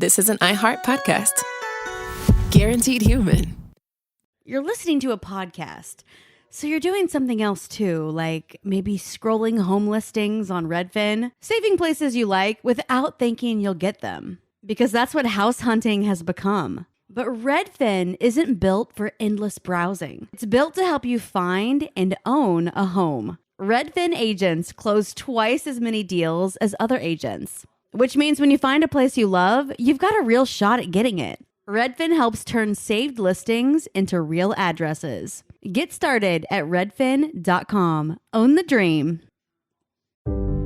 this is an iHeart podcast. Guaranteed human. You're listening to a podcast, so you're doing something else too, like maybe scrolling home listings on Redfin, saving places you like without thinking you'll get them, because that's what house hunting has become. But Redfin isn't built for endless browsing. It's built to help you find and own a home. Redfin agents close twice as many deals as other agents, which means when you find a place you love, you've got a real shot at getting it. Redfin helps turn saved listings into real addresses. Get started at redfin.com. Own the dream.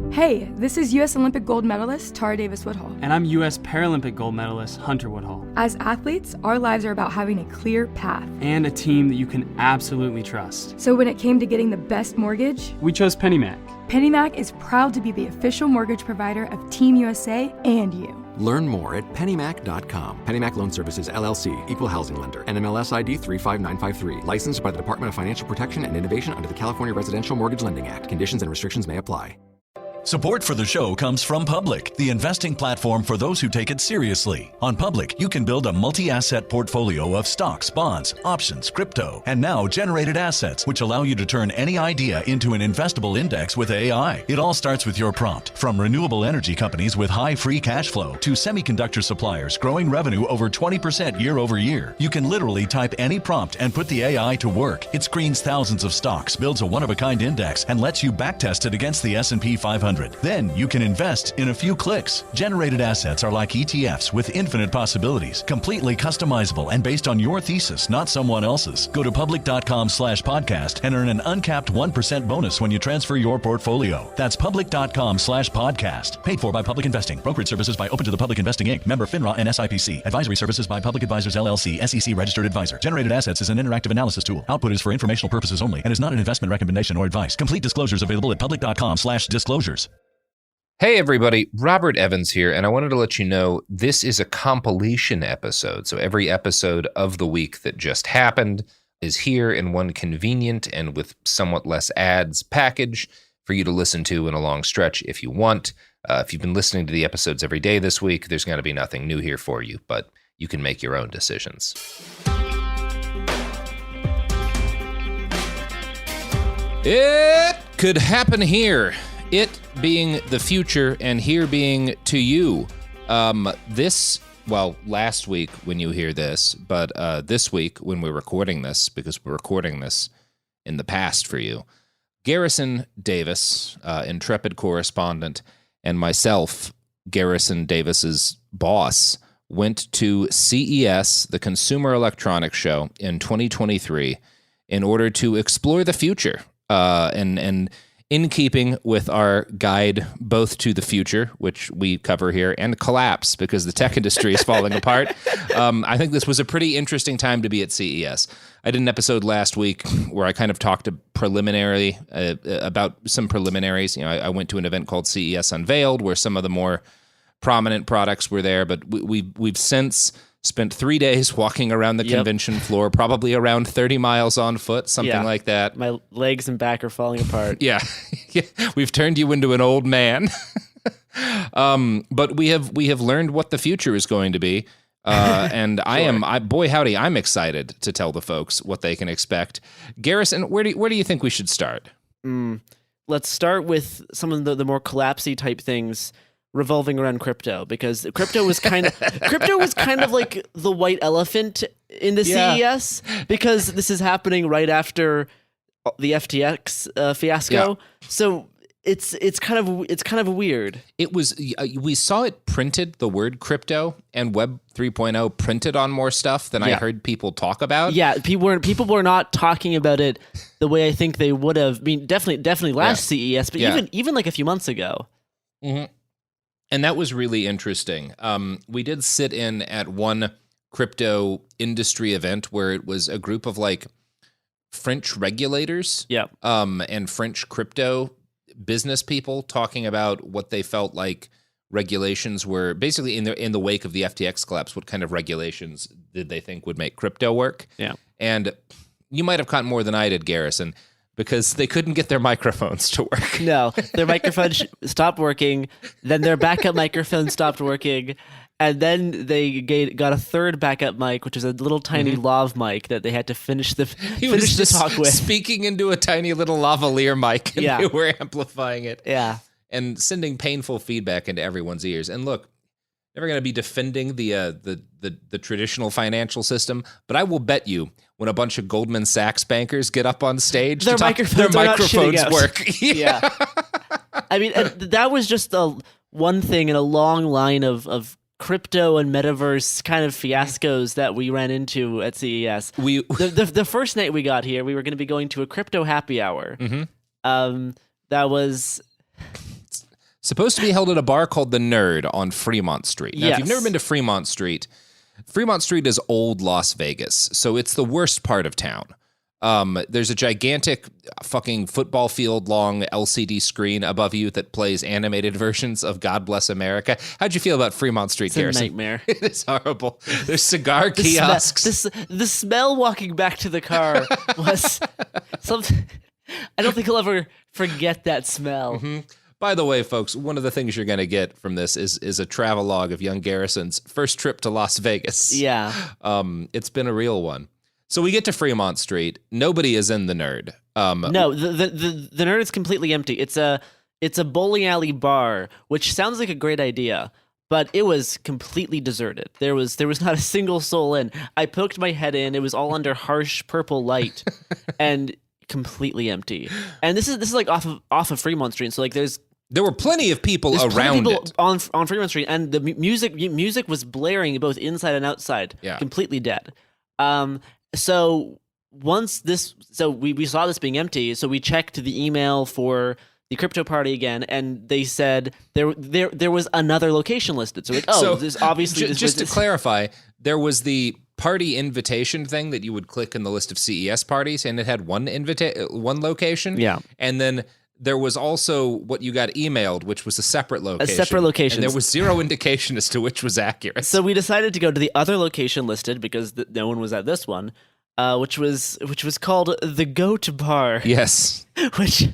Hey, this is U.S. Olympic gold medalist Tara Davis Woodhull. And I'm U.S. Paralympic gold medalist Hunter Woodhull. As athletes, our lives are about having a clear path. And a team that you can absolutely trust. So when it came to getting the best mortgage, we chose PennyMac. PennyMac is proud to be the official mortgage provider of Team USA and you. Learn more at pennymac.com. PennyMac Loan Services, LLC, Equal Housing Lender, NMLS ID 35953. Licensed by the Department of Financial Protection and Innovation under the California Residential Mortgage Lending Act. Conditions and restrictions may apply. Support for the show comes from Public, the investing platform for those who take it seriously. On Public, you can build a multi-asset portfolio of stocks, bonds, options, crypto, and now generated assets, which allow you to turn any idea into an investable index with AI. It all starts with your prompt. From renewable energy companies with high free cash flow to semiconductor suppliers growing revenue over 20% year over year, you can literally type any prompt and put the AI to work. It screens thousands of stocks, builds a one-of-a-kind index, and lets you backtest it against the S&P 500. Then you can invest in a few clicks. Generated assets are like ETFs with infinite possibilities, completely customizable and based on your thesis, not someone else's. Go to public.com/podcast and earn an uncapped 1% bonus when you transfer your portfolio. That's public.com/podcast. Paid for by Public Investing. Brokerage services by Open to the Public Investing Inc. Member FINRA and SIPC. Advisory services by Public Advisors LLC. SEC registered advisor. Generated assets is an interactive analysis tool. Output is for informational purposes only and is not an investment recommendation or advice. Complete disclosures available at public.com/disclosures. Hey everybody, Robert Evans here, and I wanted to let you know this is a compilation episode. So every episode of the week that just happened is here in one convenient and with somewhat less ads package for you to listen to in a long stretch if you want. If you've been listening to the episodes every day this week, there's going to be nothing new here for you, but you can make your own decisions. It could happen here. It being the future and here being to you. Last week when you hear this, but this week when we're recording this, because we're recording this in the past for you, Garrison Davis, intrepid correspondent, and myself, Garrison Davis's boss, went to CES, the Consumer Electronics Show, in 2023 in order to explore the future and in keeping with our guide both to the future, which we cover here, and collapse because the tech industry is falling apart. I think this was a pretty interesting time to be at CES. I did an episode last week where I kind of talked preliminarily about some preliminaries. I went to an event called CES Unveiled where some of the more prominent products were there, but we've since spent 3 days walking around the convention floor, probably around 30 miles on foot, something like that. My legs and back are falling apart. Yeah. We've turned you into an old man. But we have learned what the future is going to be. And sure. I'm excited to tell the folks what they can expect. Garrison, where do you think we should start? Let's start with some of the more collapsy type things revolving around crypto, because crypto was kind of like the white elephant in the CES, because this is happening right after the FTX fiasco. Yeah. So it's kind of weird. It was we saw it printed, the word crypto and Web 3.0 printed on more stuff than I heard people talk about. Yeah, people were not talking about it the way I think they would have. I mean, definitely last CES, but even like a few months ago. Mm-hmm. And that was really interesting. We did sit in at one crypto industry event where it was a group of like French regulators and French crypto business people talking about what they felt like regulations were, basically in the wake of the FTX collapse. What kind of regulations did they think would make crypto work? Yeah. And you might have caught more than I did, Garrison, because they couldn't get their microphones to work. No, their microphones stopped working. Then their backup microphone stopped working. And then they got a third backup mic, which is a little tiny lav mic that they had to finish the talk with. Speaking into a tiny little lavalier mic, and they were amplifying it. Yeah. And sending painful feedback into everyone's ears. And look, never going to be defending the traditional financial system, but I will bet you when a bunch of Goldman Sachs bankers get up on stage, their microphones work. Yeah. I mean, that was just one thing in a long line of crypto and metaverse kind of fiascos that we ran into at CES. The first night we got here, we were going to be going to a crypto happy hour. That was supposed to be held at a bar called The Nerd on Fremont Street. Now, if you've never been to Fremont Street is old Las Vegas, so it's the worst part of town. There's a gigantic fucking football field long LCD screen above you that plays animated versions of God Bless America. How'd you feel about Fremont Street, Garrison? It's a nightmare. It is horrible. There's cigar kiosks. The smell walking back to the car was something. I don't think I'll ever forget that smell. By the way, folks, one of the things you're going to get from this is a travelogue of young Garrison's first trip to Las Vegas. Yeah. It's been a real one. So we get to Fremont Street. Nobody is in The Nerd. No, the Nerd is completely empty. It's a bowling alley bar, which sounds like a great idea, but it was completely deserted. There was not a single soul in. I poked my head in. It was all under harsh purple light and completely empty. And this is like off of Fremont Street. So like there were plenty of people around it on Fremont Street, and the music was blaring both inside and outside. Yeah. Completely dead. So we saw this being empty, so we checked the email for the crypto party again, and they said there was another location listed. So like, this obviously just to clarify, there was the party invitation thing that you would click in the list of CES parties, and it had one location. Yeah, and then there was also what you got emailed, which was a separate location. And there was zero indication as to which was accurate. So we decided to go to the other location listed because no one was at this one, which was called the Goat Bar. Yes. Which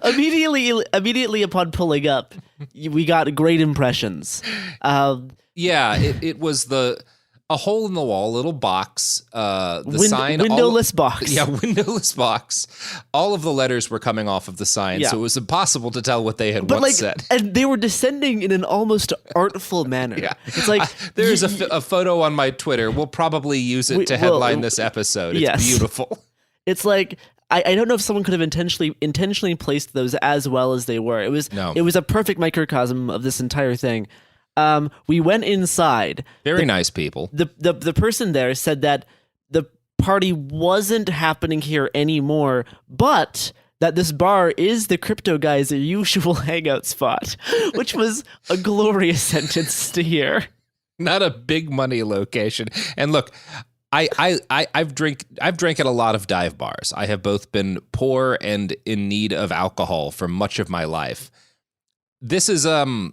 immediately upon pulling up, we got great impressions. It was a hole in the wall, little box, sign. Windowless box. Yeah, windowless box. All of the letters were coming off of the sign, so it was impossible to tell what they had once said. And they were descending in an almost artful manner. Yeah. It's like... there's a photo on my Twitter. We'll probably use it to headline this episode. It's beautiful. It's like... I don't know if someone could have intentionally placed those as well as they were. It was a perfect microcosm of this entire thing. We went inside. Very nice people. The person there said that the party wasn't happening here anymore, but that this bar is the crypto guys' usual hangout spot, which was a glorious sentence to hear. Not a big money location. And look, I've drank at a lot of dive bars. I have both been poor and in need of alcohol for much of my life. This was a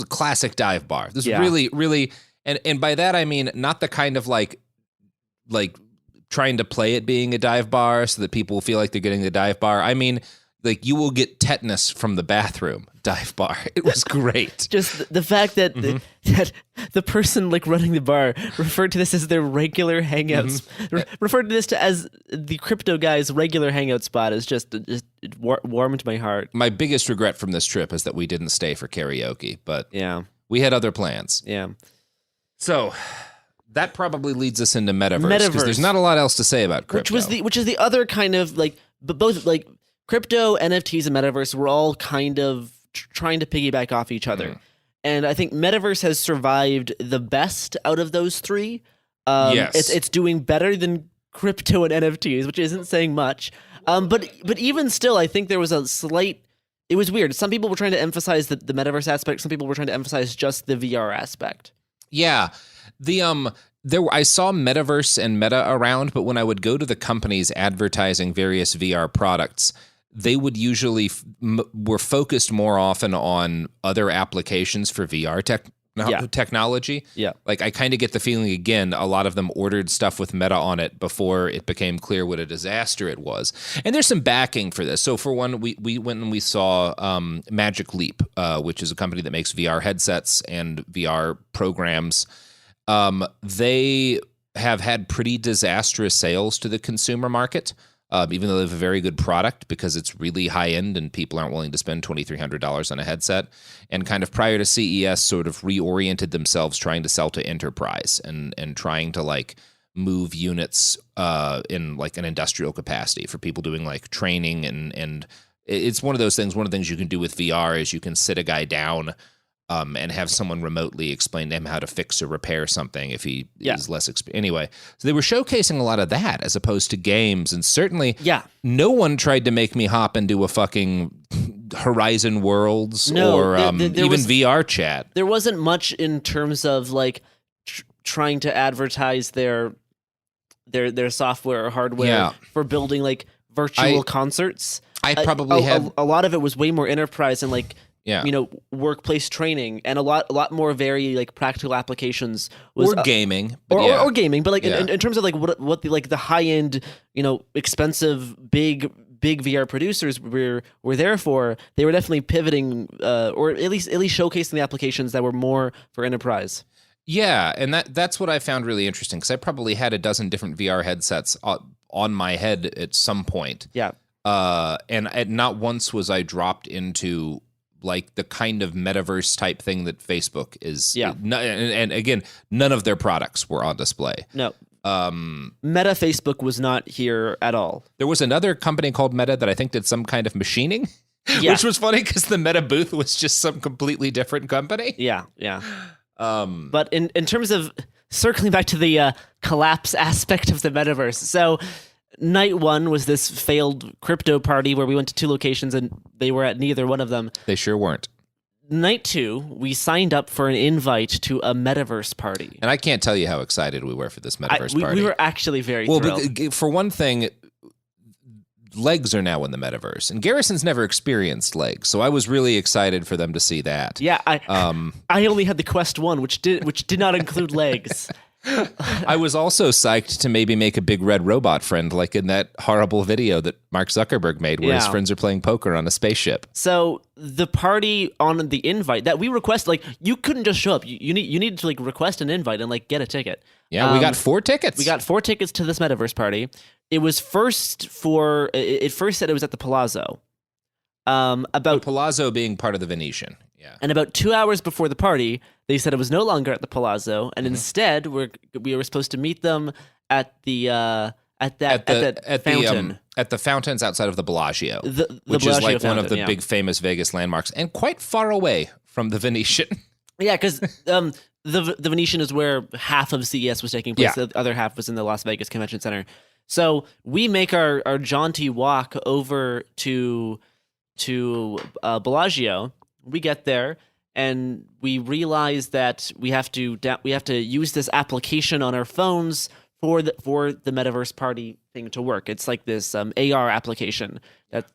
classic dive bar. This is really, really, and by that I mean not the kind of like trying to play it being a dive bar so that people feel like they're getting the dive bar. I mean, like you will get tetanus from the bathroom dive bar. It was great. Just the fact that that the person like running the bar referred to this as their regular hangouts, referred to this as the crypto guy's regular hangout spot is just it warmed my heart. My biggest regret from this trip is that we didn't stay for karaoke, but we had other plans. Yeah. So that probably leads us into metaverse because there's not a lot else to say about crypto. Which is the other kind of like, but both like crypto, NFTs, and metaverse were all kind of trying to piggyback off each other. And I think metaverse has survived the best out of those three. Yes. It's doing better than crypto and NFTs, which isn't saying much. But even still, I think there was a slight... It was weird. Some people were trying to emphasize the metaverse aspect. Some people were trying to emphasize just the VR aspect. Yeah. I saw metaverse and meta around, but when I would go to the companies advertising various VR products, they would usually were focused more often on other applications for VR technology. Yeah. Like I kind of get the feeling again, a lot of them ordered stuff with Meta on it before it became clear what a disaster it was. And there's some backing for this. So for one, we went and we saw Magic Leap, which is a company that makes VR headsets and VR programs. They have had pretty disastrous sales to the consumer market, even though they have a very good product because it's really high end and people aren't willing to spend $2,300 on a headset. And kind of prior to CES, sort of reoriented themselves trying to sell to enterprise and trying to like move units in like an industrial capacity for people doing like training and it's one of those things. One of the things you can do with VR is you can sit a guy down and have someone remotely explain to him how to fix or repair something if he is less experienced. Anyway, so they were showcasing a lot of that as opposed to games. And certainly no one tried to make me hop into a fucking Horizon Worlds or even VR chat. There wasn't much in terms of like trying to advertise their software or hardware for building like virtual concerts. I probably had a lot of it was way more enterprise and like workplace training and a lot more very like practical applications was gaming or gaming, but like in terms of like what the like the high end expensive big VR producers were there for, they were definitely pivoting or at least showcasing the applications that were more for enterprise. Yeah, and that's what I found really interesting because I probably had a dozen different VR headsets on my head at some point. Yeah, and not once was I dropped into like the kind of metaverse type thing that Facebook is. Yeah. And again, none of their products were on display. No. Meta Facebook was not here at all. There was another company called Meta that I think did some kind of machining, which was funny because the Meta booth was just some completely different company. Yeah. But in terms of circling back to the collapse aspect of the metaverse, so night one was this failed crypto party where we went to two locations and they were at neither one of them. They sure weren't. Night two, we signed up for an invite to a metaverse party. And I can't tell you how excited we were for this metaverse party. We were actually very thrilled. For one thing, legs are now in the metaverse. And Garrison's never experienced legs, so I was really excited for them to see that. Yeah, I only had the Quest 1, which did not include legs. I was also psyched to maybe make a big red robot friend, like in that horrible video that Mark Zuckerberg made where his friends are playing poker on a spaceship. So the party on the invite that we request, like you couldn't just show up. You needed to like request an invite and like get a ticket. Yeah, we got 4 tickets. We got 4 tickets to this metaverse party. It was first said it was at the Palazzo. The Palazzo being part of the Venetian. Yeah. And about 2 hours before the party, they said it was no longer at the Palazzo, and instead we were supposed to meet them at the fountain. At the fountains outside of the Bellagio, which Bellagio is like fountain, one of the big famous Vegas landmarks, and quite far away from the Venetian. Yeah, because the Venetian is where half of CES was taking place. Yeah. The other half was in the Las Vegas Convention Center. So we make our jaunty walk over to Bellagio. We get there and we realize that we have to use this application on our phones for the metaverse party thing to work. It's like this AR application that.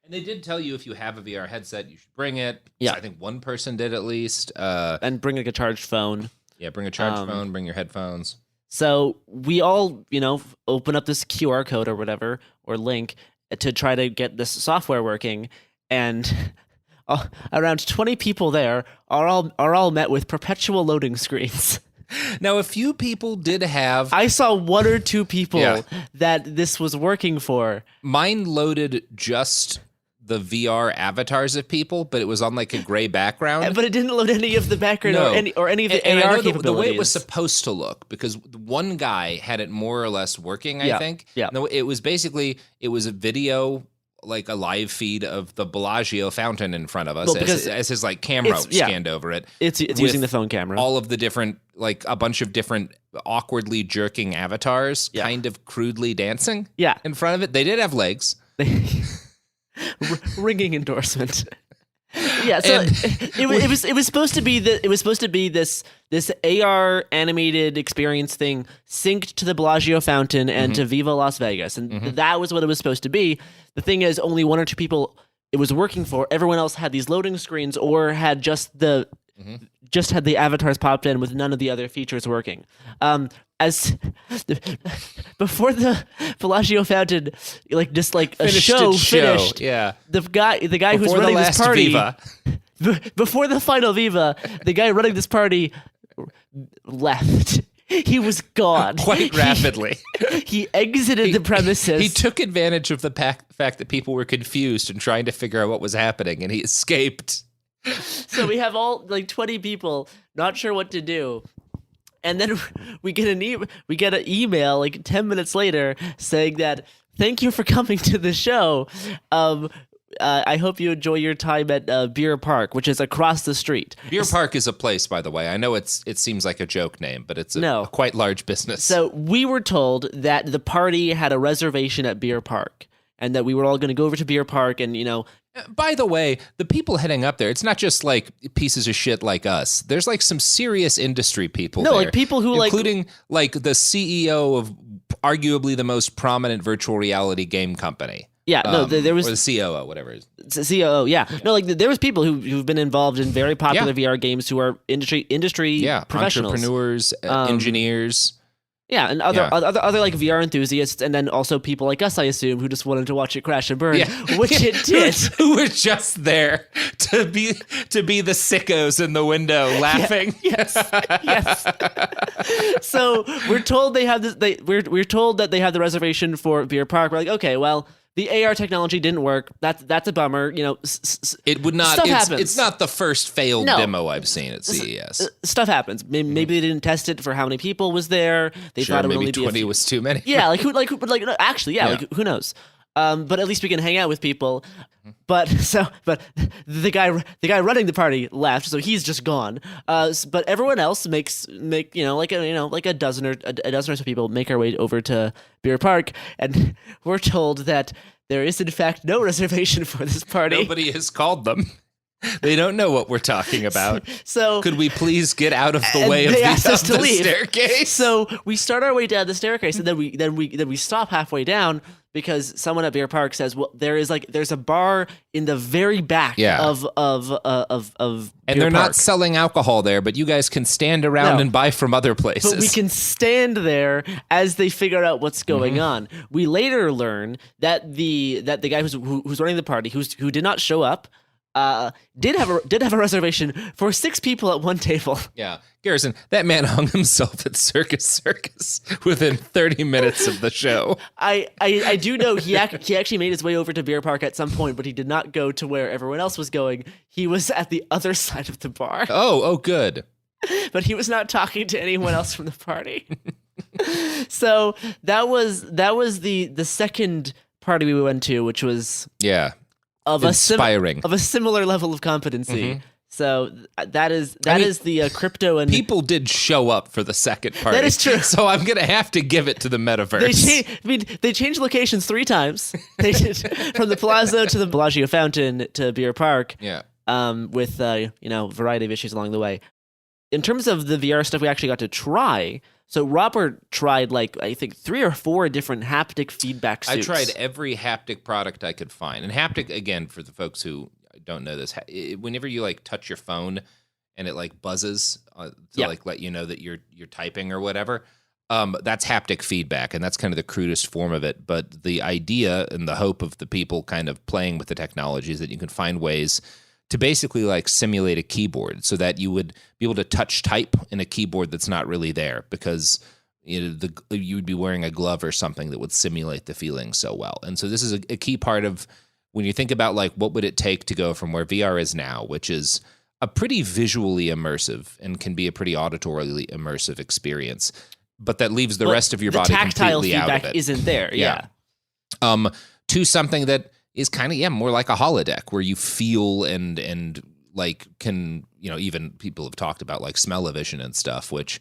And they did tell you if you have a VR headset, you should bring it. Yeah, I think one person did at least. And bring like a charged phone. Yeah, bring a charged phone. Bring your headphones. So we all, open up this QR code or whatever or link to try to get this software working, and around 20 people there are all met with perpetual loading screens. Now, a few people did have. I saw 1 or 2 people that this was working for. Mine loaded just the VR avatars of people, but it was on like a gray background. But it didn't load any of the background or any of the AR capabilities. The way it was supposed to look, because one guy had it more or less working, I think. Yeah. No, it was a video, like a live feed of the Bellagio fountain in front of us as his like camera scanned over it. It's using the phone camera. All of the different, like a bunch of different awkwardly jerking avatars kind of crudely dancing in front of it. They did have legs. Ringing endorsement. Yeah, so it was supposed to be this AR animated experience thing synced to the Bellagio fountain and to Viva Las Vegas, and that was what it was supposed to be. The thing is, only 1 or 2 people it was working for. Everyone else had these loading screens or had just the just had the avatars popped in with none of the other features working. As before the Bellagio fountain, finished. Yeah. The guy Before who's the running this last party Viva. before the final Viva, the guy running this party left. He was gone Quite rapidly. He exited the premises. He took advantage of the fact that people were confused and trying to figure out what was happening, and he escaped. So we have all 20 people not sure what to do. And then we get an email 10 minutes later saying that, thank you for coming to the show. I hope you enjoy your time at Beer Park, which is across the street. Beer Park is a place, by the way. I know it seems like a joke name, but it's a quite large business. So we were told that the party had a reservation at Beer Park and that we were all going to go over to Beer Park and, By the way, the people heading up there, it's not just pieces of shit like us. There's some serious industry people there. No, people who including the CEO of arguably the most prominent virtual reality game company. Yeah, there was... Or the COO, whatever it is. COO, yeah. No, there was people who've been involved in very popular VR games who are industry professionals. Entrepreneurs, engineers. Yeah, and other VR enthusiasts, and then also people like us, I assume, who just wanted to watch it crash and burn, which it did. Who were just there to be the sickos in the window laughing. Yes. So we're told they have this. We're told that they have the reservation for Beer Park. We're like, okay, well, the AR technology didn't work. That's a bummer. It would not. Stuff happens. It's not the first failed demo I've seen at CES. Stuff happens. Maybe they didn't test it for how many people was there. They thought it would only be 20 was too many. Yeah, who knows? But at least we can hang out with people. But the guy running the party left, so he's just gone. But everyone else make a dozen or so people make our way over to Beer Park, and we're told that there is in fact no reservation for this party. Nobody has called them. They don't know what we're talking about. So could we please get out of the way of the staircase? So we start our way down the staircase, and then we stop halfway down because someone at Beer Park says, "Well, there's a bar in the very back of and they're not selling alcohol there, but you guys can stand around and buy from other places. But we can stand there as they figure out what's going on." We later learn that the guy who's running the party, who did not show up, did have a reservation for 6 people at one table. Yeah, Garrison, that man hung himself at Circus within 30 minutes of the show. I do know he actually made his way over to Beer Park at some point, but he did not go to where everyone else was going. He was at the other side of the bar. Oh, good. But he was not talking to anyone else from the party. So that was the second party we went to, which was inspiring. Of a similar level of competency. So that is the crypto and people did show up for the second party. That is true. So I'm gonna have to give it to the metaverse. They changed locations 3 times. They did from the Palazzo to the Bellagio Fountain to Beer Park. Yeah. With variety of issues along the way. In terms of the VR stuff we actually got to try. So Robert tried I think 3 or 4 different haptic feedback suits. I tried every haptic product I could find. And haptic, again, for the folks who don't know this, whenever you touch your phone and it buzzes to let you know that you're typing or whatever, that's haptic feedback, and that's kind of the crudest form of it. But the idea and the hope of the people kind of playing with the technology is that you can find ways to basically simulate a keyboard so that you would be able to touch type in a keyboard that's not really there because you would be wearing a glove or something that would simulate the feeling so well. And so this is a key part of when you think about what would it take to go from where VR is now, which is a pretty visually immersive and can be a pretty auditorily immersive experience, but that leaves the rest of your body completely out of it. The tactile feedback isn't there. Yeah. To something that is kind of more like a holodeck where you feel and can even people have talked about smell-o-vision and stuff, which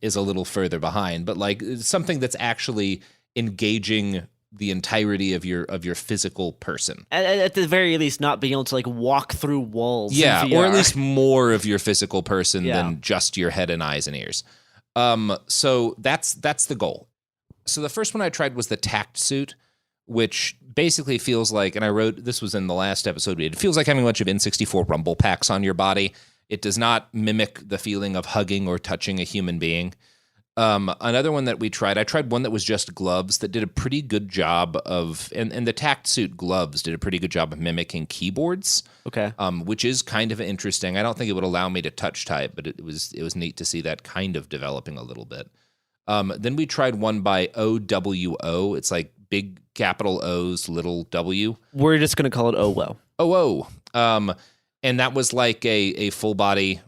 is a little further behind, but something that's actually engaging the entirety of your physical person. At the very least, not being able to walk through walls. Yeah, or at least more of your physical person than just your head and eyes and ears. So that's the goal. So the first one I tried was the Tact suit, which basically feels like, and I wrote, this was in the last episode we did, it feels like having a bunch of N64 rumble packs on your body. It does not mimic the feeling of hugging or touching a human being. Another one that I tried one that was just gloves that did a pretty good job of, and the Tact Suit gloves did a pretty good job of mimicking keyboards. Okay. Which is kind of interesting. I don't think it would allow me to touch type, but it was neat to see that kind of developing a little bit. Then we tried one by OWO. It's like big capital O's, little W. We're just going to call it OWO. OO. And that was like a full body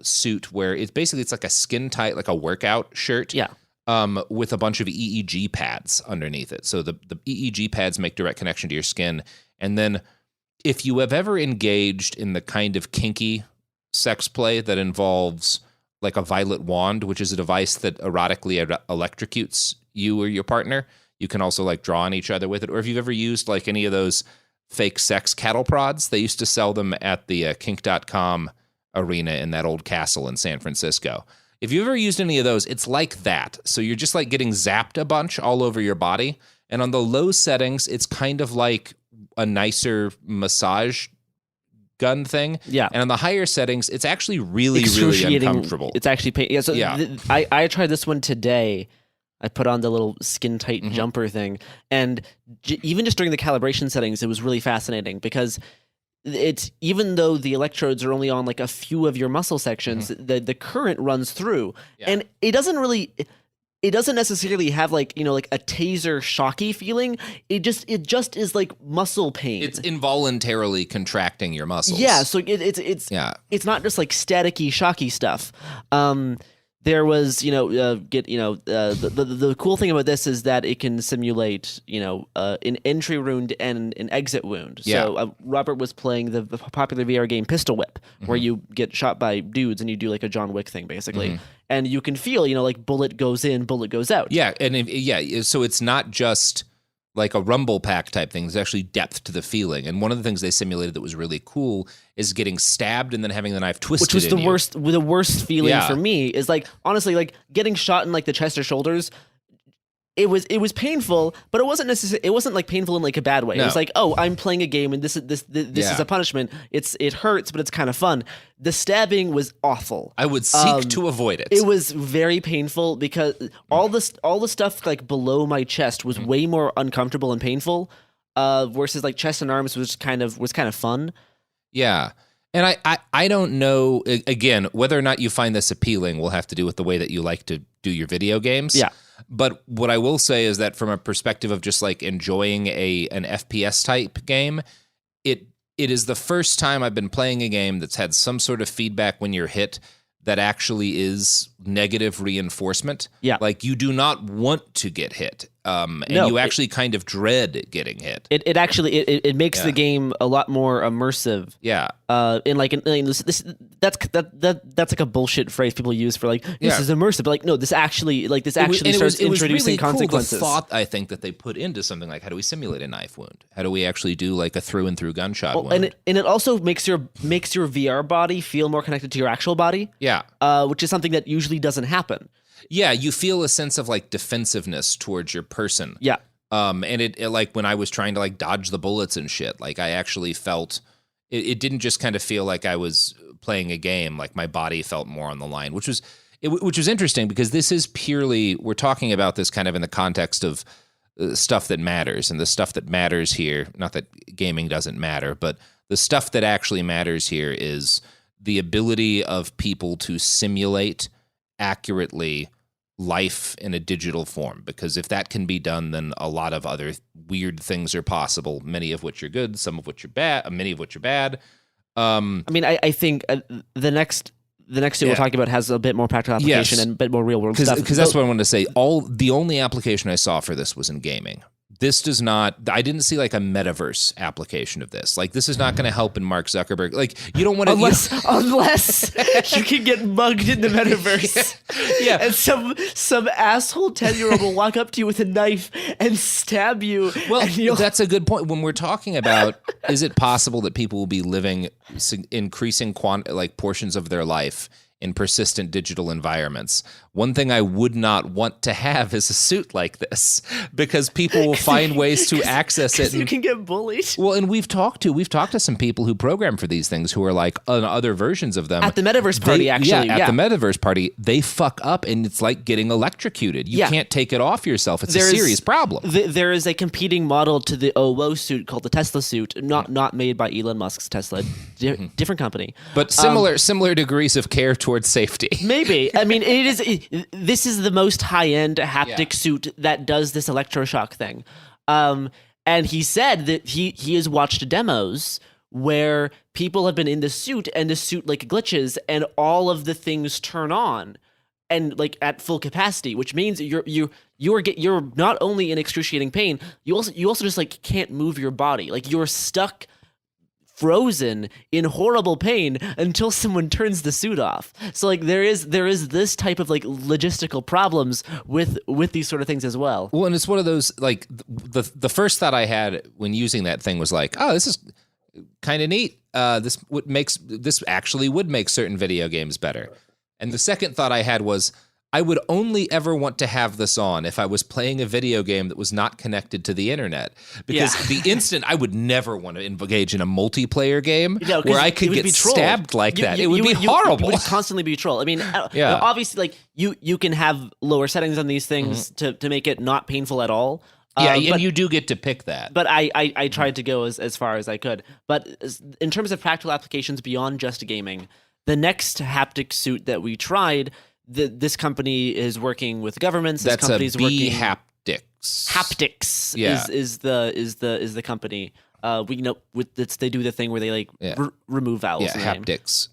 suit where it's like a skin tight, like a workout shirt. Yeah. With a bunch of EEG pads underneath it. So the EEG pads make direct connection to your skin. And then if you have ever engaged in the kind of kinky sex play that involves like a violet wand, which is a device that erotically electrocutes you or your partner, you can also like draw on each other with it. Or if you've ever used like any of those fake sex cattle prods, they used to sell them at the kink.com arena in that old castle in San Francisco. If you've ever used any of those, it's like that. So you're just like getting zapped a bunch all over your body. And on the low settings, it's kind of like a nicer massage gun thing. Yeah. And on the higher settings, it's actually really, really uncomfortable. It's actually pain. Yeah. So I tried this one today. I put on the little skin tight jumper thing. And even just during the calibration settings, it was really fascinating because it's, even though the electrodes are only on like a few of your muscle sections, the current runs through, and it doesn't necessarily have like, you know, like a taser shocky feeling. It just is like muscle pain. It's involuntarily contracting your muscles. Yeah. So it's not just like staticky shocky stuff. There was, the cool thing about this is that it can simulate, an entry wound and an exit wound. Yeah. So Robert was playing the popular VR game Pistol Whip, where you get shot by dudes and you do like a John Wick thing, basically. And you can feel, like bullet goes in, bullet goes out. Yeah. And so it's not just like a rumble pack type thing. There's actually depth to the feeling. And one of the things they simulated that was really cool is getting stabbed and then having the knife twisted. Which was the worst feeling for me is like, honestly, like getting shot in like the chest or shoulders. It was painful, but it wasn't like painful in like a bad way. No. It was like, oh, I'm playing a game and this is a punishment. It hurts, but it's kind of fun. The stabbing was awful. I would seek to avoid it. It was very painful because all the stuff like below my chest was way more uncomfortable and painful. Versus like chest and arms was kind of fun. Yeah. And I don't know, again, whether or not you find this appealing will have to do with the way that you like to do your video games. Yeah. But what I will say is that from a perspective of just like enjoying an FPS type game, it is the first time I've been playing a game that's had some sort of feedback when you're hit that actually is negative reinforcement. Yeah. Like you do not want to get hit. You actually kind of dread getting hit. It actually makes the game a lot more immersive. Yeah. That's like a bullshit phrase people use for like this is immersive. But like no, this actually starts introducing consequences. Cool, the thought I think that they put into something like how do we simulate a knife wound? How do we actually do like a through and through gunshot wound? And it also makes your VR body feel more connected to your actual body. Yeah. Which is something that usually doesn't happen. Yeah, you feel a sense of like defensiveness towards your person. Yeah. And it like when I was trying to like dodge the bullets and shit, like I actually felt it didn't just kind of feel like I was playing a game, like my body felt more on the line, which was interesting because this is purely, we're talking about this kind of in the context of stuff that matters, and the stuff that matters here, not that gaming doesn't matter, but the stuff that actually matters here is the ability of people to simulate accurately life in a digital form, because if that can be done, then a lot of other weird things are possible, many of which are good, some of which are bad, many of which are bad. I think the next two we're talking about has a bit more practical application and a bit more real world stuff. Because that's what I wanted to say. The only application I saw for this was in gaming. This does not, I didn't see like a metaverse application of this. Like this is not going to help in Mark Zuckerberg. Like you don't want to, unless you can get mugged in the metaverse. Yeah. And some asshole 10-year-old will walk up to you with a knife and stab you. Well, that's a good point. When we're talking about, is it possible that people will be living increasing portions of their life in persistent digital environments. One thing I would not want to have is a suit like this, because people will find ways to access it. You can get bullied. Well, and we've talked to some people who program for these things who are like on other versions of them. At the Metaverse Party, actually. At the Metaverse Party, they fuck up and it's like getting electrocuted. You can't take it off yourself. It's a serious problem. There is a competing model to the OWO suit called the Tesla suit, not made by Elon Musk's Tesla, different company. But similar degrees of care towards safety. Maybe. I mean, this is the most high-end haptic suit that does this electroshock thing. And he said that he has watched demos where people have been in the suit and the suit like glitches and all of the things turn on and like at full capacity, which means you're not only in excruciating pain, you also just like can't move your body. Like you're stuck frozen in horrible pain until someone turns the suit off. So like there is this type of like logistical problems with these sort of things as well. Well, and it's one of those like the first thought I had when using that thing was like, oh, this is kind of neat. This actually would make certain video games better. And the second thought I had was, I would only ever want to have this on if I was playing a video game that was not connected to the internet. Because the instant I would never want to engage in a multiplayer game where I could get stabbed like that. It would be horrible. You would constantly be trolled. I mean, obviously, like you can have lower settings on these things to make it not painful at all. And you do get to pick that. But I tried to go as far as I could. But in terms of practical applications beyond just gaming, the next haptic suit that we tried, this company is working with governments. This company's working Haptics. Haptics is the company. We know they do the thing where they like remove vowels. Yeah, haptics.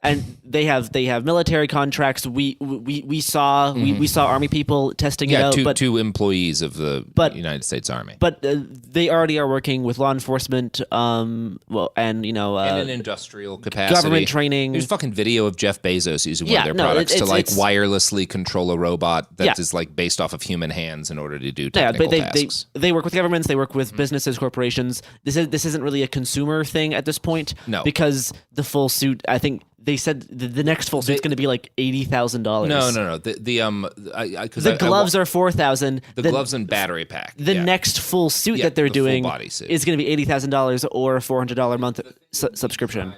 And they have military contracts. We saw Army people testing it out. Two employees of the United States Army. But they already are working with law enforcement. And in an industrial capacity, government training. There's fucking video of Jeff Bezos using one of their products to like wirelessly control a robot that is like based off of human hands in order to do technical tasks. They work with governments. They work with businesses, corporations. This isn't really a consumer thing at this point. No, because the full suit, I think they said the next full suit's going to be like $80,000. No. The gloves are $4,000. The gloves and battery pack. The next full suit that they're doing is going to be $80,000 or a $400 a month subscription.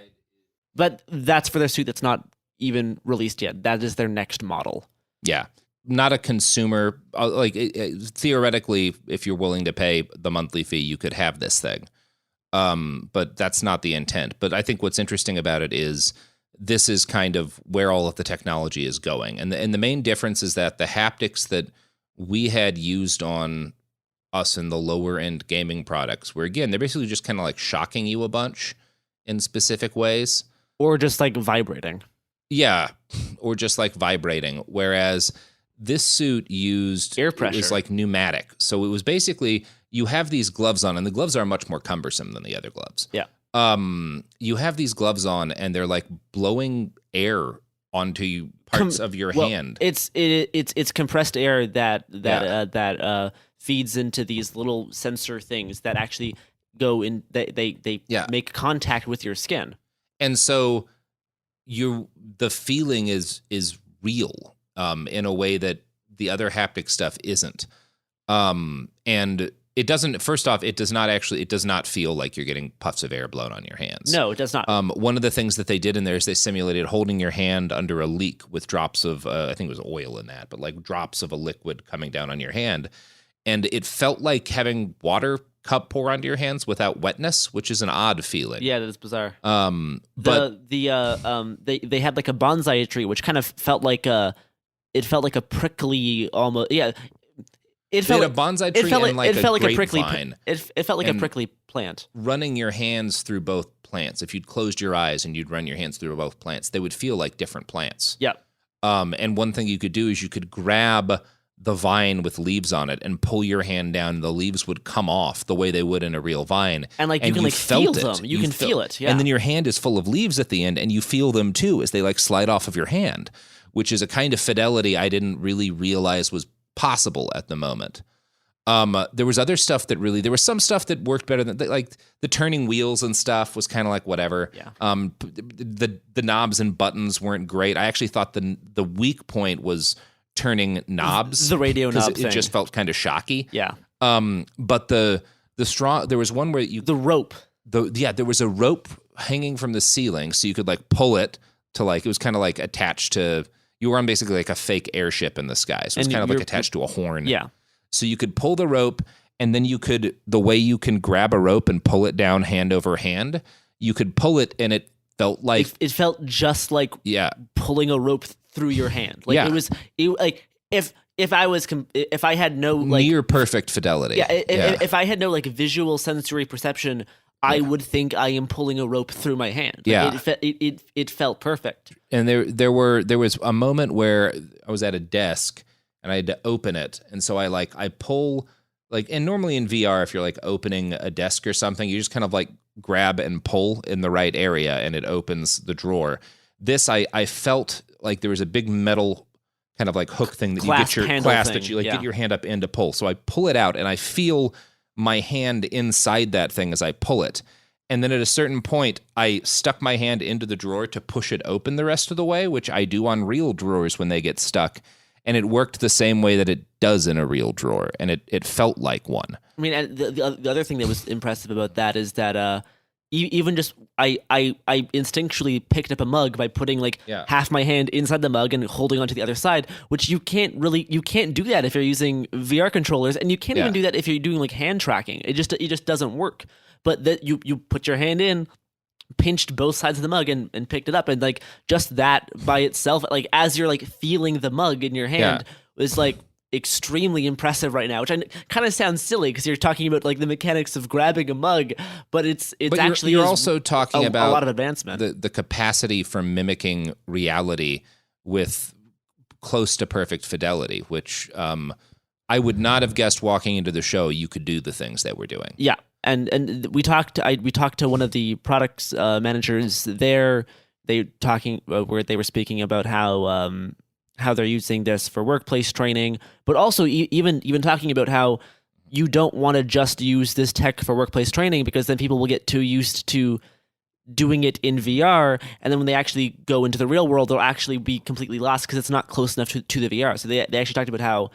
But that's for their suit that's not even released yet. That is their next model. Yeah. Not a consumer, theoretically, if you're willing to pay the monthly fee, you could have this thing. But that's not the intent. But I think what's interesting about it is this is kind of where all of the technology is going. And the main difference is that the haptics that we had used on us in the lower end gaming products, where again, they're basically just kind of like shocking you a bunch in specific ways. Or just like vibrating. Yeah, or just like vibrating. Whereas this suit used air pressure. It was like pneumatic. So it was basically, you have these gloves on, and the gloves are much more cumbersome than the other gloves. Yeah. You have these gloves on, and they're like blowing air onto parts of your hand. It's compressed air that feeds into these little sensor things that actually go in. They make contact with your skin, and so the feeling is real. In a way that the other haptic stuff isn't. And it doesn't, first off, it does not feel like you're getting puffs of air blown on your hands. No, it does not. One of the things that they did in there is they simulated holding your hand under a leak with drops of, I think it was oil in that, but like drops of a liquid coming down on your hand. And it felt like having water cup pour onto your hands without wetness, which is an odd feeling. Yeah, that's bizarre. But they had like a bonsai tree, which kind of felt like a prickly almost. Yeah, it felt like a bonsai tree and like a grapevine. It felt like a prickly plant. Running your hands through both plants, if you'd closed your eyes and you'd run your hands through both plants, they would feel like different plants. Yep. And one thing you could do is you could grab the vine with leaves on it and pull your hand down, and the leaves would come off the way they would in a real vine. And like you can like feel them. You can feel it. Yeah. And then your hand is full of leaves at the end, and you feel them too as they like slide off of your hand, which is a kind of fidelity I didn't really realize was possible at the moment. There was other stuff that there was some stuff that worked better than like the turning wheels and stuff was kind of like whatever. Yeah. The knobs and buttons weren't great. I actually thought the weak point was turning knobs. The radio knob it thing. just felt kind of shocky. Yeah. But the strong, there was one where The rope. there was a rope hanging from the ceiling, so you could like pull it to like, it was kind of like attached to, you were on basically like a fake airship in the sky. So it was kind of like attached to a horn. Yeah. So you could pull the rope, and then the way you can grab a rope and pull it down hand over hand, you could pull it, and it felt like It felt just like pulling a rope through your hand. Like Yeah. it was like if I had no like near perfect fidelity. if I had no like visual sensory perception, I would think I am pulling a rope through my hand. Like, Yeah. it felt perfect. And there was a moment where I was at a desk and I had to open it, and so I pull like, and normally in VR, if you're like opening a desk or something, you just kind of like grab and pull in the right area, and it opens the drawer. This I felt like there was a big metal kind of like hook thing that Clasp you get your handle clasp thing, that you like yeah. get your hand up in to pull. So I pull it out, and I feel my hand inside that thing as I pull it. And then at a certain point, I stuck my hand into the drawer to push it open the rest of the way, which I do on real drawers when they get stuck. And it worked the same way that it does in a real drawer, and it felt like one. I mean, and the other thing that was impressive about that is that even just I instinctually picked up a mug by putting like half my hand inside the mug and holding onto the other side, which you can't do that if you're using VR controllers, and you can't even do that if you're doing like hand tracking. It just doesn't work. But that you put your hand in, pinched both sides of the mug and picked it up, and like just that by itself, like as you're like feeling the mug in your hand, is like extremely impressive right now, which kind of sounds silly because you're talking about like the mechanics of grabbing a mug, but it's But actually you're also talking about a lot of advancement. the capacity for mimicking reality with close to perfect fidelity, which I would not have guessed walking into the show you could do the things that we're doing. Yeah. And we talked to one of the products managers there. Where they were speaking about how they're using this for workplace training, but also even talking about how you don't want to just use this tech for workplace training, because then people will get too used to doing it in VR, and then when they actually go into the real world, they'll actually be completely lost because it's not close enough to the VR. So they actually talked about how,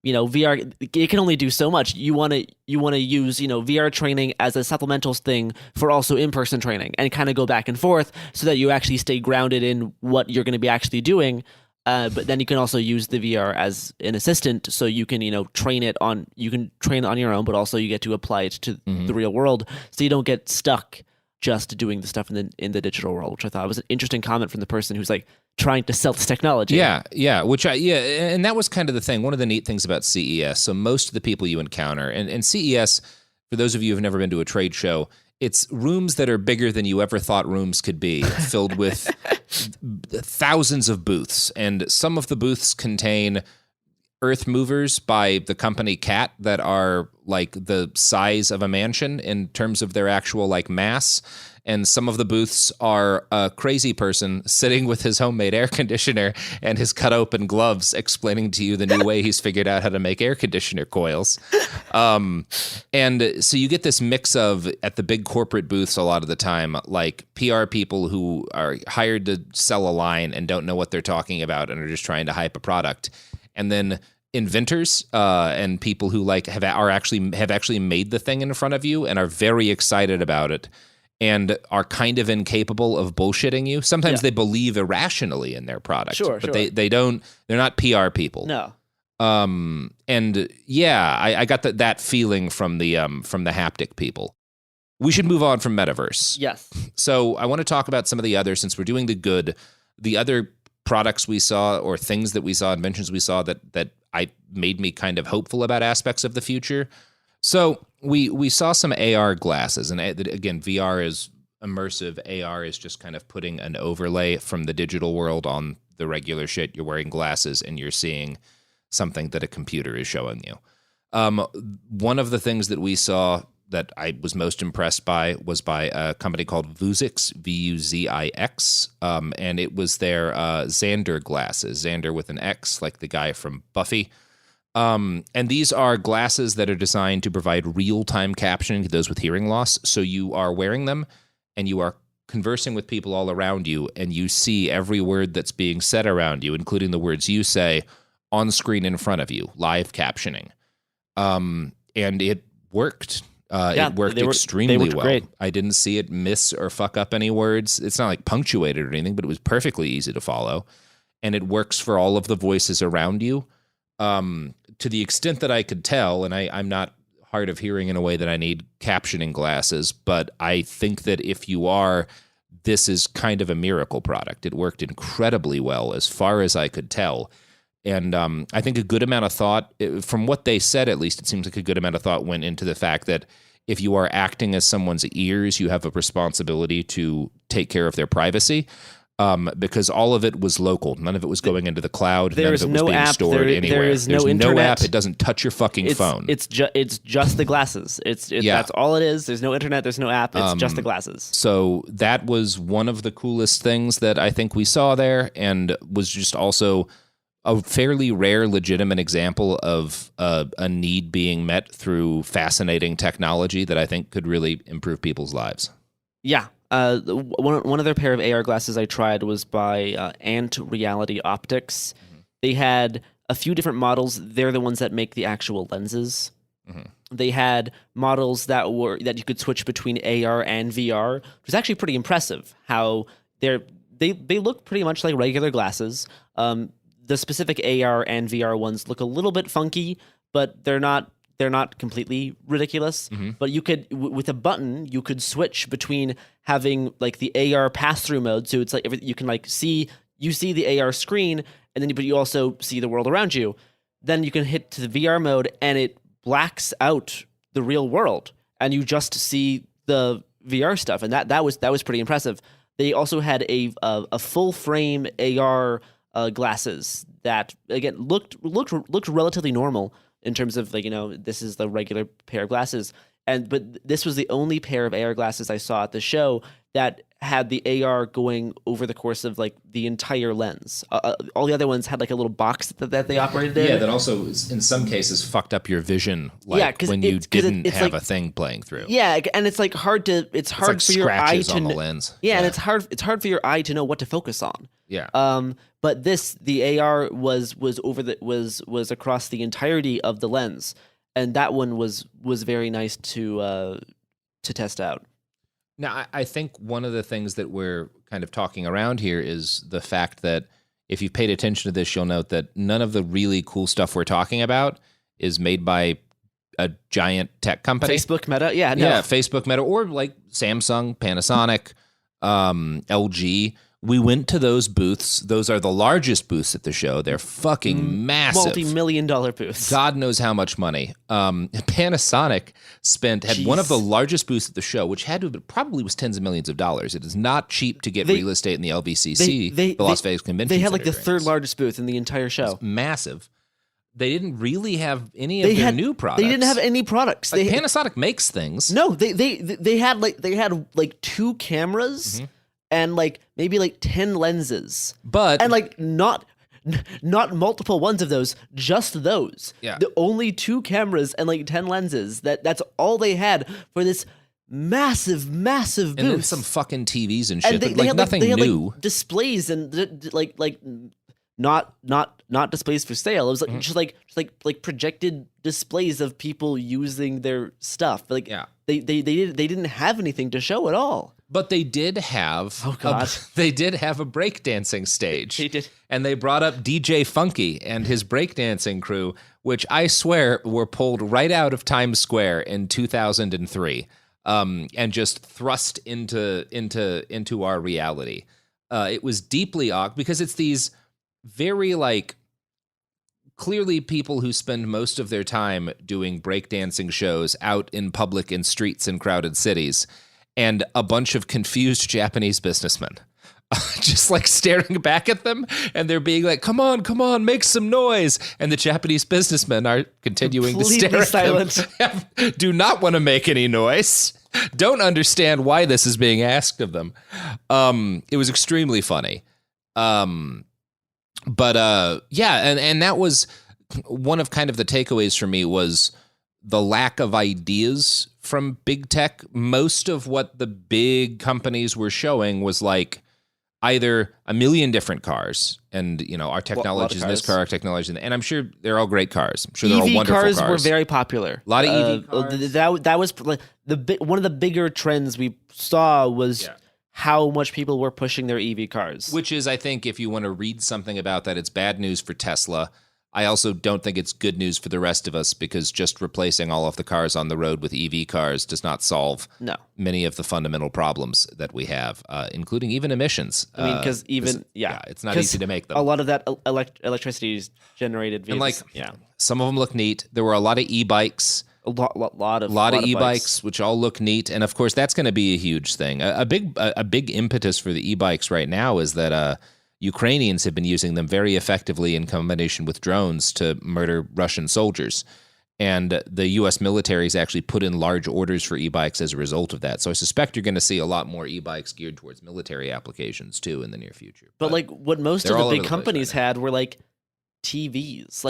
you know, VR, it can only do so much. You want to use, you know, VR training as a supplemental thing for also in-person training, and kind of go back and forth so that you actually stay grounded in what you're going to be actually doing. But then you can also use the VR as an assistant, so you can, you know, train it on your own, but also you get to apply it to the real world, so you don't get stuck just doing the stuff in the digital world, which I thought was an interesting comment from the person who's like trying to sell this technology. Yeah, and that was kind of the thing. One of the neat things about CES, so most of the people you encounter, and CES, for those of you who've never been to a trade show, it's rooms that are bigger than you ever thought rooms could be, filled with thousands of booths, and some of the booths contain earth movers by the company Cat that are like the size of a mansion in terms of their actual like mass. And some of the booths are a crazy person sitting with his homemade air conditioner and his cut open gloves explaining to you the new way he's figured out how to make air conditioner coils. And so you get this mix of, at the big corporate booths a lot of the time, like PR people who are hired to sell a line and don't know what they're talking about and are just trying to hype a product. And then inventors and people who like have actually made the thing in front of you and are very excited about it, and are kind of incapable of bullshitting you. Sometimes they believe irrationally in their product, but they don't. They're not PR people. No. And yeah, I got that feeling from the haptic people. We should move on from Metaverse. Yes. So I want to talk about some of the other, since we're doing the other products we saw, or things that we saw, inventions we saw that I made me kind of hopeful about aspects of the future. So we saw some AR glasses, and again, VR is immersive. AR is just kind of putting an overlay from the digital world on the regular shit. You're wearing glasses and you're seeing something that a computer is showing you. One of the things that we saw that I was most impressed by was by a company called Vuzix, Vuzix, and it was their Xander glasses, Xander with an X, like the guy from Buffy. And these are glasses that are designed to provide real-time captioning to those with hearing loss. So you are wearing them and you are conversing with people all around you, and you see every word that's being said around you, including the words you say, on screen in front of you, live captioning. And it worked. It worked extremely well. Great. I didn't see it miss or fuck up any words. It's not like punctuated or anything, but it was perfectly easy to follow. And it works for all of the voices around you. To the extent that I could tell, and I'm not hard of hearing in a way that I need captioning glasses, but I think that if you are, this is kind of a miracle product. It worked incredibly well as far as I could tell. And I think a good amount of thought, from what they said at least, it seems like a good amount of thought went into the fact that if you are acting as someone's ears, you have a responsibility to take care of their privacy. Because all of it was local. None of it was going into the cloud. There is no app. Stored anywhere. There's no internet. App. It doesn't touch your fucking phone. It's just the glasses. That's all it is. There's no internet. There's no app. It's just the glasses. So that was one of the coolest things that I think we saw there, and was just also a fairly rare, legitimate example of a need being met through fascinating technology that I think could really improve people's lives. Yeah. One other pair of AR glasses I tried was by Ant Reality Optics. Mm-hmm. They had a few different models. They're the ones that make the actual lenses. Mm-hmm. They had models that you could switch between AR and VR, which was actually pretty impressive. How they look pretty much like regular glasses. The specific AR and VR ones look a little bit funky, but they're not completely ridiculous. Mm-hmm. But you could, with a button, you could switch between having like the AR pass-through mode. So it's like you can like see the AR screen, but you also see the world around you. Then you can hit to the VR mode, and it blacks out the real world, and you just see the VR stuff. And that was pretty impressive. They also had a full frame AR glasses that again looked relatively normal. In terms of this is the regular pair of glasses, but this was the only pair of AR glasses I saw at the show that had the AR going over the course of like the entire lens. All the other ones had like a little box that they operated in. Yeah, that also in some cases fucked up your vision. When you didn't have a thing playing through. Yeah, and it's like hard for your eye to on the lens. Yeah, and it's hard for your eye to know what to focus on. Yeah. But the AR was across the entirety of the lens, and that one was very nice to test out. Now, I think one of the things that we're kind of talking around here is the fact that if you've paid attention to this, you'll note that none of the really cool stuff we're talking about is made by a giant tech company. Facebook, Meta, yeah, Facebook, Meta, or like Samsung, Panasonic, LG. We went to those booths. Those are the largest booths at the show. They're fucking massive. Multi-million-dollar booths. God knows how much money. Panasonic had one of the largest booths at the show, which probably was tens of millions of dollars. It is not cheap to get real estate in the LVCC, the Las Vegas Convention Center. They had like the third largest booth in the entire show. It's massive. They didn't really have any of their new products. They didn't have any products. Panasonic makes things. No, they had like two cameras. Mm-hmm. And like maybe like 10 lenses, and like not multiple ones of those, just those. Yeah, the only two cameras and like 10 lenses. That's all they had for this massive booth. And then some fucking TVs and shit. And they had nothing new. Like displays and like not displays for sale. It was like just like projected displays of people using their stuff. Like they didn't have anything to show at all. But they did have a breakdancing stage. They did. And they brought up DJ Funky and his breakdancing crew, which I swear were pulled right out of Times Square in 2003, and just thrust into our reality. It was deeply awkward because it's these very like clearly people who spend most of their time doing breakdancing shows out in public in streets in crowded cities. And a bunch of confused Japanese businessmen just like staring back at them. And they're being like, come on, make some noise. And the Japanese businessmen are continuing to stare at silent. them. Do not want to make any noise. Don't understand why this is being asked of them. It was extremely funny. And that was one of kind of the takeaways for me was the lack of ideas from big tech. Most of what the big companies were showing was like either a million different cars and, you know, our technology is in this car, our technology, and I'm sure they're all great cars. I'm sure they're all wonderful cars. EV cars were very popular. A lot of EV cars. That was like one of the bigger trends we saw was how much people were pushing their EV cars. Which is, I think, if you want to read something about that, it's bad news for Tesla. I also don't think it's good news for the rest of us because just replacing all of the cars on the road with EV cars does not solve many of the fundamental problems that we have, including even emissions. I mean, because it's not easy to make them. A lot of that electricity is generated via some of them look neat. There were a lot of e-bikes. A lot of e-bikes, which all look neat, and of course that's going to be a huge thing. A big impetus for the e-bikes right now is that Ukrainians have been using them very effectively in combination with drones to murder Russian soldiers. And the U.S. military has actually put in large orders for e-bikes as a result of that. So I suspect you're going to see a lot more e-bikes geared towards military applications, too, in the near future. But like what most of the big companies had were like TVs.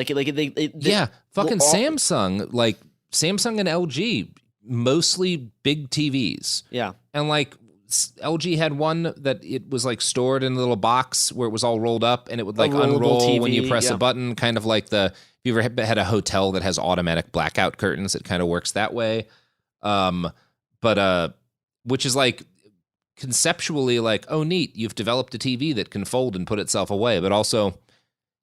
Samsung, like Samsung and LG, mostly big TVs. Yeah. And like LG had one that it was like stored in a little box where it was all rolled up and it would like unroll TV, when you press a button, kind of like if you ever had a hotel that has automatic blackout curtains, it kind of works that way. Which is like conceptually like, oh, neat, you've developed a TV that can fold and put itself away. But also,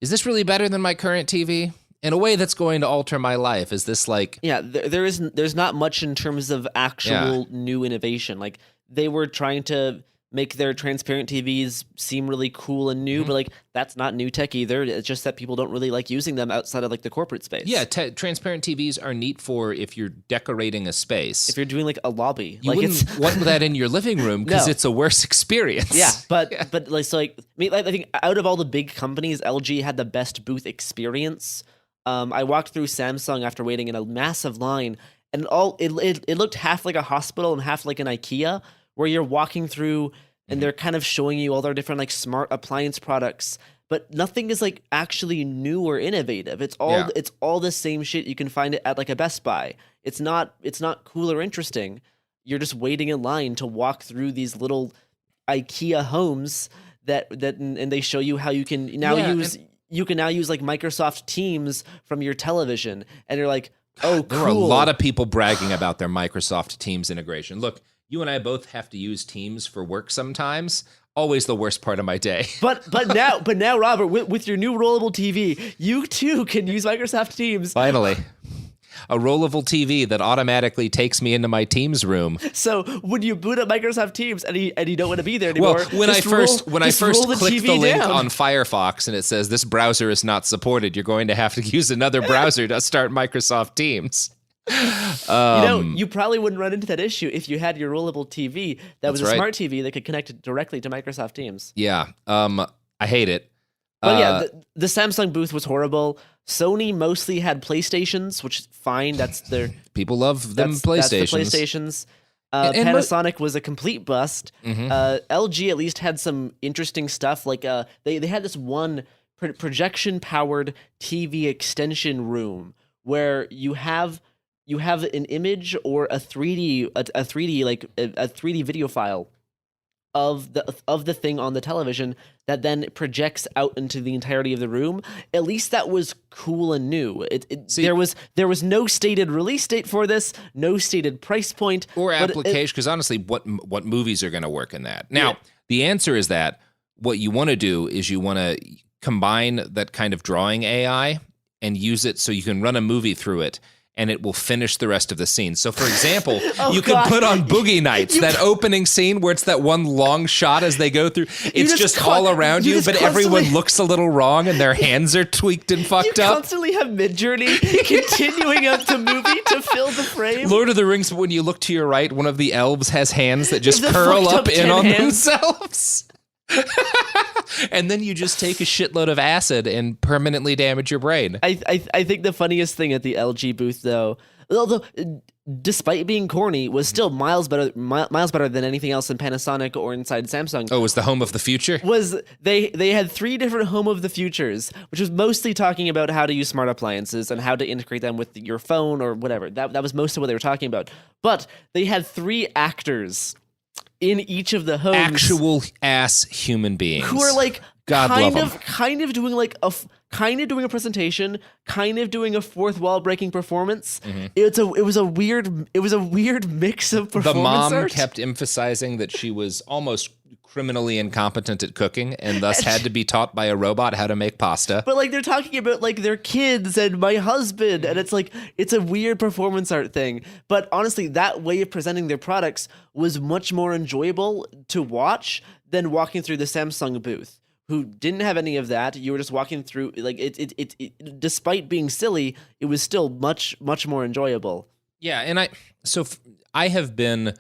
is this really better than my current TV? In a way that's going to alter my life. Is this like... Yeah, there's not much in terms of actual new innovation. Like, they were trying to make their transparent TVs seem really cool and new, but like that's not new tech either. It's just that people don't really like using them outside of like the corporate space. Yeah, transparent TVs are neat for if you're decorating a space. If you're doing like a lobby, you wouldn't want that in your living room because it's a worse experience. Yeah, but I think out of all the big companies, LG had the best booth experience. I walked through Samsung after waiting in a massive line, and it looked half like a hospital and half like an IKEA, where you're walking through and they're kind of showing you all their different like smart appliance products, but nothing is like actually new or innovative. It's all the same shit you can find it at like a Best Buy. It's not cool or interesting. You're just waiting in line to walk through these little IKEA homes that and they show you how you can now use like Microsoft Teams from your television, and you're like, oh, cool. There were a lot of people bragging about their Microsoft Teams integration. Look, you and I both have to use Teams for work sometimes. Always the worst part of my day. But now, Robert, with your new rollable TV, you too can use Microsoft Teams. Finally. A rollable TV that automatically takes me into my Teams room. So when you boot up Microsoft Teams and you don't want to be there anymore, well, when I first click the link on Firefox and it says this browser is not supported, you're going to have to use another browser to start Microsoft Teams. You probably wouldn't run into that issue if you had your rollable TV that was a smart TV that could connect directly to Microsoft Teams. Yeah, I hate it. But the Samsung booth was horrible. Sony mostly had PlayStations, which is fine. That's their people love them PlayStations. That's the PlayStations. Panasonic was a complete bust. LG at least had some interesting stuff. Like they had this one projection powered TV extension room where you have an image or a 3D video file of the thing on the television that then projects out into the entirety of the room. At least that was cool and new. There was no stated release date for this, no stated price point or application. Because honestly, what movies are going to work in that? Now, the answer is that what you want to do is you want to combine that kind of drawing AI and use it so you can run a movie through it, and it will finish the rest of the scene. So, for example, you can put on Boogie Nights, that opening scene where it's that one long shot as they go through. It's just all around you, but everyone looks a little wrong and their hands are tweaked and fucked up. You constantly have Midjourney continuing up the movie to fill the frame. Lord of the Rings, when you look to your right, one of the elves has hands that just curl up in on themselves. And then you just take a shitload of acid and permanently damage your brain. I think the funniest thing at the LG booth, though, although despite being corny, was still miles better than anything else in Panasonic or inside Samsung. Oh, it was the home of the future? Was they had 3 different home of the futures, which was mostly talking about how to use smart appliances and how to integrate them with your phone or whatever. That was most of what they were talking about. But they had 3 actors in each of the homes, Actual ass human beings who are like God love 'em. kind of doing like doing a presentation, kind of doing a fourth wall breaking performance. Mm-hmm. It was a weird mix of performance. The mom art. kept emphasizing that she was almost criminally incompetent at cooking and thus had to be taught by a robot how to make pasta. But like they're talking about like their kids and my husband, and it's like it's a weird performance art thing. But honestly, that way of presenting their products was much more enjoyable to watch than walking through the Samsung booth, who didn't have any of that. You were just walking through like it despite being silly, it was still much more enjoyable. Yeah, and I have been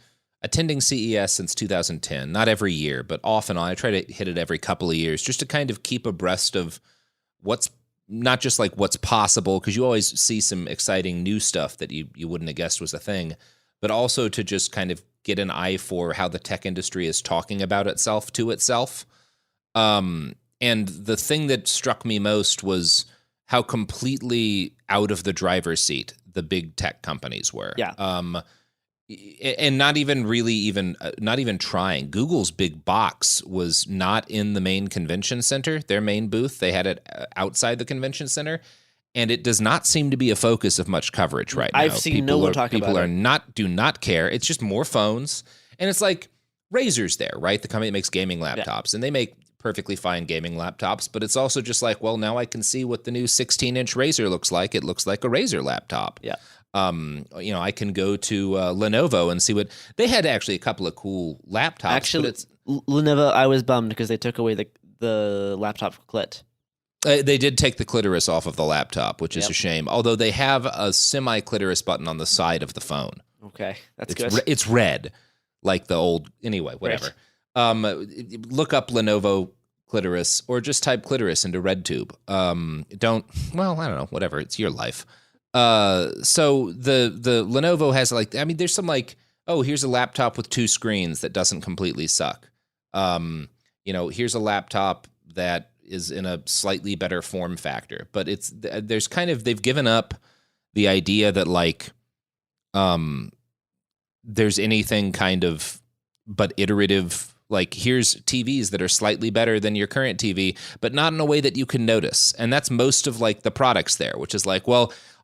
attending CES since 2010, not every year, but off and on. I try to hit it every couple of years just to kind of keep abreast of what's not just like what's possible, because you always see some exciting new stuff that you wouldn't have guessed was a thing, but also to just kind of get an eye for how the tech industry is talking about itself to itself. And the thing that struck me most was how completely out of the driver's seat the big tech companies were. Yeah. And not even trying. Google's big box was not in the main convention center, their main booth. They had it outside the convention center, and it does not seem to be a focus of much coverage right now. I've seen no one talk about it. People do not care. It's just more phones, and it's like Razer's there, right? The company that makes gaming laptops, and they make perfectly fine gaming laptops, but it's also just like, well, now I can see what the new 16-inch Razer looks like. It looks like a Razer laptop. Yeah. I can go to Lenovo and see what they had. Actually, a couple of cool laptops. Actually, Lenovo, I was bummed because they took away the laptop clit. They did take the clitoris off of the laptop, which is a shame. Although they have a semi-clitoris button on the side of the phone. Okay, that's good. It's red, like the old. Anyway, whatever. Right. Look up Lenovo clitoris, or just type clitoris into RedTube. I don't know. Whatever. It's your life. So the Lenovo has there's some here's a laptop with 2 screens that doesn't completely suck. Here's a laptop that is in a slightly better form factor, but they've given up the idea that there's anything kind of but iterative. Like, here's TVs that are slightly better than your current TV, but not in a way that you can notice. And that's most of the products there, which is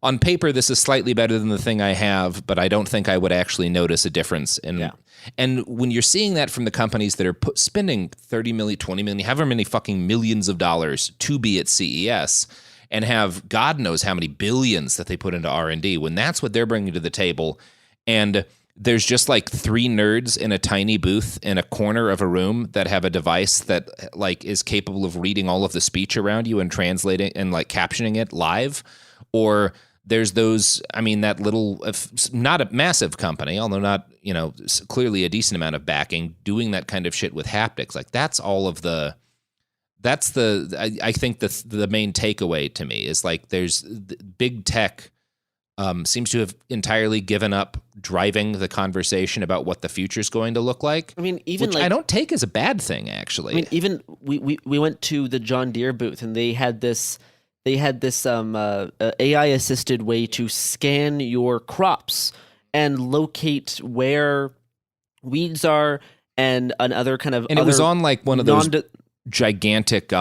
on paper, this is slightly better than the thing I have, but I don't think I would actually notice a difference. And when you're seeing that from the companies that are spending $30 million, $20 million, however many fucking millions of dollars to be at CES, and have God knows how many billions that they put into R&D, when that's what they're bringing to the table, and there's just 3 nerds in a tiny booth in a corner of a room that have a device that is capable of reading all of the speech around you and translating and captioning it live. Or there's those, that little, not a massive company, although not, clearly a decent amount of backing, doing that kind of shit with haptics. That's all of the, I think the main takeaway to me is there's big tech seems to have entirely given up driving the conversation about what the future is going to look like. Even which I don't take as a bad thing, actually. Even we went to the John Deere booth, and they had this AI assisted way to scan your crops and locate where weeds are and another kind of. And it was on one of those gigantic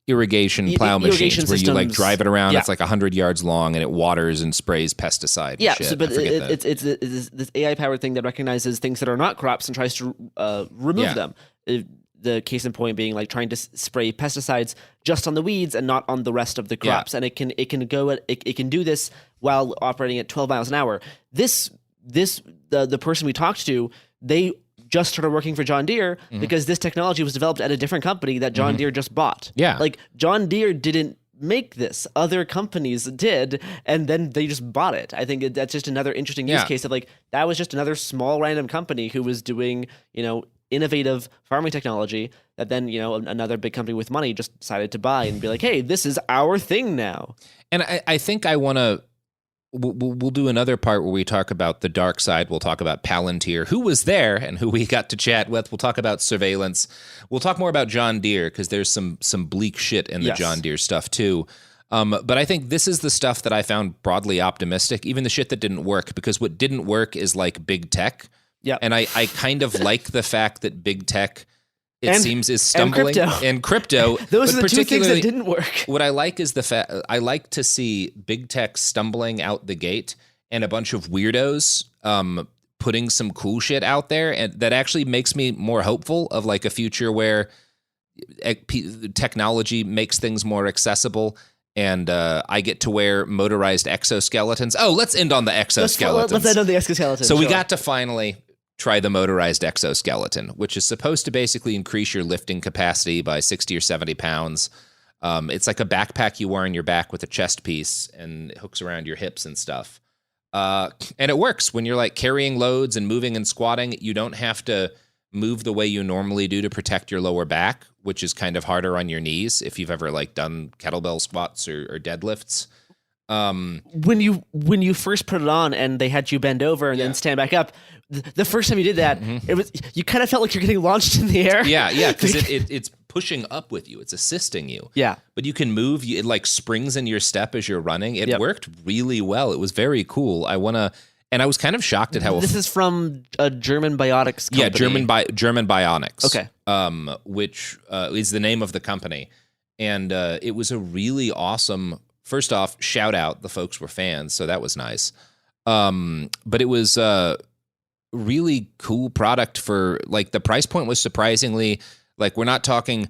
irrigation plow machines where you drive it around. It's 100 yards long, and it waters and sprays pesticide. Yeah, shit. But it's this AI powered thing that recognizes things that are not crops and tries to remove them. The case in point being trying to spray pesticides just on the weeds and not on the rest of the crops, and it can do this while operating at 12 miles an hour. The person we talked to, they just started working for John Deere because this technology was developed at a different company that John Deere just bought. Yeah. John Deere didn't make this. Other companies did, and then they just bought it. I think that's just another interesting use case of that was just another small random company who was doing, innovative farming technology that then, another big company with money just decided to buy and be hey, this is our thing now. And I think I want to we'll do another part where we talk about the dark side. We'll talk about Palantir, who was there and who we got to chat with. We'll talk about surveillance. We'll talk more about John Deere because there's some bleak shit in the John Deere stuff too. But I think this is the stuff that I found broadly optimistic, even the shit that didn't work, because what didn't work is like big tech. Yeah. And I kind of like the fact that big tech, seems, is stumbling. And crypto. Those are the two things that didn't work. What I like is the fact I like to see big tech stumbling out the gate and a bunch of weirdos putting some cool shit out there, and that actually makes me more hopeful of like a future where technology makes things more accessible. And I get to wear motorized exoskeletons. Oh, let's end on the exoskeletons. Let's end on the exoskeletons. So we got to finally try the motorized exoskeleton, which is supposed to basically increase your lifting capacity by 60 or 70 pounds. It's like a backpack you wear on your back with a chest piece, and it hooks around your hips and stuff. And it works when you're like carrying loads and moving and squatting. You don't have to move the way you normally do to protect your lower back, which is kind of harder on your knees if you've ever like done kettlebell squats or deadlifts. When you first put it on and they had you bend over and then stand back up, the first time you did that, it was, you kind of felt like you're getting launched in the air. Yeah, because it's pushing up with you. It's assisting you. Yeah. But you can move. It like springs in your step as you're running. It worked really well. It was very cool. And I was kind of shocked at how... This is from a German biotics company. Yeah, German Bionics. Okay. Which is the name of the company. And it was a really awesome... First off, shout out. The folks were fans, so that was nice. But it was a really cool product for... Like, the price point was surprisingly... Like, we're not talking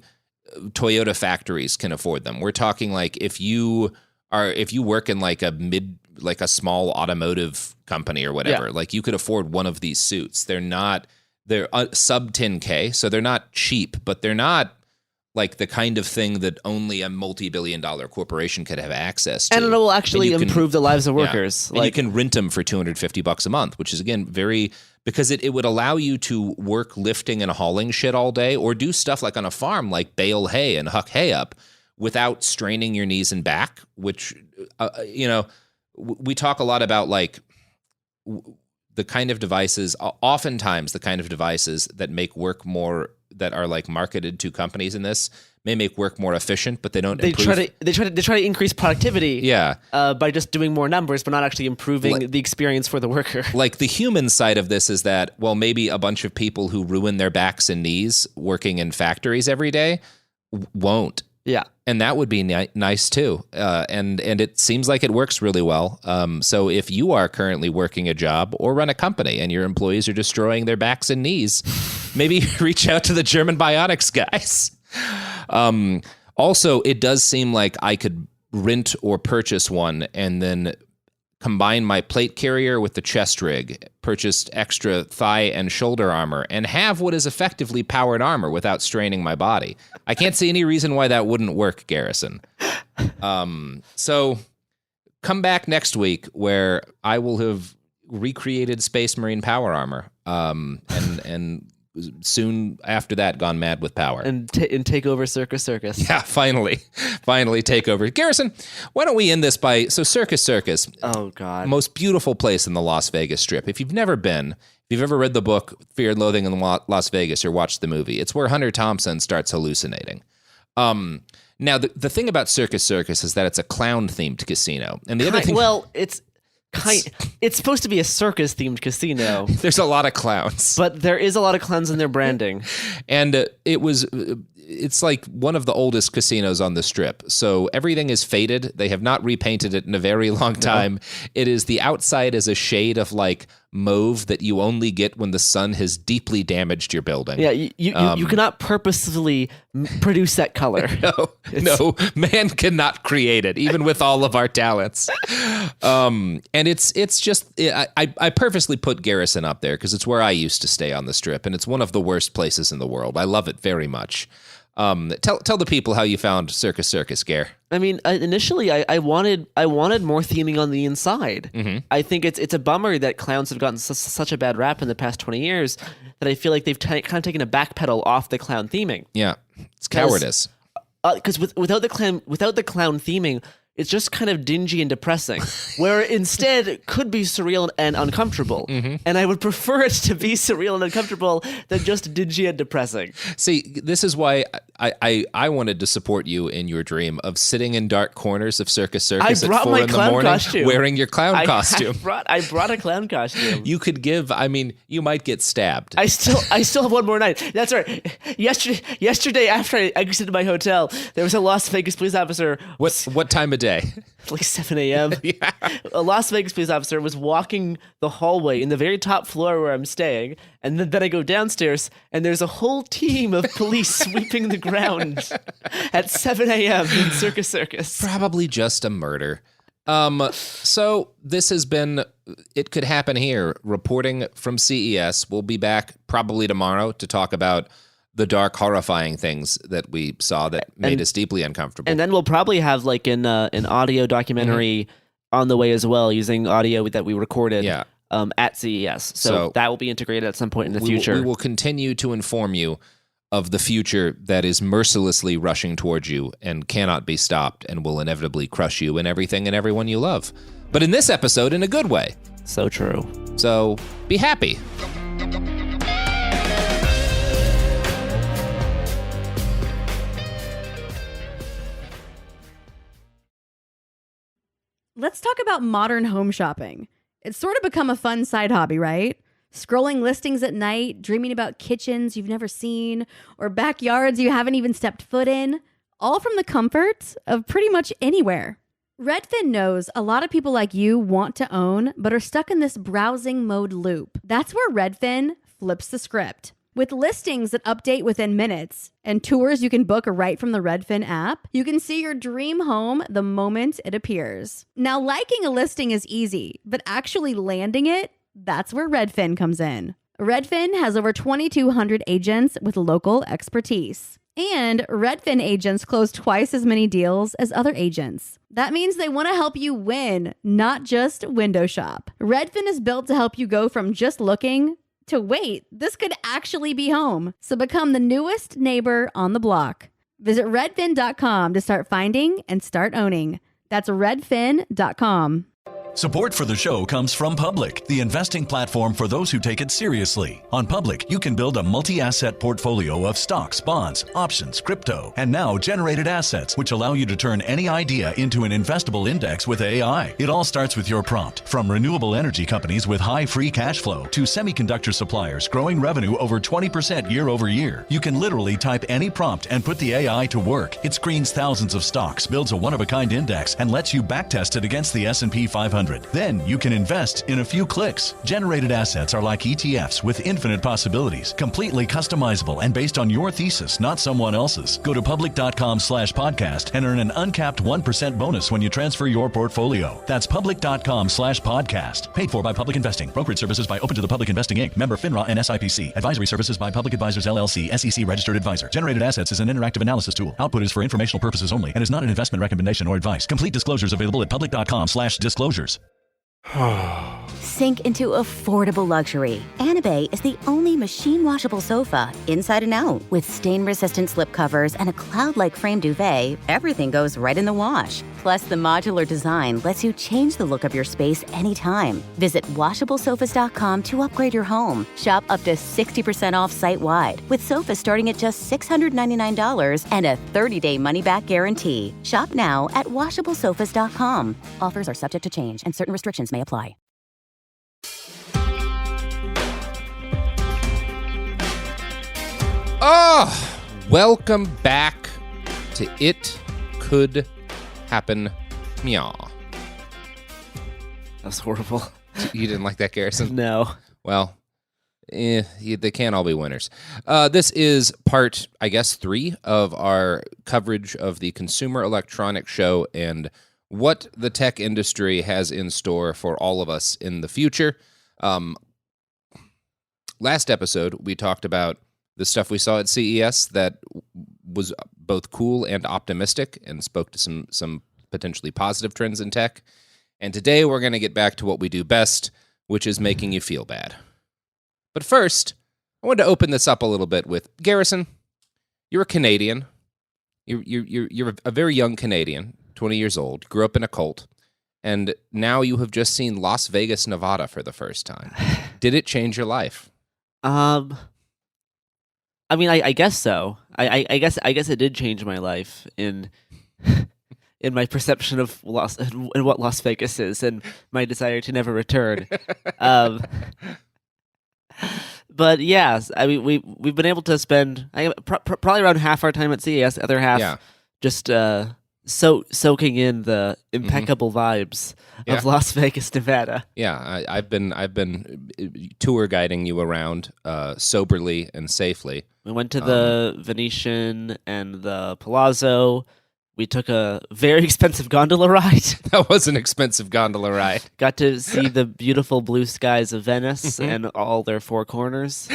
Toyota factories can afford them. We're talking, like, if you work in, like, a small automotive company or whatever, like you could afford one of these suits. They're sub 10K, so they're not cheap, but they're not like the kind of thing that only a multi-billion-dollar corporation could have access to. And it will actually improve the lives of workers. And you can rent them for $250 a month, which is again because it would allow you to work lifting and hauling shit all day, or do stuff like on a farm, like bale hay and huck hay up without straining your knees and back, which, we talk a lot about like the kind of devices, oftentimes the kind of devices that make work more, that are like marketed to companies in this, may make work more efficient, but they don't improve. They try to increase productivity by just doing more numbers, but not actually improving the experience for the worker. Like the human side of this is that, well, maybe a bunch of people who ruin their backs and knees working in factories every day won't. Yeah. And that would be nice too. And it seems like it works really well. So if you are currently working a job or run a company and your employees are destroying their backs and knees, maybe reach out to the German Bionics guys. Also, it does seem like I could rent or purchase one and then combine my plate carrier with the chest rig, purchased extra thigh and shoulder armor, and have what is effectively powered armor without straining my body. I can't see any reason why that wouldn't work, Garrison. So come back next week where I will have recreated Space Marine power armor, and soon after that gone mad with power. And take over Circus. Yeah, finally take over. Garrison, why don't we end this by, so Circus. Oh, God. Most beautiful place in the Las Vegas Strip. If you've never been, if you've ever read the book Fear and Loathing in Las Vegas or watched the movie, it's where Hunter Thompson starts hallucinating. Now, the thing about Circus is that it's a clown-themed casino. And the other thing... Well, it's supposed to be a circus-themed casino. There's a lot of clowns. But there is a lot of clowns in their branding. And it's like one of the oldest casinos on the Strip. So everything is faded. They have not repainted it in a very long time. No. It is, the outside is a shade of like mauve that you only get when the sun has deeply damaged your building. Yeah, you cannot purposefully produce that color. No, man cannot create it, even with all of our talents. And it's just, I purposely put Garrison up there because it's where I used to stay on the Strip, and it's one of the worst places in the world. I love it very much. Tell the people how you found Circus, Gare. I mean, initially I wanted more theming on the inside. Mm-hmm. I think it's a bummer that clowns have gotten such a bad rap in the past 20 years that I feel like they've kind of taken a backpedal off the clown theming. Yeah, it's cowardice. Because without the clown theming, it's just kind of dingy and depressing, where instead it could be surreal and uncomfortable. And I would prefer it to be surreal and uncomfortable than just dingy and depressing. See, this is why I wanted to support you in your dream of sitting in dark corners of Circus Circus I at brought 4 my in the clown morning costume. wearing your clown costume. I brought a clown costume. You could give, I mean, you might get stabbed. I still have one more night. That's right. Yesterday after I exited my hotel, there was a Las Vegas police officer. What time of day? Like 7 a.m. Yeah. A Las Vegas police officer was walking the hallway in the very top floor where I'm staying, and then I go downstairs, and there's a whole team of police sweeping the ground at 7 a.m. in Circus Circus. Probably just a murder. So this has been It Could Happen Here, reporting from CES. We'll be back probably tomorrow to talk about the dark, horrifying things that we saw that made us deeply uncomfortable. And then we'll probably have like an audio documentary on the way as well, using audio that we recorded at CES. So that will be integrated at some point in the future. We will continue to inform you of the future that is mercilessly rushing towards you and cannot be stopped and will inevitably crush you and everything and everyone you love. But in this episode, in a good way. So true. So be happy. Let's talk about modern home shopping. It's sort of become a fun side hobby, right? Scrolling listings at night, dreaming about kitchens you've never seen, or backyards you haven't even stepped foot in, all from the comfort of pretty much anywhere. Redfin knows a lot of people like you want to own, but are stuck in this browsing mode loop. That's where Redfin flips the script. With listings that update within minutes and tours you can book right from the Redfin app, you can see your dream home the moment it appears. Now, liking a listing is easy, but actually landing it, that's where Redfin comes in. Redfin has over 2,200 agents with local expertise. And Redfin agents close twice as many deals as other agents. That means they want to help you win, not just window shop. Redfin is built to help you go from just looking to wait, this could actually be home. So become the newest neighbor on the block. Visit redfin.com to start finding and start owning. That's redfin.com. Support for the show comes from Public, the investing platform for those who take it seriously. On Public, you can build a multi-asset portfolio of stocks, bonds, options, crypto, and now generated assets, which allow you to turn any idea into an investable index with AI. It all starts with your prompt. From renewable energy companies with high free cash flow to semiconductor suppliers growing revenue over 20% year over year, you can literally type any prompt and put the AI to work. It screens thousands of stocks, builds a one-of-a-kind index, and lets you backtest it against the S&P 500. Then you can invest in a few clicks. Generated assets are like ETFs with infinite possibilities, completely customizable and based on your thesis, not someone else's. Go to public.com/podcast and earn an uncapped 1% bonus when you transfer your portfolio. That's public.com/podcast. Paid for by Public Investing. Brokerage services by Open to the Public Investing Inc. Member FINRA and SIPC. Advisory services by Public Advisors LLC, SEC registered advisor. Generated assets is an interactive analysis tool. Output is for informational purposes only and is not an investment recommendation or advice. Complete disclosures available at public.com/disclosures. Sink into affordable luxury. Anabay is the only machine washable sofa, inside and out. With stain-resistant slip covers and a cloud-like frame duvet, everything goes right in the wash. Plus, the modular design lets you change the look of your space anytime. Visit WashableSofas.com to upgrade your home. Shop up to 60% off site-wide, with sofas starting at just $699 and a 30-day money-back guarantee. Shop now at WashableSofas.com. Offers are subject to change, and certain restrictions may apply. Oh, welcome back to It Could Happen Meow. That's horrible. You didn't like that, Garrison? No. Well, they can't all be winners. This is part, I guess, 3 of our coverage of the Consumer Electronics Show and what the tech industry has in store for all of us in the future. Last episode, we talked about the stuff we saw at CES that was both cool and optimistic and spoke to some potentially positive trends in tech. And today we're going to get back to what we do best, which is making you feel bad. But first, I wanted to open this up a little bit with Garrison. You're a Canadian. You're a very young Canadian. 20 years old, grew up in a cult, and now you have just seen Las Vegas, Nevada for the first time. Did it change your life? I mean, I guess so. I guess it did change my life in my perception of what Las Vegas is, and my desire to never return. But yes, I mean, we've been able to spend probably around half our time at CES, other half just soaking in the impeccable vibes of Las Vegas, Nevada. Yeah, I've been tour guiding you around soberly and safely. We went to the Venetian and the Palazzo. We took a very expensive gondola ride. That was an expensive gondola ride. Got to see the beautiful blue skies of Venice and all their four corners.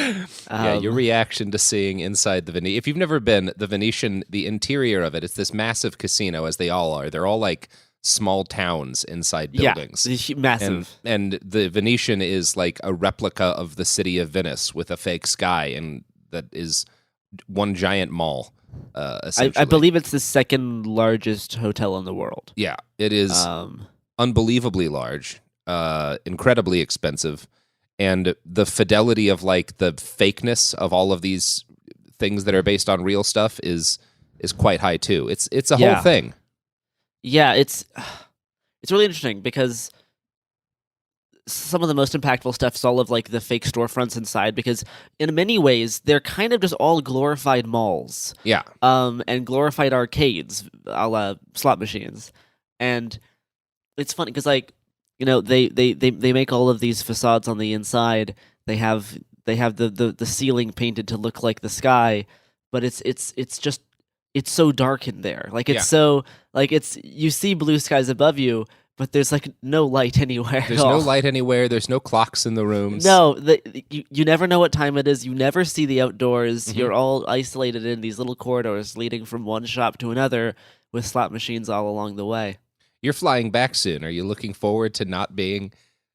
Your reaction to seeing inside the Venetian. If you've never been, the Venetian, the interior of it's this massive casino, as they all are. They're all like small towns inside buildings. Yeah, massive. And the Venetian is like a replica of the city of Venice with a fake sky, and that is one giant mall. I believe it's the second largest hotel in the world. Yeah, it is unbelievably large, incredibly expensive, and the fidelity of like the fakeness of all of these things that are based on real stuff is quite high too. It's a whole thing. Yeah, it's really interesting because some of the most impactful stuff is all of like the fake storefronts inside, because in many ways they're kind of just all glorified malls. Yeah. And glorified arcades, a la slot machines. And it's funny because they make all of these facades on the inside. They have the ceiling painted to look like the sky, but it's so dark in there. Like so you see blue skies above you, but there's like no light anywhere. There's no light anywhere. There's no clocks in the rooms. No, you never know what time it is. You never see the outdoors. Mm-hmm. You're all isolated in these little corridors leading from one shop to another with slot machines all along the way. You're flying back soon. Are you looking forward to not being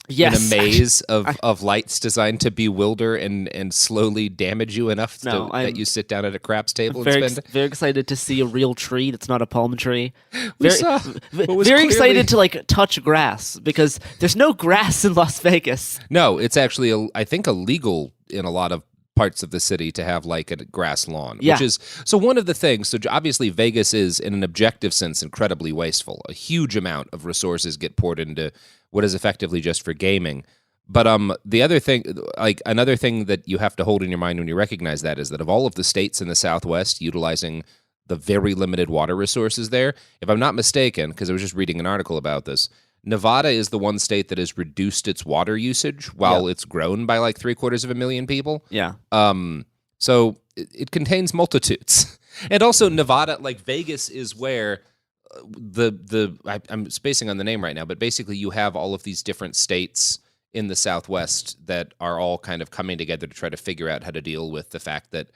in a maze of lights designed to bewilder and slowly damage you enough that you sit down at a craps table and spend? Very excited to see a real tree that's not a palm tree. Very excited to like touch grass, because there's no grass in Las Vegas. No, it's actually I think illegal in a lot of parts of the city to have like a grass lawn, which is so one of the things. So obviously Vegas is in an objective sense incredibly wasteful. A huge amount of resources get poured into what is effectively just for gaming. But the other thing, like another thing that you have to hold in your mind when you recognize that, is that of all of the states in the Southwest utilizing the very limited water resources there, if I'm not mistaken, because I was just reading an article about this, Nevada is the one state that has reduced its water usage while it's grown by like 750,000 people. Yeah. So it contains multitudes. And also Nevada, like Vegas, is where I'm spacing on the name right now, but basically you have all of these different states in the Southwest that are all kind of coming together to try to figure out how to deal with the fact that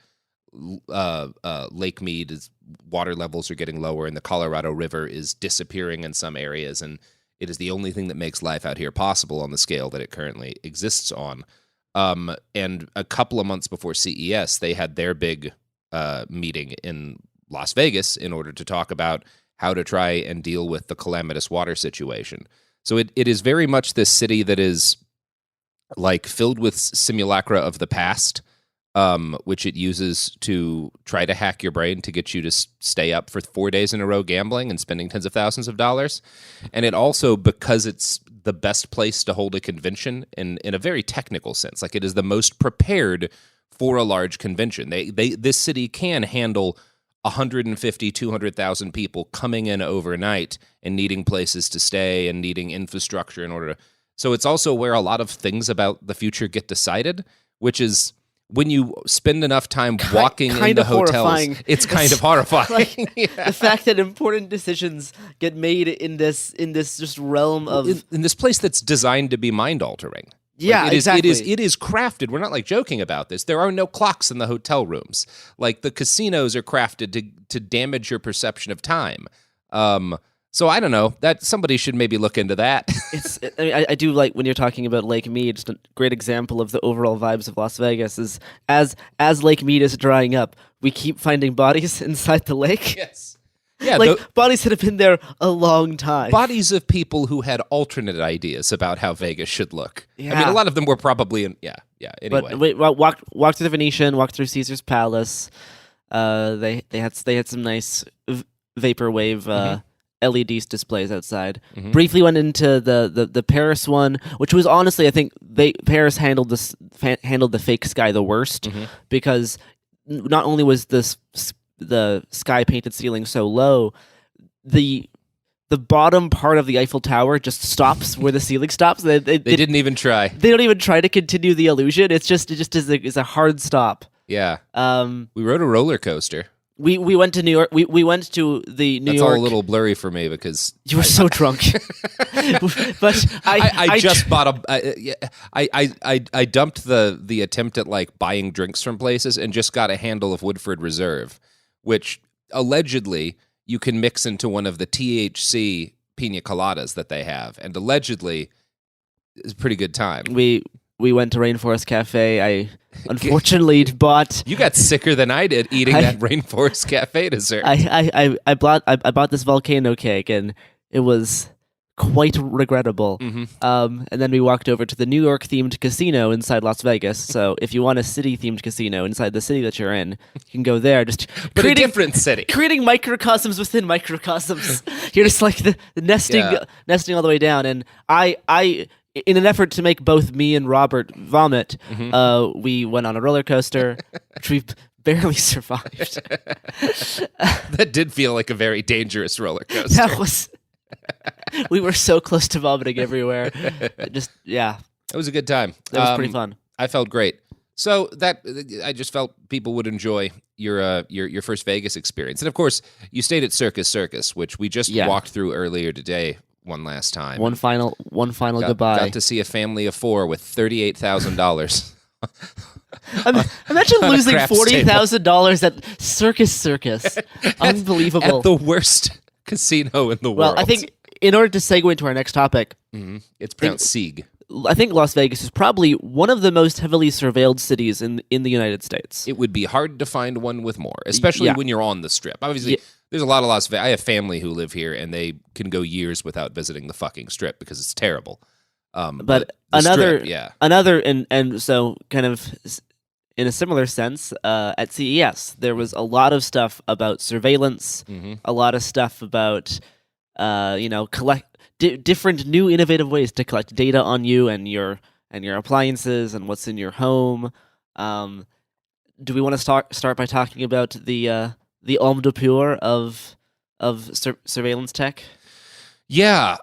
Lake Mead's water levels are getting lower and the Colorado River is disappearing in some areas, and it is the only thing that makes life out here possible on the scale that it currently exists on. And a couple of months before CES, they had their big meeting in Las Vegas in order to talk about how to try and deal with the calamitous water situation. So it is very much this city that is like filled with simulacra of the past, which it uses to try to hack your brain to get you to stay up for 4 days in a row gambling and spending tens of thousands of dollars. And it also, because it's the best place to hold a convention in a very technical sense, like it is the most prepared for a large convention. This city can handle 150, 200,000 people coming in overnight and needing places to stay and needing infrastructure in order to... So it's also where a lot of things about the future get decided, which is when you spend enough time walking in the hotels, horrifying. It's kind of horrifying. Like, the fact that important decisions get made in this just realm of... In this place that's designed to be mind-altering. Yeah, like exactly. It is crafted. We're not like joking about this. There are no clocks in the hotel rooms. Like the casinos are crafted to damage your perception of time. So I don't know. That somebody should maybe look into that. I do like when you're talking about Lake Mead. Just a great example of the overall vibes of Las Vegas is as Lake Mead is drying up, we keep finding bodies inside the lake. Yes. Yeah, like bodies that have been there a long time. bodies of people who had alternate ideas about how Vegas should look. I mean, Yeah. a lot of them were probably in. Yeah. Anyway, But wait, walked through the Venetian, walked through Caesar's Palace. They had some nice vaporwave LED displays outside. Briefly went into the Paris one, which was honestly, I think Paris handled the fake sky the worst because not only was the sky painted ceiling so low, the bottom part of the Eiffel Tower just stops where the ceiling stops. They didn't even try. They don't even try to continue the illusion. It just is a hard stop. Yeah. We rode a roller coaster. We went to New York. We went to the New That's York. all a little blurry for me because You were so drunk. But I just bought I dumped the attempt at like buying drinks from places and just got a handle of Woodford Reserve, which allegedly you can mix into one of the THC pina coladas that they have, and allegedly it's a pretty good time. we went to Rainforest Cafe. I unfortunately bought. You got sicker than I did eating that Rainforest Cafe dessert. I bought this volcano cake, and it was quite regrettable. And then we walked over to the New York themed casino inside Las Vegas. So if you want a city themed casino inside the city that you're in, you can go there. Just But a different city. creating microcosms within microcosms. You're just like the nesting all the way down. And I in an effort to make both me and Robert vomit, we went on a roller coaster, which we barely survived. That did feel like a very dangerous roller coaster. That was. We were so close to vomiting everywhere. It was a good time. That was pretty fun. I felt great. So I just felt people would enjoy your first Vegas experience, and of course, you stayed at Circus, which we just walked through earlier today. One last time. One final goodbye. Got to see a family of 4 with $38,000. Imagine losing craps $40,000 at Circus. Unbelievable. At the worst casino in the world. Well, I think in order to segue into our next topic, it's pronounced Sieg. I think Las Vegas is probably one of the most heavily surveilled cities in the United States. It would be hard to find one with more, especially when you're on the Strip. Obviously, there's a lot of Las Vegas. I have family who live here, and they can go years without visiting the fucking Strip because it's terrible. But another, and so kind of in a similar sense, at CES there was a lot of stuff about surveillance, a lot of stuff about collect different new innovative ways to collect data on you and your appliances and what's in your home. Do we want to start by talking about the homme de pure of surveillance tech? Yeah,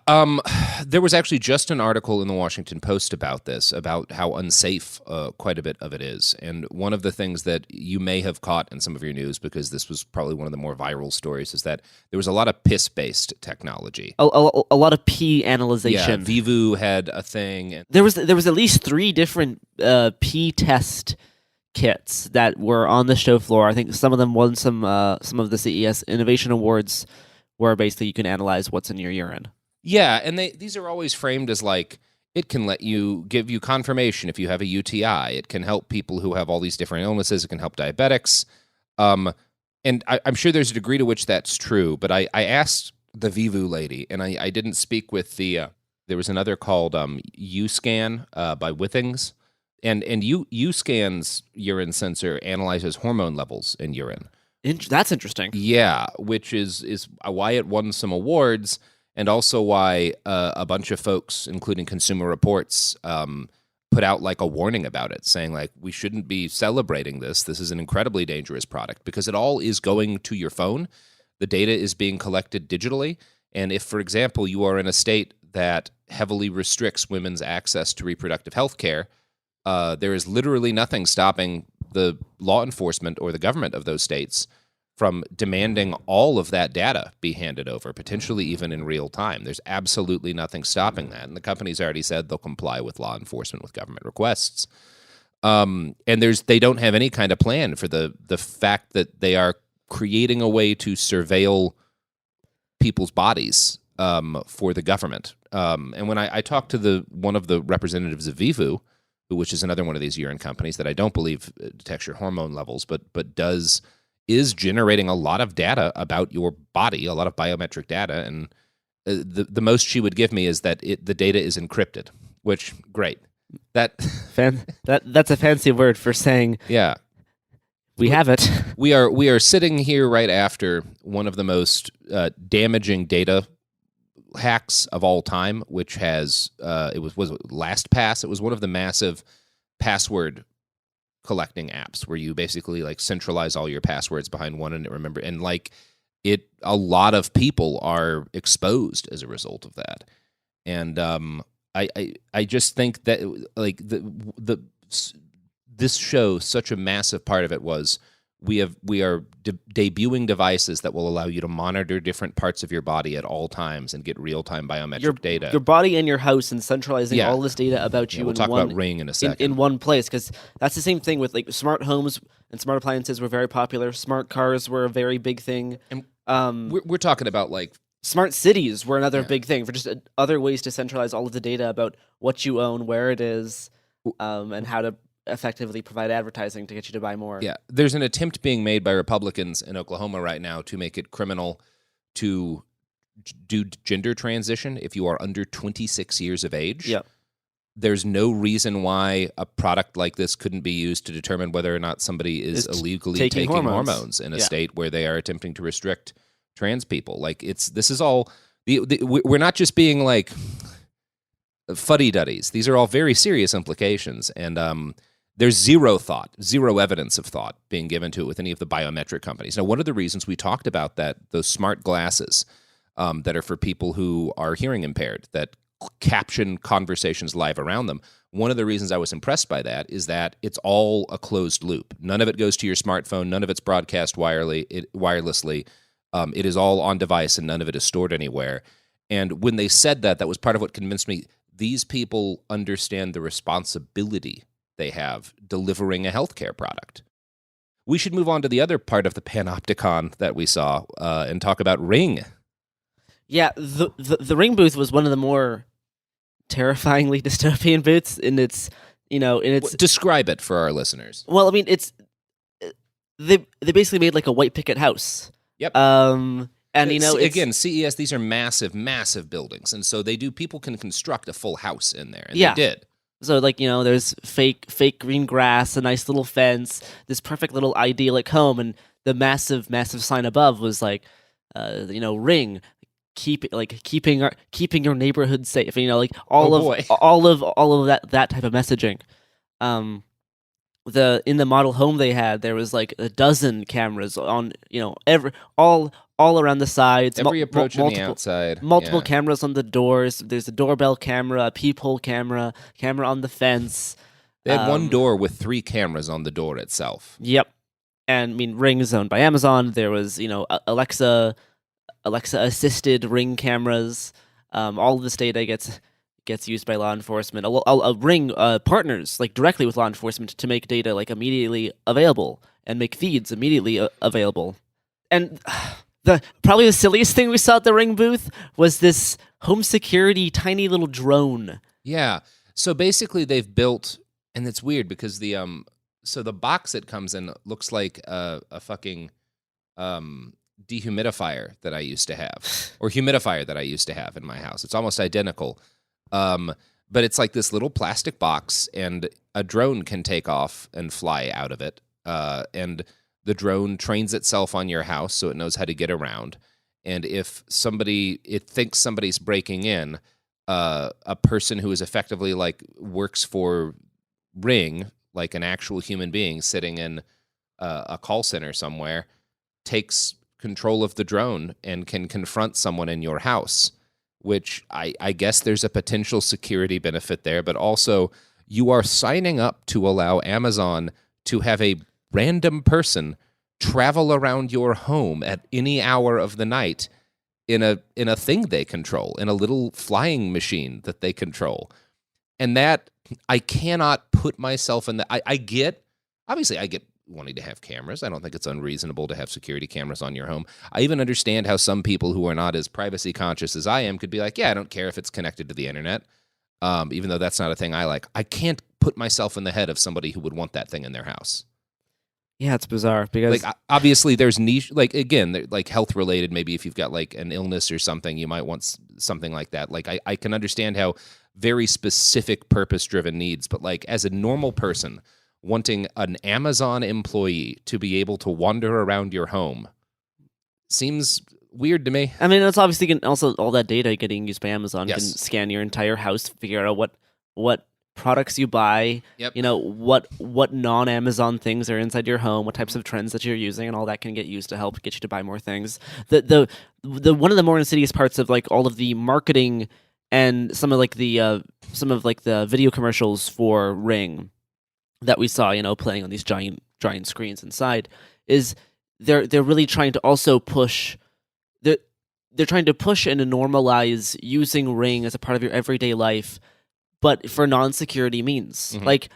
there was actually just an article in the Washington Post about this, about how unsafe quite a bit of it is. And one of the things that you may have caught in some of your news, because this was probably one of the more viral stories, is that there was a lot of piss-based technology. A lot of pee analyzation. Yeah, Vivu had a thing. There was at least 3 different pee test kits that were on the show floor. I think some of them won some of the CES Innovation Awards, where basically you can analyze what's in your urine. Yeah, and these are always framed as like, it can give you confirmation if you have a UTI. It can help people who have all these different illnesses. It can help diabetics. And I'm sure there's a degree to which that's true, but I asked the Vivu lady, and I didn't speak with there was another called UScan by Withings, and UScan's urine sensor analyzes hormone levels in urine. That's interesting. Yeah, which is why it won some awards, and also why a bunch of folks, including Consumer Reports, put out like a warning about it, saying like, we shouldn't be celebrating this. This is an incredibly dangerous product because it all is going to your phone. The data is being collected digitally, and if, for example, you are in a state that heavily restricts women's access to reproductive health care, there is literally nothing stopping the law enforcement or the government of those states from demanding all of that data be handed over, potentially even in real time. There's absolutely nothing stopping that. And the company's already said they'll comply with law enforcement with government requests. And they don't have any kind of plan for the fact that they are creating a way to surveil people's bodies for the government. And when I talked to one of the representatives of Vivu, which is another one of these urine companies that I don't believe detects your hormone levels, but does is generating a lot of data about your body, a lot of biometric data, and the most she would give me is that the data is encrypted, which great. That's a fancy word for saying we have it. We are sitting here right after one of the most damaging data hacks of all time, which was LastPass. It was one of the massive password collecting apps where you basically like centralize all your passwords behind one and remember, and like a lot of people are exposed as a result of that. And I just think that like this show, such a massive part of it was we are debuting devices that will allow you to monitor different parts of your body at all times and get real-time biometric data. Your body and your house, and centralizing all this data about you. We'll talk about Ring in a second. In one place, because that's the same thing with like smart homes and smart appliances were very popular. Smart cars were a very big thing. And we're talking about like smart cities were another big thing for just other ways to centralize all of the data about what you own, where it is, and how to effectively provide advertising to get you to buy more. Yeah, there's an attempt being made by Republicans in Oklahoma right now to make it criminal to do gender transition if you are under 26 years of age. Yeah. There's no reason why a product like this couldn't be used to determine whether or not somebody is illegally taking hormones in a state where they are attempting to restrict trans people. Like this is all we're not just being like fuddy-duddies. These are all very serious implications, and there's zero evidence of thought being given to it with any of the biometric companies. Now, one of the reasons we talked about those smart glasses that are for people who are hearing impaired, that caption conversations live around them, one of the reasons I was impressed by that is that it's all a closed loop. None of it goes to your smartphone. None of it's broadcast wirelessly. It is all on device, and none of it is stored anywhere. And when they said that was part of what convinced me these people understand the responsibility they have delivering a healthcare product. We should move on to the other part of the Panopticon that we saw and talk about Ring. Yeah, the Ring booth was one of the more terrifyingly dystopian booths in its, Describe it for our listeners. Well, I mean, they basically made like a white picket house. Yep. And again, CES, these are massive, massive buildings, and so people can construct a full house in there, and they did. So, like, there's fake green grass, a nice little fence, this perfect little idyllic home, and the massive, massive sign above was like, Ring, keeping your neighborhood safe. Like all of that type of messaging. In the model home they had, there was like a dozen cameras on, all around the sides. Every approach on the outside. Multiple cameras on the doors. There's a doorbell camera, a peephole camera on the fence. They had one door with 3 cameras on the door itself. Yep. And I mean, Ring is owned by Amazon. There was, Alexa assisted Ring cameras. All of this data gets used by law enforcement. Ring partners like directly with law enforcement to make data like immediately available and make feeds immediately available. And probably the silliest thing we saw at the Ring booth was this home security tiny little drone. Yeah. So basically they've built, and it's weird because the box it comes in looks like a fucking dehumidifier that I used to have, or humidifier that I used to have in my house. It's almost identical. But it's like this little plastic box, and a drone can take off and fly out of it. And the drone trains itself on your house so it knows how to get around. And if it thinks somebody's breaking in, a person who is effectively like works for Ring, like an actual human being sitting in a call center somewhere, takes control of the drone and can confront someone in your house, which I guess there's a potential security benefit there, but also you are signing up to allow Amazon to have a random person travel around your home at any hour of the night in a thing they control, in a little flying machine that they control. And that, I cannot put myself in that. I get wanting to have cameras. I don't think it's unreasonable to have security cameras on your home. I even understand how some people who are not as privacy conscious as I am could be like, yeah, I don't care if it's connected to the internet, even though that's not a thing I like. I can't put myself in the head of somebody who would want that thing in their house. Yeah, it's bizarre because like obviously there's niche, like again, like health related. Maybe if you've got like an illness or something, you might want something like that. Like I can understand how very specific purpose driven needs, but like as a normal person wanting an Amazon employee to be able to wander around your home seems weird to me. I mean, it's obviously also all that data getting used by Amazon Yes. can scan your entire house, figure out what products you buy, Yep. what non-Amazon things are inside your home, what types of trends that you're using, and all that can get used to help get you to buy more things. The one of the more insidious parts of like all of the marketing and some of the video commercials for Ring that we saw, playing on these giant screens inside, is they're really trying to also push. They're trying to push and normalize using Ring as a part of your everyday life, but for non-security means. Mhm. Like,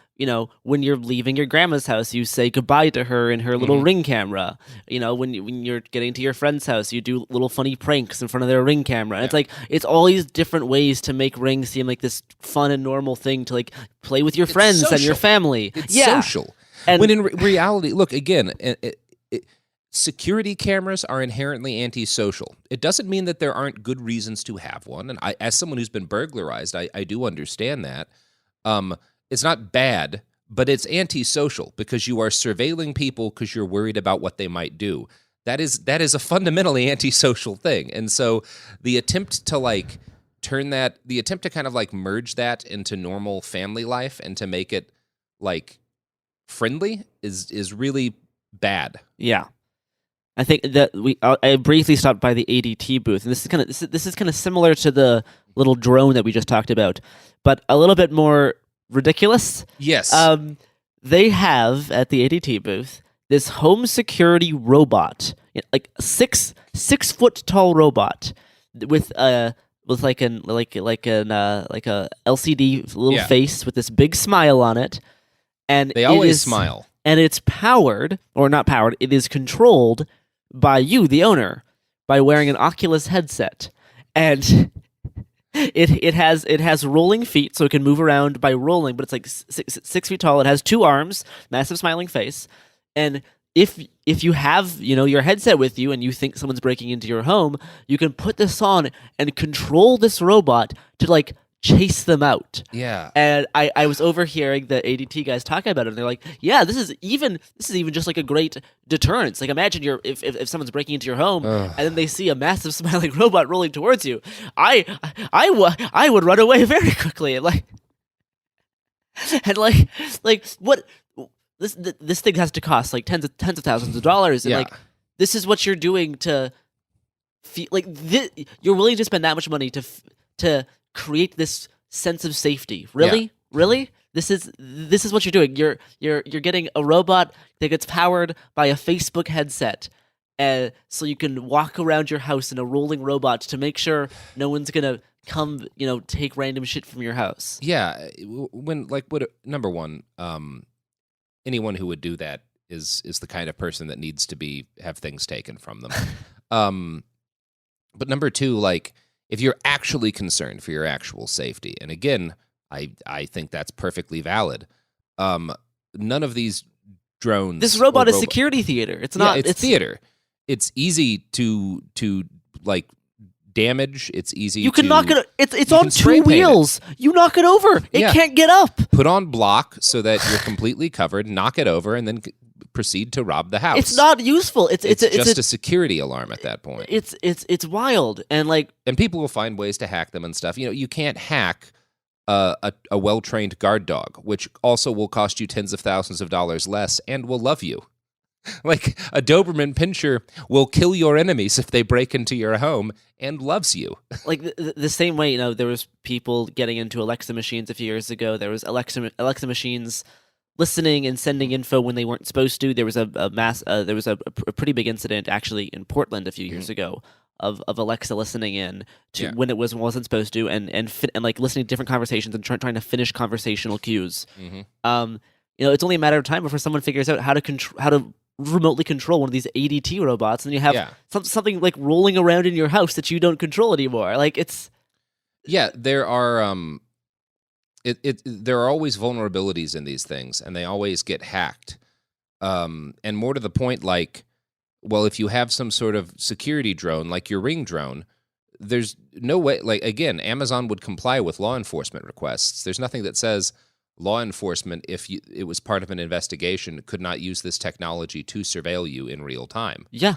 when you're leaving your grandma's house, you say goodbye to her in her little Ring camera. When you're getting to your friend's house, you do little funny pranks in front of their Ring camera. And it's like, it's all these different ways to make Ring seem like this fun and normal thing to like play with your friends and your social. family. It's yeah. social. And when in reality, look, again, security cameras are inherently antisocial. It doesn't mean that there aren't good reasons to have one. And as someone who's been burglarized, I do understand that. It's not bad, but it's antisocial because you are surveilling people because you're worried about what they might do. That is a fundamentally antisocial thing. And so the attempt to kind of like merge that into normal family life and to make it like friendly is really bad. Yeah. I think that I briefly stopped by the ADT booth, and this is kind of similar to the little drone that we just talked about, but a little bit more ridiculous. Yes. They have at the ADT booth this home security robot, like 6 foot tall robot with a LCD little face with this big smile on it, and they always smile. And it's powered, or not powered, it is controlled by you, the owner, by wearing an Oculus headset. And it has rolling feet, so it can move around by rolling, but it's like 6 feet tall. It has 2 arms, massive smiling face. And if you have, your headset with you and you think someone's breaking into your home, you can put this on and control this robot to like chase them out. Yeah. And I was overhearing the ADT guys talking about it, and they're like, yeah, this is even just like a great deterrence. Like imagine if someone's breaking into your home and then they see a massive smiling robot rolling towards you. I would run away very quickly. And what this thing has to cost like tens of thousands of dollars, and like this is what you're doing to feel like you're willing to spend that much money to create this sense of safety. Really? This is what you're doing. You're getting a robot that gets powered by a Facebook headset, so you can walk around your house in a rolling robot to make sure no one's gonna come, take random shit from your house. Yeah. Number one, anyone who would do that is the kind of person that needs to have things taken from them. But number two, like, if you're actually concerned for your actual safety, and again, I think that's perfectly valid. None of these drones. This robot is security theater. It's not. It's theater. It's easy to like damage. It's easy. You can knock it. It's on 2 wheels. You knock it over. It can't get up. Put on block so that you're completely covered. Knock it over, and then proceed to rob the house. It's not useful. It's just a security alarm at that point. It's wild, and people will find ways to hack them and stuff. You can't hack a well-trained guard dog, which also will cost you tens of thousands of dollars less and will love you. Like a Doberman Pinscher will kill your enemies if they break into your home and loves you. Like the same way, there was people getting into Alexa machines a few years ago. There was Alexa machines listening and sending info when they weren't supposed to. There was a pretty big incident actually in Portland a few years ago of Alexa listening in to when it wasn't supposed to, and like listening to different conversations and trying to finish conversational cues. It's only a matter of time before someone figures out how to remotely control one of these ADT robots, and you have something like rolling around in your house that you don't control anymore. Like it's there are there are always vulnerabilities in these things, and they always get hacked. And more to the point, like, well, if you have some sort of security drone, like your Ring drone, there's no way, like, again, Amazon would comply with law enforcement requests. There's nothing that says law enforcement, if it was part of an investigation, could not use this technology to surveil you in real time. Yeah.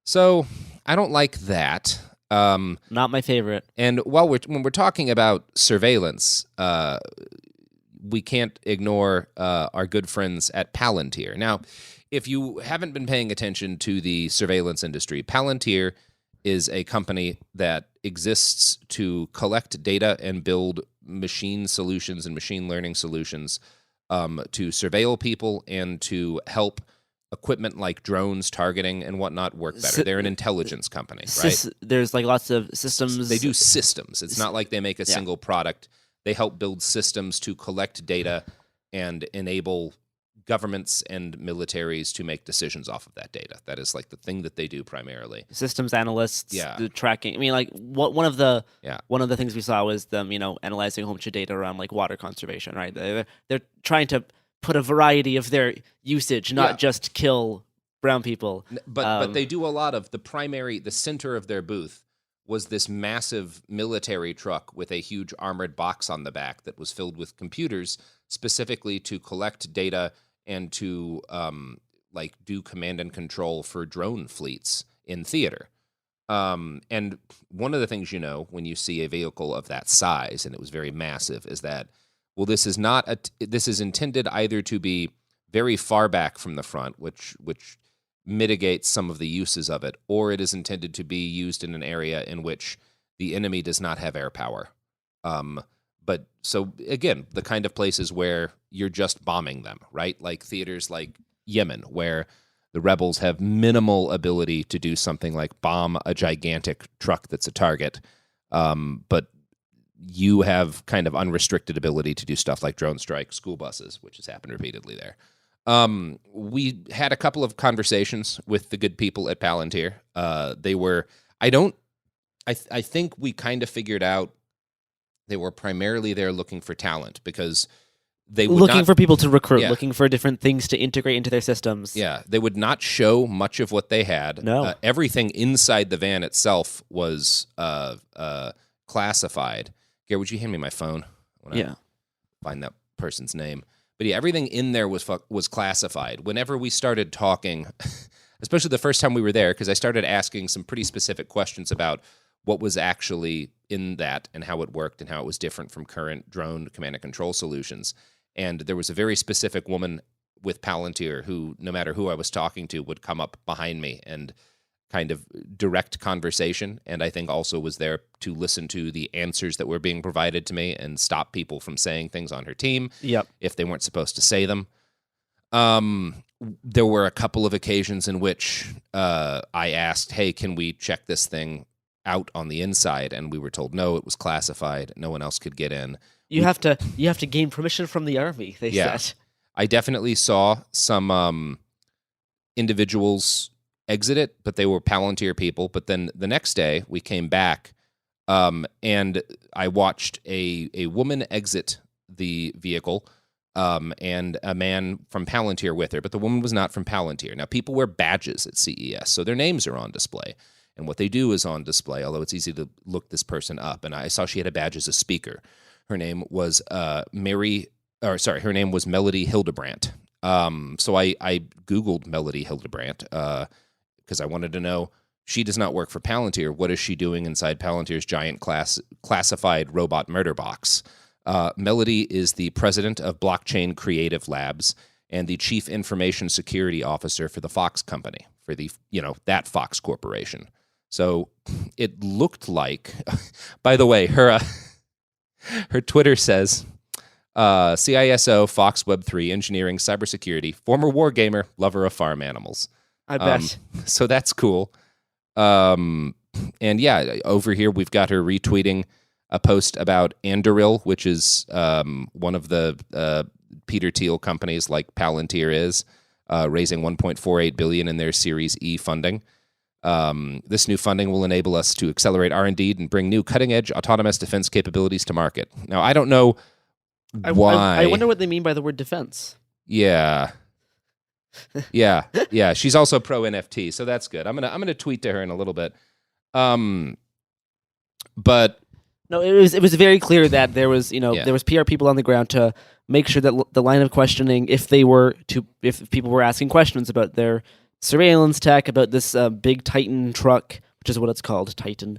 So I don't like that. Not my favorite. And when we're talking about surveillance, we can't ignore our good friends at Palantir. Now, if you haven't been paying attention to the surveillance industry, Palantir is a company that exists to collect data and build machine solutions and machine learning solutions to surveil people and to help equipment like drones, targeting, and whatnot work better. They're an intelligence company, right? There's like lots of systems. They do systems. It's not like they make a single product. They help build systems to collect data and enable governments and militaries to make decisions off of that data. That is like the thing that they do primarily. Systems analysts, the tracking. I mean, like one of the things we saw was them, analyzing a whole bunch of data around like water conservation, right? They're trying to put a variety of their usage, not just kill brown people. But they do a lot of the center of their booth was this massive military truck with a huge armored box on the back that was filled with computers specifically to collect data and to do command and control for drone fleets in theater. And one of the things when you see a vehicle of that size, and it was very massive, is that, well, this is intended either to be very far back from the front, which mitigates some of the uses of it, or it is intended to be used in an area in which the enemy does not have air power. But so again, the kind of places where you're just bombing them, right? Like theaters like Yemen, where the rebels have minimal ability to do something like bomb a gigantic truck that's a target. But you have kind of unrestricted ability to do stuff like drone strike school buses, which has happened repeatedly there. We had a couple of conversations with the good people at Palantir. I think we kind of figured out they were primarily there looking for talent because they would looking for people to recruit, looking for different things to integrate into their systems. Yeah, they would not show much of what they had. No. Everything inside the van itself was classified. Gary, would you hand me my phone? Find that person's name. But yeah, everything in there was classified. Whenever we started talking, especially the first time we were there, because I started asking some pretty specific questions about what was actually in that and how it worked and how it was different from current drone command and control solutions. And there was a very specific woman with Palantir who, no matter who I was talking to, would come up behind me and kind of direct conversation, and I think also was there to listen to the answers that were being provided to me and stop people from saying things on her team if they weren't supposed to say them. There were a couple of occasions in which I asked, hey, can we check this thing out on the inside? And we were told, no, it was classified. No one else could get in. You have to gain permission from the army, they said. I definitely saw some individuals exit it, but they were Palantir people. But then the next day we came back and I watched a woman exit the vehicle and a man from Palantir with her, but the woman was not from Palantir. Now, people wear badges at CES, so their names are on display. And what they do is on display, although it's easy to look this person up. And I saw she had a badge as a speaker. Her name was her name was Melody Hildebrandt. So I Googled Melody Hildebrandt because I wanted to know, she does not work for Palantir. What is she doing inside Palantir's giant classified robot murder box? Melody is the president of Blockchain Creative Labs and the chief information security officer for the Fox company, for the, that Fox corporation. So it looked like, by the way, her Twitter says, CISO, Fox Web3, engineering, cybersecurity, former war gamer, lover of farm animals. I bet. So that's cool. And yeah, over here we've got her retweeting a post about Anduril, which is one of the Peter Thiel companies like Palantir is, raising $1.48 billion in their Series E funding. This new funding will enable us to accelerate R&D and bring new cutting-edge autonomous defense capabilities to market. Now, I don't know why. I wonder what they mean by the word defense. Yeah. Yeah. She's also pro NFT, so that's good. I'm gonna tweet to her in a little bit. But no, it was very clear that there was there was PR people on the ground to make sure that the line of questioning, if people were asking questions about their surveillance tech, about this big Titan truck, which is what it's called, Titan,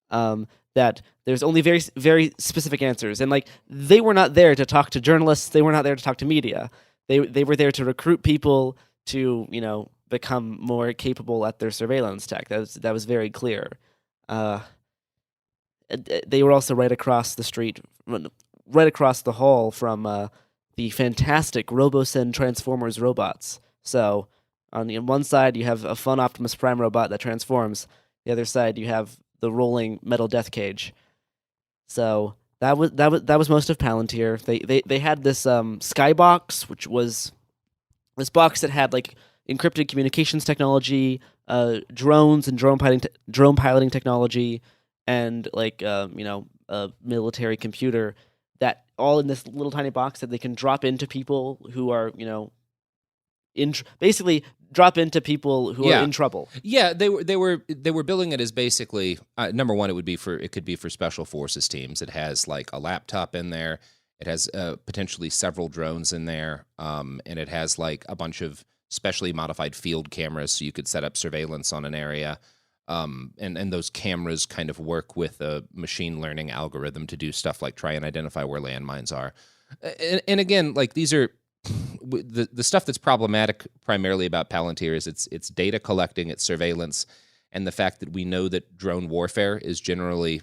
that there's only very, very specific answers. And like, they were not there to talk to journalists. They were not there to talk to media. They were there to recruit people to, become more capable at their surveillance tech. That was very clear. They were also right across the street, right across the hall from the fantastic RoboSend Transformers robots. So on one side, you have a fun Optimus Prime robot that transforms. The other side, you have the rolling metal death cage. So that was most of Palantir. They had this Skybox, which was this box that had like encrypted communications technology, drones and drone piloting technology, and like a military computer, that all in this little tiny box that they can drop into people who are basically drop into people who are in trouble. Yeah, they were billing it as basically number one, it could be for special forces teams. It has like a laptop in there. It has potentially several drones in there, and it has like a bunch of specially modified field cameras, so you could set up surveillance on an area. And those cameras kind of work with a machine learning algorithm to do stuff like try and identify where landmines are. And again, like these are the stuff that's problematic primarily about Palantir is its data collecting, its surveillance, and the fact that we know that drone warfare is generally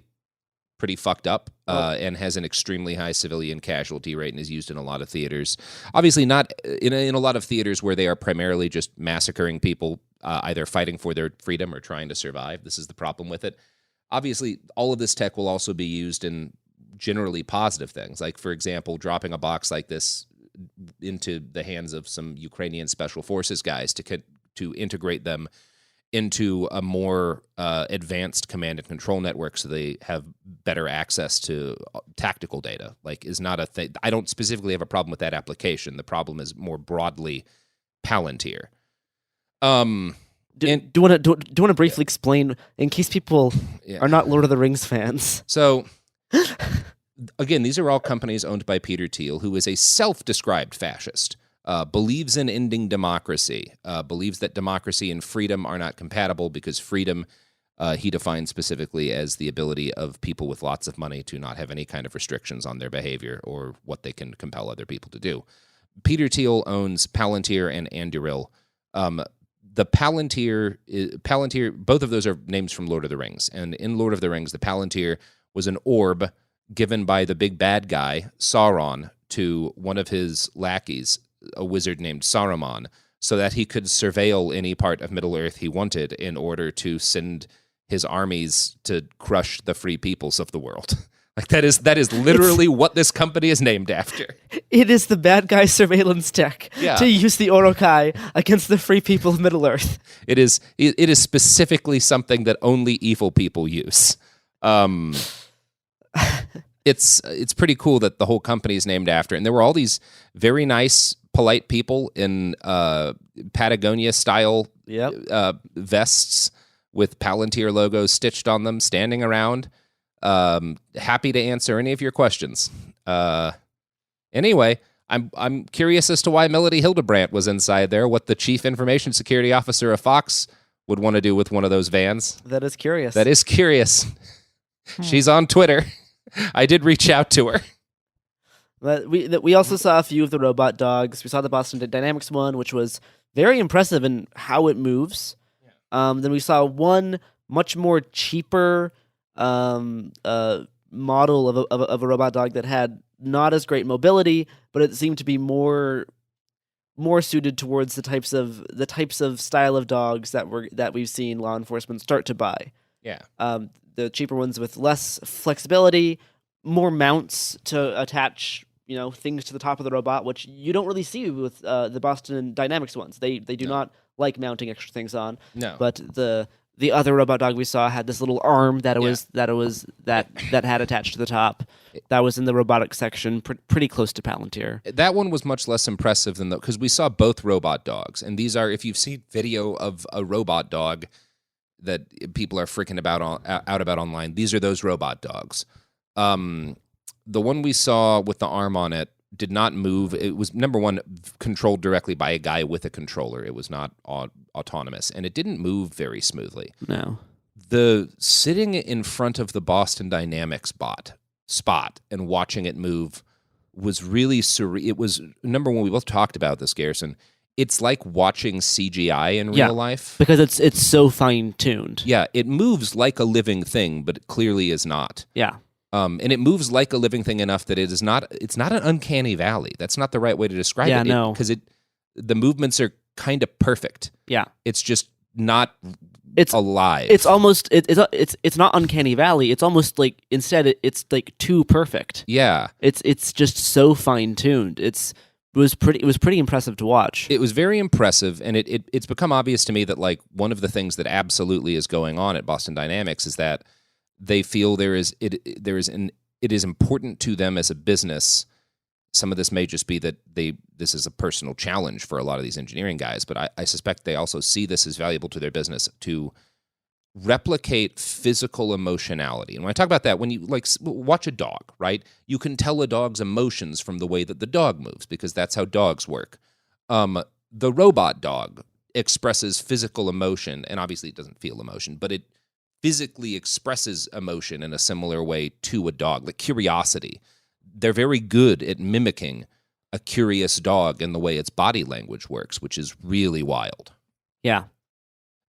pretty fucked up and has an extremely high civilian casualty rate and is used in a lot of theaters. Obviously not in a lot of theaters where they are primarily just massacring people, either fighting for their freedom or trying to survive. This is the problem with it. Obviously, all of this tech will also be used in generally positive things. Like, for example, dropping a box like this into the hands of some Ukrainian special forces guys to integrate them into a more advanced command and control network so they have better access to tactical data, like, is not a thing. I don't specifically have a problem with that application. The problem is more broadly Palantir. Do you want to briefly explain, in case people are not Lord of the Rings fans? So, again, these are all companies owned by Peter Thiel, who is a self-described fascist. Believes in ending democracy, believes that democracy and freedom are not compatible because freedom, he defines specifically as the ability of people with lots of money to not have any kind of restrictions on their behavior or what they can compel other people to do. Peter Thiel owns Palantir and Anduril. The Palantir, both of those are names from Lord of the Rings. And in Lord of the Rings, the Palantir was an orb given by the big bad guy, Sauron, to one of his lackeys, a wizard named Saruman, so that he could surveil any part of Middle-earth he wanted in order to send his armies to crush the free peoples of the world. Like, that is literally what this company is named after. It is the bad guy surveillance tech to use the Orokai against the free people of Middle-earth. It is specifically something that only evil people use. It's pretty cool that the whole company is named after it. And there were all these very nice, polite people in Patagonia-style vests with Palantir logos stitched on them, standing around, happy to answer any of your questions. Anyway, I'm curious as to why Melody Hildebrandt was inside there, what the chief information security officer of Fox would want to do with one of those vans. That is curious. She's on Twitter. I did reach out to her. But we also saw a few of the robot dogs. We saw the Boston Dynamics one, which was very impressive in how it moves. Then we saw one much more cheaper model of a robot dog that had not as great mobility, but it seemed to be more suited towards the types of style of dogs that we've seen law enforcement start to buy. Yeah. The cheaper ones with less flexibility, more mounts to attach, things to the top of the robot, which you don't really see with the Boston Dynamics ones. They do not like mounting extra things on. No. But the the other robot dog we saw had this little arm that had attached to the top. That was in the robotic section, pretty close to Palantir. That one was much less impressive than because we saw both robot dogs, and these are, if you've seen video of a robot dog that people are freaking out about online, these are those robot dogs. The one we saw with the arm on it did not move. It was, number one, controlled directly by a guy with a controller. It was not autonomous, and it didn't move very smoothly. No. The sitting in front of the Boston Dynamics spot and watching it move was really surreal. It was, number one, we both talked about this, Garrison. It's like watching CGI in real life. Because it's so fine-tuned. Yeah, it moves like a living thing, but it clearly is not. Yeah. And it moves like a living thing enough that it's not an uncanny valley. That's not the right way to describe it. No. Because the movements are kind of perfect. Yeah. It's just not alive. It's almost it's not uncanny valley. It's almost like instead it's like too perfect. Yeah. It's just so fine-tuned. It was pretty impressive to watch. It was very impressive, and it's become obvious to me that like one of the things that absolutely is going on at Boston Dynamics is that they feel it is important to them as a business. Some of this may just be that this is a personal challenge for a lot of these engineering guys, but I suspect they also see this as valuable to their business to replicate physical emotionality. And when I talk about that, when you like watch a dog, right? You can tell a dog's emotions from the way that the dog moves, because that's how dogs work. The robot dog expresses physical emotion, and obviously it doesn't feel emotion, but it physically expresses emotion in a similar way to a dog, like curiosity. They're very good at mimicking a curious dog in the way its body language works, which is really wild. Yeah.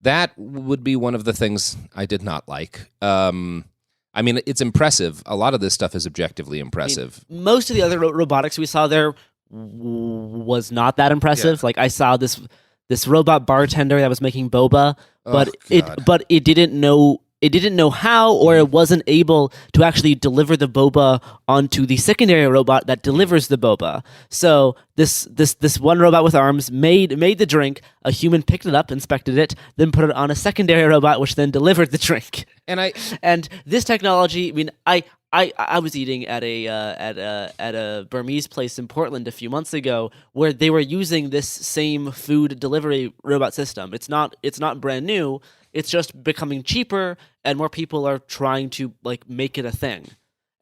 That would be one of the things I did not like. I mean, it's impressive. A lot of this stuff is objectively impressive. I mean, most of the other robotics we saw there was not that impressive. Yeah. Like I saw this robot bartender that was making boba, but it didn't know how, or it wasn't able to actually deliver the boba onto the secondary robot that delivers the boba. So this one robot with arms made the drink. A human picked it up, inspected it, then put it on a secondary robot, which then delivered the drink. And this technology. I mean, I was eating at a Burmese place in Portland a few months ago where they were using this same food delivery robot system. It's not brand new. It's just becoming cheaper, and more people are trying to like make it a thing.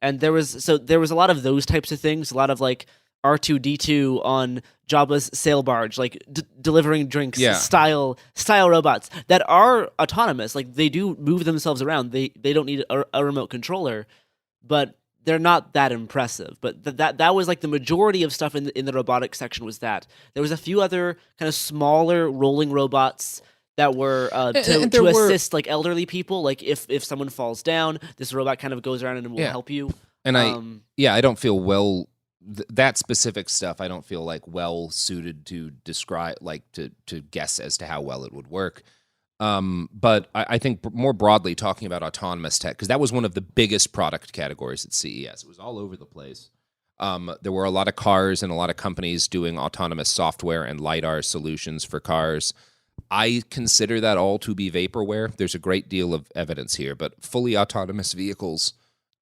And there was a lot of those types of things, a lot of like R2-D2 on Jabba's sail barge, like delivering drinks, style robots that are autonomous. Like they do move themselves around. They don't need a remote controller, but they're not that impressive. But that was like the majority of stuff in the robotics section was that. There was a few other kind of smaller rolling robots that were to assist like elderly people. Like if someone falls down, this robot kind of goes around and will help you. And I don't feel that specific stuff. I don't feel like well suited to describe, like to guess as to how well it would work. But I think more broadly talking about autonomous tech, because that was one of the biggest product categories at CES. It was all over the place. There were a lot of cars and a lot of companies doing autonomous software and LiDAR solutions for cars. I consider that all to be vaporware. There's a great deal of evidence here, but fully autonomous vehicles,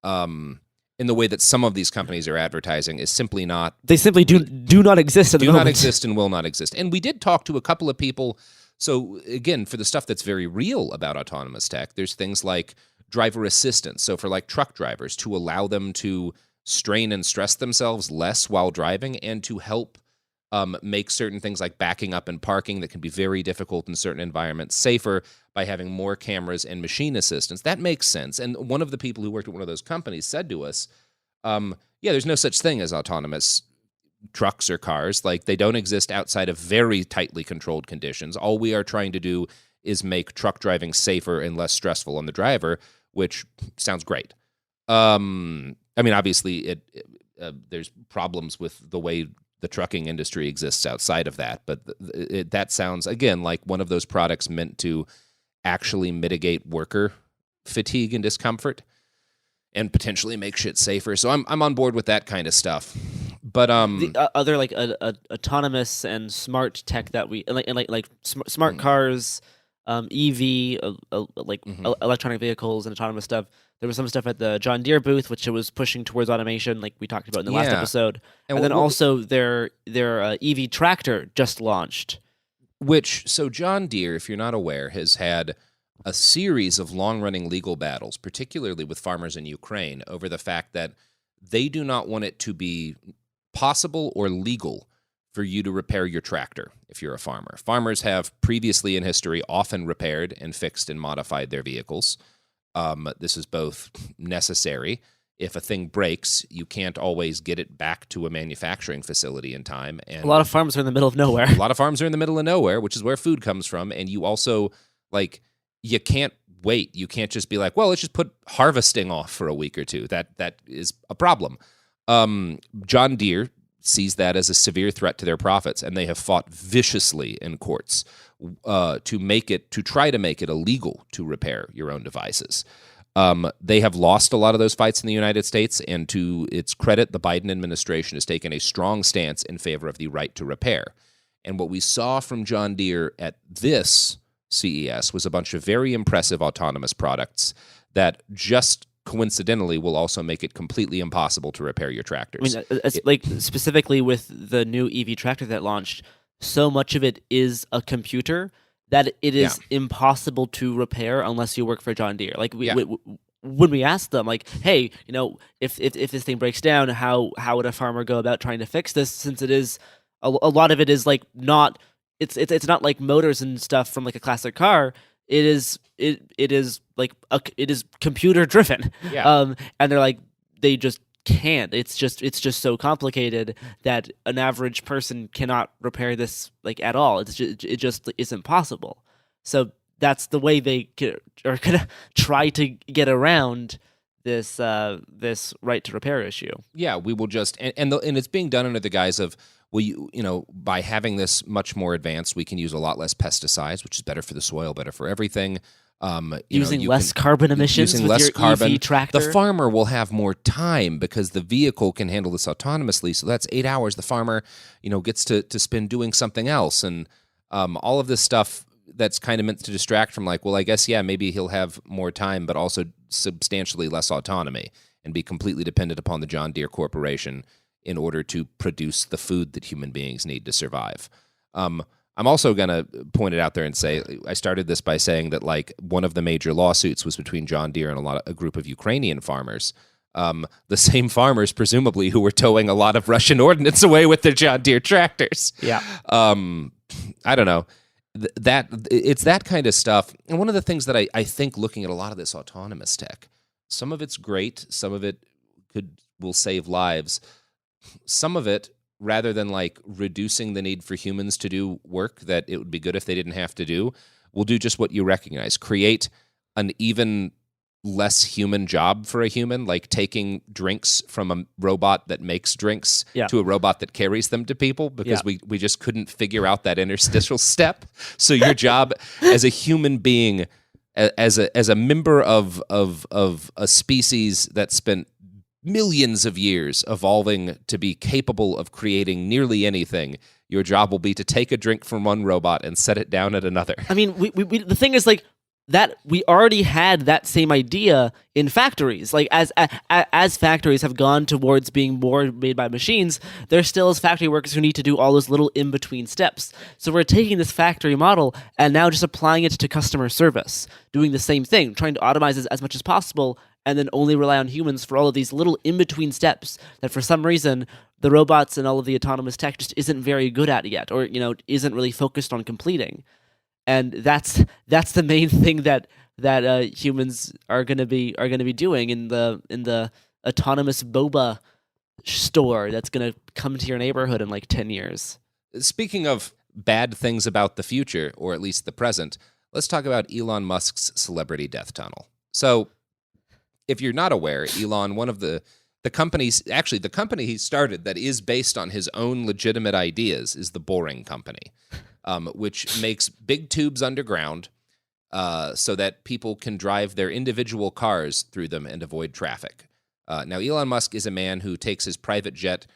in the way that some of these companies are advertising, is simply not. They simply do not exist at the moment. Do not exist and will not exist. And we did talk to a couple of people. So again, for the stuff that's very real about autonomous tech, there's things like driver assistance. So for like truck drivers, to allow them to strain and stress themselves less while driving, and to help make certain things like backing up and parking that can be very difficult in certain environments safer by having more cameras and machine assistance. That makes sense. And one of the people who worked at one of those companies said to us, there's no such thing as autonomous trucks or cars. Like, they don't exist outside of very tightly controlled conditions. All we are trying to do is make truck driving safer and less stressful on the driver, which sounds great. I mean, obviously, there's problems with the way the trucking industry exists outside of that, but that sounds, again, like one of those products meant to actually mitigate worker fatigue and discomfort and potentially make shit safer. So I'm on board with that kind of stuff. But the other like autonomous and smart tech that we like smart cars, EV, electronic vehicles and autonomous stuff. There was some stuff at the John Deere booth, which was pushing towards automation, like we talked about in the last episode. And then also their EV tractor just launched. So John Deere, if you're not aware, has had a series of long-running legal battles, particularly with farmers in Ukraine, over the fact that they do not want it to be possible or legal for you to repair your tractor if you're a farmer. Farmers have previously in history often repaired and fixed and modified their vehicles. This is both necessary. If a thing breaks, you can't always get it back to a manufacturing facility in time. And a lot of farms are in the middle of nowhere. A lot of farms are in the middle of nowhere, which is where food comes from. And you also, you can't wait. You can't just be like, well, let's just put harvesting off for a week or two. That is a problem. John Deere sees that as a severe threat to their profits, and they have fought viciously in courts to try to make it illegal to repair your own devices. They have lost a lot of those fights in the United States, and to its credit, the Biden administration has taken a strong stance in favor of the right to repair. And what we saw from John Deere at this CES was a bunch of very impressive autonomous products that just coincidentally will also make it completely impossible to repair your tractors. I mean, specifically with the new EV tractor that launched, so much of it is a computer that it is impossible to repair unless you work for John Deere. When we asked them, hey, if this thing breaks down, how would a farmer go about trying to fix this? Since it is a lot of it is not it's not like motors and stuff from a classic car. It is computer driven. Yeah. And they're they just can't. It's just so complicated that an average person cannot repair this at all. It just isn't possible. So that's the way they are gonna try to get around this right to repair issue. Yeah, we will just and it's being done under the guise of, well, by having this much more advanced, we can use a lot less pesticides, which is better for the soil, better for everything. Using less carbon emissions using with less your carbon. EV tractor. The farmer will have more time because the vehicle can handle this autonomously. So that's 8 hours the farmer, gets to spend doing something else. And all of this stuff that's kind of meant to distract from I guess, maybe he'll have more time, but also substantially less autonomy and be completely dependent upon the John Deere Corporation in order to produce the food that human beings need to survive. I'm also going to point it out there and say, I started this by saying that one of the major lawsuits was between John Deere and a group of Ukrainian farmers. The same farmers, presumably, who were towing a lot of Russian ordnance away with their John Deere tractors. Yeah. I don't know. It's that kind of stuff. And one of the things that I think looking at a lot of this autonomous tech, some of it's great, some of it will save lives. Some of it, rather than reducing the need for humans to do work that it would be good if they didn't have to do, will do just what you recognize. Create an even less human job for a human, like taking drinks from a robot that makes drinks to a robot that carries them to people, because we just couldn't figure out that interstitial step. So your job as a human being, as a member of a species that spent millions of years evolving to be capable of creating nearly anything, your job will be to take a drink from one robot and set it down at another. I mean, we the thing is that we already had that same idea in factories. As factories have gone towards being more made by machines, there still is factory workers who need to do all those little in-between steps. So we're taking this factory model and now just applying it to customer service, doing the same thing, trying to automate as much as possible, and then only rely on humans for all of these little in-between steps that for some reason the robots and all of the autonomous tech just isn't very good at yet, or isn't really focused on completing. And that's the main thing that humans are gonna be doing in the autonomous boba store that's gonna come to your neighborhood in 10 years. Speaking of bad things about the future, or at least the present, let's talk about Elon Musk's celebrity death tunnel. So, if you're not aware, Elon, one of the companies, actually the company he started that is based on his own legitimate ideas, is the Boring Company. Which makes big tubes underground so that people can drive their individual cars through them and avoid traffic. Now, Elon Musk is a man who takes his private jet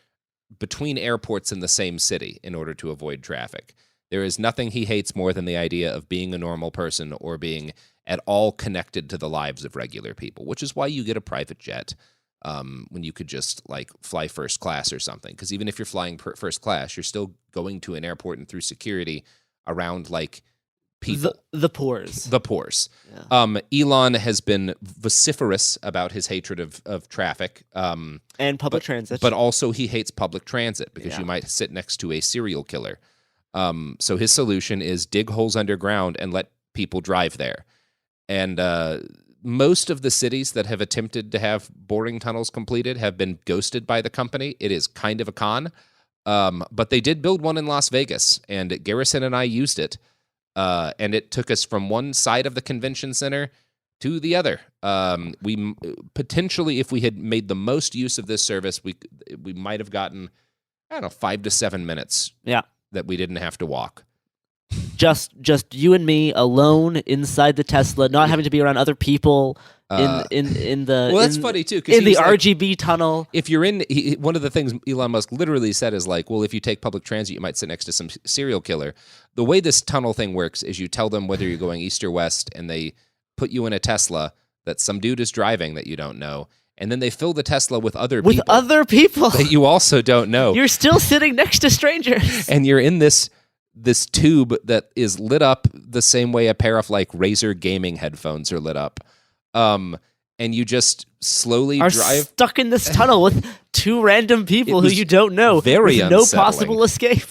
between airports in the same city in order to avoid traffic. There is nothing he hates more than the idea of being a normal person or being at all connected to the lives of regular people, which is why you get a private jet when you could just like fly first class or something. Because even if you're flying first class, you're still going to an airport and through security around like people. The poors. The poors. Yeah. Elon has been vociferous about his hatred of traffic. And public transit. But also he hates public transit because Yeah. you might sit next to a serial killer. So his solution is dig holes underground and let people drive there. And most of the cities that have attempted to have boring tunnels completed have been ghosted by the company. It is kind of a con. But they did build one in Las Vegas, and Garrison and I used it. And it took us from one side of the convention center to the other. We potentially, if we had made the most use of this service, we might have gotten, 5 to 7 minutes. Yeah. That we didn't have to walk. Just you and me alone inside the Tesla, not having to be around other people in the. Well, that's funny too. In the RGB tunnel. If you're in, one of the things Elon Musk literally said is like, well, if you take public transit, you might sit next to some serial killer. The way this tunnel thing works is you tell them whether you're going east or west, and they put you in a Tesla that some dude is driving that you don't know. And then they fill the Tesla with other people that you also don't know. You're still sitting next to strangers. And you're in this tube that is lit up the same way a pair of like Razer gaming headphones are lit up. And you just slowly drive stuck in this tunnel with two random people who you don't know. Very with unsettling. No possible escape.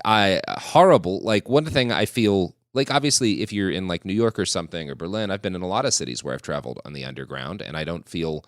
Horrible. Like one thing I feel like, obviously, if you're in like New York or something or Berlin, I've been in a lot of cities where I've traveled on the underground, and I don't feel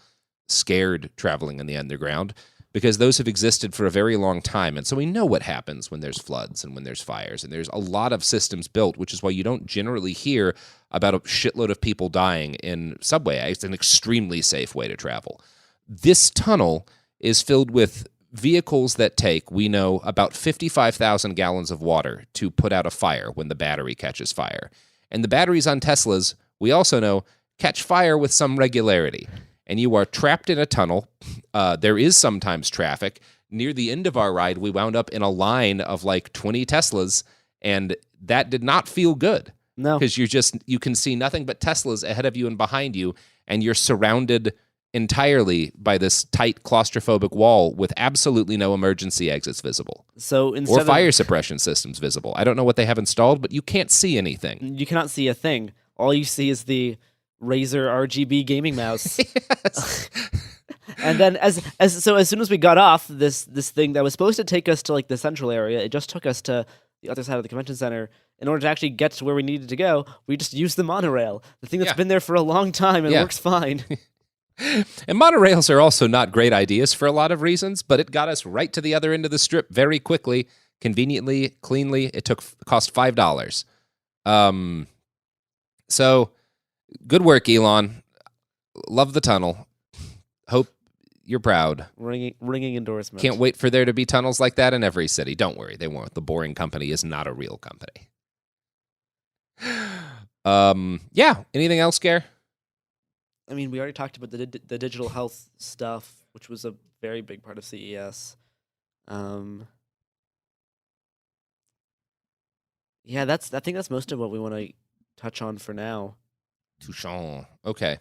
scared traveling in the underground because those have existed for a very long time. And so we know what happens when there's floods and when there's fires, and there's a lot of systems built, which is why you don't generally hear about a shitload of people dying in subway. It's an extremely safe way to travel. This tunnel is filled with vehicles that take, we know, about 55,000 gallons of water to put out a fire when the battery catches fire. And the batteries on Teslas, we also know, catch fire with some regularity. And you are trapped in a tunnel. There is sometimes traffic. Near the end of our ride, we wound up in a line of like 20 Teslas, and that did not feel good. No. Because you can see nothing but Teslas ahead of you and behind you, and you're surrounded entirely by this tight claustrophobic wall with absolutely no emergency exits visible. So instead or fire suppression systems visible. I don't know what they have installed, but you can't see anything. You cannot see a thing. All you see is the Razer RGB gaming mouse. Yes. And then as soon as we got off this thing that was supposed to take us to like the central area, it just took us to the other side of the convention center. In order to actually get to where we needed to go, we just used the monorail. The thing that's been there for a long time and works fine. And monorails are also not great ideas for a lot of reasons, but it got us right to the other end of the strip very quickly, conveniently, cleanly. It cost $5. So good work, Elon. Love the tunnel. Hope you're proud. Ringing endorsement. Can't wait for there to be tunnels like that in every city. Don't worry, they won't. The Boring Company is not a real company. Yeah. Anything else, Gare? I mean, we already talked about the digital health stuff, which was a very big part of CES. Yeah, I think that's most of what we want to touch on for now. Touchant. Okay.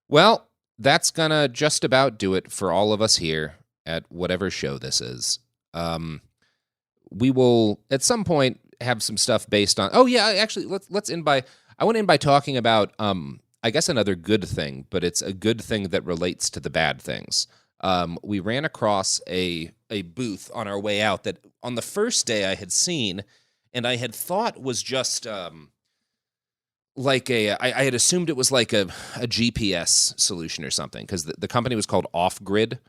Well, that's gonna just about do it for all of us here at whatever show this is. We will at some point have some stuff based on. Oh yeah, actually, let's end by. I want to end by talking about. I guess another good thing, but it's a good thing that relates to the bad things. We ran across a booth on our way out that on the first day I had seen, and I had thought was just like I had assumed it was like a GPS solution or something, because the company was called Off Grid,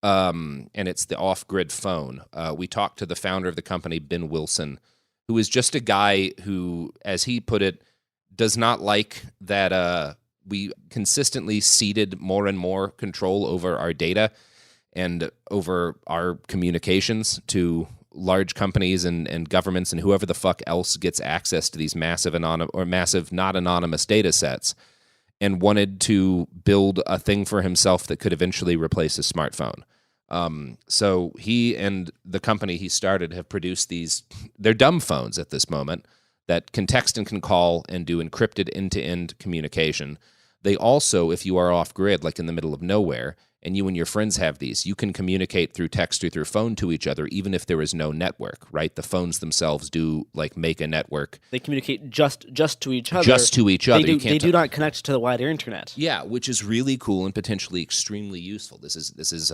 and it's the Off Grid phone. We talked to the founder of the company, Ben Wilson, who is just a guy who, as he put it, does not like that we consistently ceded more and more control over our data and over our communications to large companies and governments and whoever the fuck else gets access to these massive not anonymous data sets, and wanted to build a thing for himself that could eventually replace his smartphone. So he and the company he started have produced these. They're dumb phones at this moment that can text and can call and do encrypted end-to-end communication. They also, if you are off-grid, like in the middle of nowhere, and you and your friends have these, you can communicate through text or through phone to each other, even if there is no network, right? The phones themselves do make a network. They communicate just to each other. Just to each other. They do not connect to the wider internet. Yeah, which is really cool and potentially extremely useful. This is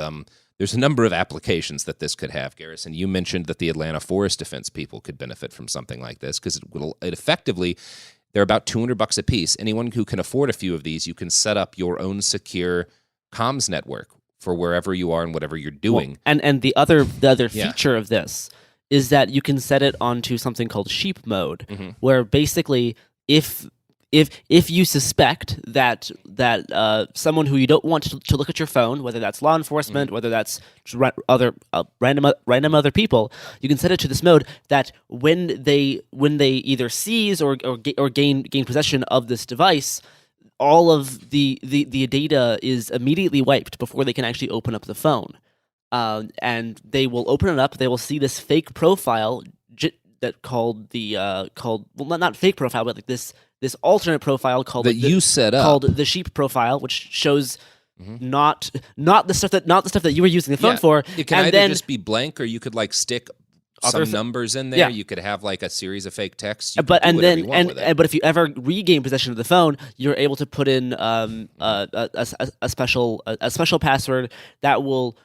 there's a number of applications that this could have, Garrison. You mentioned that the Atlanta Forest Defense people could benefit from something like this because it effectively, they're about $200 a piece. Anyone who can afford a few of these, you can set up your own secure comms network for wherever you are and whatever you're doing. Well, and the other feature of this is that you can set it onto something called sheep mode, where basically if you suspect that someone who you don't want to look at your phone, whether that's law enforcement, whether that's random other people, you can set it to this mode that when they either seize or gain possession of this device, all of the data is immediately wiped before they can actually open up the phone, and they will open it up. They will see this fake profile not fake profile, but like this alternate profile called you set up, called the sheep profile, which shows not the stuff that you were using the phone for. It can either just be blank, or you could stick some numbers in there. Yeah. You could have a series of fake texts. But if you ever regain possession of the phone, you're able to put in a special password that will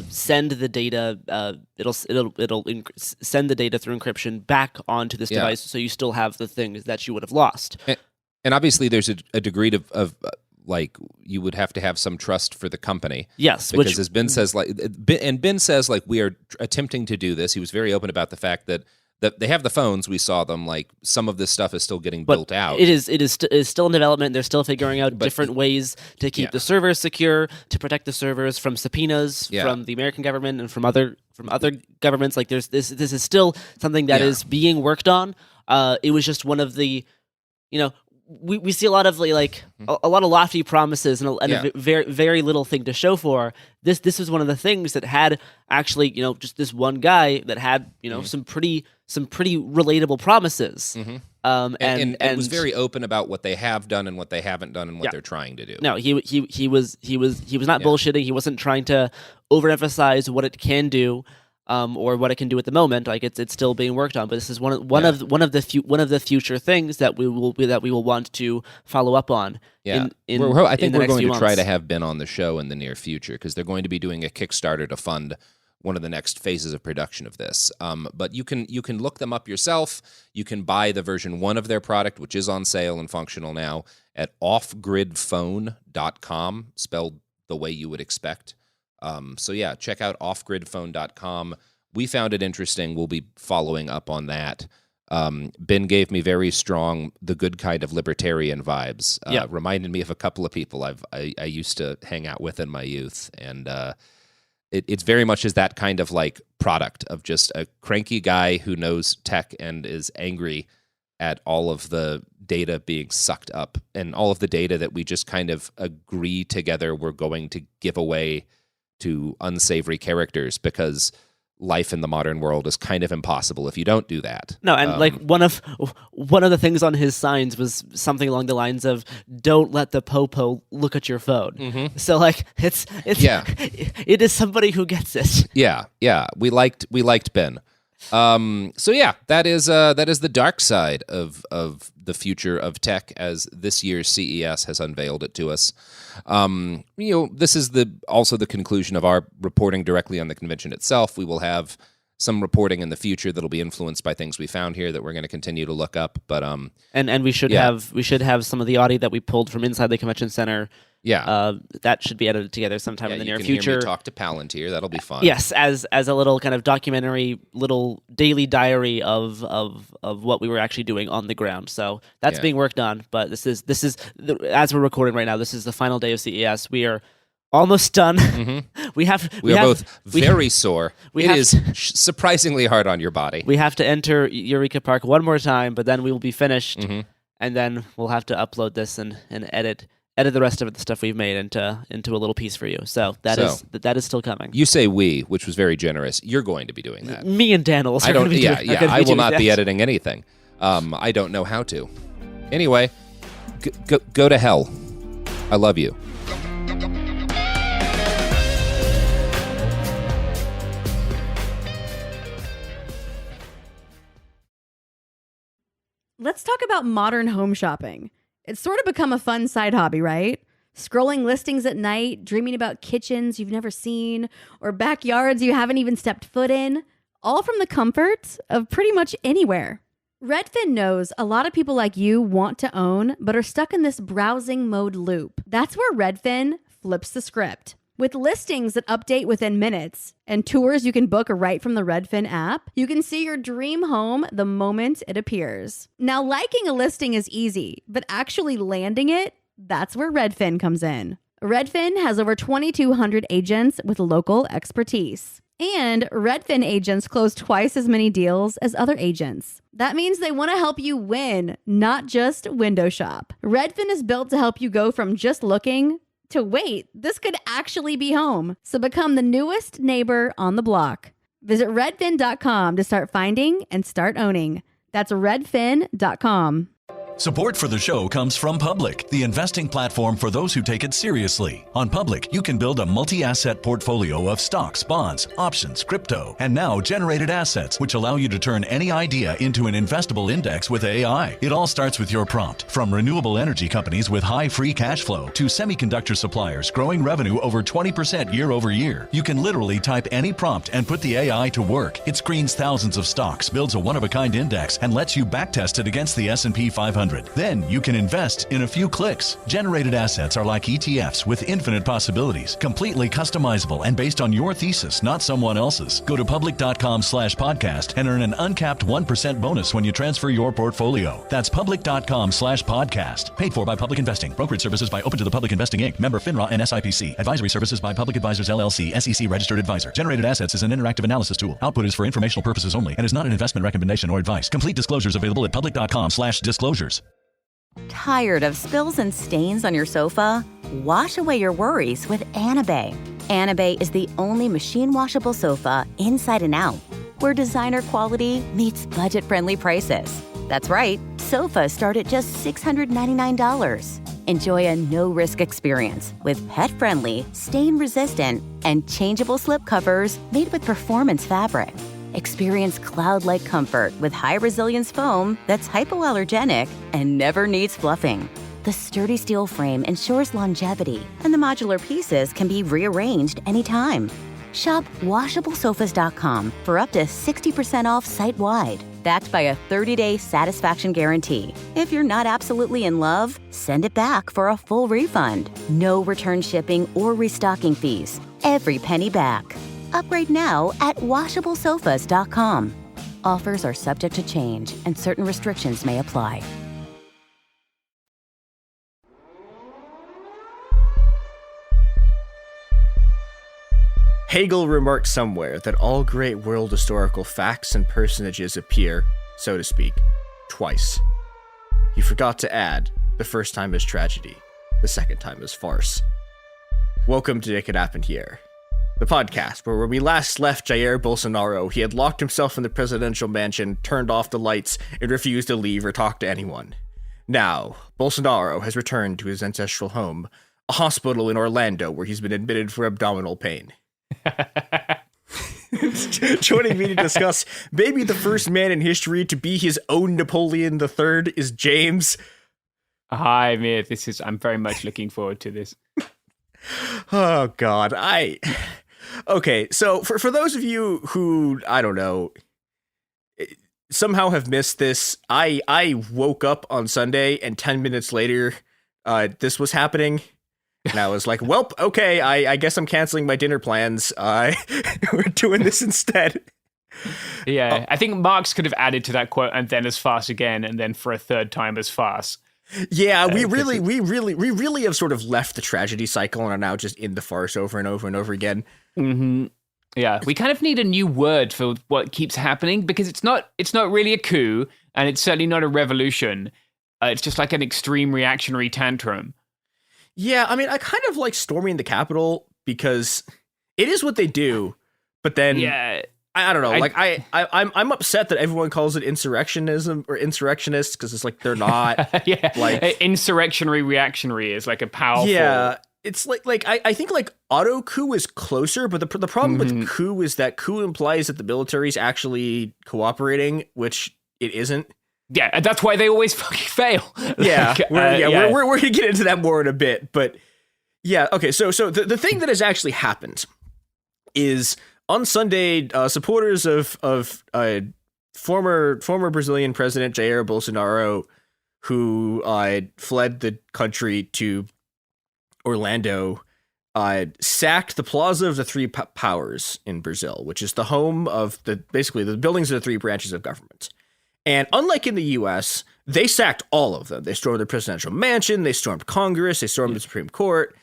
send the data. It'll send the data through encryption back onto this device, so you still have the things that you would have lost. And obviously, there's a degree of you would have to have some trust for the company. Yes, because as Ben says, Ben says we are attempting to do this. He was very open about the fact that they have the phones. We saw them. Some of this stuff is still getting built out. It is still in development. They're still figuring out different ways to keep the servers secure, to protect the servers from subpoenas from the American government and from other governments. This is still something that is being worked on. It was just one of the, we see a lot of a lot of lofty promises and a very very little thing to show for. This is one of the things that had actually just this one guy that had some pretty relatable promises. And was very open about what they have done and what they haven't done and what they're trying to do. No, he was not bullshitting. He wasn't trying to overemphasize what it can do. Or what it can do at the moment, it's still being worked on. But this is one of the future things that we will want to follow up on. Yeah, I think we're going to try to have Ben on the show in the near future because they're going to be doing a Kickstarter to fund one of the next phases of production of this. But you can look them up yourself. You can buy the version 1 of their product, which is on sale and functional now, at offgridphone.com, spelled the way you would expect. Check out offgridphone.com. We found it interesting. We'll be following up on that. Ben gave me very strong, the good kind of libertarian vibes. Reminded me of a couple of people I used to hang out with in my youth. And it's very much is that kind of product of just a cranky guy who knows tech and is angry at all of the data being sucked up and all of the data that we just kind of agree together we're going to give away to unsavory characters because life in the modern world is kind of impossible if you don't do that. No, and one of the things on his signs was something along the lines of "Don't let the popo look at your phone." Mm-hmm. So it is somebody who gets it. Yeah. We liked Ben. That is the dark side of the future of tech as this year's CES has unveiled it to us. This is also the conclusion of our reporting directly on the convention itself. We will have some reporting in the future that'll be influenced by things we found here that we're going to continue to look up. But and we should have some of the audio that we pulled from inside the convention center. Yeah, that should be edited together sometime in the near future. Hear me talk to Palantir. That'll be fun. Yes, as a little kind of documentary, little daily diary of what we were actually doing on the ground. So that's being worked on. But this is as we're recording right now. This is the final day of CES. We are almost done. Mm-hmm. We are both very sore. It is surprisingly hard on your body. We have to enter Eureka Park one more time, but then we will be finished, and then we'll have to upload this and edit edit the rest of the stuff we've made into a little piece for you. So that is still coming. You say we, which was very generous. You're going to be doing that. Me and Dan will. I don't. I will not be editing anything. I don't know how to. Anyway, go to hell. I love you. Let's talk about modern home shopping. It's sort of become a fun side hobby, right? Scrolling listings at night, dreaming about kitchens you've never seen, or backyards you haven't even stepped foot in, all from the comfort of pretty much anywhere. Redfin knows a lot of people like you want to own, but are stuck in this browsing mode loop. That's where Redfin flips the script. With listings that update within minutes and tours you can book right from the Redfin app, you can see your dream home the moment it appears. Now, liking a listing is easy, but actually landing it, that's where Redfin comes in. Redfin has over 2,200 agents with local expertise. And Redfin agents close twice as many deals as other agents. That means they want to help you win, not just window shop. Redfin is built to help you go from just looking to wait, this could actually be home. So become the newest neighbor on the block. Visit redfin.com to start finding and start owning. That's redfin.com. Support for the show comes from Public, the investing platform for those who take it seriously. On Public, you can build a multi-asset portfolio of stocks, bonds, options, crypto, and now generated assets, which allow you to turn any idea into an investable index with AI. It all starts with your prompt. From renewable energy companies with high free cash flow to semiconductor suppliers growing revenue over 20% year over year, you can literally type any prompt and put the AI to work. It screens thousands of stocks, builds a one-of-a-kind index, and lets you backtest it against the S&P 500. Then you can invest in a few clicks. Generated assets are like ETFs with infinite possibilities, completely customizable and based on your thesis, not someone else's. Go to public.com/podcast and earn an uncapped 1% bonus when you transfer your portfolio. That's public.com/podcast. Paid for by Public Investing. Brokerage services by Open to the Public Investing Inc. Member FINRA and SIPC. Advisory services by Public Advisors LLC, SEC registered advisor. Generated assets is an interactive analysis tool. Output is for informational purposes only and is not an investment recommendation or advice. Complete disclosures available at public.com/disclosures. Tired of spills and stains on your sofa? Wash away your worries with Anabay. Anabay is the only machine washable sofa inside and out, where designer quality meets budget-friendly prices. That's right, sofas start at just $699. Enjoy a no-risk experience with pet-friendly, stain-resistant, and changeable slip covers made with performance fabric. Experience cloud-like comfort with high-resilience foam that's hypoallergenic and never needs fluffing. The sturdy steel frame ensures longevity, and the modular pieces can be rearranged anytime. Shop WashableSofas.com for up to 60% off site-wide, backed by a 30-day satisfaction guarantee. If you're not absolutely in love, send it back for a full refund. No return shipping or restocking fees. Every penny back. Upgrade now at WashableSofas.com. Offers are subject to change, and certain restrictions may apply. Hegel remarked somewhere that all great world historical facts and personages appear, so to speak, twice. He forgot to add, the first time is tragedy, the second time is farce. Welcome to It Could Happen Here, the podcast where when we last left Jair Bolsonaro, he had locked himself in the presidential mansion, turned off the lights, and refused to leave or talk to anyone. Now, Bolsonaro has returned to his ancestral home, a hospital in Orlando where he's been admitted for abdominal pain. Joining me to discuss maybe the first man in history to be his own Napoleon III is James. Hi, Mir. I'm very much looking forward to this. Oh God, okay. So for those of you who I don't know somehow have missed this, I woke up on Sunday and 10 minutes later, this was happening. And I was like, well, okay, I guess I'm canceling my dinner plans. We're doing this instead. Yeah, I think Marx could have added to that quote, and then as farce again, and then for a third time as farce. Yeah, we really have sort of left the tragedy cycle and are now just in the farce over and over and over again. Mm-hmm. Yeah, we kind of need a new word for what keeps happening, because it's not really a coup, and it's certainly not a revolution. It's just like an extreme reactionary tantrum. Yeah, I mean, I kind of like storming the Capitol because it is what they do, but then I don't know. I'm upset that everyone calls it insurrectionism or insurrectionists because it's like they're not. Like insurrectionary reactionary is like a powerful. Yeah, it's like I think like auto coup is closer, but the problem with coup is that coup implies that the military is actually cooperating, which it isn't. Yeah, that's why they always fucking fail. Yeah, we're gonna get into that more in a bit, but yeah, okay. So the thing that has actually happened is on Sunday, supporters of former Brazilian President Jair Bolsonaro, who fled the country to Orlando, sacked the Plaza of the Three Powers in Brazil, which is the home of basically the buildings of the three branches of government. And unlike in the U.S., they sacked all of them. They stormed the presidential mansion, they stormed Congress, they stormed the Supreme Court.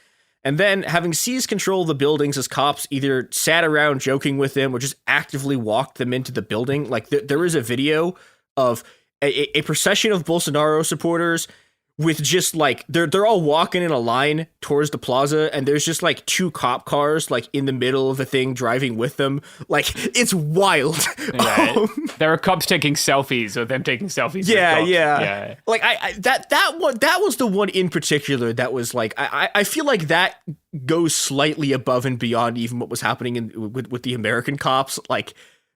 And then, having seized control of the buildings, as cops either sat around joking with them or just actively walked them into the building. Like, there is a video of a procession of Bolsonaro supporters with just, like, they're all walking in a line towards the plaza, and there's just, like, 2 cop cars, like, in the middle of the thing driving with them. Like, it's wild. Yeah, there are cops taking selfies, or them taking selfies. Yeah. Like, that was the one in particular that was, like, I feel like that goes slightly above and beyond even what was happening with the American cops. Like,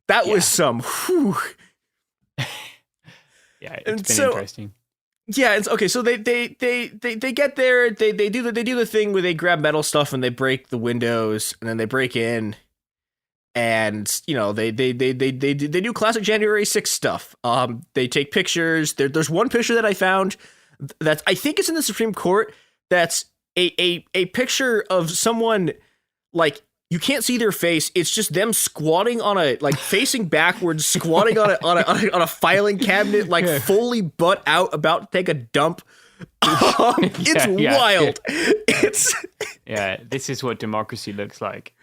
that was some, whew. Yeah, it's been interesting. Yeah, it's okay. So they get there. They do the thing where they grab metal stuff and they break the windows, and then they break in, and you know they do classic January 6th stuff. They take pictures. There's one picture that I found that I think is in the Supreme Court. That's a picture of someone, like, you can't see their face. It's just them squatting on facing backwards, squatting on a filing cabinet, like fully butt out, about to take a dump. It's wild. This is what democracy looks like.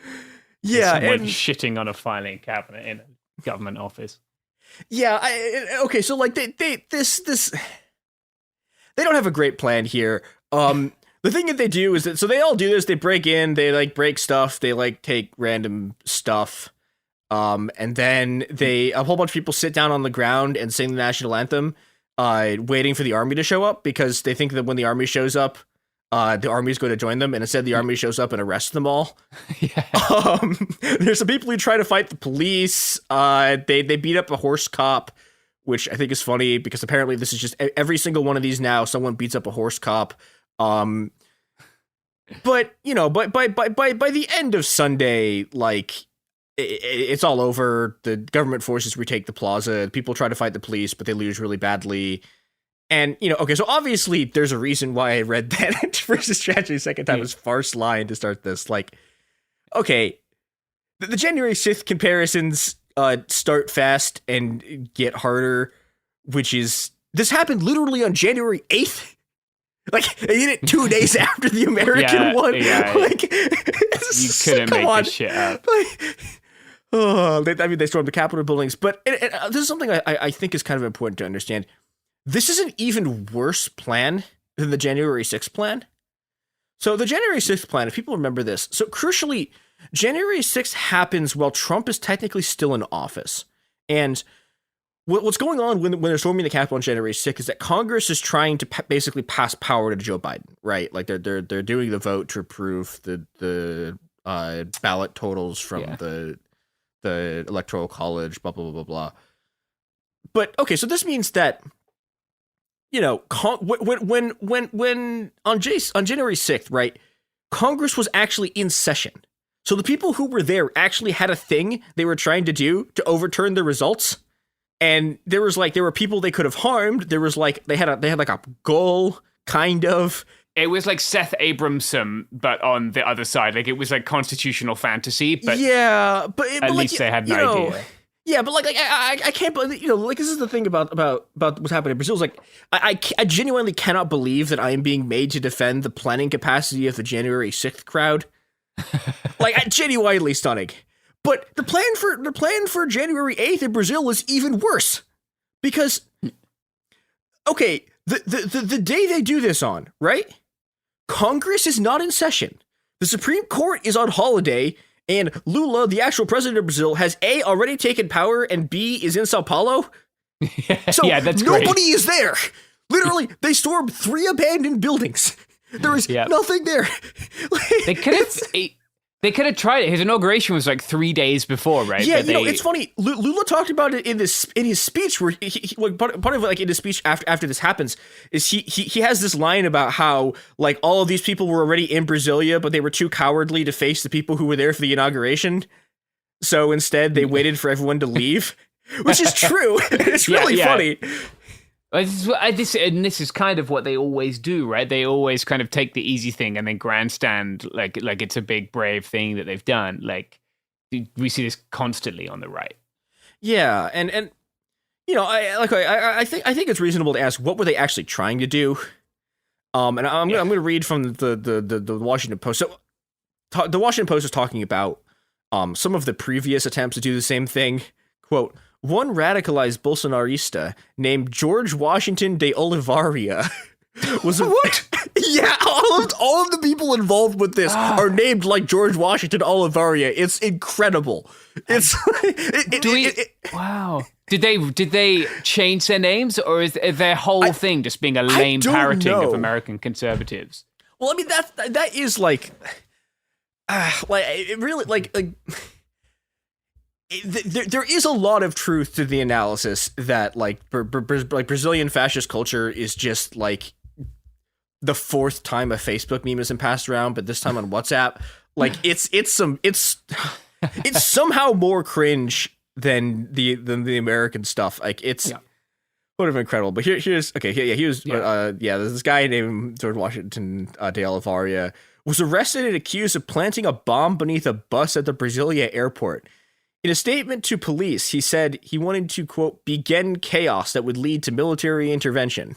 Yeah, someone shitting on a filing cabinet in a government office. Yeah. Okay. So like they don't have a great plan here. The thing that they do is that, so they all do this, they break in, they like break stuff, they like take random stuff, and then a whole bunch of people sit down on the ground and sing the national anthem, waiting for the army to show up, because they think that when the army shows up, the army's going to join them, and instead the army shows up and arrests them all. There's some people who try to fight the police, they beat up a horse cop, which I think is funny, because apparently this is just every single one of these now, someone beats up a horse cop. But you know, by the end of Sunday, like it's all over. The government forces retake the plaza. People try to fight the police, but they lose really badly. And you know, okay, so obviously there's a reason why I read that versus tragedy second time was farce line to start this. Like, okay, the January 6th comparisons start fast and get harder, which is this happened literally on January 8th. Like, they did it 2 days after the American one. Yeah. Like, you couldn't make this shit up. Like, they stormed the Capitol buildings. But this is something I think is kind of important to understand. This is an even worse plan than the January 6th plan. So the January 6th plan, if people remember this, so crucially, January 6th happens while Trump is technically still in office. And what's going on when they're storming the Capitol on January 6th is that Congress is trying to basically pass power to Joe Biden, right? Like they're doing the vote to approve the ballot totals from the Electoral College, blah blah blah blah blah. But okay, so this means that, you know, when on January 6th, right, Congress was actually in session. So the people who were there actually had a thing they were trying to do to overturn the results. And there were people they could have harmed. There was like, they had like a goal, kind of. It was like Seth Abramson, but on the other side. Like, it was like constitutional fantasy, but yeah, but at least they had an idea. Yeah, but like I can't believe, you know, like, this is the thing about what's happening in Brazil. Is like I genuinely cannot believe that I am being made to defend the planning capacity of the January 6th crowd. Like, genuinely stunning. But the plan for January 8th in Brazil is even worse, because, okay, the day they do this on, right? Congress is not in session. The Supreme Court is on holiday, and Lula, the actual president of Brazil, has A, already taken power, and B, is in Sao Paulo. So yeah, that's nobody great. is there. Literally, they stormed 3 abandoned buildings. There is nothing there. They could have tried it. His inauguration was like 3 days before, right? Yeah, But it's funny. Lula talked about it in his speech, where he part of like in his speech after this happens is he has this line about how like all of these people were already in Brasilia, but they were too cowardly to face the people who were there for the inauguration. So instead, they waited for everyone to leave, which is true. It's really funny. This is kind of what they always do, right? They always kind of take the easy thing and then grandstand like it's a big brave thing that they've done. Like we see this constantly on the right. Yeah, and you know, I think it's reasonable to ask what were they actually trying to do. And I'm going to read from the Washington Post. So the Washington Post is talking about some of the previous attempts to do the same thing. Quote, one radicalized Bolsonarista named George Washington de Oliveira was what? Yeah, all of the people involved with this are named like George Washington Oliveira. It's incredible. It's wow. Did they change their names, or is their whole thing just being a lame parroting of American conservatives? Well, I mean that is like it really like. There is a lot of truth to the analysis that like Brazilian fascist culture is just like the 4th time a Facebook meme has been passed around, but this time on WhatsApp. Like it's somehow more cringe than the American stuff. Like it's sort of incredible. But here's this guy named George Washington de Oliveira was arrested and accused of planting a bomb beneath a bus at the Brasilia airport. In a statement to police, he said he wanted to, quote, begin chaos that would lead to military intervention.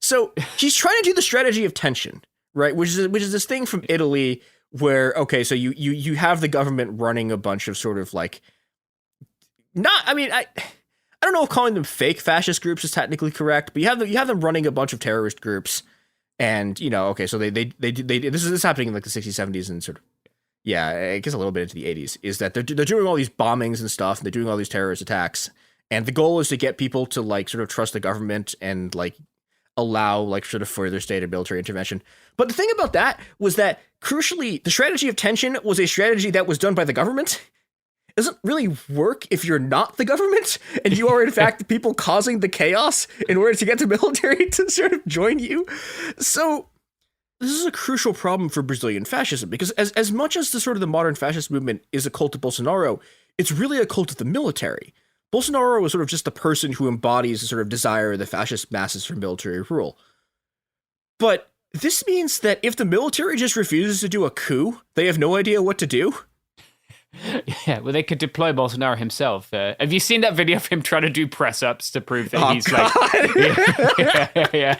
So he's trying to do the strategy of tension, right? Which is this thing from Italy where, okay, so you have the government running a bunch of sort of like, I don't know if calling them fake fascist groups is technically correct, but you have them running a bunch of terrorist groups, and you know, okay, so they this is happening in like the 60s, 70s, and sort of. Yeah, I guess a little bit into the 80s, is that they're doing all these bombings and stuff, and they're doing all these terrorist attacks, and the goal is to get people to like sort of trust the government and like allow like sort of further state or military intervention. But the thing about that was that crucially, the strategy of tension was a strategy that was done by the government. It doesn't really work if you're not the government and you are in fact the people causing the chaos in order to get the military to sort of join you. So this is a crucial problem for Brazilian fascism, because as much as the modern fascist movement is a cult of Bolsonaro, it's really a cult of the military. Bolsonaro is sort of just the person who embodies the sort of desire of the fascist masses for military rule. But this means that if the military just refuses to do a coup, they have no idea what to do. Yeah, well, they could deploy Bolsonaro himself. Have you seen that video of him trying to do press-ups to prove that he's like... Yeah.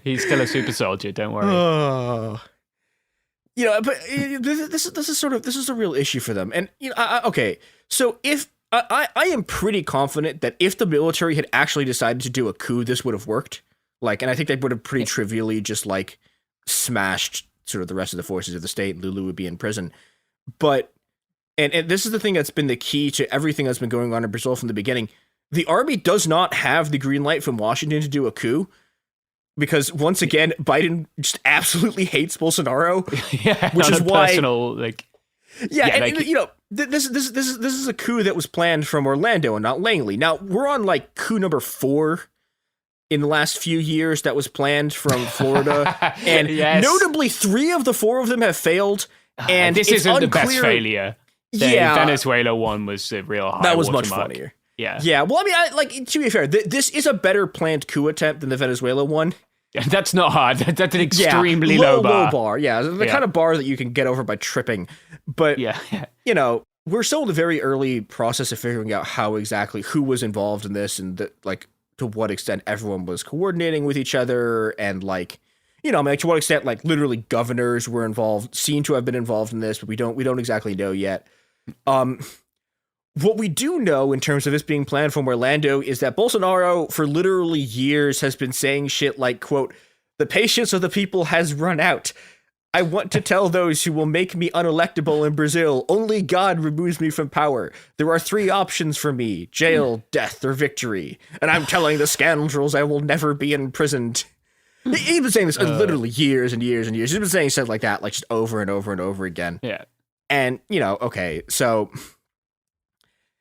He's still a super soldier, don't worry. Oh. You know, but this is a real issue for them. And you know, okay, so if I am pretty confident that if the military had actually decided to do a coup, this would have worked. Like, and I think they would have pretty trivially just like smashed sort of the rest of the forces of the state, and Lulu would be in prison. But and this is the thing that's been the key to everything that's been going on in Brazil from the beginning. The army does not have the green light from Washington to do a coup. Because once again, Biden just absolutely hates Bolsonaro, which is why. Personal, like, you know, this is a coup that was planned from Orlando and not Langley. Now we're on like coup number 4 in the last few years that was planned from Florida, and notably 3 of the 4 of them have failed. And this isn't the best failure. The Venezuela one was a real high. That was much mark. funnier. Yeah. Well, I mean, to be fair, this is a better planned coup attempt than the Venezuela one. That's not hard. That's an extremely low bar. Low bar, yeah. The kind of bar that you can get over by tripping. But, you know, we're still in the very early process of figuring out how exactly who was involved in this and, like, to what extent everyone was coordinating with each other and, like, you know, I mean, like, to what extent, like, literally governors were involved, seem to have been involved in this, but we don't exactly know yet. What we do know in terms of this being planned from Orlando is that Bolsonaro for literally years has been saying shit like, quote, The patience of the people has run out. I want to tell those who will make me unelectable in Brazil, only God removes me from power. There are 3 options for me: jail, death, or victory. And I'm telling the scoundrels I will never be imprisoned. He's been saying this literally years and years and years. He's been saying stuff like that, like just over and over and over again. Yeah. And, okay, so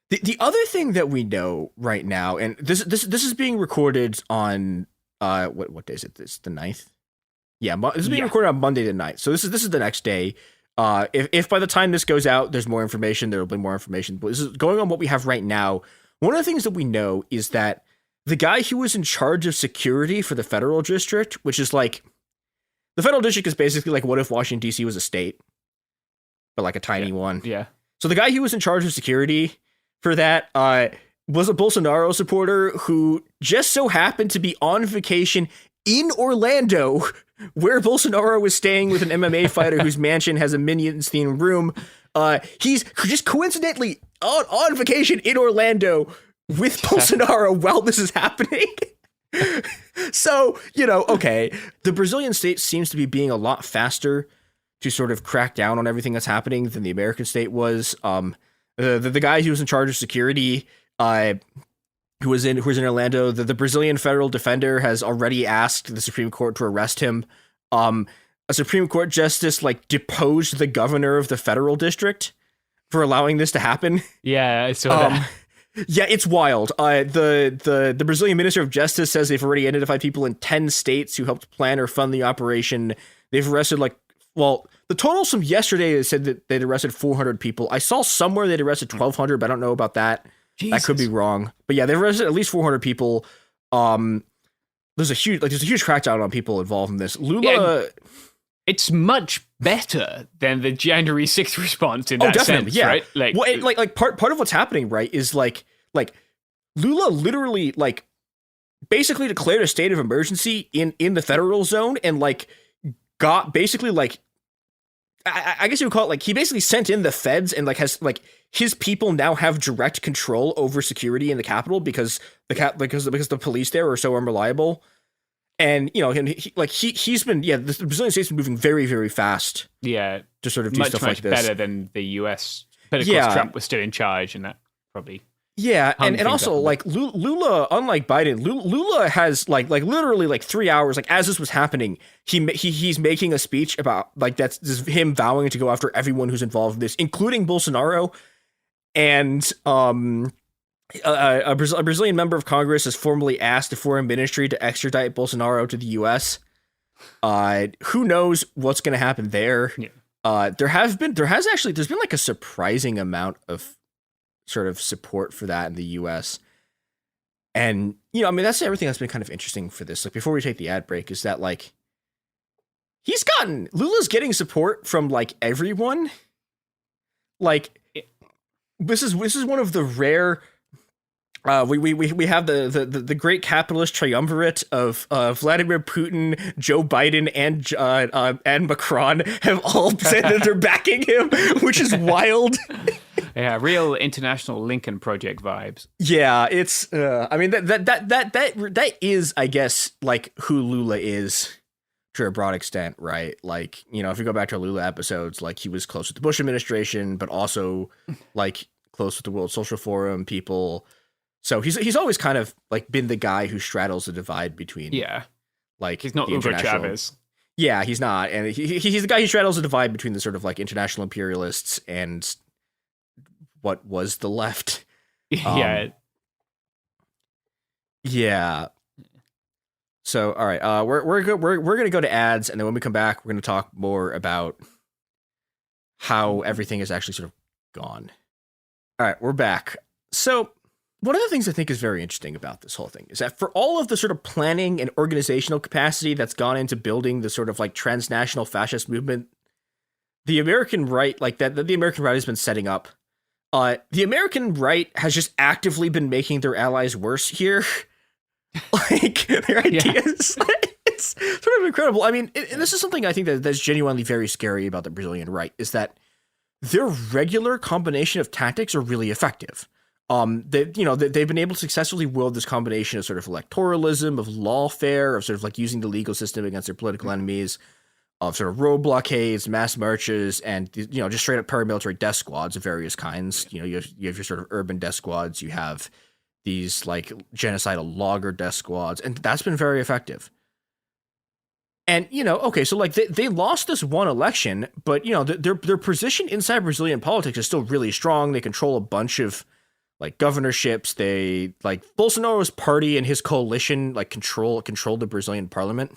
the other thing that we know right now, and this is being recorded on, what day is it? It's the 9th? Yeah, this is being recorded on Monday the 9th. So this is the next day. If by the time this goes out, there's more information, there will be more information. But this is going on what we have right now. One of the things that we know is that the guy who was in charge of security for the federal district, which is like, the federal district is basically like, what if Washington, D.C. was a state, but like a tiny one. Yeah. So the guy who was in charge of security for that was a Bolsonaro supporter who just so happened to be on vacation in Orlando, where Bolsonaro was staying with an MMA fighter whose mansion has a Minions-themed room. He's just coincidentally on vacation in Orlando with Bolsonaro while this is happening. So, okay, the Brazilian state seems to be being a lot faster to sort of crack down on everything that's happening than the American state was. The guy who was in charge of security, who was in Orlando, the Brazilian federal defender has already asked the Supreme Court to arrest him. A Supreme Court justice deposed the governor of the federal district for allowing this to happen. Yeah, I saw that. Yeah, it's wild. The Brazilian Minister of Justice says they've already identified people in 10 states who helped plan or fund the operation. They've arrested the totals from yesterday said that they'd arrested 400 people. I saw somewhere they'd arrested 1,200, but I don't know about that. Jesus. That could be wrong. But yeah, they've arrested at least 400 people. There's a huge crackdown on people involved in this. Lula... Yeah, it's much better than the January 6th response in that definitely, sense, yeah. right? Part of what's happening, right, is like Lula literally basically declared a state of emergency in the federal zone and got basically I guess you would call it he basically sent in the feds and has his people now have direct control over security in the capital because the police there are so unreliable. And he's been the Brazilian state's been moving very, very fast. Yeah, to sort of do stuff like this. Much better than the US. But of course, Trump was still in charge, and that probably. Yeah, and also Lula, unlike Biden, Lula has literally 3 hours as this was happening. He's making a speech about that's him vowing to go after everyone who's involved in this, including Bolsonaro, and A Brazilian member of Congress has formally asked the foreign ministry to extradite Bolsonaro to the U.S. Who knows what's going to happen there? Yeah. There's been a surprising amount of sort of support for that in the U.S. And that's everything that's been kind of interesting for this. Before we take the ad break, is that Lula's getting support from everyone. This is one of the rare. We have the great capitalist triumvirate of Vladimir Putin, Joe Biden, and Macron have all said that they're backing him, which is wild. Yeah, real international Lincoln Project vibes. Yeah, it's. That is, I guess, who Lula is to a broad extent, right? If you go back to Lula episodes, he was close with the Bush administration, but also close with the World Social Forum people. So he's always kind of been the guy who straddles the divide between he's not Hugo Chavez. Yeah, he's not, and he's the guy who straddles the divide between the sort of international imperialists and what was the left. Yeah. Yeah. So all right, we're gonna go to ads, and then when we come back, we're gonna talk more about how everything is actually sort of gone. All right, we're back. So. One of the things I think is very interesting about this whole thing is that for all of the sort of planning and organizational capacity that's gone into building the sort of transnational fascist movement, the American right, the American right has been setting up. The American right has just actively been making their allies worse here. Their ideas. It's sort of incredible. I mean, and this is something I think that's genuinely very scary about the Brazilian right, is that their regular combination of tactics are really effective. They've been able to successfully wield this combination of sort of electoralism, of lawfare, of sort of like using the legal system against their political enemies, of sort of road blockades, mass marches, and just straight up paramilitary death squads of various kinds. You have your sort of urban death squads. You have these like genocidal logger death squads, and that's been very effective. And so like they lost this one election, but their position inside Brazilian politics is still really strong. They control a bunch of like governorships. They like Bolsonaro's party and his coalition like control the Brazilian parliament.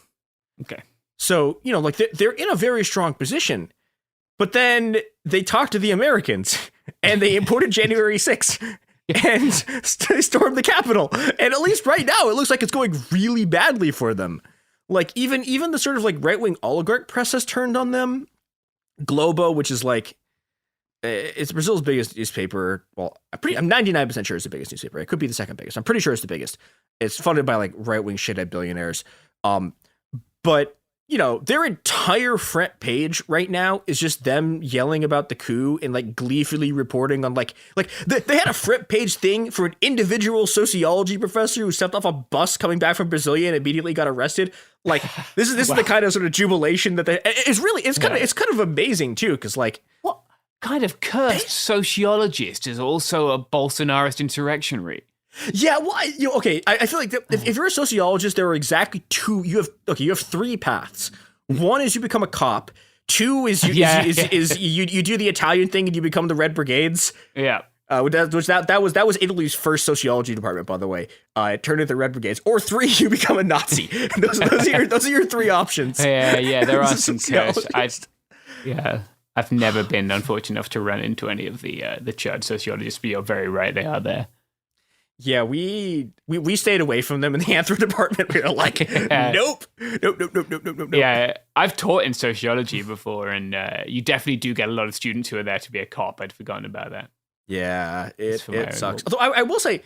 Okay. So, like they're in a very strong position, but then they talked to the Americans and they imported January 6th and stormed the Capitol. And at least right now, it looks like it's going really badly for them. Like even the sort of like right-wing oligarch press has turned on them. Globo, which is like, it's Brazil's biggest newspaper. Well, I'm 99% sure it's the biggest newspaper. It could be the second biggest. I'm pretty sure it's the biggest. It's funded by like right-wing shithead billionaires. But their entire front page right now is just them yelling about the coup and like gleefully reporting on like they had a front page thing for an individual sociology professor who stepped off a bus coming back from Brasilia and immediately got arrested. Like this is the kind of sort of jubilation that it's kind of amazing too, because like what kind of cursed sociologist is also a Bolsonarist insurrectionary? Yeah, well, I feel like if you're a sociologist, there are exactly two. You have three paths. One is you become a cop. Two is you do the Italian thing and you become the Red Brigades. Yeah. That was Italy's first sociology department, by the way. It turned into the Red Brigades. Or three, you become a Nazi. those are your three options. Yeah. There are some cursed. I've never been unfortunate enough to run into any of the church sociologists, but you're very right. They are there. Yeah, we stayed away from them in the anthro department. We were like, nope. Yeah, I've taught in sociology before, and you definitely do get a lot of students who are there to be a cop. I'd forgotten about that. Yeah, it sucks. Although I will say,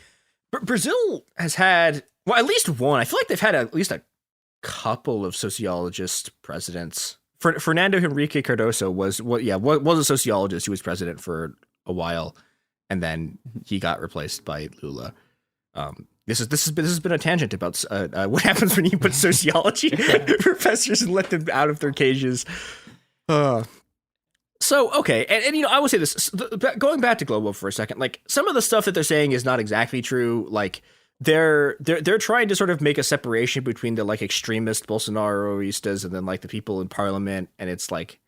Brazil has had, well, at least one. I feel like they've had at least a couple of sociologist presidents. Fernando Henrique Cardoso was a sociologist who was president for a while, and then he got replaced by Lula. This has been a tangent about what happens when you put sociology professors and let them out of their cages. So okay, and I will say this, going back to Globo for a second, like some of the stuff that they're saying is not exactly true. Like they're trying to sort of make a separation between the like extremist Bolsonaroistas and then like the people in parliament, and it's like,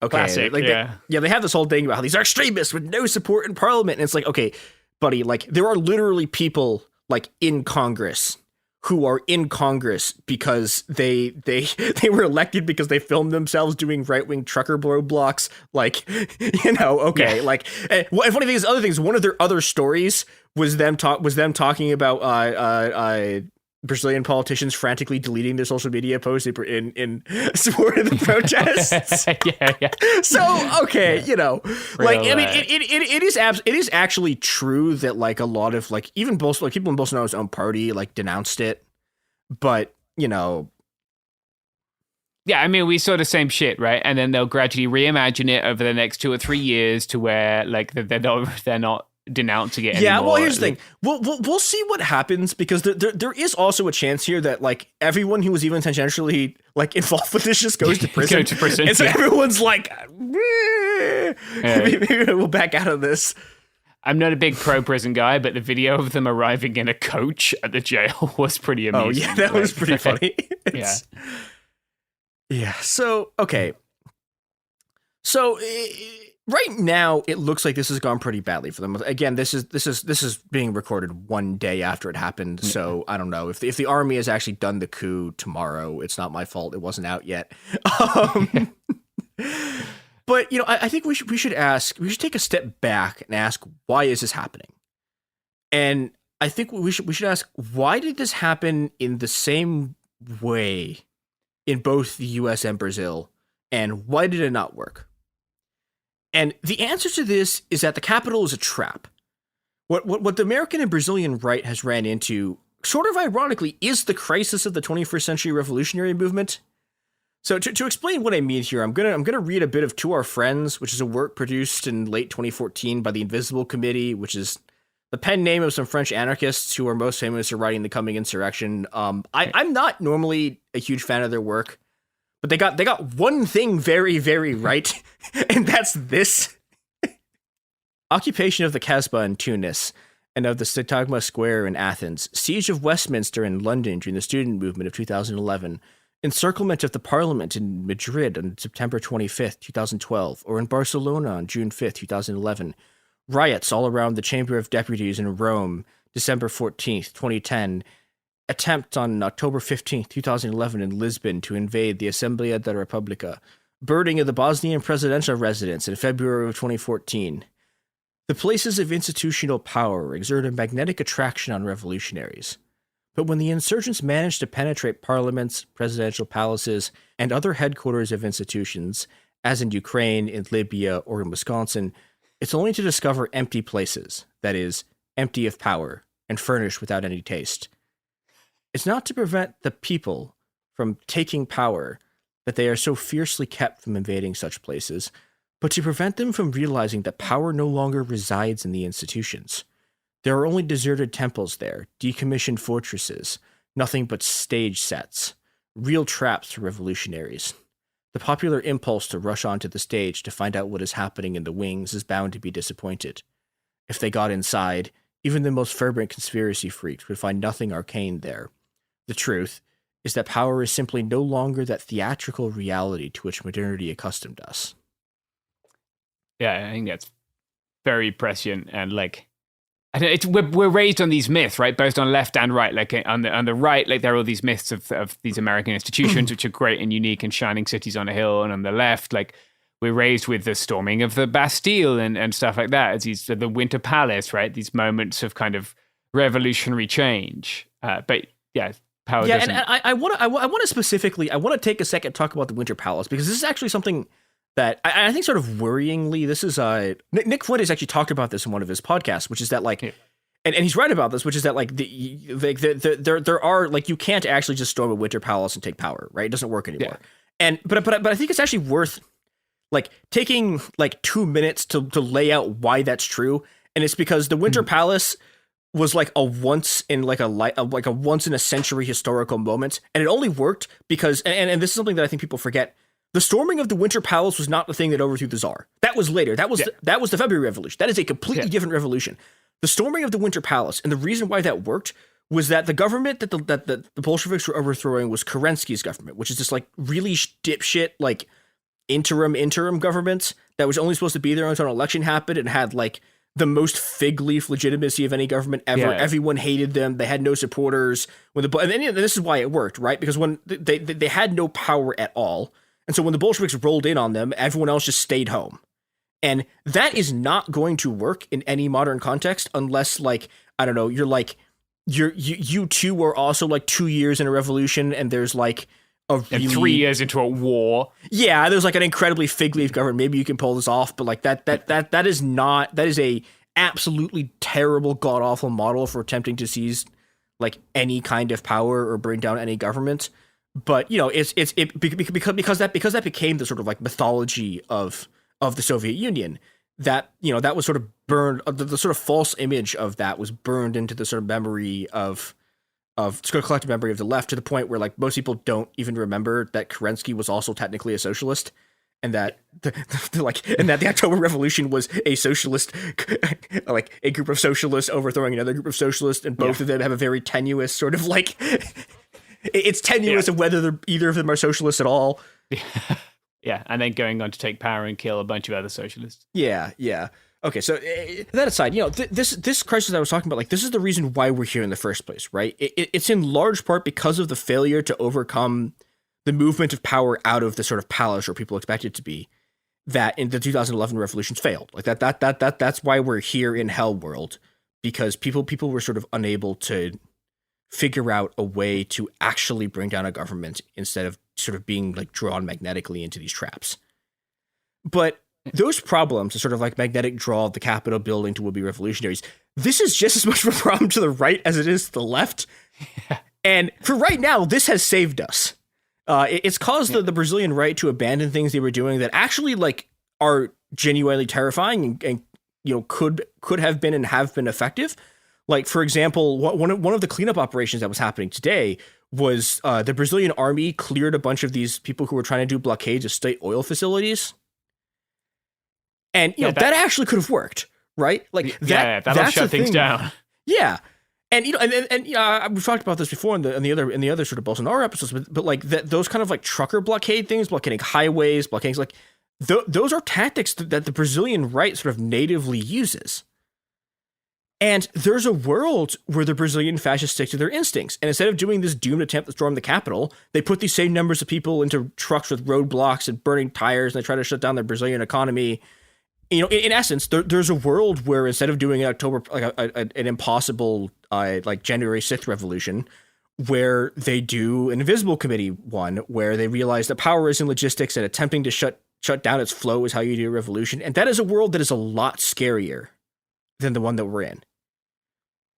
okay, classic, like they have this whole thing about how these are extremists with no support in parliament, and it's like, okay, buddy, like there are literally people like in Congress who are in Congress because they were elected because they filmed themselves doing right-wing trucker roadblocks. Like, like, and funny thing is, other things, one of their other stories was them talking about Brazilian politicians frantically deleting their social media posts in support of the protests. yeah. So okay, like Real, I mean, it is actually true that like a lot of like even people in Bolsonaro's own party like denounced it, but yeah, I mean, we saw the same shit, right? And then they'll gradually reimagine it over the next 2 or 3 years to where like they're not denouncing it anymore. Yeah, well, here's the thing. We'll see what happens, because there is also a chance here that like everyone who was even tangentially like involved with this just goes to prison. And so everyone's like, maybe we'll back out of this. I'm not a big pro-prison guy, but the video of them arriving in a coach at the jail was pretty amusing. Oh, yeah, that was pretty funny. Yeah. So, okay. So, right now, it looks like this has gone pretty badly for them. Again, this is being recorded one day after it happened, so I don't know if the army has actually done the coup tomorrow. It's not my fault; it wasn't out yet. But I think we should take a step back and ask, why is this happening? And I think we should ask, why did this happen in the same way in both the U.S. and Brazil, and why did it not work? And the answer to this is that the Capitol is a trap. What the American and Brazilian right has ran into, sort of ironically, is the crisis of the 21st century revolutionary movement. So to explain what I mean here, I'm gonna read a bit of To Our Friends, which is a work produced in late 2014 by the Invisible Committee, which is the pen name of some French anarchists who are most famous for writing The Coming Insurrection. I'm not normally a huge fan of their work, but they got one thing very, very right, and that's this. Occupation of the Kasbah in Tunis and of the Syntagma Square in Athens, siege of Westminster in London during the student movement of 2011, encirclement of the parliament in Madrid on September 25th, 2012, or in Barcelona on June 5th, 2011, riots all around the Chamber of Deputies in Rome, December 14th, 2010, attempt on October 15th, 2011 in Lisbon to invade the Assembleia da República, burning of the Bosnian presidential residence in February of 2014. The places of institutional power exert a magnetic attraction on revolutionaries. But when the insurgents manage to penetrate parliaments, presidential palaces, and other headquarters of institutions, as in Ukraine, in Libya, or in Wisconsin, it's only to discover empty places, that is, empty of power, and furnished without any taste. It's not to prevent the people from taking power that they are so fiercely kept from invading such places, but to prevent them from realizing that power no longer resides in the institutions. There are only deserted temples there, decommissioned fortresses, nothing but stage sets, real traps for revolutionaries. The popular impulse to rush onto the stage to find out what is happening in the wings is bound to be disappointed. If they got inside, even the most fervent conspiracy freaks would find nothing arcane there. The truth is that power is simply no longer that theatrical reality to which modernity accustomed us. Yeah, I think that's very prescient, and like, we're raised on these myths, right? Both on left and right. Like on the right, like there are all these myths of these American institutions, which are great and unique and shining cities on a hill. And on the left, like we're raised with the storming of the Bastille and stuff like that. It's these the Winter Palace, right? These moments of kind of revolutionary change. But yeah, power. Yeah, doesn't... and I want to specifically, I want to take a second to talk about the Winter Palace, because this is actually something that I think sort of worryingly, this is Nick Fuentes actually talked about this in one of his podcasts, which is that like, and he's right about this, which is that like there are like, you can't actually just storm a Winter Palace and take power, right? It doesn't work anymore. Yeah. And but I think it's actually worth like taking like 2 minutes to lay out why that's true, and it's because the Winter Palace was like a once in a once in a century historical moment, and it only worked because and this is something that I think people forget. The storming of the Winter Palace was not the thing that overthrew the Tsar. That was later. That was the February Revolution. That is a completely different revolution. The storming of the Winter Palace, and the reason why that worked, was that the government that the Bolsheviks were overthrowing was Kerensky's government, which is this like really dipshit like interim government that was only supposed to be there until an election happened and had like the most fig leaf legitimacy of any government ever. Yeah. Everyone hated them. They had no supporters. And this is why it worked, right? Because when they had no power at all. And so when the Bolsheviks rolled in on them, everyone else just stayed home. And that is not going to work in any modern context unless, like, I don't know, you two are also like 2 years in a revolution and there's like a really... And 3 years into a war. Yeah, there's like an incredibly fig leaf government. Maybe you can pull this off, but like that is a absolutely terrible, god-awful model for attempting to seize like any kind of power or bring down any government. But you know, because that became the sort of like mythology of the Soviet Union, that you know that was sort of burned, the sort of false image of that was burned into the sort of memory of sort of collective memory of the left, to the point where like most people don't even remember that Kerensky was also technically a socialist, and that the October Revolution was a socialist, like a group of socialists overthrowing another group of socialists, and both of them have a very tenuous sort of like. It's tenuous of whether either of them are socialists at all. Yeah, and then going on to take power and kill a bunch of other socialists. Yeah. Okay, so that aside, you know, this crisis I was talking about, like, this is the reason why we're here in the first place, right? It's in large part because of the failure to overcome the movement of power out of the sort of palace where people expect it to be, that in the 2011 revolutions failed. Like that's why we're here in Hell World, because people were sort of unable to figure out a way to actually bring down a government instead of sort of being like drawn magnetically into these traps. But those problems, the sort of like magnetic draw of the Capitol building to would-be revolutionaries, this is just as much of a problem to the right as it is to the left. Yeah. And for right now, this has saved us. It's caused the Brazilian right to abandon things they were doing that actually like are genuinely terrifying and could have been and have been effective. Like, for example, one of the cleanup operations that was happening today was the Brazilian army cleared a bunch of these people who were trying to do blockades of state oil facilities. And that actually could have worked, right? Like that'll shut things down. Yeah. And we've talked about this before in the other sort of Bolsonaro episodes, but like those kind of like trucker blockade things, blockading highways, blockading like those are tactics that the Brazilian right sort of natively uses. And there's a world where the Brazilian fascists stick to their instincts. And instead of doing this doomed attempt to storm the Capitol, they put these same numbers of people into trucks with roadblocks and burning tires, and they try to shut down the Brazilian economy. In essence, there's a world where instead of doing an impossible like January 6th revolution, where they do an invisible committee one, where they realize that power is in logistics and attempting to shut down its flow is how you do a revolution. And that is a world that is a lot scarier than the one that we're in.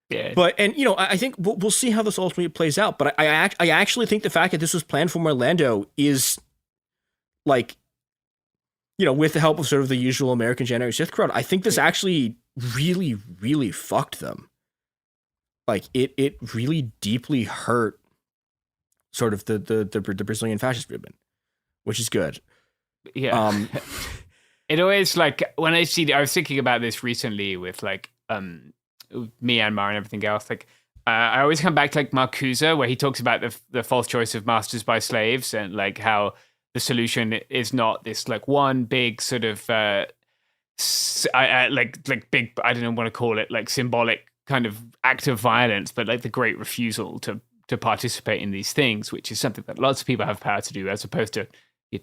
Yeah. But, I think we'll see how this ultimately plays out. But I actually think the fact that this was planned from Orlando is like, with the help of sort of the usual American January 6th crowd, I think this actually really, really fucked them. Like it really deeply hurt sort of the Brazilian fascist movement, which is good. Yeah. It always like when I was thinking about this recently with like Myanmar and everything else. Like I always come back to like Marcuse, where he talks about the false choice of masters by slaves, and like how the solution is not this like one big sort of like big, I don't know what to call it, like symbolic kind of act of violence, but like the great refusal to participate in these things, which is something that lots of people have power to do, as opposed to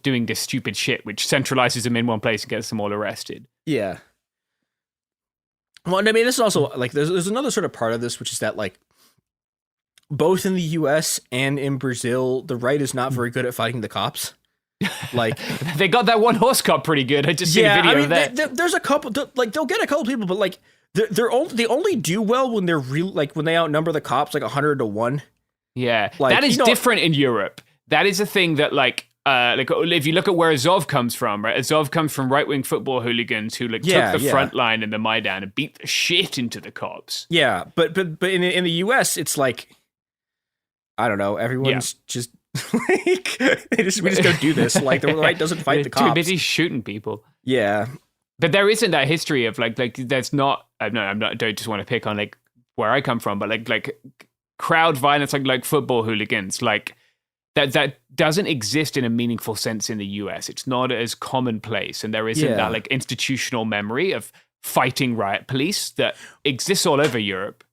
doing this stupid shit which centralizes them in one place and gets them all arrested. Yeah. Well, I mean, this is also like there's another sort of part of this, which is that like both in the U.S. and in Brazil, the right is not very good at fighting the cops. Like they got that one horse cop pretty good. I just seen a video of that. There's a couple like they'll get a couple people, but like they only do well when they're real, like when they outnumber the cops like 100-1. Yeah, like, that is different in Europe. That is a thing that like if you look at where Azov comes from, right? Azov comes from right-wing football hooligans who took the front line in the Maidan and beat the shit into the cops. Yeah, but in the U.S. it's like, I don't know, everyone's just like we just go do this. Like the right doesn't fight the cops. Too busy shooting people. Yeah, but there isn't that history of like that's not. I'm not. I don't just want to pick on like where I come from, but like crowd violence, like football hooligans, like. That doesn't exist in a meaningful sense in the US. It's not as commonplace, and there isn't that like institutional memory of fighting riot police that exists all over Europe.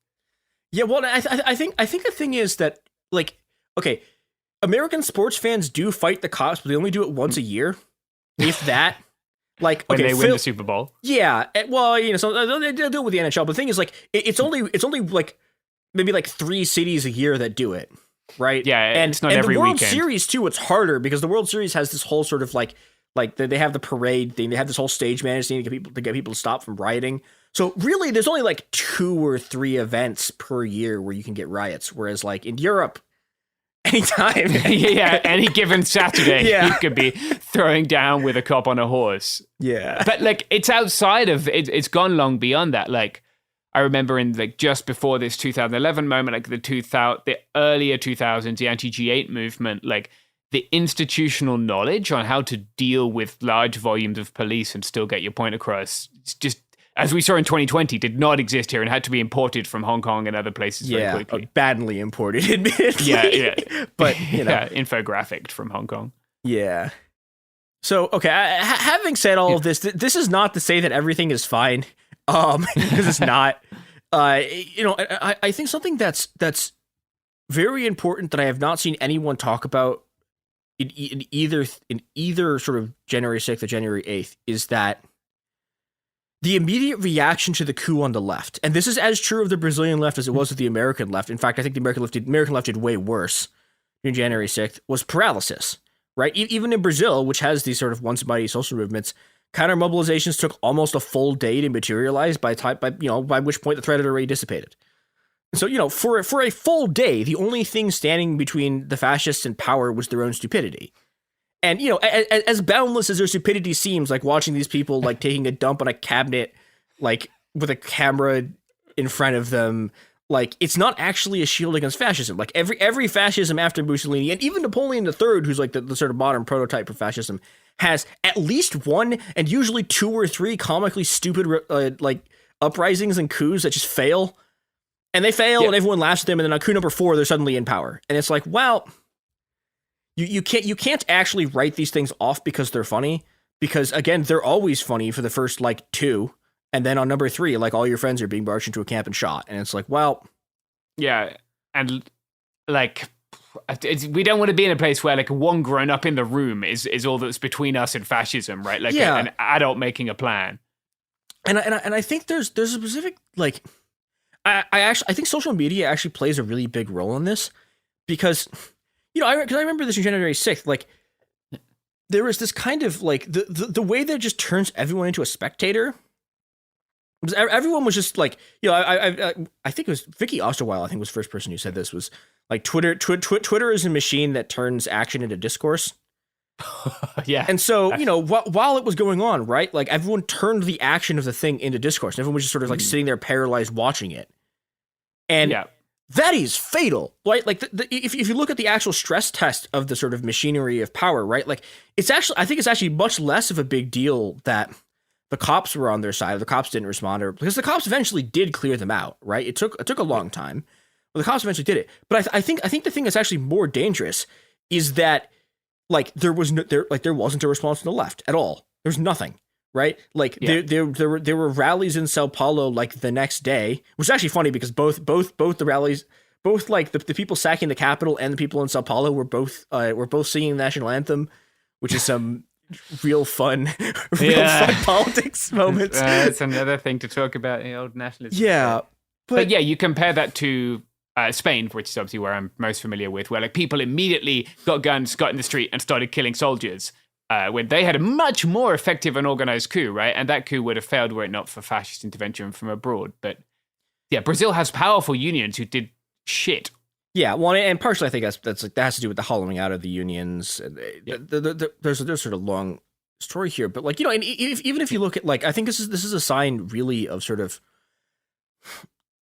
Yeah, well, I think the thing is that like, okay, American sports fans do fight the cops, but they only do it once a year, if that. Like when they win the Super Bowl. Yeah, well, so they'll do it with the NHL. But the thing is, like, it's only like maybe like 3 cities a year that do it. Right. Yeah, and it's not every the World weekend. Series too. It's harder because the World Series has this whole sort of like they have the parade thing. They have this whole stage management to get people to stop from rioting. So really, there's only like 2 or 3 events per year where you can get riots. Whereas like in Europe, anytime, any given Saturday, you could be throwing down with a cop on a horse. Yeah, but like it's outside of it. It's gone long beyond that. Like. I remember in like just before this 2011 moment, like the earlier 2000s, the anti-G8 movement, like the institutional knowledge on how to deal with large volumes of police and still get your point across, it's just, as we saw in 2020, did not exist here and had to be imported from Hong Kong and other places very quickly. Badly imported, admittedly. Yeah. But, infographic from Hong Kong. Yeah. So, okay, having said all of this, this is not to say that everything is fine. Because it's not. I think something that's very important that I have not seen anyone talk about in either sort of January 6th or January 8th is that the immediate reaction to the coup on the left, and this is as true of the Brazilian left as it was of the American left. In fact, I think the American left did way worse in January 6th, was paralysis. Right, even in Brazil, which has these sort of once mighty social movements. Counter mobilizations took almost a full day to materialize by which point the threat had already dissipated. So, for a full day, the only thing standing between the fascists and power was their own stupidity. And, as boundless as their stupidity seems, like watching these people like taking a dump on a cabinet, like with a camera in front of them. Like, it's not actually a shield against fascism. Like, every fascism after Mussolini, and even Napoleon III, who's like the sort of modern prototype for fascism, has at least one and usually 2 or 3 comically stupid like uprisings and coups that just fail. And they fail, and everyone laughs at them, and then on coup number 4, they're suddenly in power. And it's like, well, you can't actually write these things off because they're funny. Because, again, they're always funny for the first, like, 2. And then on number 3, like, all your friends are being marched into a camp and shot. And it's like, well... Yeah, and, like, we don't want to be in a place where, like, one grown up in the room is all that's between us and fascism, right? Like, an adult making a plan. And I think there's a specific, like... I think social media actually plays a really big role in this. Because, you know, I remember this on January 6th, like... There was this kind of, like, the way that it just turns everyone into a spectator... Everyone was just like, you know, I think it was Vicky Osterweil, I think was the first person who said this, was like Twitter is a machine that turns action into discourse. Yeah. And so, you know, while it was going on, right, like everyone turned the action of the thing into discourse. And everyone was just sort of like sitting there paralyzed watching it. And that is fatal, right? Like if you look at the actual stress test of the sort of machinery of power, right, like I think it's actually much less of a big deal that the cops were on their side. The cops didn't respond, because the cops eventually did clear them out, right? It took a long time, but the cops eventually did it. But I think the thing that's actually more dangerous is that, like, there wasn't a response from the left at all. There's nothing, right? Like there were rallies in Sao Paulo like the next day, which is actually funny because both the rallies, both like the people sacking the Capitol and the people in Sao Paulo were both singing the national anthem, which is some real fun politics moments. It's another thing to talk about in old nationalism. Yeah. But yeah, you compare that to Spain, which is obviously where I'm most familiar with, where like people immediately got guns, got in the street and started killing soldiers when they had a much more effective and organized coup, right? And that coup would have failed were it not for fascist intervention from abroad. But yeah, Brazil has powerful unions who did shit. Yeah, well, and partially I think that has to do with the hollowing out of the unions. There's a sort of long story here, but like, you know, and even if you look at, like, I think this is a sign really of sort of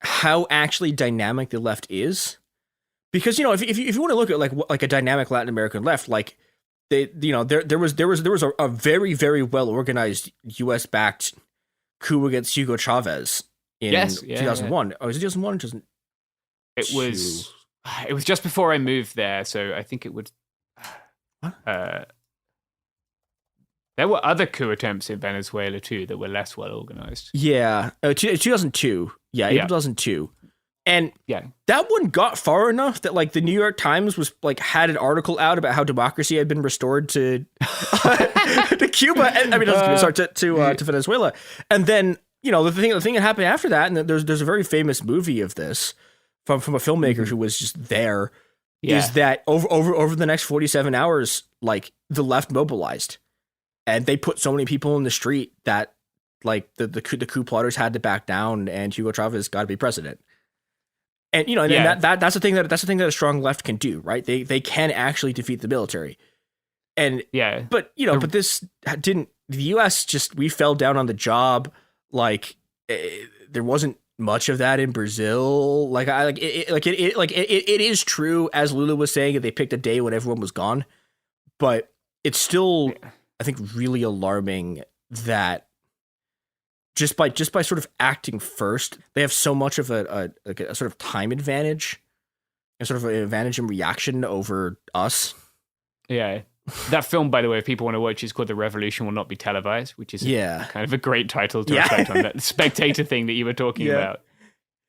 how actually dynamic the left is, because, you know, if you want to look at like a dynamic Latin American left, like there was a very, very well organized U.S. backed coup against Hugo Chavez in 2001. Oh, was it 2001 or 2002? It was just before I moved there, so I think it would. There were other coup attempts in Venezuela too that were less well organized. Yeah, 2002. Yeah, April 2002, and that one got far enough that like the New York Times was like had an article out about how democracy had been restored to to Cuba. And, I mean, to Venezuela, and then, you know, the thing that happened after that, and there's a very famous movie of this. From a filmmaker who was just there, is that over the next 47 hours, like the left mobilized, and they put so many people in the street that like the coup plotters had to back down, and Hugo Chavez got to be president. And, you know, and that's the thing that a strong left can do, right? They can actually defeat the military. And but you know, but this didn't. The U.S. we fell down on the job. Like there wasn't much of that in Brazil. It is true, as Lula was saying, that they picked a day when everyone was gone, but it's still, I think, really alarming that just by sort of acting first, they have so much of a sort of time advantage, a sort of an advantage in reaction over us. Yeah. That film, by the way, if people want to watch, is called The Revolution Will Not Be Televised, which is kind of a great title to reflect on that spectator thing that you were talking about.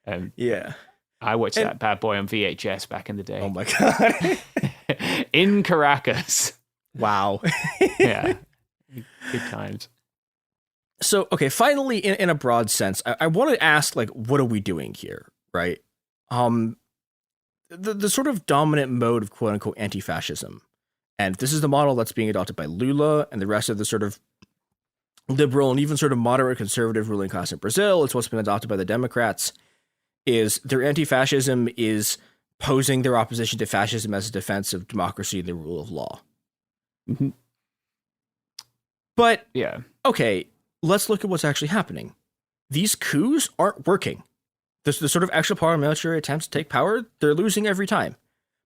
I watched that bad boy on VHS back in the day. Oh my God. In Caracas. Wow. Yeah. Good times. So, okay, finally, in a broad sense, I want to ask, like, what are we doing here, right? The sort of dominant mode of quote-unquote anti-fascism. And this is the model that's being adopted by Lula and the rest of the sort of liberal and even sort of moderate conservative ruling class in Brazil. It's what's been adopted by the Democrats. Is their anti-fascism is posing their opposition to fascism as a defense of democracy and the rule of law. Mm-hmm. But, okay, let's look at what's actually happening. these coups aren't working. The sort of extra paramilitary attempts to take power, they're losing every time.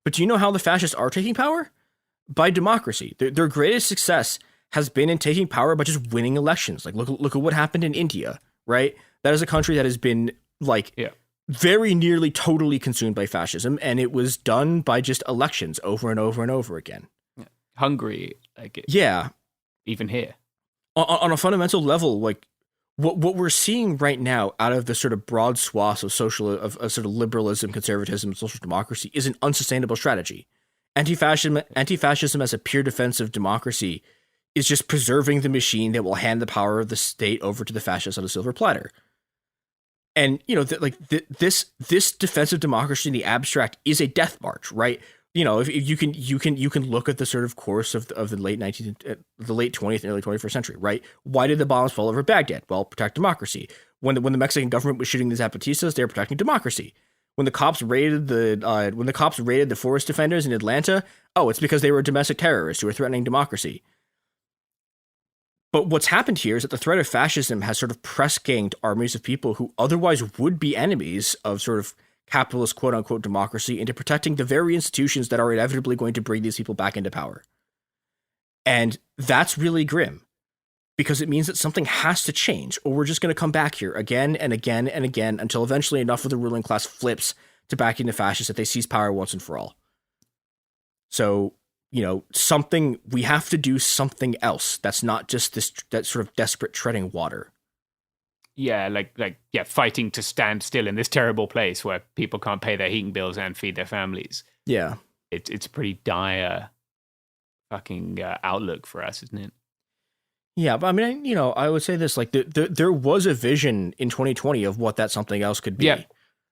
But do you know how the fascists are taking power? By democracy. Their greatest success has been in taking power by just winning elections. Like, look at what happened in India, right? That is a country that has been, like, very nearly totally consumed by fascism, and it was done by just elections over and over and over again. Hungary, like, even here. On a fundamental level, like, what we're seeing right now out of the sort of broad swaths of of sort of liberalism, conservatism, social democracy is an unsustainable strategy. Anti-fascism as a pure defense of democracy is just preserving the machine that will hand the power of the state over to the fascists on a silver platter. And, you know, this defense of democracy in the abstract is a death march, right? You know, if you can look at the sort of course of the late 20th and early 21st century, right? Why did the bombs fall over Baghdad? Well, protect democracy. When the Mexican government was shooting the Zapatistas, they were protecting democracy. When the cops raided the forest defenders in Atlanta, oh, it's because they were domestic terrorists who were threatening democracy. But what's happened here is that the threat of fascism has sort of press-ganged armies of people who otherwise would be enemies of sort of capitalist quote-unquote democracy into protecting the very institutions that are inevitably going to bring these people back into power. And that's really grim, because it means that something has to change, or we're just going to come back here again and again and again until eventually enough of the ruling class flips to backing the fascists that they seize power once and for all. So, you know, we have to do something else that's not just that sort of desperate treading water. Yeah, fighting to stand still in this terrible place where people can't pay their heating bills and feed their families. Yeah. It's a pretty dire fucking outlook for us, isn't it? Yeah, but I mean, you know, I would say this, like, there was a vision in 2020 of what that something else could be,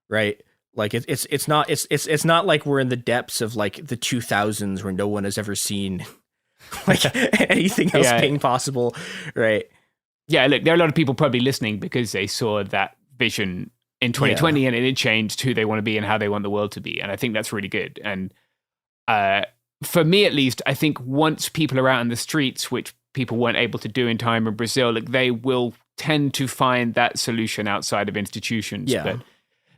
right? Like, it's not like we're in the depths of, like, the 2000s where no one has ever seen, like, anything else being possible, right? Yeah, look, there are a lot of people probably listening because they saw that vision in 2020 and it changed who they want to be and how they want the world to be, and I think that's really good. And for me, at least, I think once people are out in the streets, which people weren't able to do in time in Brazil, like, they will tend to find that solution outside of institutions. Yeah. But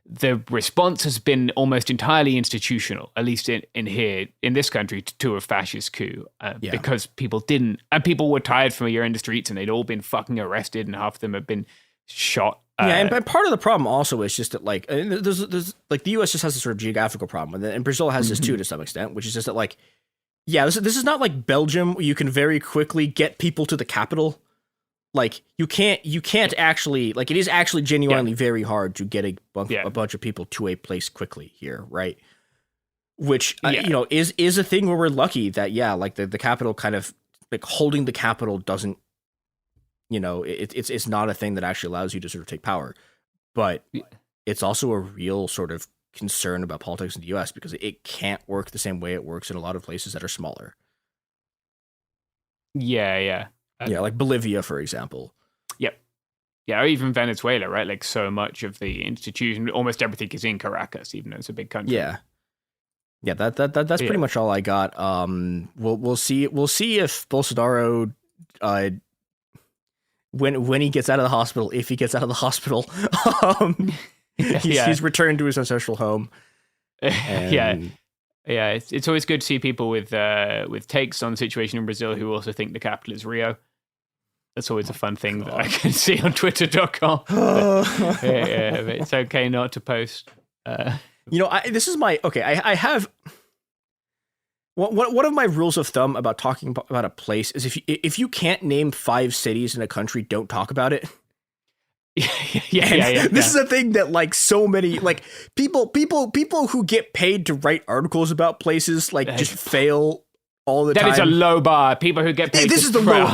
the response has been almost entirely institutional, at least in here, in this country, to a fascist coup, because people were tired from a year in the streets and they'd all been fucking arrested and half of them have been shot. And part of the problem also is just that, like, there's like, the U.S. just has a sort of geographical problem, and Brazil has this too to some extent, which is just that, like, this is not like Belgium where you can very quickly get people to the capital. Like, you can't actually, like, it is actually genuinely very hard to get a bunch of people to a place quickly here, right? Which, you know, is a thing where we're lucky that, like, the capital kind of, like, holding the capital doesn't, you know, it's not a thing that actually allows you to sort of take power. But it's also a real sort of concern about politics in the U.S. because it can't work the same way it works in a lot of places that are smaller. Yeah. Like Bolivia, for example. Yep. Yeah, or even Venezuela, right? Like, so much of the institution, almost everything is in Caracas, even though it's a big country. Yeah. That's pretty much all I got. We'll see if Bolsonaro, when he gets out of the hospital, if he gets out of the hospital, he's returned to his ancestral home. And it's always good to see people with takes on the situation in Brazil who also think the capital is Rio. That's always a fun thing that I can see on Twitter.com. But it's okay not to post. You know, I have one of my rules of thumb about talking about a place is if you can't name 5 cities in a country, don't talk about it. This is a thing that, like, so many, like, people who get paid to write articles about places, like, just fail all the time. That is a low bar. People who get paid. This is the low.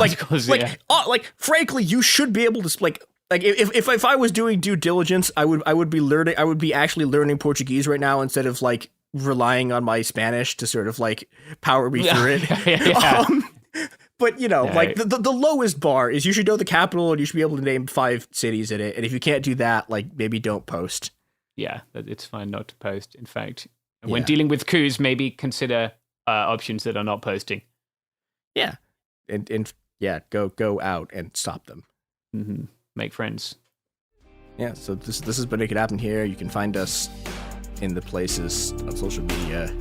Like, frankly, you should be able to, like if I was doing due diligence, I would be actually learning Portuguese right now instead of, like, relying on my Spanish to sort of, like, power me through it. But, you know, the lowest bar is you should know the capital and you should be able to name 5 cities in it. And if you can't do that, like, maybe don't post. Yeah, it's fine not to post. In fact, when dealing with coups, maybe consider options that are not posting. Yeah. And go out and stop them. Mm-hmm. Make friends. Yeah, so this has been Make It Happen here. You can find us in the places on social media.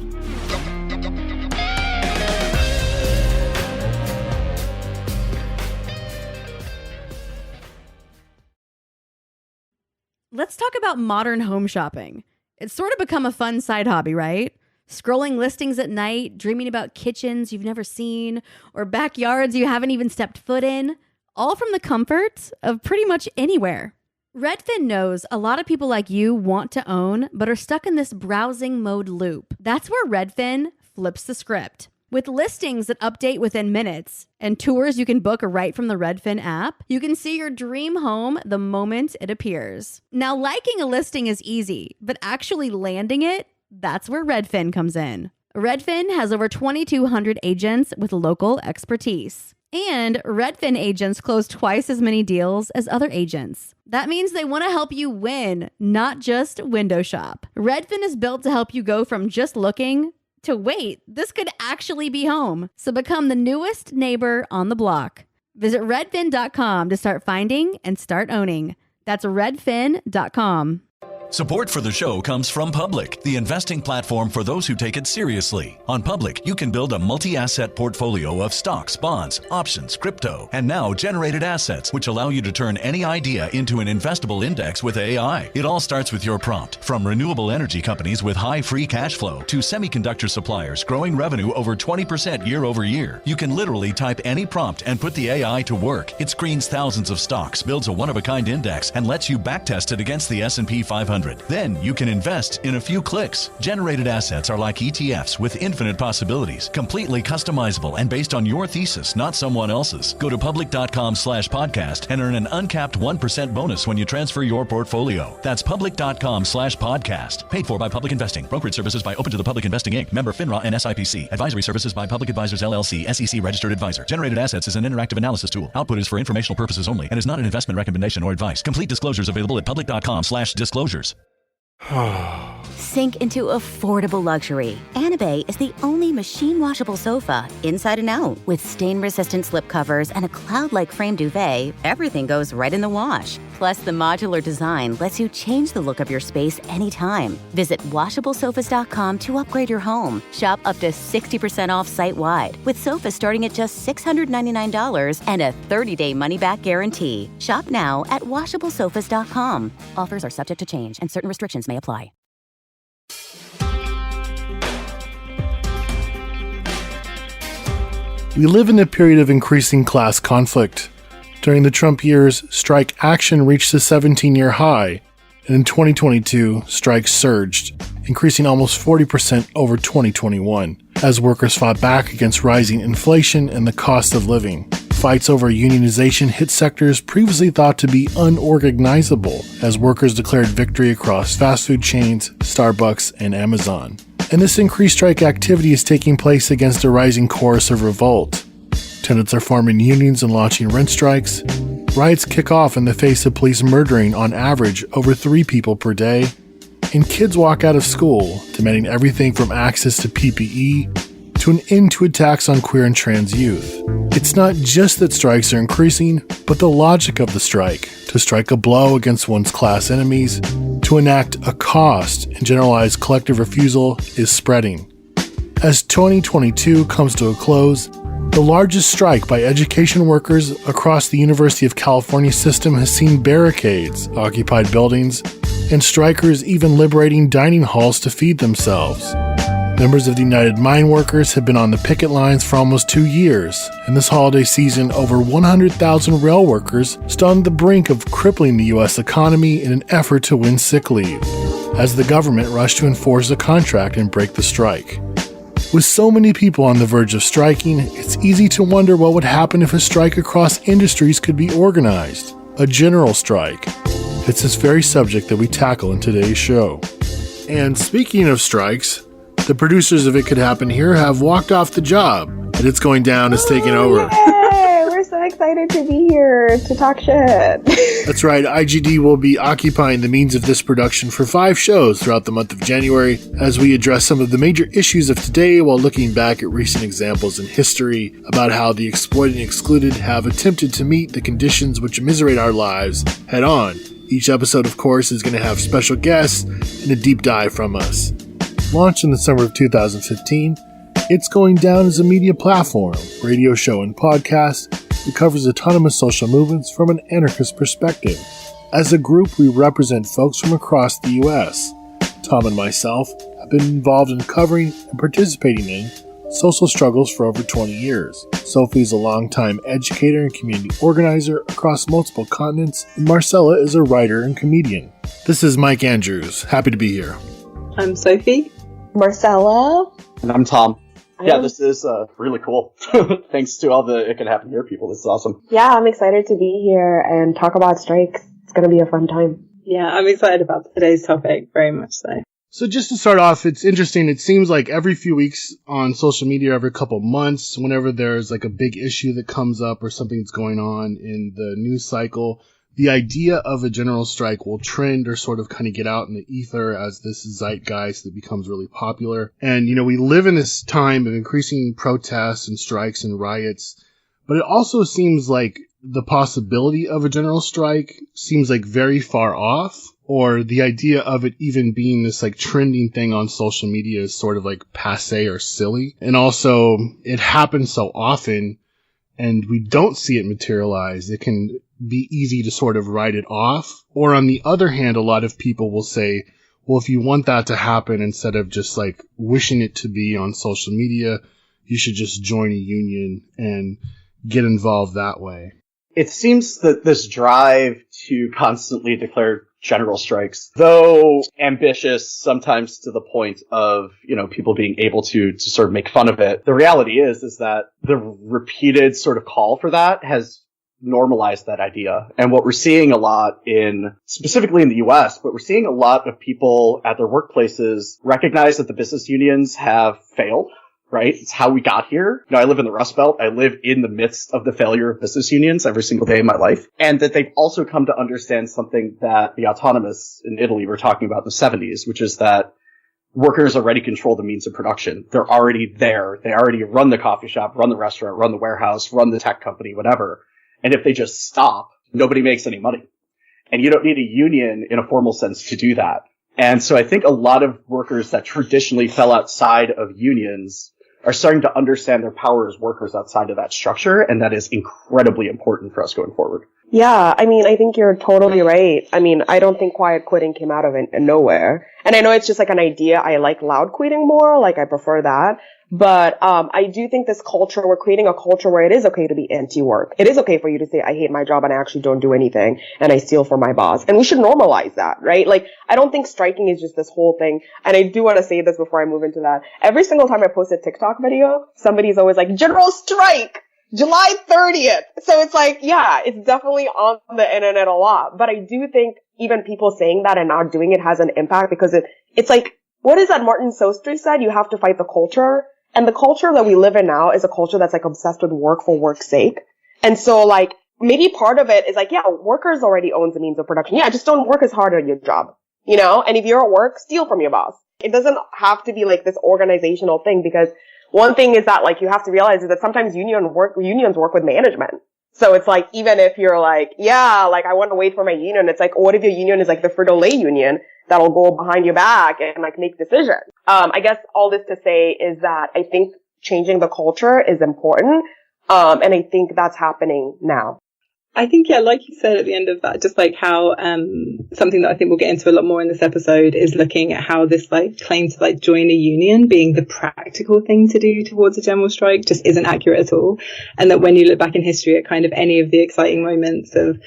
Let's talk about modern home shopping. It's sort of become a fun side hobby, right? Scrolling listings at night, dreaming about kitchens you've never seen, or backyards you haven't even stepped foot in, all from the comfort of pretty much anywhere. Redfin knows a lot of people like you want to own, but are stuck in this browsing mode loop. That's where Redfin flips the script. With listings that update within minutes and tours you can book right from the Redfin app, you can see your dream home the moment it appears. Now, liking a listing is easy, but actually landing it, that's where Redfin comes in. Redfin has over 2,200 agents with local expertise. And Redfin agents close twice as many deals as other agents. That means they want to help you win, not just window shop. Redfin is built to help you go from just looking to wait, this could actually be home. So become the newest neighbor on the block. Visit redfin.com to start finding and start owning. That's redfin.com. Support for the show comes from Public, the investing platform for those who take it seriously. On Public, you can build a multi-asset portfolio of stocks, bonds, options, crypto, and now generated assets, which allow you to turn any idea into an investable index with AI. It all starts with your prompt. From renewable energy companies with high free cash flow to semiconductor suppliers growing revenue over 20% year over year, you can literally type any prompt and put the AI to work. It screens thousands of stocks, builds a one-of-a-kind index, and lets you backtest it against the S&P 500. Then you can invest in a few clicks. Generated assets are like ETFs with infinite possibilities, completely customizable and based on your thesis, not someone else's. Go to public.com/podcast and earn an uncapped 1% bonus when you transfer your portfolio. That's public.com/podcast. Paid for by Public Investing. Brokerage services by Open to the Public Investing Inc. Member FINRA and SIPC. Advisory services by Public Advisors LLC, SEC registered advisor. Generated assets is an interactive analysis tool. Output is for informational purposes only and is not an investment recommendation or advice. Complete disclosures available at public.com/disclosures. Sink into affordable luxury. Anabay is the only machine washable sofa inside and out. With stain-resistant slip covers and a cloud-like frame duvet, everything goes right in the wash. Plus, the modular design lets you change the look of your space anytime. Visit WashableSofas.com to upgrade your home. Shop up to 60% off site-wide, with sofas starting at just $699 and a 30-day money-back guarantee. Shop now at WashableSofas.com. Offers are subject to change, and certain restrictions may apply. We live in a period of increasing class conflict. During the Trump years, strike action reached a 17-year high, and in 2022, strikes surged, increasing almost 40% over 2021, as workers fought back against rising inflation and the cost of living. Fights over unionization hit sectors previously thought to be unorganizable, as workers declared victory across fast food chains, Starbucks, and Amazon. And this increased strike activity is taking place against a rising chorus of revolt. Tenants are forming unions and launching rent strikes. Riots kick off in the face of police murdering, on average, over 3 people per day. And kids walk out of school, demanding everything from access to PPE to an end to attacks on queer and trans youth. It's not just that strikes are increasing, but the logic of the strike, to strike a blow against one's class enemies, to enact a cost and generalize collective refusal, is spreading. As 2022 comes to a close, the largest strike by education workers across the University of California system has seen barricades, occupied buildings, and strikers even liberating dining halls to feed themselves. Members of the United Mine Workers have been on the picket lines for almost 2 years, and this holiday season, over 100,000 rail workers stood on the brink of crippling the U.S. economy in an effort to win sick leave, as the government rushed to enforce the contract and break the strike. With so many people on the verge of striking, it's easy to wonder what would happen if a strike across industries could be organized, a general strike. It's this very subject that we tackle in today's show. And speaking of strikes, the producers of It Could Happen Here have walked off the job, and It's Going Down is taking over. Yay! We're so excited to be here to talk shit. That's right, IGD will be occupying the means of this production for 5 shows throughout the month of January, as we address some of the major issues of today while looking back at recent examples in history about how the exploited and excluded have attempted to meet the conditions which immiserate our lives head on, Each episode, of course, is going to have special guests and a deep dive from us. Launched in the summer of 2015, It's Going Down is a media platform, radio show, and podcast that covers autonomous social movements from an anarchist perspective. As a group, we represent folks from across the U.S. Tom and myself have been involved in covering and participating in social struggles for over 20 years. Sophie is a longtime educator and community organizer across multiple continents, and Marcella is a writer and comedian. This is Mike Andrews. Happy to be here. I'm Sophie. Marcella. And I'm Tom. Yeah, this is really cool. Thanks to all the It Can Happen Here people. This is awesome. Yeah, I'm excited to be here and talk about strikes. It's going to be a fun time. Yeah, I'm excited about today's topic, very much so. So just to start off, it's interesting. It seems like every few weeks on social media, every couple months, whenever there's like a big issue that comes up or something's going on in the news cycle, the idea of a general strike will trend or sort of kind of get out in the ether as this zeitgeist that becomes really popular. And, you know, we live in this time of increasing protests and strikes and riots, but it also seems like the possibility of a general strike seems like very far off. Or the idea of it even being this like trending thing on social media is sort of like passé or silly. And also it happens so often and we don't see it materialize. It can be easy to sort of write it off. Or on the other hand, a lot of people will say, well, if you want that to happen, instead of just like wishing it to be on social media, you should just join a union and get involved that way. It seems that this drive to constantly declare general strikes, though ambitious sometimes to the point of, you know, people being able to sort of make fun of it, the reality is that the repeated sort of call for that has normalized that idea. And what we're seeing a lot specifically in the US, but we're seeing a lot of people at their workplaces recognize that the business unions have failed. Right? It's how we got here. You know, I live in the Rust Belt. I live in the midst of the failure of business unions every single day of my life. And that they've also come to understand something that the autonomists in Italy were talking about in the 70s, which is that workers already control the means of production. They're already there. They already run the coffee shop, run the restaurant, run the warehouse, run the tech company, whatever. And if they just stop, nobody makes any money. And you don't need a union in a formal sense to do that. And so I think a lot of workers that traditionally fell outside of unions are starting to understand their power as workers outside of that structure, and that is incredibly important for us going forward. Yeah, I mean, I think you're totally right. I mean, I don't think quiet quitting came out of nowhere. And I know it's just like an idea. I like loud quitting more, like I prefer that. But I do think this culture, we're creating a culture where it is okay to be anti-work. It is okay for you to say, I hate my job and I actually don't do anything and I steal from my boss. And we should normalize that, right? Like, I don't think striking is just this whole thing. And I do want to say this before I move into that. Every single time I post a TikTok video, somebody's always like, general strike! July 30th! So it's like, yeah, it's definitely on the internet a lot. But I do think even people saying that and not doing it has an impact because it's like, what is that Martin Sostre said? You have to fight the culture. And the culture that we live in now is a culture that's like obsessed with work for work's sake. And so like, maybe part of it is like, yeah, workers already owns the means of production. Yeah, just don't work as hard at your job, you know? And if you're at work, steal from your boss. It doesn't have to be like this organizational thing because one thing is that like you have to realize is that sometimes unions work with management. So it's like, even if you're like, yeah, like I want to wait for my union, it's like, what if your union is like the Frito-Lay union that'll go behind your back and like make decisions? I guess all this to say is that I think changing the culture is important. And I think that's happening now. I think, yeah, like you said at the end of that, just like how something that I think we'll get into a lot more in this episode is looking at how this like claim to like join a union being the practical thing to do towards a general strike just isn't accurate at all. And that when you look back in history at kind of any of the exciting moments of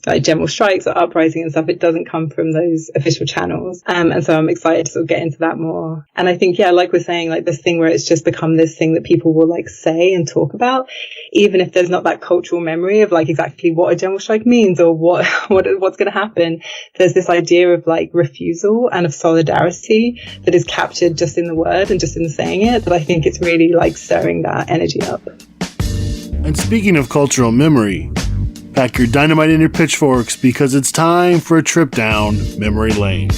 like general strikes or uprising and stuff, it doesn't come from those official channels. And so I'm excited to sort of get into that more. And I think, yeah, like we're saying, like this thing where it's just become this thing that people will like say and talk about, even if there's not that cultural memory of like exactly what a general strike means or what's going to happen. There's this idea of like refusal and of solidarity that is captured just in the word and just in saying it, that I think it's really like stirring that energy up. And speaking of cultural memory, pack your dynamite and your pitchforks because it's time for a trip down memory lane.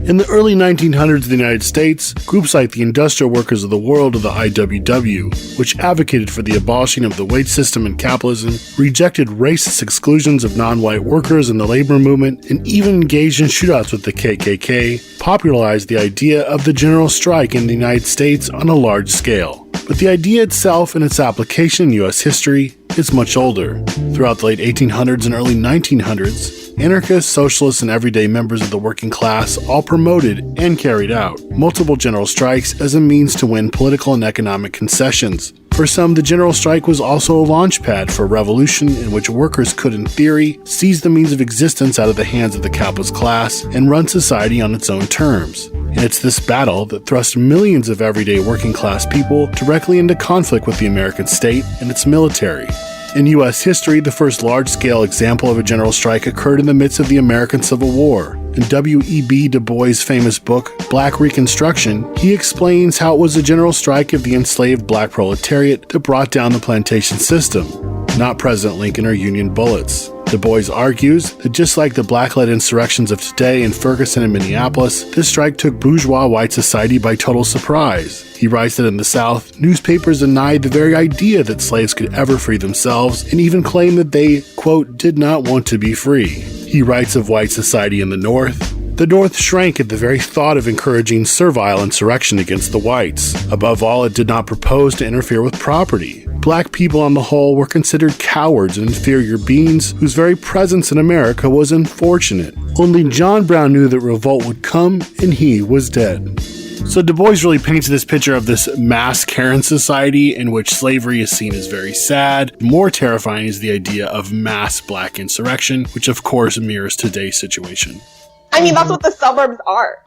In the early 1900s in the United States, groups like the Industrial Workers of the World, or the IWW, which advocated for the abolishing of the wage system in capitalism, rejected racist exclusions of non-white workers in the labor movement, and even engaged in shootouts with the KKK, popularized the idea of the general strike in the United States on a large scale. But the idea itself and its application in U.S. history is much older. Throughout the late 1800s and early 1900s, anarchists, socialists, and everyday members of the working class all promoted and carried out multiple general strikes as a means to win political and economic concessions. For some, the general strike was also a launchpad for a revolution in which workers could, in theory, seize the means of existence out of the hands of the capitalist class and run society on its own terms. And it's this battle that thrust millions of everyday working class people directly into conflict with the American state and its military. In U.S. history, the first large-scale example of a general strike occurred in the midst of the American Civil War. In W.E.B. Du Bois' famous book, Black Reconstruction, he explains how it was a general strike of the enslaved black proletariat that brought down the plantation system, not President Lincoln or Union bullets. Du Bois argues that just like the black-led insurrections of today in Ferguson and Minneapolis, this strike took bourgeois white society by total surprise. He writes that in the South, newspapers denied the very idea that slaves could ever free themselves and even claimed that they, quote, did not want to be free. He writes of white society in the North. The North shrank at the very thought of encouraging servile insurrection against the whites. Above all, it did not propose to interfere with property. Black people on the whole were considered cowards and inferior beings whose very presence in America was unfortunate. Only John Brown knew that revolt would come, and he was dead. So Du Bois really paints this picture of this mass Karen society in which slavery is seen as very sad. More terrifying is the idea of mass black insurrection, which of course mirrors today's situation. I mean, that's what the suburbs are.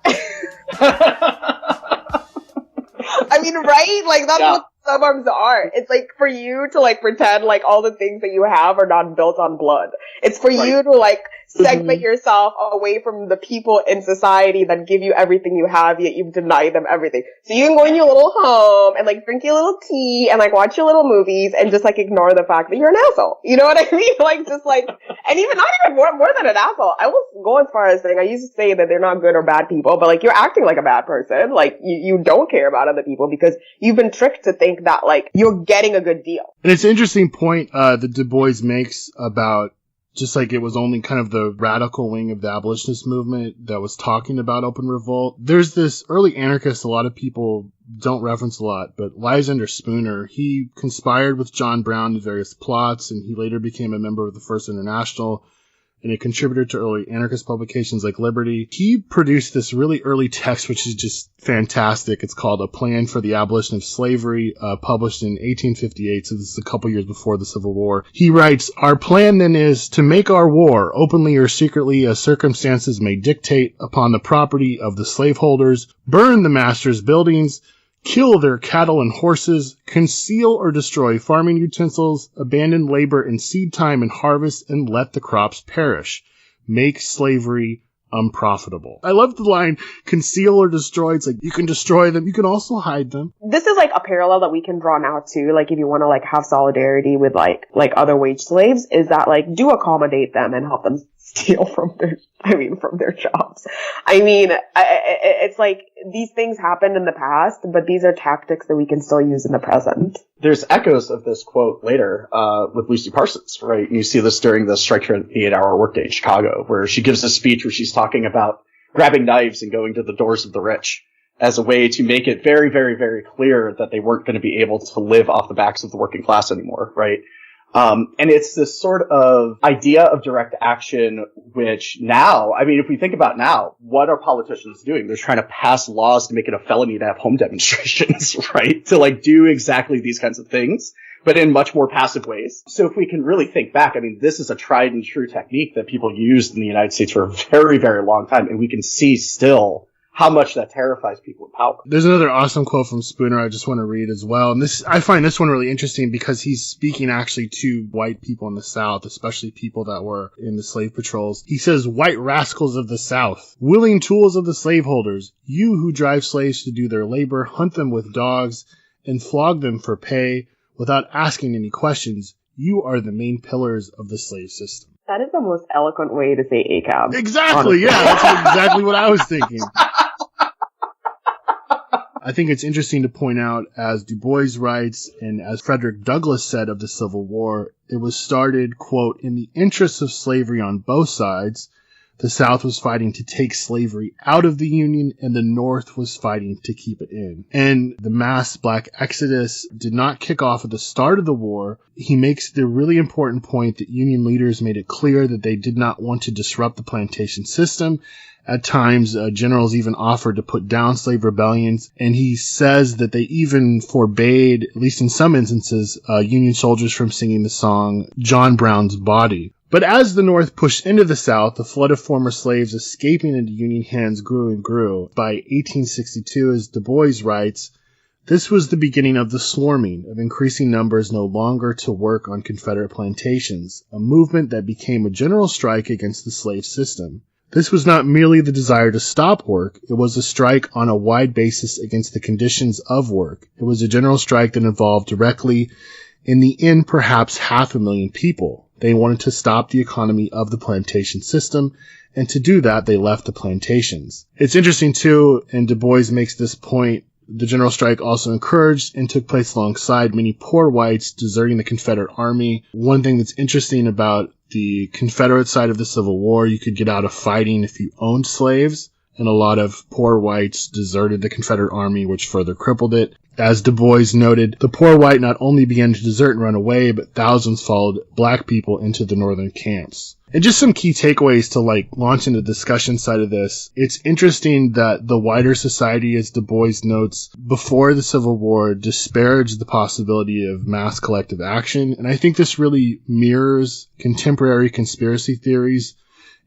I mean, right? Like, that's what suburbs are. It's like for you to like pretend like all the things that you have are not built on blood. It's for you to like segment yourself away from the people in society that give you everything you have, yet you've denied them everything. So you can go in your little home and like drink your little tea and like watch your little movies and just like ignore the fact that you're an asshole. You know what I mean? Like just like, and even not even more than an asshole. I will go as far as saying, I used to say that they're not good or bad people, but like you're acting like a bad person. Like you don't care about other people because you've been tricked to think that like you're getting a good deal. And it's an interesting point that Du Bois makes about just like it was only kind of the radical wing of the abolitionist movement that was talking about open revolt. There's this early anarchist a lot of people don't reference a lot, but Lysander Spooner, he conspired with John Brown in various plots, and he later became a member of the First International and a contributor to early anarchist publications like Liberty. He produced this really early text, which is just fantastic. It's called A Plan for the Abolition of Slavery, published in 1858, so this is a couple years before the Civil War. He writes, "Our plan then is to make our war, openly or secretly as circumstances may dictate, upon the property of the slaveholders, burn the masters' buildings, kill their cattle and horses, conceal or destroy farming utensils, abandon labor in seed time and harvest, and let the crops perish. Make slavery unprofitable." I love the line, conceal or destroy. It's like, you can destroy them, you can also hide them. This is like a parallel that we can draw now too, like if you want to like have solidarity with like other wage slaves, is that like do accommodate them and help them steal from their jobs. I mean, it's like these things happened in the past, but these are tactics that we can still use in the present. There's echoes of this quote later with Lucy Parsons, right? You see this during the strike for the 8-hour workday in Chicago, where she gives a speech where she's talking about grabbing knives and going to the doors of the rich as a way to make it very, very, very clear that they weren't going to be able to live off the backs of the working class anymore, right? And it's this sort of idea of direct action, which now, I mean, if we think about now, what are politicians doing? They're trying to pass laws to make it a felony to have home demonstrations, right? To like do exactly these kinds of things, but in much more passive ways. So if we can really think back, I mean, this is a tried and true technique that people used in the United States for a very, very long time. And we can see still how much that terrifies people in power. There's another awesome quote from Spooner I just want to read as well. And this, I find this one really interesting because he's speaking actually to white people in the South, especially people that were in the slave patrols. He says, "White rascals of the South, willing tools of the slaveholders, you who drive slaves to do their labor, hunt them with dogs, and flog them for pay without asking any questions, you are the main pillars of the slave system." That is the most eloquent way to say ACAB. Exactly, honestly. Yeah, that's exactly what I was thinking. I think it's interesting to point out, as Du Bois writes, and as Frederick Douglass said of the Civil War, it was started, quote, in the interests of slavery on both sides. The South was fighting to take slavery out of the Union, and the North was fighting to keep it in. And the mass black exodus did not kick off at the start of the war. He makes the really important point that Union leaders made it clear that they did not want to disrupt the plantation system. At times, generals even offered to put down slave rebellions, and he says that they even forbade, at least in some instances, Union soldiers from singing the song John Brown's Body. But as the North pushed into the South, the flood of former slaves escaping into Union hands grew and grew. By 1862, as Du Bois writes, this was the beginning of the swarming, of increasing numbers no longer to work on Confederate plantations, a movement that became a general strike against the slave system. This was not merely the desire to stop work, it was a strike on a wide basis against the conditions of work. It was a general strike that involved directly, in the end, perhaps 500,000 people. They wanted to stop the economy of the plantation system, and to do that, they left the plantations. It's interesting, too, and Du Bois makes this point, the general strike also encouraged and took place alongside many poor whites deserting the Confederate Army. One thing that's interesting about the Confederate side of the Civil War, you could get out of fighting if you owned slaves, and a lot of poor whites deserted the Confederate Army, which further crippled it. As Du Bois noted, the poor white not only began to desert and run away, but thousands followed black people into the northern camps. And just some key takeaways to launch into the discussion side of this. It's interesting that the wider society, as Du Bois notes, before the Civil War disparaged the possibility of mass collective action. And I think this really mirrors contemporary conspiracy theories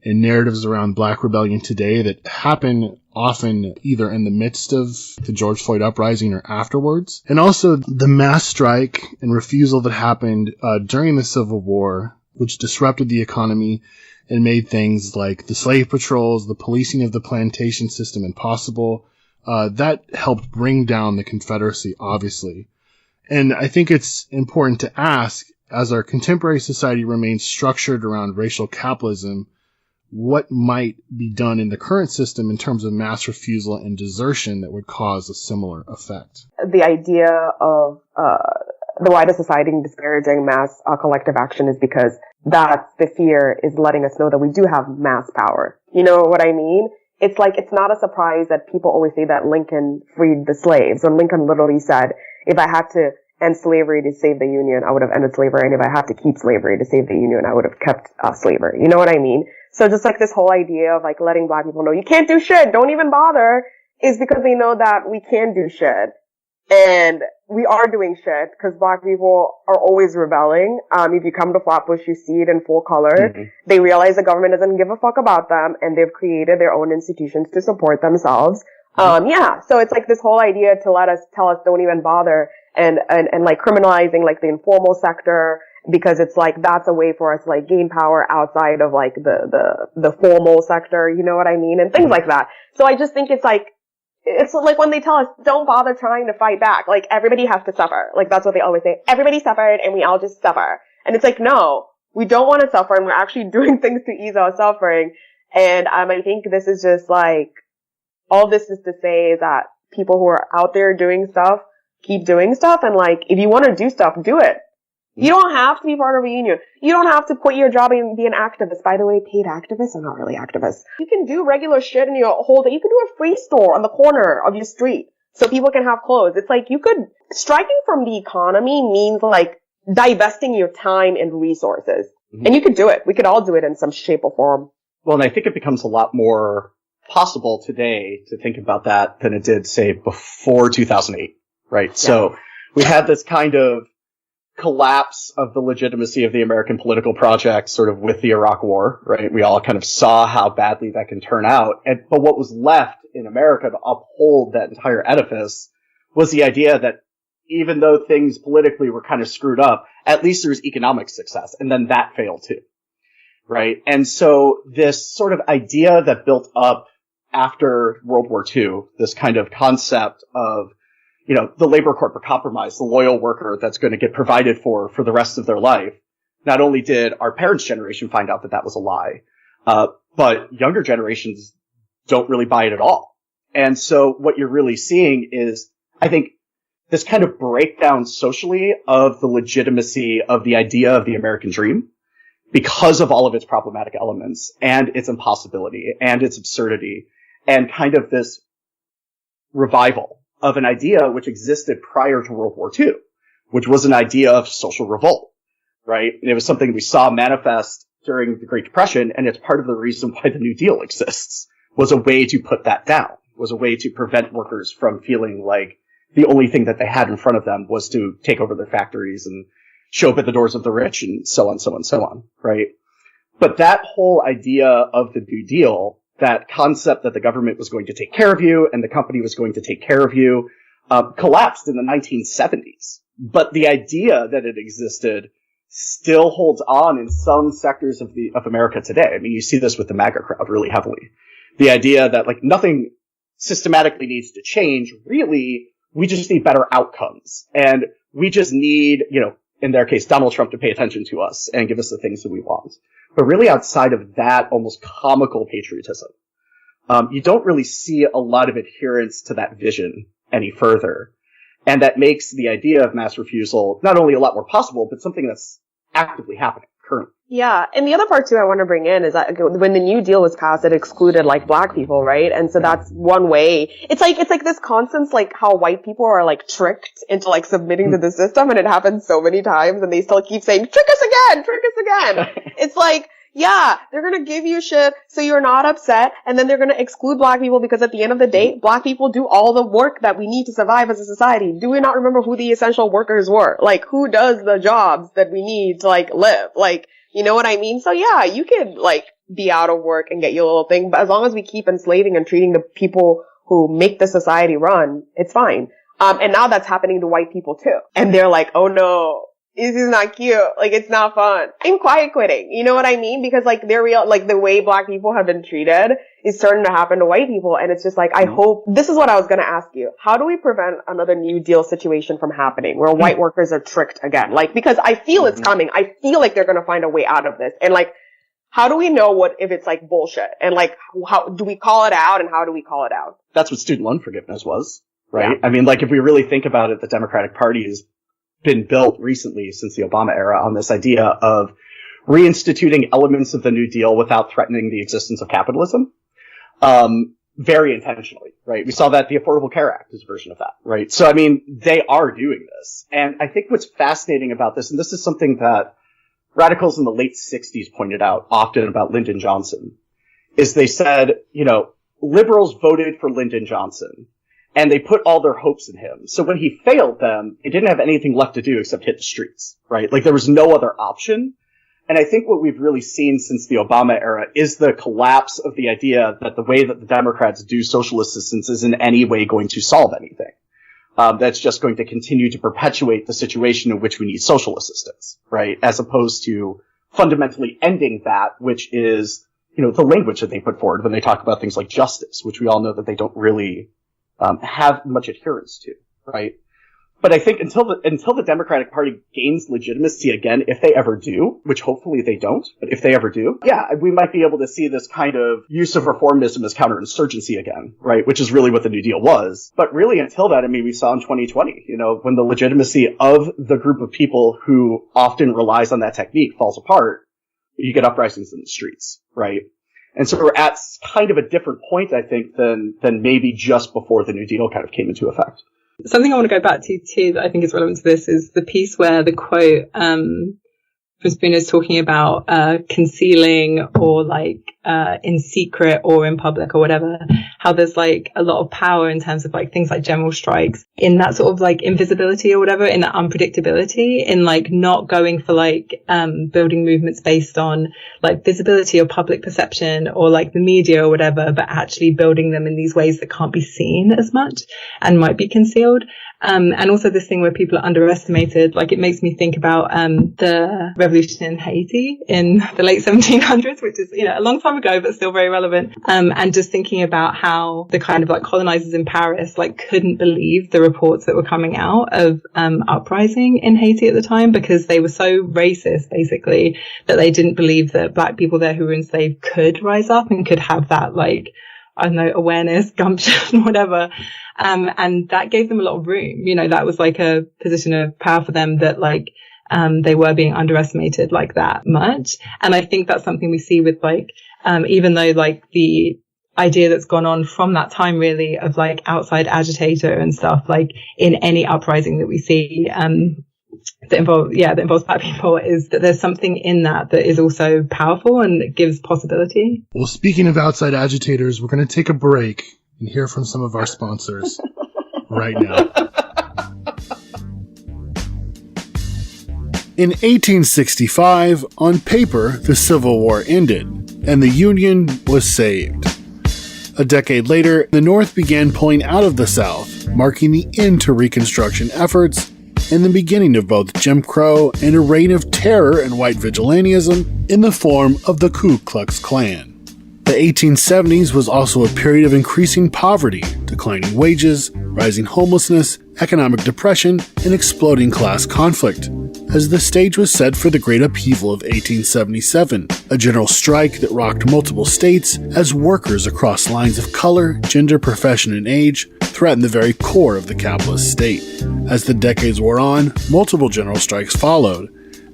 and narratives around black rebellion today that happen often either in the midst of the George Floyd uprising or afterwards. And also the mass strike and refusal that happened during the Civil War, which disrupted the economy and made things like the slave patrols, the policing of the plantation system impossible. That helped bring down the Confederacy, obviously. And I think it's important to ask, as our contemporary society remains structured around racial capitalism, what might be done in the current system in terms of mass refusal and desertion that would cause a similar effect? The idea of the wider society disparaging mass collective action is because that's the fear is letting us know that we do have mass power. You know what I mean? It's like, it's not a surprise that people always say that Lincoln freed the slaves. When Lincoln literally said, if I had to end slavery to save the Union, I would have ended slavery. And if I had to keep slavery to save the Union, I would have kept slavery. You know what I mean? So just like this whole idea of letting black people know you can't do shit, don't even bother, is because they know that we can do shit. And we are doing shit because black people are always rebelling. If you come to Flatbush, you see it in full color. Mm-hmm. They realize the government doesn't give a fuck about them, and they've created their own institutions to support themselves. Mm-hmm. So it's like this whole idea to tell us don't even bother, and criminalizing the informal sector, because it's that's a way for us to gain power outside of the formal sector, you know what I mean? And things like that. So I just think it's like when they tell us don't bother trying to fight back, everybody has to suffer. That's what they always say. Everybody suffered and we all just suffer. And it's no, we don't want to suffer, and we're actually doing things to ease our suffering. And I think this is just all this is to say is that people who are out there doing stuff, keep doing stuff, and if you want to do stuff, do it. You don't have to be part of a union. You don't have to quit your job and be an activist. By the way, paid activists are not really activists. You can do regular shit in your whole day. You can do a free store on the corner of your street so people can have clothes. It's striking from the economy means divesting your time and resources. Mm-hmm. And you could do it. We could all do it in some shape or form. Well, and I think it becomes a lot more possible today to think about that than it did, say, before 2008, right? Yeah. So we had this kind of collapse of the legitimacy of the American political project sort of with the Iraq War, right? We all kind of saw how badly that can turn out. But what was left in America to uphold that entire edifice was the idea that even though things politically were kind of screwed up, at least there was economic success. And then that failed too, right? And so this sort of idea that built up after World War II, this kind of concept of the labor corporate compromise, the loyal worker that's going to get provided for the rest of their life. Not only did our parents' generation find out that was a lie, but younger generations don't really buy it at all. And so what you're really seeing is I think, this kind of breakdown socially of the legitimacy of the idea of the American dream because of all of its problematic elements and its impossibility and its absurdity, and kind of this revival of an idea which existed prior to World War II, which was an idea of social revolt, right? And it was something we saw manifest during the Great Depression, and it's part of the reason why the New Deal exists, was a way to put that down, was a way to prevent workers from feeling like the only thing that they had in front of them was to take over their factories and show up at the doors of the rich and so on, so on, so on, right? But that whole idea of the New Deal, that concept that the government was going to take care of you and the company was going to take care of you, collapsed in the 1970s. But the idea that it existed still holds on in some sectors of America today. I mean, you see this with the MAGA crowd really heavily. The idea that, like, nothing systematically needs to change, really. We just need better outcomes. And we just need, in their case, Donald Trump to pay attention to us and give us the things that we want. But really outside of that almost comical patriotism, you don't really see a lot of adherence to that vision any further. And that makes the idea of mass refusal not only a lot more possible, but something that's actively happening currently. Yeah, and the other part too I want to bring in is that when the New Deal was passed, it excluded like black people, right? And so that's one way. It's like this constant, like how white people are like tricked into like submitting to the system, and it happens so many times, and they still keep saying, trick us again. It's like, yeah, they're gonna give you shit so you're not upset, and then they're gonna exclude black people because at the end of the day, black people do all the work that we need to survive as a society. Do we not remember who the essential workers were? Like, who does the jobs that we need to like live? Like, you know what I mean? So yeah, you could like be out of work and get your little thing, but as long as we keep enslaving and treating the people who make the society run, it's fine. And now that's happening to white people too. And they're like, oh no, this is not cute. Like, it's not fun. I'm quiet quitting. You know what I mean? Because like they're real, like the way black people have been treated is starting to happen to white people. And it's just like, I hope, this is what I was going to ask you. How do we prevent another New Deal situation from happening where white workers are tricked again? Like, because I feel it's coming. I feel like they're going to find a way out of this. And like, how do we know if it's like bullshit? And like, how do we call it out, and how do we call it out? That's what student loan forgiveness was, right? Yeah. I mean, like, if we really think about it, the Democratic Party has been built recently since the Obama era on this idea of reinstituting elements of the New Deal without threatening the existence of capitalism. Very intentionally, right? We saw that the Affordable Care Act is a version of that, right? So, I mean, they are doing this. And I think what's fascinating about this, and this is something that radicals in the late 60s pointed out often about Lyndon Johnson, is they said, liberals voted for Lyndon Johnson and they put all their hopes in him. So when he failed them, they didn't have anything left to do except hit the streets, right? Like, there was no other option. And I think what we've really seen since the Obama era is the collapse of the idea that the way that the Democrats do social assistance is in any way going to solve anything. That's just going to continue to perpetuate the situation in which we need social assistance, right? As opposed to fundamentally ending that, which is, the language that they put forward when they talk about things like justice, which we all know that they don't really have much adherence to, right? But I think until the Democratic Party gains legitimacy again, if they ever do, which hopefully they don't, but if they ever do, yeah, we might be able to see this kind of use of reformism as counterinsurgency again, right? Which is really what the New Deal was. But really until that, I mean, we saw in 2020, when the legitimacy of the group of people who often relies on that technique falls apart, you get uprisings in the streets, right? And so we're at kind of a different point, I think, than maybe just before the New Deal kind of came into effect. Something I want to go back to too that I think is relevant to this is the piece where the quote from Spooner is talking about concealing or like in secret or in public or whatever, how there's like a lot of power in terms of like things like general strikes in that sort of like invisibility or whatever, in that unpredictability, in like not going for like building movements based on like visibility or public perception or like the media or whatever, but actually building them in these ways that can't be seen as much and might be concealed. And also this thing where people are underestimated, like it makes me think about the revolution in Haiti in the late 1700s, which is, a long time ago, but still very relevant. And just thinking about how the kind of like colonizers in Paris, like couldn't believe the reports that were coming out of uprising in Haiti at the time, because they were so racist, basically, that they didn't believe that black people there who were enslaved could rise up and could have that like I don't know, awareness, gumption, whatever. And that gave them a lot of room. You know, that was like a position of power for them that like, they were being underestimated like that much. And I think that's something we see with like, even though like the idea that's gone on from that time really of like outside agitator and stuff, like in any uprising that we see, that involves black people, is that there's something in that is also powerful and it gives possibility. Well, speaking of outside agitators, we're going to take a break and hear from some of our sponsors right now. In 1865, on paper, the Civil War ended, and the Union was saved. A decade later, the North began pulling out of the South, marking the end to Reconstruction efforts and the beginning of both Jim Crow and a reign of terror and white vigilantism in the form of the Ku Klux Klan. The 1870s was also a period of increasing poverty, declining wages, rising homelessness, economic depression, and exploding class conflict, as the stage was set for the Great Upheaval of 1877, a general strike that rocked multiple states as workers across lines of color, gender, profession, and age threatened the very core of the capitalist state. As the decades wore on, multiple general strikes followed,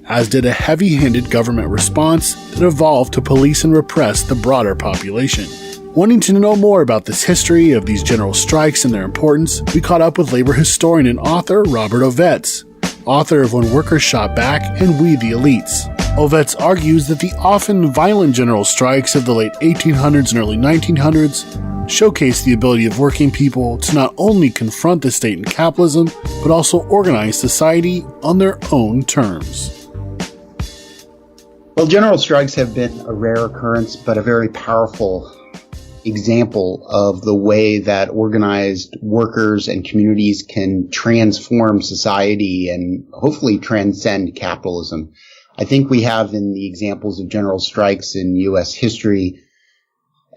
as did a heavy-handed government response that evolved to police and repress the broader population. Wanting to know more about this history of these general strikes and their importance, we caught up with labor historian and author Robert Ovets, author of When Workers Shot Back and We the Elites. Ovets argues that the often violent general strikes of the late 1800s and early 1900s showcase the ability of working people to not only confront the state and capitalism, but also organize society on their own terms. Well, general strikes have been a rare occurrence, but a very powerful example of the way that organized workers and communities can transform society and hopefully transcend capitalism. I think we have in the examples of general strikes in U.S. history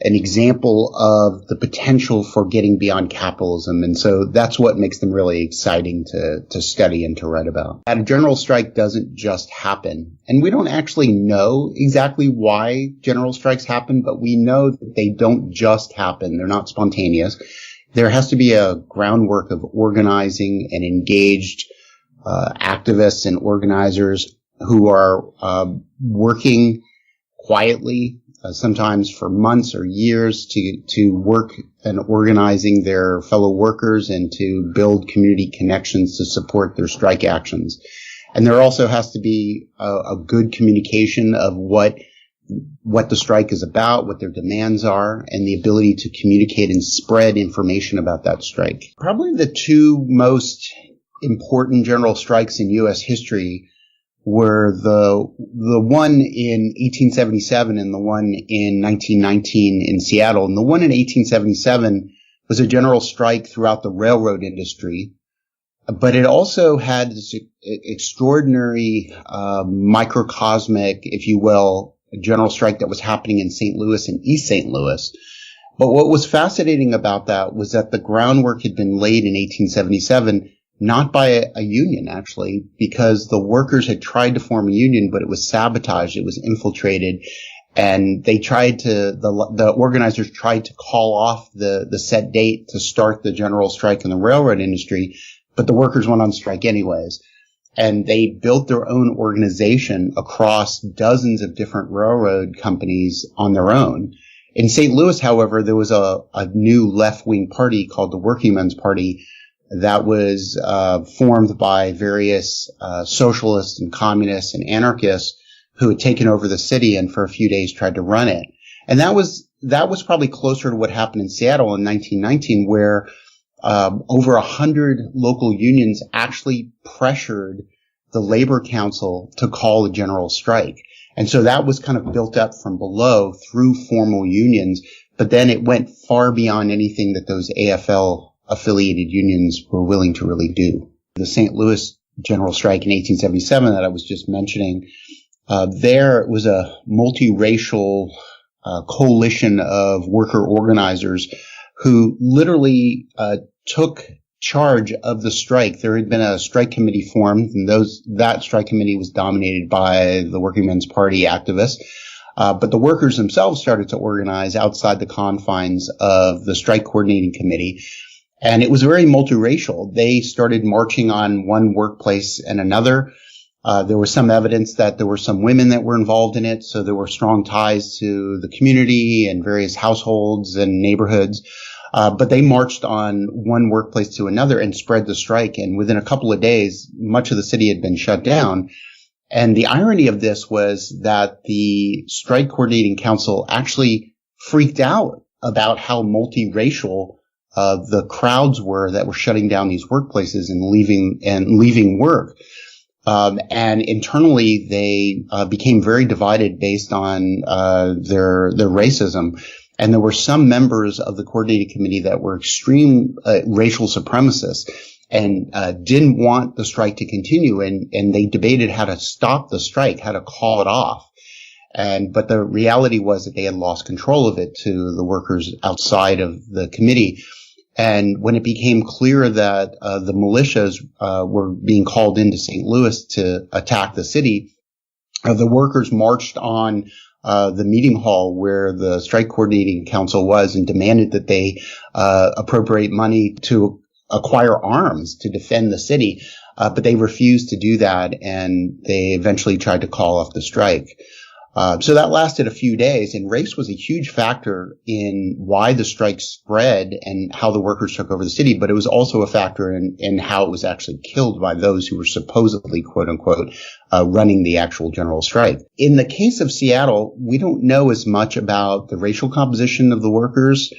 an example of the potential for getting beyond capitalism. And so that's what makes them really exciting to study and to write about. And a general strike doesn't just happen. And we don't actually know exactly why general strikes happen, but we know that they don't just happen. They're not spontaneous. There has to be a groundwork of organizing and engaged activists and organizers who are working quietly, sometimes for months or years, to work and organizing their fellow workers and to build community connections to support their strike actions. And there also has to be a good communication of what the strike is about, what their demands are, and the ability to communicate and spread information about that strike. Probably the two most important general strikes in U.S. history were the one in 1877 and the one in 1919 in Seattle. And the one in 1877 was a general strike throughout the railroad industry, but it also had this extraordinary microcosmic, if you will, general strike that was happening in St. Louis and East St. Louis. But what was fascinating about that was that the groundwork had been laid in 1877 not by a union, actually, because the workers had tried to form a union, but it was sabotaged. It was infiltrated. And they tried to, the organizers tried to call off the set date to start the general strike in the railroad industry, but the workers went on strike anyways. And they built their own organization across dozens of different railroad companies on their own. In St. Louis, however, there was a new left-wing party called the Working Men's Party that was formed by various socialists and communists and anarchists who had taken over the city and for a few days tried to run it. And that was probably closer to what happened in Seattle in 1919, where over 100 local unions actually pressured the labor council to call a general strike. And so that was kind of built up from below through formal unions, but then it went far beyond anything that those AFL affiliated unions were willing to really do. The St. Louis general strike in 1877 that I was just mentioning, there was a multiracial coalition of worker organizers who literally took charge of the strike. There had been a strike committee formed, and that strike committee was dominated by the Working Men's Party activists. But the workers themselves started to organize outside the confines of the strike coordinating committee. And it was very multiracial. They started marching on one workplace and another. There was some evidence that there were some women that were involved in it. So there were strong ties to the community and various households and neighborhoods. But they marched on one workplace to another and spread the strike. And within a couple of days, much of the city had been shut down. And the irony of this was that the strike coordinating council actually freaked out about how multiracial the crowds were that were shutting down these workplaces and leaving work. And internally, they became very divided based on their racism. And there were some members of the coordinating committee that were extreme racial supremacists and didn't want the strike to continue. And they debated how to stop the strike, how to call it off. But the reality was that they had lost control of it to the workers outside of the committee. And when it became clear that the militias were being called into St. Louis to attack the city, the workers marched on the meeting hall where the strike coordinating council was and demanded that they appropriate money to acquire arms to defend the city. But they refused to do that, and they eventually tried to call off the strike. So that lasted a few days, and race was a huge factor in why the strike spread and how the workers took over the city, but it was also a factor in how it was actually killed by those who were supposedly, quote unquote, running the actual general strike. In the case of Seattle, we don't know as much about the racial composition of the workers,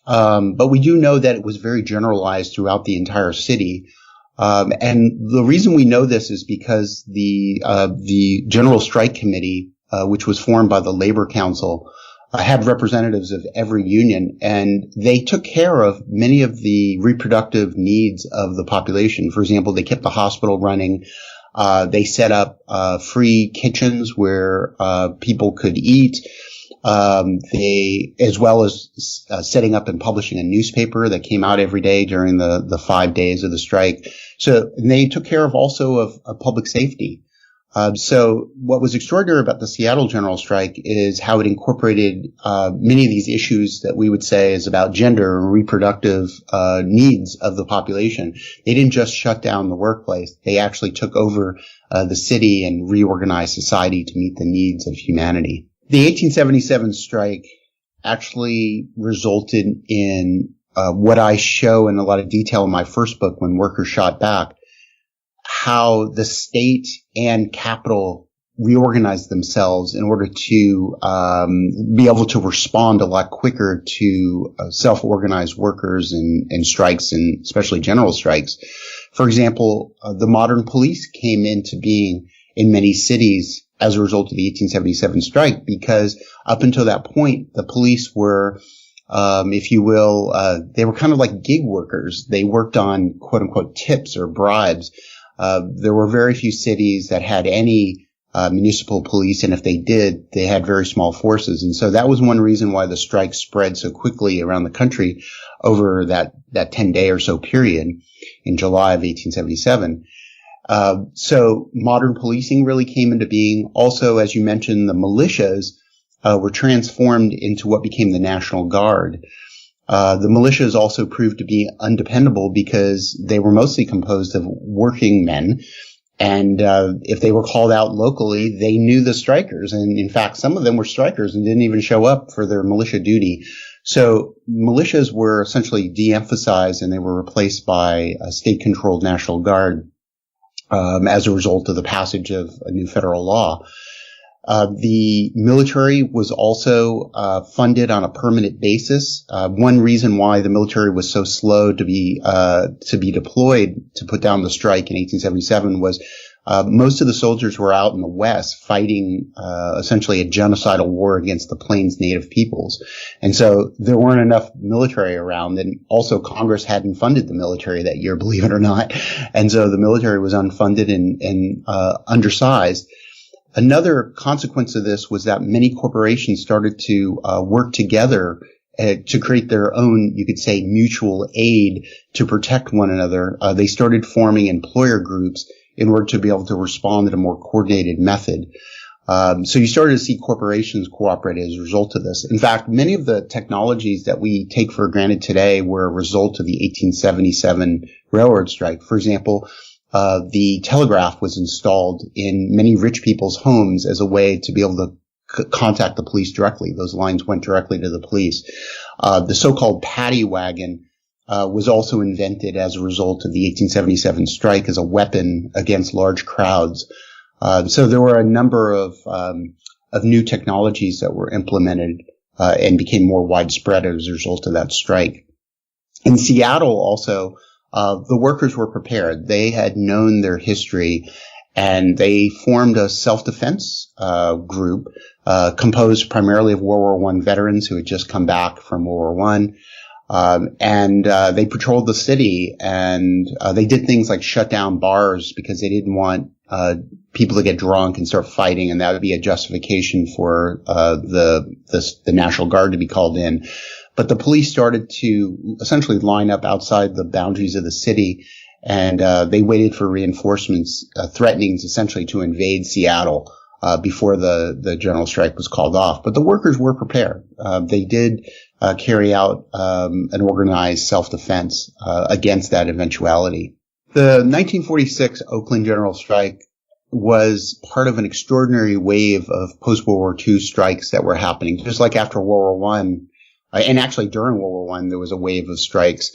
but we do know that it was very generalized throughout the entire city. And the reason we know this is because the General Strike Committee, which was formed by the Labor Council, had representatives of every union, and they took care of many of the reproductive needs of the population. For example, they kept the hospital running. They set up free kitchens where people could eat. As well as setting up and publishing a newspaper that came out every day during the 5 days of the strike. So they took care of also of public safety. So what was extraordinary about the Seattle General Strike is how it incorporated many of these issues that we would say is about gender and reproductive needs of the population. They didn't just shut down the workplace. They actually took over the city and reorganized society to meet the needs of humanity. The 1877 strike actually resulted in what I show in a lot of detail in my first book, When Workers Shot Back, how the state and capital reorganized themselves in order to be able to respond a lot quicker to self-organized workers and strikes, and especially general strikes. For example, the modern police came into being in many cities as a result of the 1877 strike, because up until that point, the police were, if you will, they were kind of like gig workers. They worked on quote unquote tips or bribes. There were very few cities that had any municipal police, and if they did, they had very small forces. And so that was one reason why the strike spread so quickly around the country over that 10-day or so period in July of 1877. So modern policing really came into being. Also, as you mentioned, the militias were transformed into what became the National Guard. The militias also proved to be undependable because they were mostly composed of working men. And if they were called out locally, they knew the strikers. And in fact, some of them were strikers and didn't even show up for their militia duty. So militias were essentially de-emphasized, and they were replaced by a state-controlled National Guard as a result of the passage of a new federal law. The military was also funded on a permanent basis. One reason why the military was so slow to be deployed to put down the strike in 1877 was most of the soldiers were out in the West fighting essentially a genocidal war against the Plains Native peoples. And so there weren't enough military around, and also Congress hadn't funded the military that year, believe it or not. And so the military was unfunded and undersized. Another consequence of this was that many corporations started to work together to create their own, you could say, mutual aid to protect one another. They started forming employer groups in order to be able to respond in a more coordinated method. So you started to see corporations cooperate as a result of this. In fact, many of the technologies that we take for granted today were a result of the 1877 railroad strike. For example, the telegraph was installed in many rich people's homes as a way to be able to contact the police directly. Those lines went directly to the police. The so-called paddy wagon was also invented as a result of the 1877 strike as a weapon against large crowds. So there were a number of new technologies that were implemented and became more widespread as a result of that strike. In Seattle also, the workers were prepared. They had known their history, and they formed a self-defense group composed primarily of World War I veterans who had just come back from World War I. And they patrolled the city, and they did things like shut down bars because they didn't want people to get drunk and start fighting, and that would be a justification for the National Guard to be called in. But the police started to essentially line up outside the boundaries of the city, and they waited for reinforcements, threatening essentially to invade Seattle before the general strike was called off. But the workers were prepared. They did carry out an organized self-defense against that eventuality. The 1946 Oakland General Strike was part of an extraordinary wave of post-World War II strikes that were happening. Just like after World War I, and actually during World War I, there was a wave of strikes.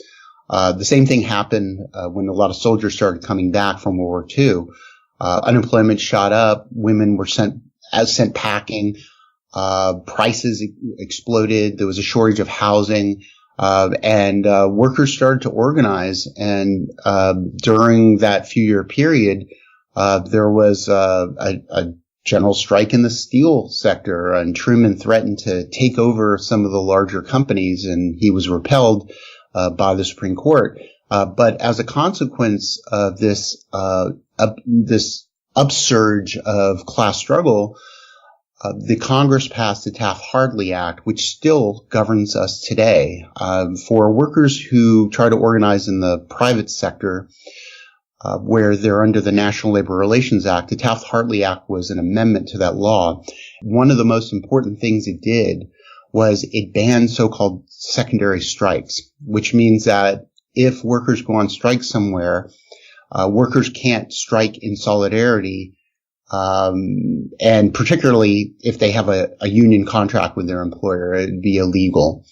The same thing happened when a lot of soldiers started coming back from World War II. Unemployment shot up. Women were sent packing. Prices exploded. There was a shortage of housing. And workers started to organize. And during that few-year period, there was a general strike in the steel sector, and Truman threatened to take over some of the larger companies, and he was repelled by the Supreme Court. But as a consequence of this upsurge of class struggle, the Congress passed the Taft-Hartley Act, which still governs us today. For workers who try to organize in the private sector, where they're under the National Labor Relations Act, the Taft-Hartley Act was an amendment to that law. One of the most important things it did was it banned so-called secondary strikes, which means that if workers go on strike somewhere, workers can't strike in solidarity, and particularly if they have a union contract with their employer, it'd be illegal.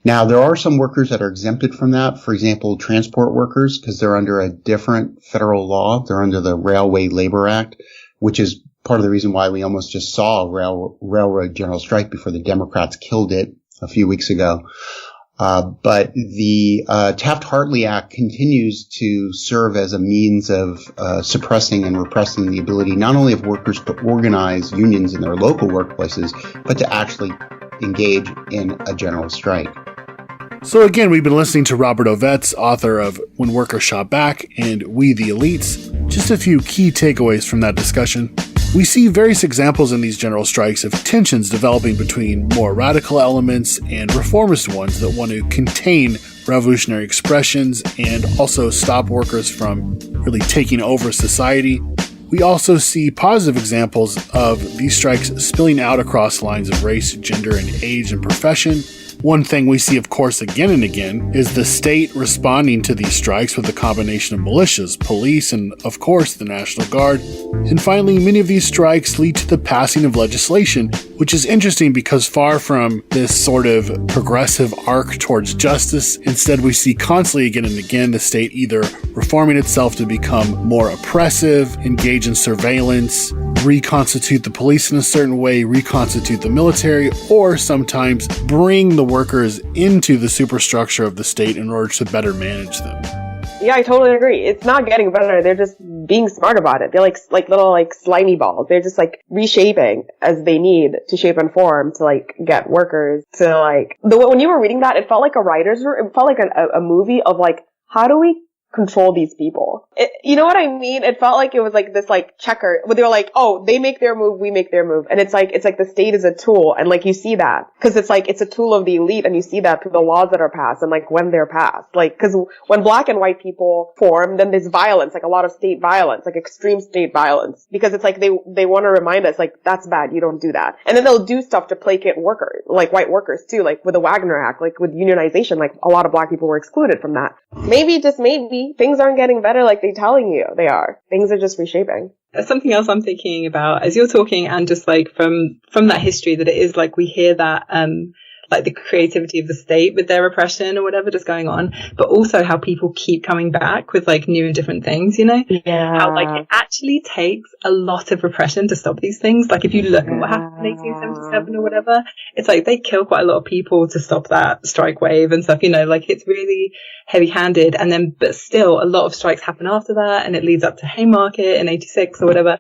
Now, there are some workers that are exempted from that. For example, transport workers, because they're under a different federal law. They're under the Railway Labor Act, which is part of the reason why we almost just saw a railroad general strike before the Democrats killed it a few weeks ago. But the Taft-Hartley Act continues to serve as a means of suppressing and repressing the ability not only of workers to organize unions in their local workplaces, but to actually engage in a general strike. So again, we've been listening to Robert Ovetz, author of When Workers Shot Back and We the Elites. Just a few key takeaways from that discussion. We see various examples in these general strikes of tensions developing between more radical elements and reformist ones that want to contain revolutionary expressions and also stop workers from really taking over society. We also see positive examples of these strikes spilling out across lines of race, gender, and age and profession. One thing we see, of course, again and again is the state responding to these strikes with a combination of militias, police, and, of course, the National Guard. And finally, many of these strikes lead to the passing of legislation, which is interesting because far from this sort of progressive arc towards justice, instead we see constantly again and again the state either reforming itself to become more oppressive, engage in surveillance, reconstitute the police in a certain way, reconstitute the military, or sometimes bring the workers into the superstructure of the state in order to better manage them. Yeah, I totally agree. It's not getting better. They're just being smart about it. They're like little slimy balls. They're just reshaping as they need to shape and form to get workers to when you were reading that, it felt like a writer's room. It felt like a movie of how do we control these people. You know what I mean? It felt like it was like this like checker where they were like, oh, they make their move, we make their move. And it's like the state is a tool. And like you see that because it's like it's a tool of the elite, and you see that through the laws that are passed and like when they're passed. Like because when black and white people form, then there's violence, like a lot of state violence, like extreme state violence, because it's like they want to remind us like that's bad, you don't do that. And then they'll do stuff to placate workers, like white workers too, like with the Wagner Act, like with unionization, like a lot of black people were excluded from that. Maybe, just maybe, things aren't getting better like they're telling you they are. Things are just reshaping. Something else I'm thinking about as you're talking, and just like from that history, that it is like we hear that like the creativity of the state with their repression or whatever just going on, but also how people keep coming back with like new and different things, you know? Yeah. How like it actually takes a lot of repression to stop these things. Like if you look at what happened in 1877 or whatever, it's like they kill quite a lot of people to stop that strike wave and stuff, you know, like it's really heavy handed. And then, but still a lot of strikes happen after that, and it leads up to Haymarket in 86 or whatever.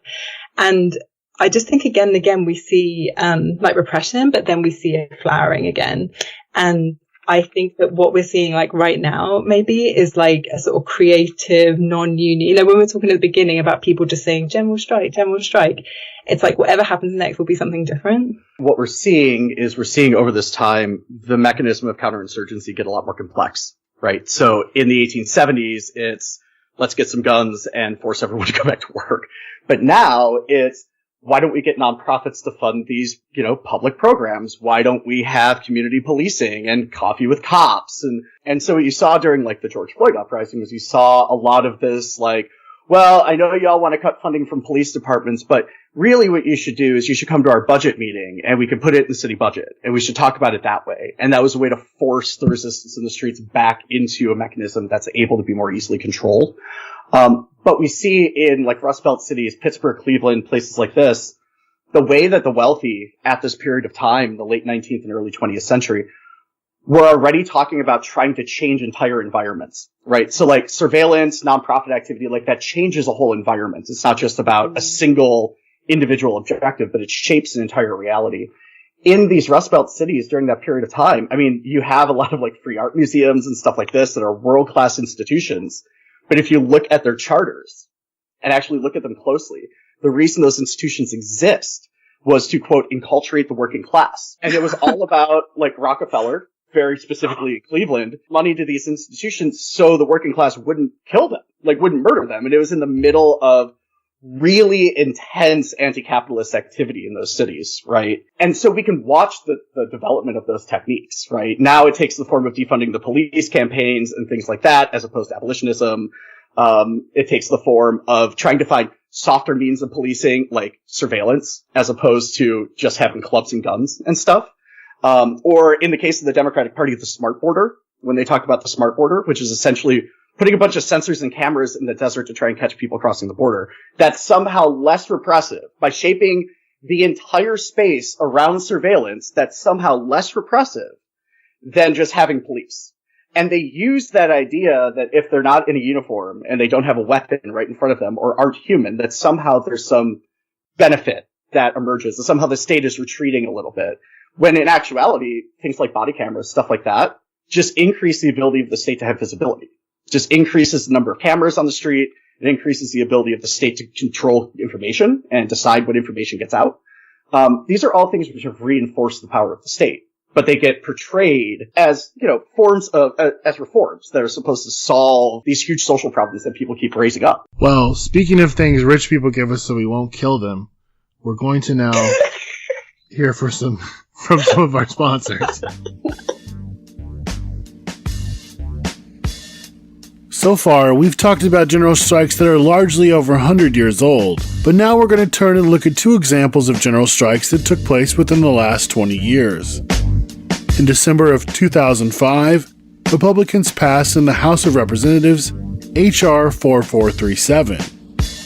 And I just think again and again we see like repression, but then we see it flowering again. And I think that what we're seeing like right now maybe is like a sort of creative non-union, you know, when we were talking at the beginning about people just saying general strike, it's like whatever happens next will be something different. What we're seeing over this time the mechanism of counterinsurgency get a lot more complex, right? So in the 1870s it's let's get some guns and force everyone to go back to work. But now it's why don't we get nonprofits to fund these, you know, public programs? Why don't we have community policing and coffee with cops? And so what you saw during like the George Floyd uprising was you saw a lot of this like, well, I know y'all want to cut funding from police departments, but really what you should do is you should come to our budget meeting and we can put it in the city budget and we should talk about it that way. And that was a way to force the resistance in the streets back into a mechanism that's able to be more easily controlled. But we see in like Rust Belt cities, Pittsburgh, Cleveland, places like this, the way that the wealthy at this period of time, the late 19th and early 20th century, were already talking about trying to change entire environments, right? So like surveillance, nonprofit activity, like that changes a whole environment. It's not just about a single individual objective, but it shapes an entire reality. In these Rust Belt cities during that period of time, I mean, you have a lot of like free art museums and stuff like this that are world-class institutions. But if you look at their charters and actually look at them closely, the reason those institutions exist was to, quote, enculturate the working class. And it was all about, like, Rockefeller, very specifically in Cleveland, money to these institutions so the working class wouldn't kill them, like, wouldn't murder them. And it was in the middle of really intense anti-capitalist activity in those cities, right? And so we can watch the development of those techniques, right? Now it takes the form of defunding the police campaigns and things like that, as opposed to abolitionism. It takes the form of trying to find softer means of policing, like surveillance, as opposed to just having clubs and guns and stuff. Or in the case of the Democratic Party, the smart border, when they talk about the smart border, which is essentially putting a bunch of sensors and cameras in the desert to try and catch people crossing the border, that's somehow less repressive. By shaping the entire space around surveillance, that's somehow less repressive than just having police. And they use that idea that if they're not in a uniform and they don't have a weapon right in front of them or aren't human, that somehow there's some benefit that emerges, that somehow the state is retreating a little bit. When in actuality, things like body cameras, stuff like that, just increase the ability of the state to have visibility. Just increases the number of cameras on the street. It increases the ability of the state to control information and decide what information gets out. These are all things which have reinforced the power of the state, but they get portrayed as, you know, forms of, as reforms that are supposed to solve these huge social problems that people keep raising up. Well, speaking of things rich people give us so we won't kill them, we're going to now hear from some of our sponsors. So far, we've talked about general strikes that are largely over 100 years old, but now we're going to turn and look at two examples of general strikes that took place within the last 20 years. In December of 2005, Republicans passed in the House of Representatives H.R. 4437,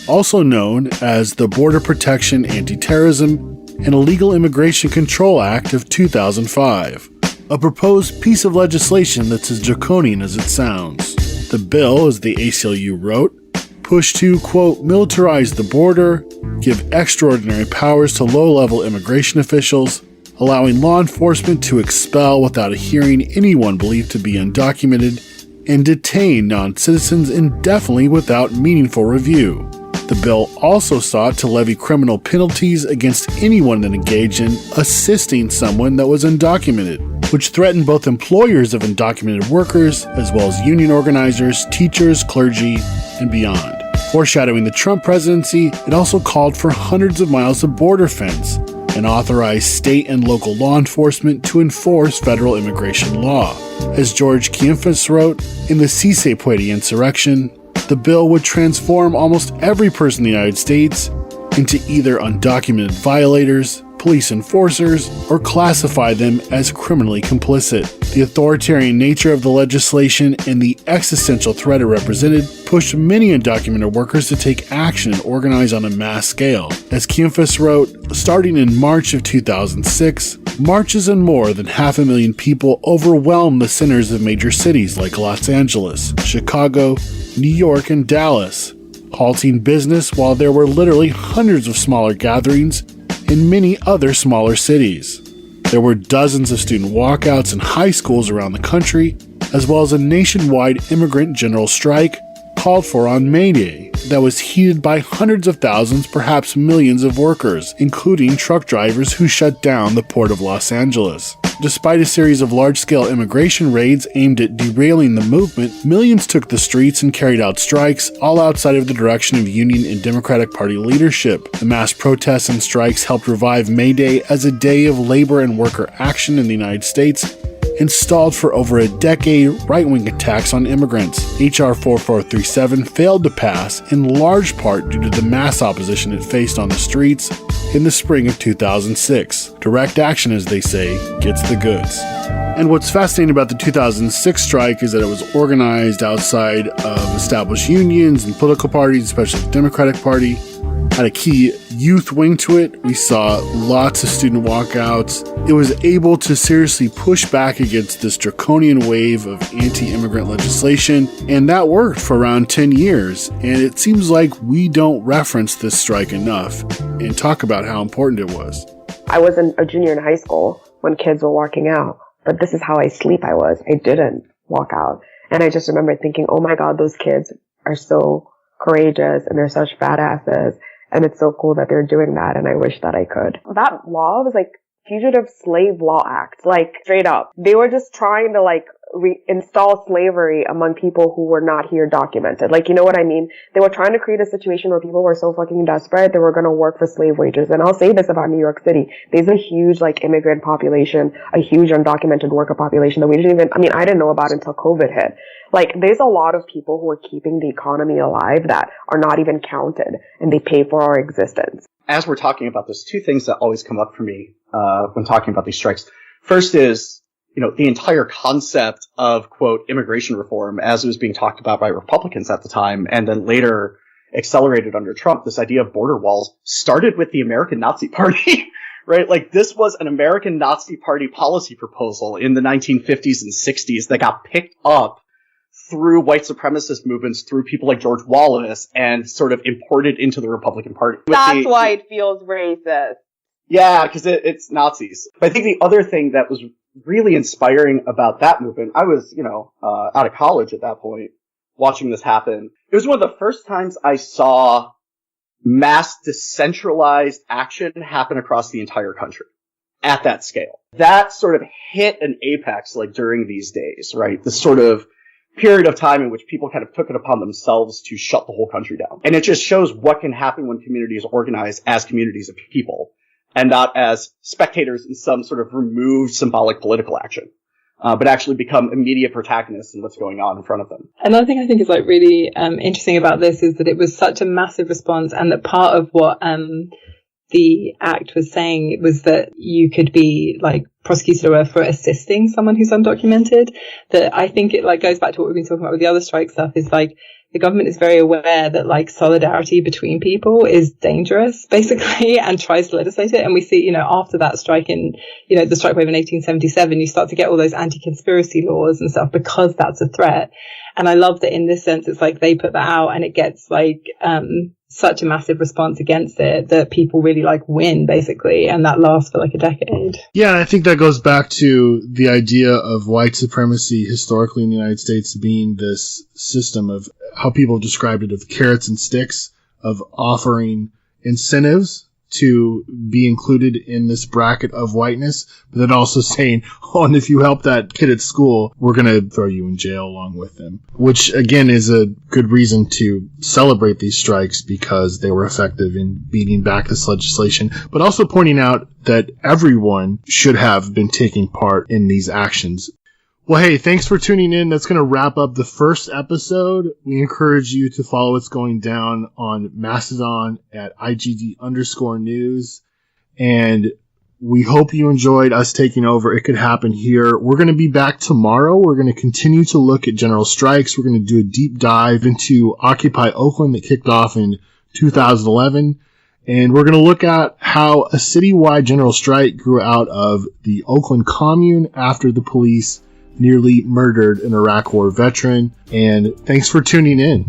also known as the Border Protection, Anti-Terrorism, and Illegal Immigration Control Act of 2005, a proposed piece of legislation that's as draconian as it sounds. The bill, as the ACLU wrote, pushed to, quote, militarize the border, give extraordinary powers to low-level immigration officials, allowing law enforcement to expel without a hearing anyone believed to be undocumented, and detain non-citizens indefinitely without meaningful review. The bill also sought to levy criminal penalties against anyone that engaged in assisting someone that was undocumented, which threatened both employers of undocumented workers as well as union organizers, teachers, clergy, and beyond. Foreshadowing the Trump presidency, it also called for hundreds of miles of border fence and authorized state and local law enforcement to enforce federal immigration law. As George Cienfuegos wrote, in the Si Se Puede insurrection, the bill would transform almost every person in the United States into either undocumented violators, police enforcers, or classify them as criminally complicit. The authoritarian nature of the legislation and the existential threat it represented pushed many undocumented workers to take action and organize on a mass scale. As Cienfuegos wrote, starting in March of 2006, marches and more than 500,000 people overwhelmed the centers of major cities like Los Angeles, Chicago, New York, and Dallas, halting business while there were literally hundreds of smaller gatherings in many other smaller cities. There were dozens of student walkouts in high schools around the country, as well as a nationwide immigrant general strike called for on May Day that was heeded by hundreds of thousands, perhaps millions of workers, including truck drivers who shut down the Port of Los Angeles. Despite a series of large-scale immigration raids aimed at derailing the movement, millions took the streets and carried out strikes, all outside of the direction of Union and Democratic Party leadership. The mass protests and strikes helped revive May Day as a day of labor and worker action in the United States, and stalled for over a decade right-wing attacks on immigrants. H.R. 4437 failed to pass, in large part due to the mass opposition it faced on the streets in the spring of 2006. Direct action, as they say, gets the goods. And what's fascinating about the 2006 strike is that it was organized outside of established unions and political parties, especially the Democratic Party. Had a key youth wing to it. We saw lots of student walkouts. It was able to seriously push back against this draconian wave of anti-immigrant legislation, and that worked for around 10 years. And it seems like we don't reference this strike enough and talk about how important it was. I was a junior in high school when kids were walking out, but this is how I sleep I was. I didn't walk out. And I just remember thinking, oh my God, those kids are so courageous and they're such badasses. And it's so cool that they're doing that, and I wish that I could. That law was like Fugitive Slave Law Act, like straight up. They were just trying to like install slavery among people who were not here documented. Like, you know what I mean? They were trying to create a situation where people were so fucking desperate they were going to work for slave wages. And I'll say this about New York City. There's a huge like immigrant population, a huge undocumented worker population that we didn't even, I didn't know about until COVID hit. Like, there's a lot of people who are keeping the economy alive that are not even counted, and they pay for our existence. As we're talking about this, two things that always come up for me when talking about these strikes. First is, the entire concept of, quote, immigration reform as it was being talked about by Republicans at the time, and then later accelerated under Trump. This idea of border walls started with the American Nazi Party, right? Like, this was an American Nazi Party policy proposal in the 1950s and 60s that got picked up through white supremacist movements, through people like George Wallace, and sort of imported into the Republican Party. That's why it feels racist. Yeah, because it's Nazis. But I think the other thing that was really inspiring about that movement, I was, out of college at that point, watching this happen. It was one of the first times I saw mass decentralized action happen across the entire country at that scale. That sort of hit an apex, like, during these days, right? This sort of period of time in which people kind of took it upon themselves to shut the whole country down. And it just shows what can happen when communities organize as communities of people and not as spectators in some sort of removed symbolic political action, but actually become immediate protagonists in what's going on in front of them. Another thing I think is like really interesting about this is that it was such a massive response, and that part of what the act was saying was that you could be like prosecuted for assisting someone who's undocumented. That I think it like goes back to what we've been talking about with the other strike stuff, is like the government is very aware that like solidarity between people is dangerous basically, and tries to legislate it. And we see, after that strike in, the strike wave in 1877, you start to get all those anti-conspiracy laws and stuff because that's a threat. And I love that in this sense, it's like they put that out and it gets like, such a massive response against it that people really like win, basically, and that lasts for like a decade. Yeah, and I think that goes back to the idea of white supremacy historically in the United States being this system of how people described it, of carrots and sticks, of offering incentives to be included in this bracket of whiteness, but then also saying, oh, and if you help that kid at school, we're going to throw you in jail along with them. Which, again, is a good reason to celebrate these strikes because they were effective in beating back this legislation, but also pointing out that everyone should have been taking part in these actions. Well, hey, thanks for tuning in. That's going to wrap up the first episode. We encourage you to follow what's going down on Mastodon at IGD_news. And we hope you enjoyed us taking over It Could Happen Here. We're going to be back tomorrow. We're going to continue to look at general strikes. We're going to do a deep dive into Occupy Oakland that kicked off in 2011. And we're going to look at how a citywide general strike grew out of the Oakland Commune after the police nearly murdered an Iraq War veteran. And thanks for tuning in.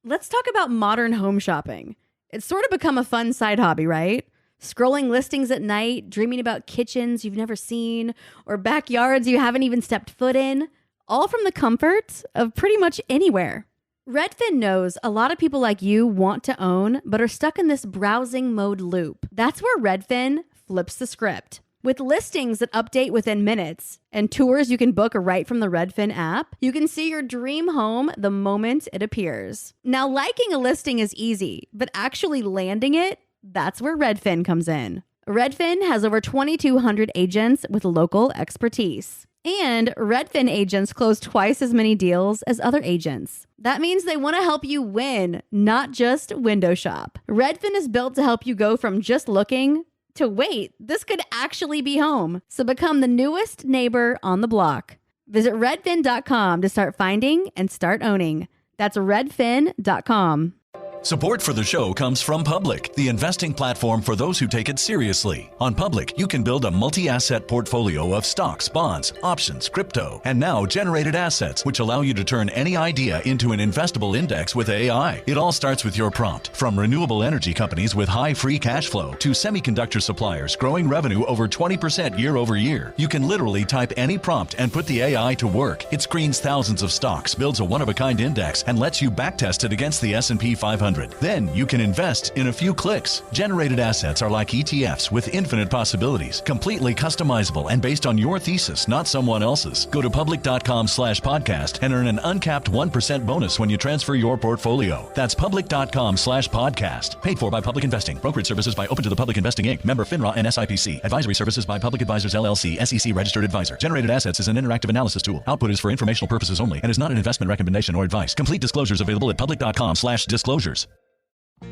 Let's talk about modern home shopping. It's sort of become a fun side hobby, right? Scrolling listings at night, dreaming about kitchens you've never seen, or backyards you haven't even stepped foot in, all from the comfort of pretty much anywhere. Redfin knows a lot of people like you want to own, but are stuck in this browsing mode loop. That's where Redfin flips the script. With listings that update within minutes and tours you can book right from the Redfin app, you can see your dream home the moment it appears. Now, liking a listing is easy, but actually landing it, that's where Redfin comes in. Redfin has over 2,200 agents with local expertise. And Redfin agents close twice as many deals as other agents. That means they want to help you win, not just window shop. Redfin is built to help you go from just looking to wait, this could actually be home. So become the newest neighbor on the block. Visit redfin.com to start finding and start owning. That's redfin.com. Support for the show comes from Public, the investing platform for those who take it seriously. On Public, you can build a multi-asset portfolio of stocks, bonds, options, crypto, and now generated assets, which allow you to turn any idea into an investable index with AI. It all starts with your prompt. From renewable energy companies with high free cash flow to semiconductor suppliers growing revenue over 20% year over year, you can literally type any prompt and put the AI to work. It screens thousands of stocks, builds a one-of-a-kind index, and lets you backtest it against the S&P 500. Then you can invest in a few clicks. Generated assets are like ETFs with infinite possibilities, completely customizable and based on your thesis, not someone else's. Go to public.com/podcast and earn an uncapped 1% bonus when you transfer your portfolio. That's public.com/podcast. Paid for by Public Investing. Brokerage services by Open to the Public Investing Inc. Member FINRA and SIPC. Advisory services by Public Advisors LLC, SEC registered advisor. Generated assets is an interactive analysis tool. Output is for informational purposes only and is not an investment recommendation or advice. Complete disclosures available at public.com/disclosures.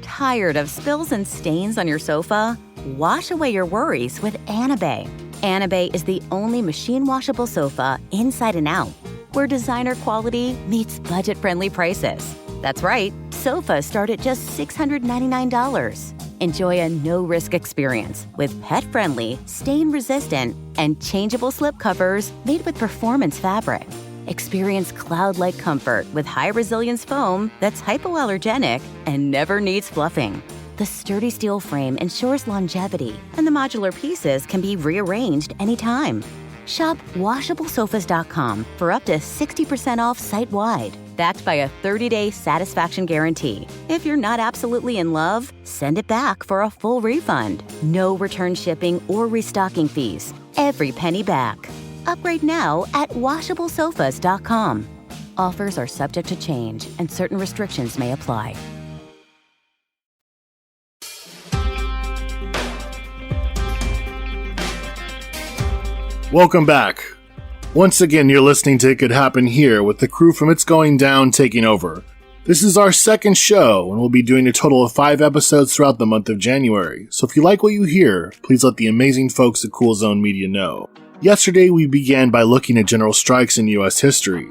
Tired of spills and stains on your sofa? Wash away your worries with Anabay. Anabay is the only machine washable sofa inside and out, where designer quality meets budget-friendly prices. That's right, sofas start at just $699. Enjoy a no-risk experience with pet-friendly, stain-resistant, and changeable slip covers made with performance fabric. Experience cloud-like comfort with high-resilience foam that's hypoallergenic and never needs fluffing. The sturdy steel frame ensures longevity, and the modular pieces can be rearranged anytime. Shop WashableSofas.com for up to 60% off site-wide, backed by a 30-day satisfaction guarantee. If you're not absolutely in love, send it back for a full refund. No return shipping or restocking fees. Every penny back. Upgrade now at WashableSofas.com. Offers are subject to change, and certain restrictions may apply. Welcome back. Once again, you're listening to It Could Happen Here with the crew from It's Going Down taking over. This is our second show, and we'll be doing a total of 5 episodes throughout the month of January. So if you like what you hear, please let the amazing folks at Cool Zone Media know. Yesterday, we began by looking at general strikes in U.S. history,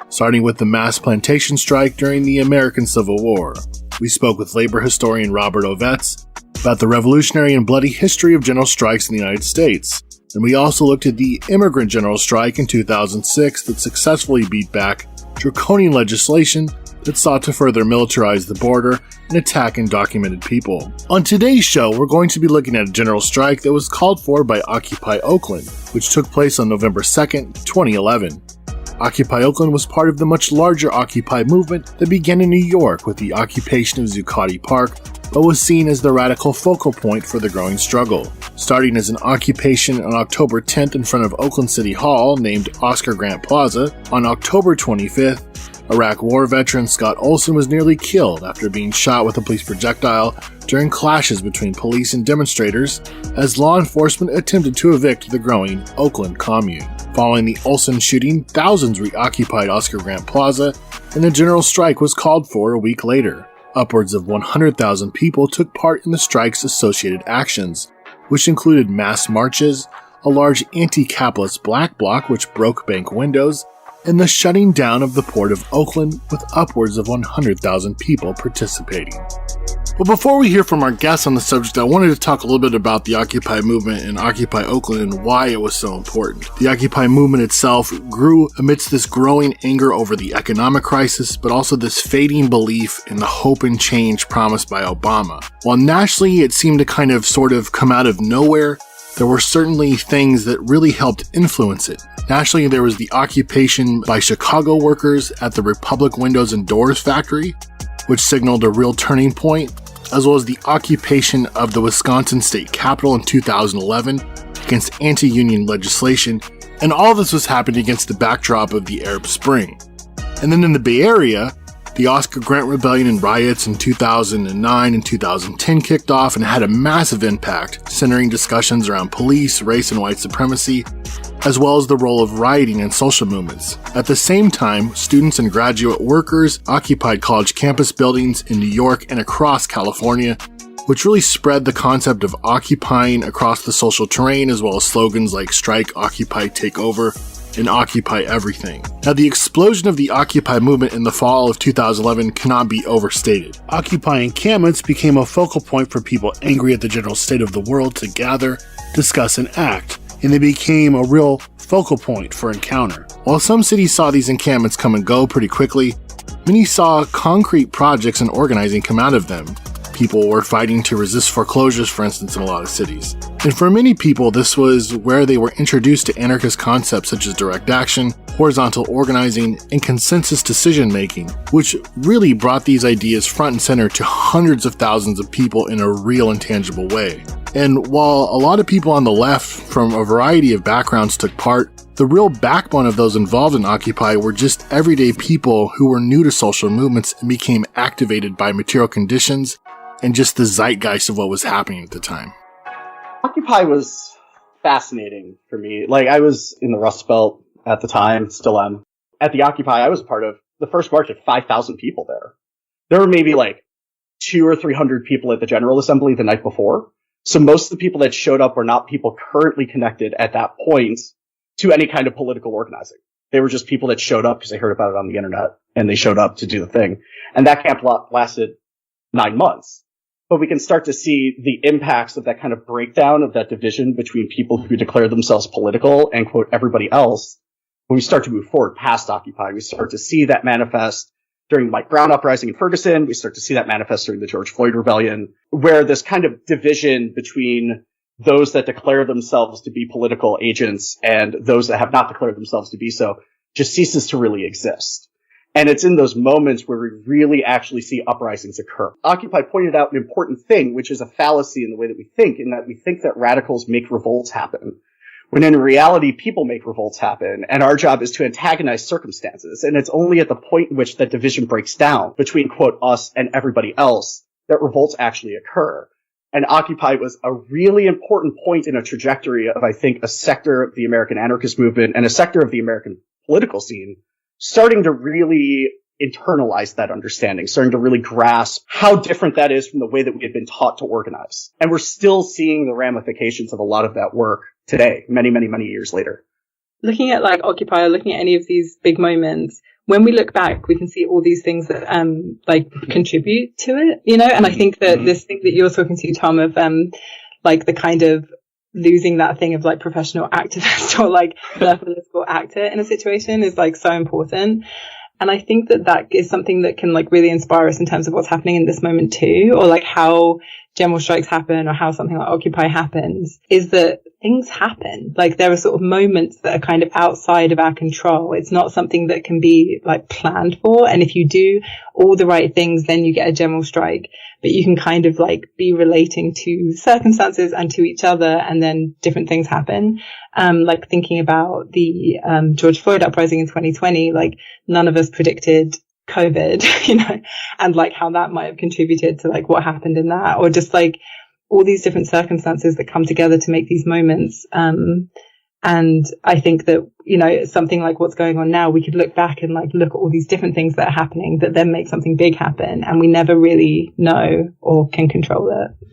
starting with the mass plantation strike during the American Civil War. We spoke with labor historian Robert Ovetz, about the revolutionary and bloody history of general strikes in the United States. And we also looked at the immigrant general strike in 2006 that successfully beat back draconian legislation that sought to further militarize the border and attack undocumented people. On today's show, we're going to be looking at a general strike that was called for by Occupy Oakland, which took place on November 2nd, 2011. Occupy Oakland was part of the much larger Occupy movement that began in New York with the occupation of Zuccotti Park, but was seen as the radical focal point for the growing struggle. Starting as an occupation on October 10th in front of Oakland City Hall, named Oscar Grant Plaza, on October 25th, Iraq War veteran Scott Olson was nearly killed after being shot with a police projectile during clashes between police and demonstrators as law enforcement attempted to evict the growing Oakland commune. Following the Olson shooting, thousands reoccupied Oscar Grant Plaza, and a general strike was called for a week later. Upwards of 100,000 people took part in the strike's associated actions, which included mass marches, a large anti-capitalist black bloc which broke bank windows, and the shutting down of the Port of Oakland with upwards of 100,000 people participating. But before we hear from our guests on the subject, I wanted to talk a little bit about the Occupy movement and Occupy Oakland and why it was so important. The Occupy movement itself grew amidst this growing anger over the economic crisis, but also this fading belief in the hope and change promised by Obama. While nationally it seemed to kind of sort of come out of nowhere, there were certainly things that really helped influence it. Nationally, there was the occupation by Chicago workers at the Republic Windows and Doors factory, which signaled a real turning point, as well as the occupation of the Wisconsin State Capitol in 2011 against anti-union legislation, and all this was happening against the backdrop of the Arab Spring. And then in the Bay Area, the Oscar Grant Rebellion and riots in 2009 and 2010 kicked off and had a massive impact, centering discussions around police, race, and white supremacy, as well as the role of rioting and social movements. At the same time, students and graduate workers occupied college campus buildings in New York and across California, which really spread the concept of occupying across the social terrain, as well as slogans like strike, occupy, take over, and occupy everything. Now, the explosion of the Occupy movement in the fall of 2011 cannot be overstated. Occupy encampments became a focal point for people angry at the general state of the world to gather, discuss, and act, and they became a real focal point for encounter. While some cities saw these encampments come and go pretty quickly, many saw concrete projects and organizing come out of them. People were fighting to resist foreclosures, for instance, in a lot of cities. And for many people, this was where they were introduced to anarchist concepts such as direct action, horizontal organizing, and consensus decision-making, which really brought these ideas front and center to hundreds of thousands of people in a real and tangible way. And while a lot of people on the left from a variety of backgrounds took part, the real backbone of those involved in Occupy were just everyday people who were new to social movements and became activated by material conditions and just the zeitgeist of what was happening at the time. Occupy was fascinating for me. Like, I was in the Rust Belt at the time, still am. At the Occupy, I was part of the first march of 5,000 people there. There were maybe like 200 or 300 people at the General Assembly the night before. So most of the people that showed up were not people currently connected at that point to any kind of political organizing. They were just people that showed up because they heard about it on the internet and they showed up to do the thing. And that camp lasted 9 months. But we can start to see the impacts of that kind of breakdown of that division between people who declare themselves political and, quote, everybody else. When we start to move forward past Occupy, we start to see that manifest during the Mike Brown uprising in Ferguson. We start to see that manifest during the George Floyd rebellion, where this kind of division between those that declare themselves to be political agents and those that have not declared themselves to be so just ceases to really exist. And it's in those moments where we really actually see uprisings occur. Occupy pointed out an important thing, which is a fallacy in the way that we think, in that we think that radicals make revolts happen, when in reality, people make revolts happen, and our job is to antagonize circumstances. And it's only at the point in which that division breaks down between, quote, us and everybody else that revolts actually occur. And Occupy was a really important point in a trajectory of, I think, a sector of the American anarchist movement and a sector of the American political scene starting to really internalize that understanding, starting to really grasp how different that is from the way that we had been taught to organize. And we're still seeing the ramifications of a lot of that work today, many, many, many years later. Looking at like Occupy, or looking at any of these big moments, when we look back, we can see all these things that like contribute to it, you know. And I think that this thing that you're talking to, Tom, of like the kind of losing that thing of like professional activist or like political actor in a situation is like so important. And I think that that is something that can like really inspire us in terms of what's happening in this moment too, or like how general strikes happen or how something like Occupy happens, is that things happen. Like there are sort of moments that are kind of outside of our control. It's not something that can be like planned for. And if you do all the right things, then you get a general strike. But you can kind of like be relating to circumstances and to each other, and then different things happen. Like thinking about the George Floyd uprising in 2020, like none of us predicted COVID, you know, and like how that might have contributed to like what happened in that, or just like all these different circumstances that come together to make these moments. And I think that, you know, something like what's going on now, we could look back and like look at all these different things that are happening that then make something big happen, and we never really know or can control it.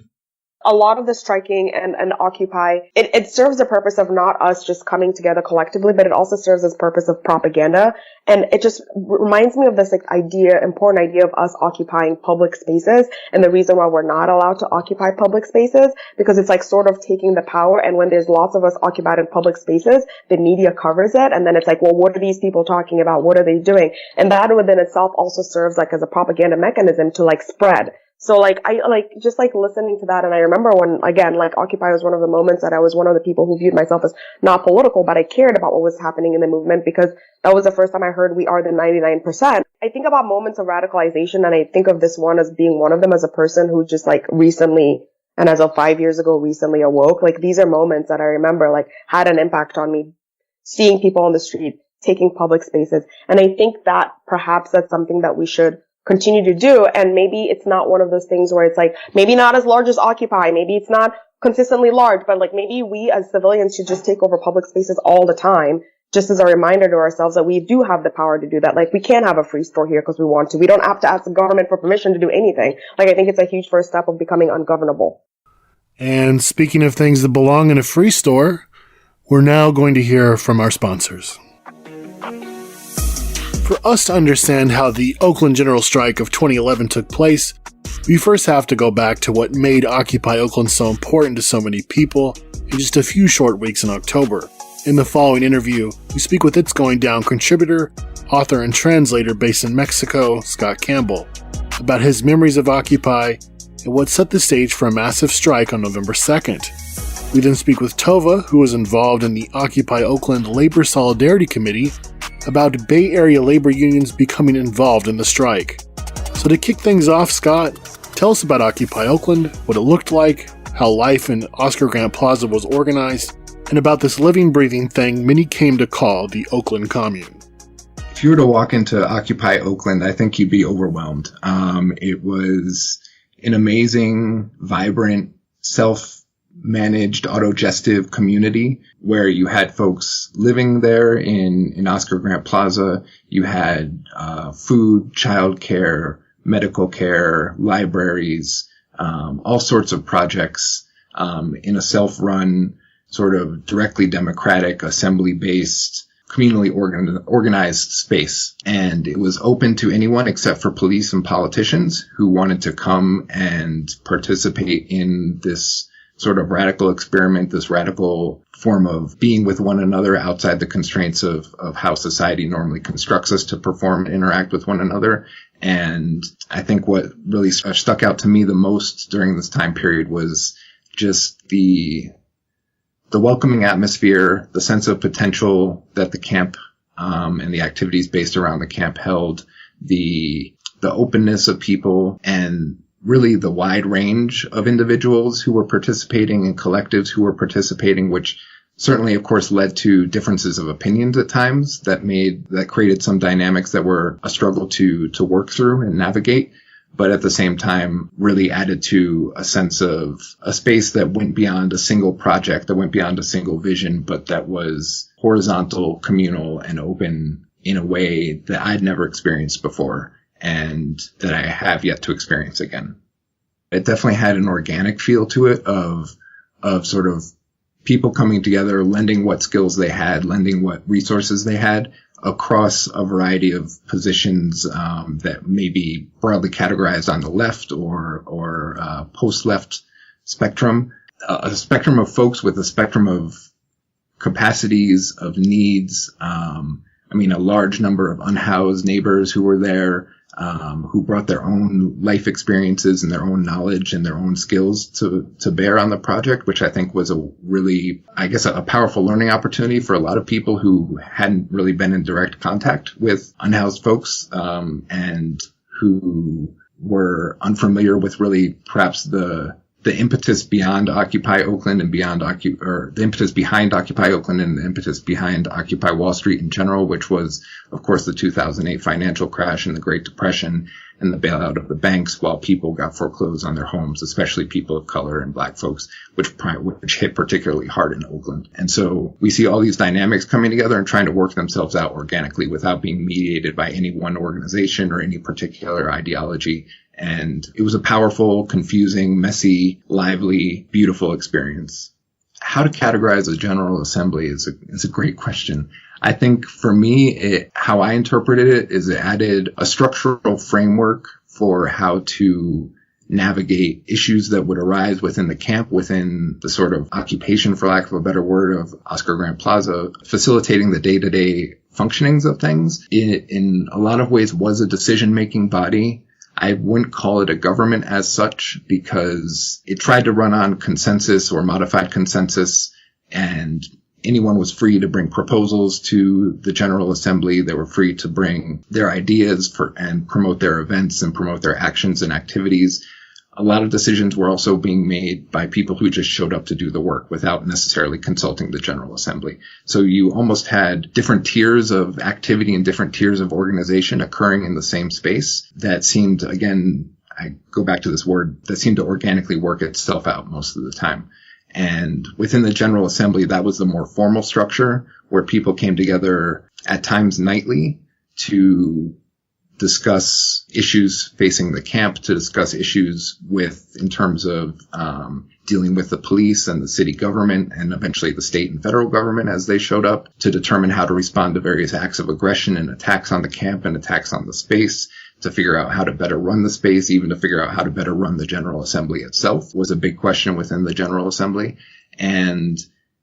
A lot of the striking and Occupy, it serves the purpose of not us just coming together collectively, but it also serves as purpose of propaganda. And it just reminds me of this like important idea of us occupying public spaces, and the reason why we're not allowed to occupy public spaces, because it's like sort of taking the power. And when there's lots of us occupied in public spaces, the media covers it. And then it's like, well, what are these people talking about? What are they doing? And that within itself also serves like as a propaganda mechanism to like spread. So like, I like, just like listening to that. And I remember when, again, like Occupy was one of the moments that I was one of the people who viewed myself as not political, but I cared about what was happening in the movement, because that was the first time I heard we are the 99%. I think about moments of radicalization, and I think of this one as being one of them, as a person who just like recently, and as of 5 years ago, recently awoke. Like these are moments that I remember like had an impact on me, seeing people on the street, taking public spaces. And I think that perhaps that's something that we should continue to do. And maybe it's not one of those things where it's like, maybe not as large as Occupy, maybe it's not consistently large, but like maybe we as civilians should just take over public spaces all the time, just as a reminder to ourselves that we do have the power to do that. Like we can't have a free store here because we want to. We don't have to ask the government for permission to do anything. Like I think it's a huge first step of becoming ungovernable. And speaking of things that belong in a free store, we're now going to hear from our sponsors. For us to understand how the Oakland General Strike of 2011 took place, we first have to go back to what made Occupy Oakland so important to so many people in just a few short weeks in October. In the following interview, we speak with It's Going Down contributor, author, and translator based in Mexico, Scott Campbell, about his memories of Occupy and what set the stage for a massive strike on November 2nd. We then speak with Tova, who was involved in the Occupy Oakland Labor Solidarity Committee, about Bay Area labor unions becoming involved in the strike. So to kick things off, Scott, tell us about Occupy Oakland, what it looked like, how life in Oscar Grant Plaza was organized, and about this living, breathing thing many came to call the Oakland Commune. If you were to walk into Occupy Oakland, I think you'd be overwhelmed. It was an amazing, vibrant, self-managed, autogestive community where you had folks living there in Oscar Grant Plaza. You had food, childcare, medical care, libraries, all sorts of projects in a self-run, sort of directly democratic, assembly-based, communally organized space. And it was open to anyone except for police and politicians who wanted to come and participate in this sort of radical experiment, this radical form of being with one another outside the constraints of how society normally constructs us to perform and interact with one another. And I think what really stuck out to me the most during this time period was just the welcoming atmosphere, the sense of potential that the camp and the activities based around the camp held, the openness of people, and really the wide range of individuals who were participating and collectives who were participating, which certainly, of course, led to differences of opinions at times that created some dynamics that were a struggle to work through and navigate. But at the same time, really added to a sense of a space that went beyond a single project, that went beyond a single vision, but that was horizontal, communal, and open in a way that I'd never experienced before and that I have yet to experience again. It definitely had an organic feel to it of sort of people coming together, lending what skills they had, lending what resources they had across a variety of positions that may be broadly categorized on the left or post-left spectrum. A spectrum of folks with a spectrum of capacities, of needs. A large number of unhoused neighbors who were there, who brought their own life experiences and their own knowledge and their own skills to bear on the project, which I think was a really, a powerful learning opportunity for a lot of people who hadn't really been in direct contact with unhoused folks, and who were unfamiliar with really perhaps the impetus beyond Occupy Oakland and the impetus behind Occupy Oakland and the impetus behind Occupy Wall Street in general, which was, of course, the 2008 financial crash and the Great Depression and the bailout of the banks while people got foreclosed on their homes, especially people of color and Black folks, which hit particularly hard in Oakland. And so we see all these dynamics coming together and trying to work themselves out organically without being mediated by any one organization or any particular ideology. And it was a powerful, confusing, messy, lively, beautiful experience. How to categorize a General Assembly is a great question. I think for me, how I interpreted it is it added a structural framework for how to navigate issues that would arise within the camp, within the sort of occupation, for lack of a better word, of Oscar Grant Plaza, facilitating the day-to-day functionings of things. It, in a lot of ways, was a decision-making body. I wouldn't call it a government as such because it tried to run on consensus or modified consensus, and anyone was free to bring proposals to the General Assembly. They were free to bring their ideas and promote their events and promote their actions and activities. A lot of decisions were also being made by people who just showed up to do the work without necessarily consulting the General Assembly. So you almost had different tiers of activity and different tiers of organization occurring in the same space that seemed, again, I go back to this word, that seemed to organically work itself out most of the time. And within the General Assembly, that was the more formal structure where people came together at times nightly to discuss issues facing the camp, to discuss issues in terms of dealing with the police and the city government and eventually the state and federal government as they showed up, to determine how to respond to various acts of aggression and attacks on the camp and attacks on the space, to figure out how to better run the space, even to figure out how to better run the General Assembly itself was a big question within the General Assembly. And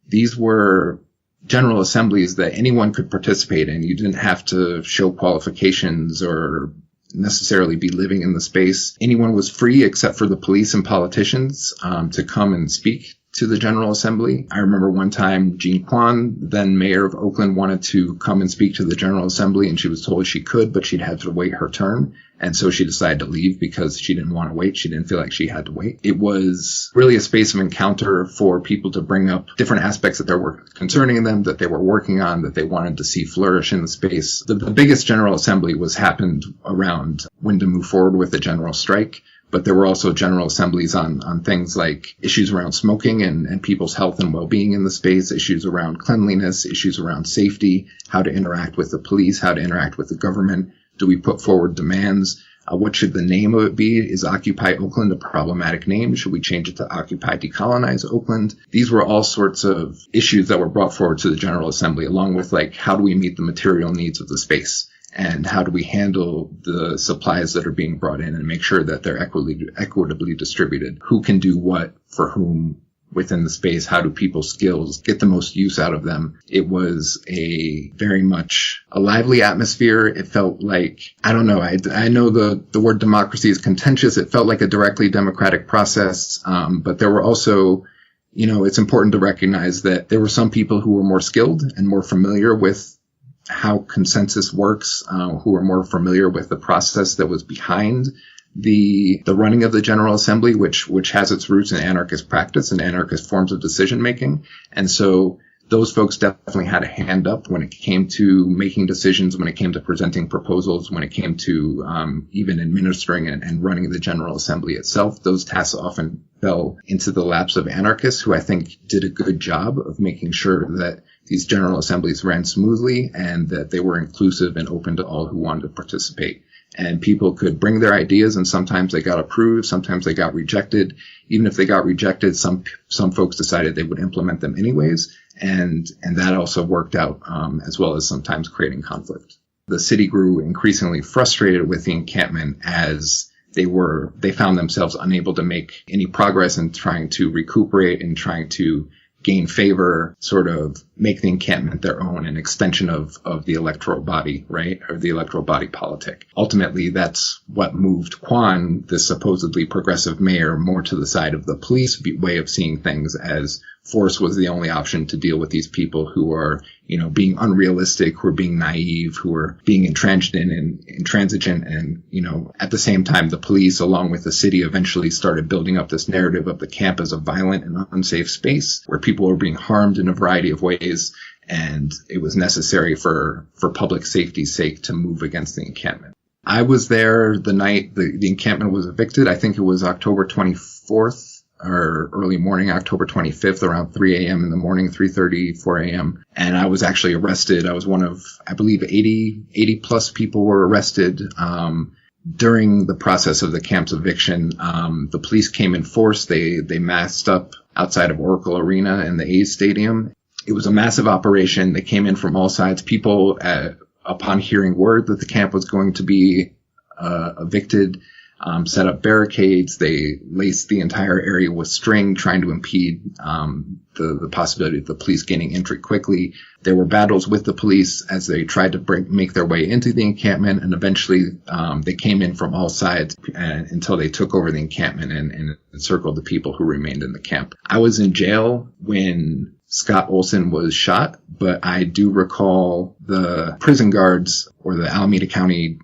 these were General Assemblies that anyone could participate in. You didn't have to show qualifications or necessarily be living in the space. Anyone was free except for the police and politicians to come and speak to the General Assembly. I remember one time Jean Quan, then mayor of Oakland, wanted to come and speak to the General Assembly, and she was told she could, but she'd have to wait her turn. And so she decided to leave because she didn't want to wait. She didn't feel like she had to wait. It was really a space of encounter for people to bring up different aspects that were concerning them, that they were working on, that they wanted to see flourish in the space. The biggest General Assembly happened around when to move forward with the general strike. But there were also General Assemblies on things like issues around smoking and people's health and well-being in the space, issues around cleanliness, issues around safety, how to interact with the police, how to interact with the government. Do we put forward demands? What should the name of it be? Is Occupy Oakland a problematic name? Should we change it to Occupy Decolonize Oakland? These were all sorts of issues that were brought forward to the General Assembly, along with how do we meet the material needs of the space? And how do we handle the supplies that are being brought in and make sure that they're equitably distributed? Who can do what for whom within the space? How do people's skills get the most use out of them? It was a very much a lively atmosphere. It felt like, I don't know, I know the word democracy is contentious. It felt like a directly democratic process. But there were also, it's important to recognize that there were some people who were more skilled and more familiar with how consensus works, who are more familiar with the process that was behind the running of the General Assembly, which has its roots in anarchist practice and anarchist forms of decision making. And so those folks definitely had a hand up when it came to making decisions, when it came to presenting proposals, when it came to even administering and running the General Assembly itself. Those tasks often fell into the laps of anarchists who I think did a good job of making sure that these General Assemblies ran smoothly and that they were inclusive and open to all who wanted to participate. and people could bring their ideas, and sometimes they got approved, sometimes they got rejected. Even if they got rejected, some folks decided they would implement them anyways, and that also worked out, as well as sometimes creating conflict. The city grew increasingly frustrated with the encampment as they found themselves unable to make any progress in trying to recuperate and trying to gain favor, sort of make the encampment their own, an extension of the electoral body, right? Or the electoral body politic. Ultimately, that's what moved Kwan, this supposedly progressive mayor, more to the side of the police way of seeing things, as force was the only option to deal with these people who are, being unrealistic, who are being naive, who are being intransigent and, at the same time, the police, along with the city, eventually started building up this narrative of the camp as a violent and unsafe space where people were being harmed in a variety of ways. And it was necessary for public safety's sake to move against the encampment. I was there the night the encampment was evicted. I think it was October 24th. Or early morning, October 25th, around 3 a.m. in the morning, 3:30, 4 a.m. And I was actually arrested. I was one of, I believe, 80 plus people were arrested. During the process of the camp's eviction, the police came in force. They massed up outside of Oracle Arena and the A's Stadium. It was a massive operation. They came in from all sides. People, upon hearing word that the camp was going to be evicted, set up barricades. They laced the entire area with string, trying to impede the possibility of the police gaining entry quickly. There were battles with the police as they tried to make their way into the encampment, and eventually they came in from all sides until they took over the encampment and encircled the people who remained in the camp. I was in jail when Scott Olson was shot, but I do recall the prison guards or the Alameda County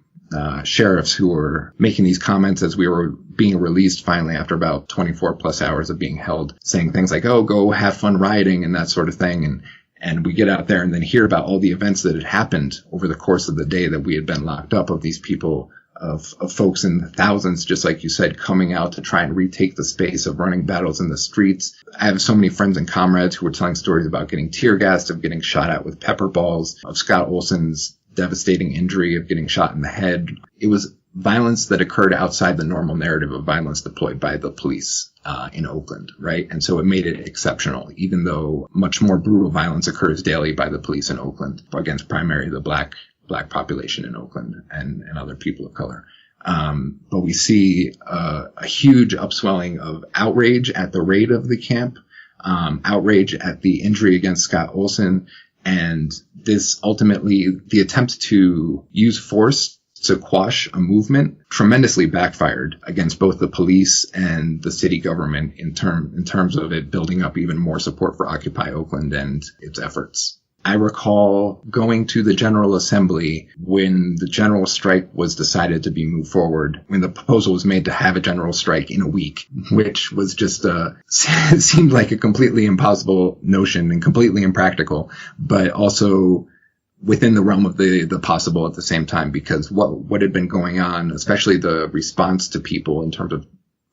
sheriffs who were making these comments as we were being released finally after about 24 plus hours of being held, saying things like, oh, go have fun rioting and that sort of thing. And we get out there and then hear about all the events that had happened over the course of the day that we had been locked up, of these people, of folks in the thousands, just like you said, coming out to try and retake the space, of running battles in the streets. I have so many friends and comrades who were telling stories about getting tear gassed, of getting shot at with pepper balls, of Scott Olson's devastating injury of getting shot in the head. It was violence that occurred outside the normal narrative of violence deployed by the police in Oakland, right? And so it made it exceptional, even though much more brutal violence occurs daily by the police in Oakland against primarily the black population in Oakland and other people of color. But we see a huge upswelling of outrage at the raid of the camp, outrage at the injury against Scott Olson. And this ultimately, the attempt to use force to quash a movement tremendously backfired against both the police and the city government in terms of it building up even more support for Occupy Oakland and its efforts. I recall going to the General Assembly when the general strike was decided to be moved forward, when the proposal was made to have a general strike in a week, which was just seemed like a completely impossible notion and completely impractical, but also within the realm of the possible at the same time, because what had been going on, especially the response to people in terms of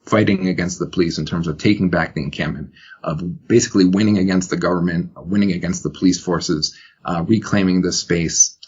fighting against the police, in terms of taking back the encampment, of basically winning against the government, winning against the police forces, reclaiming the space,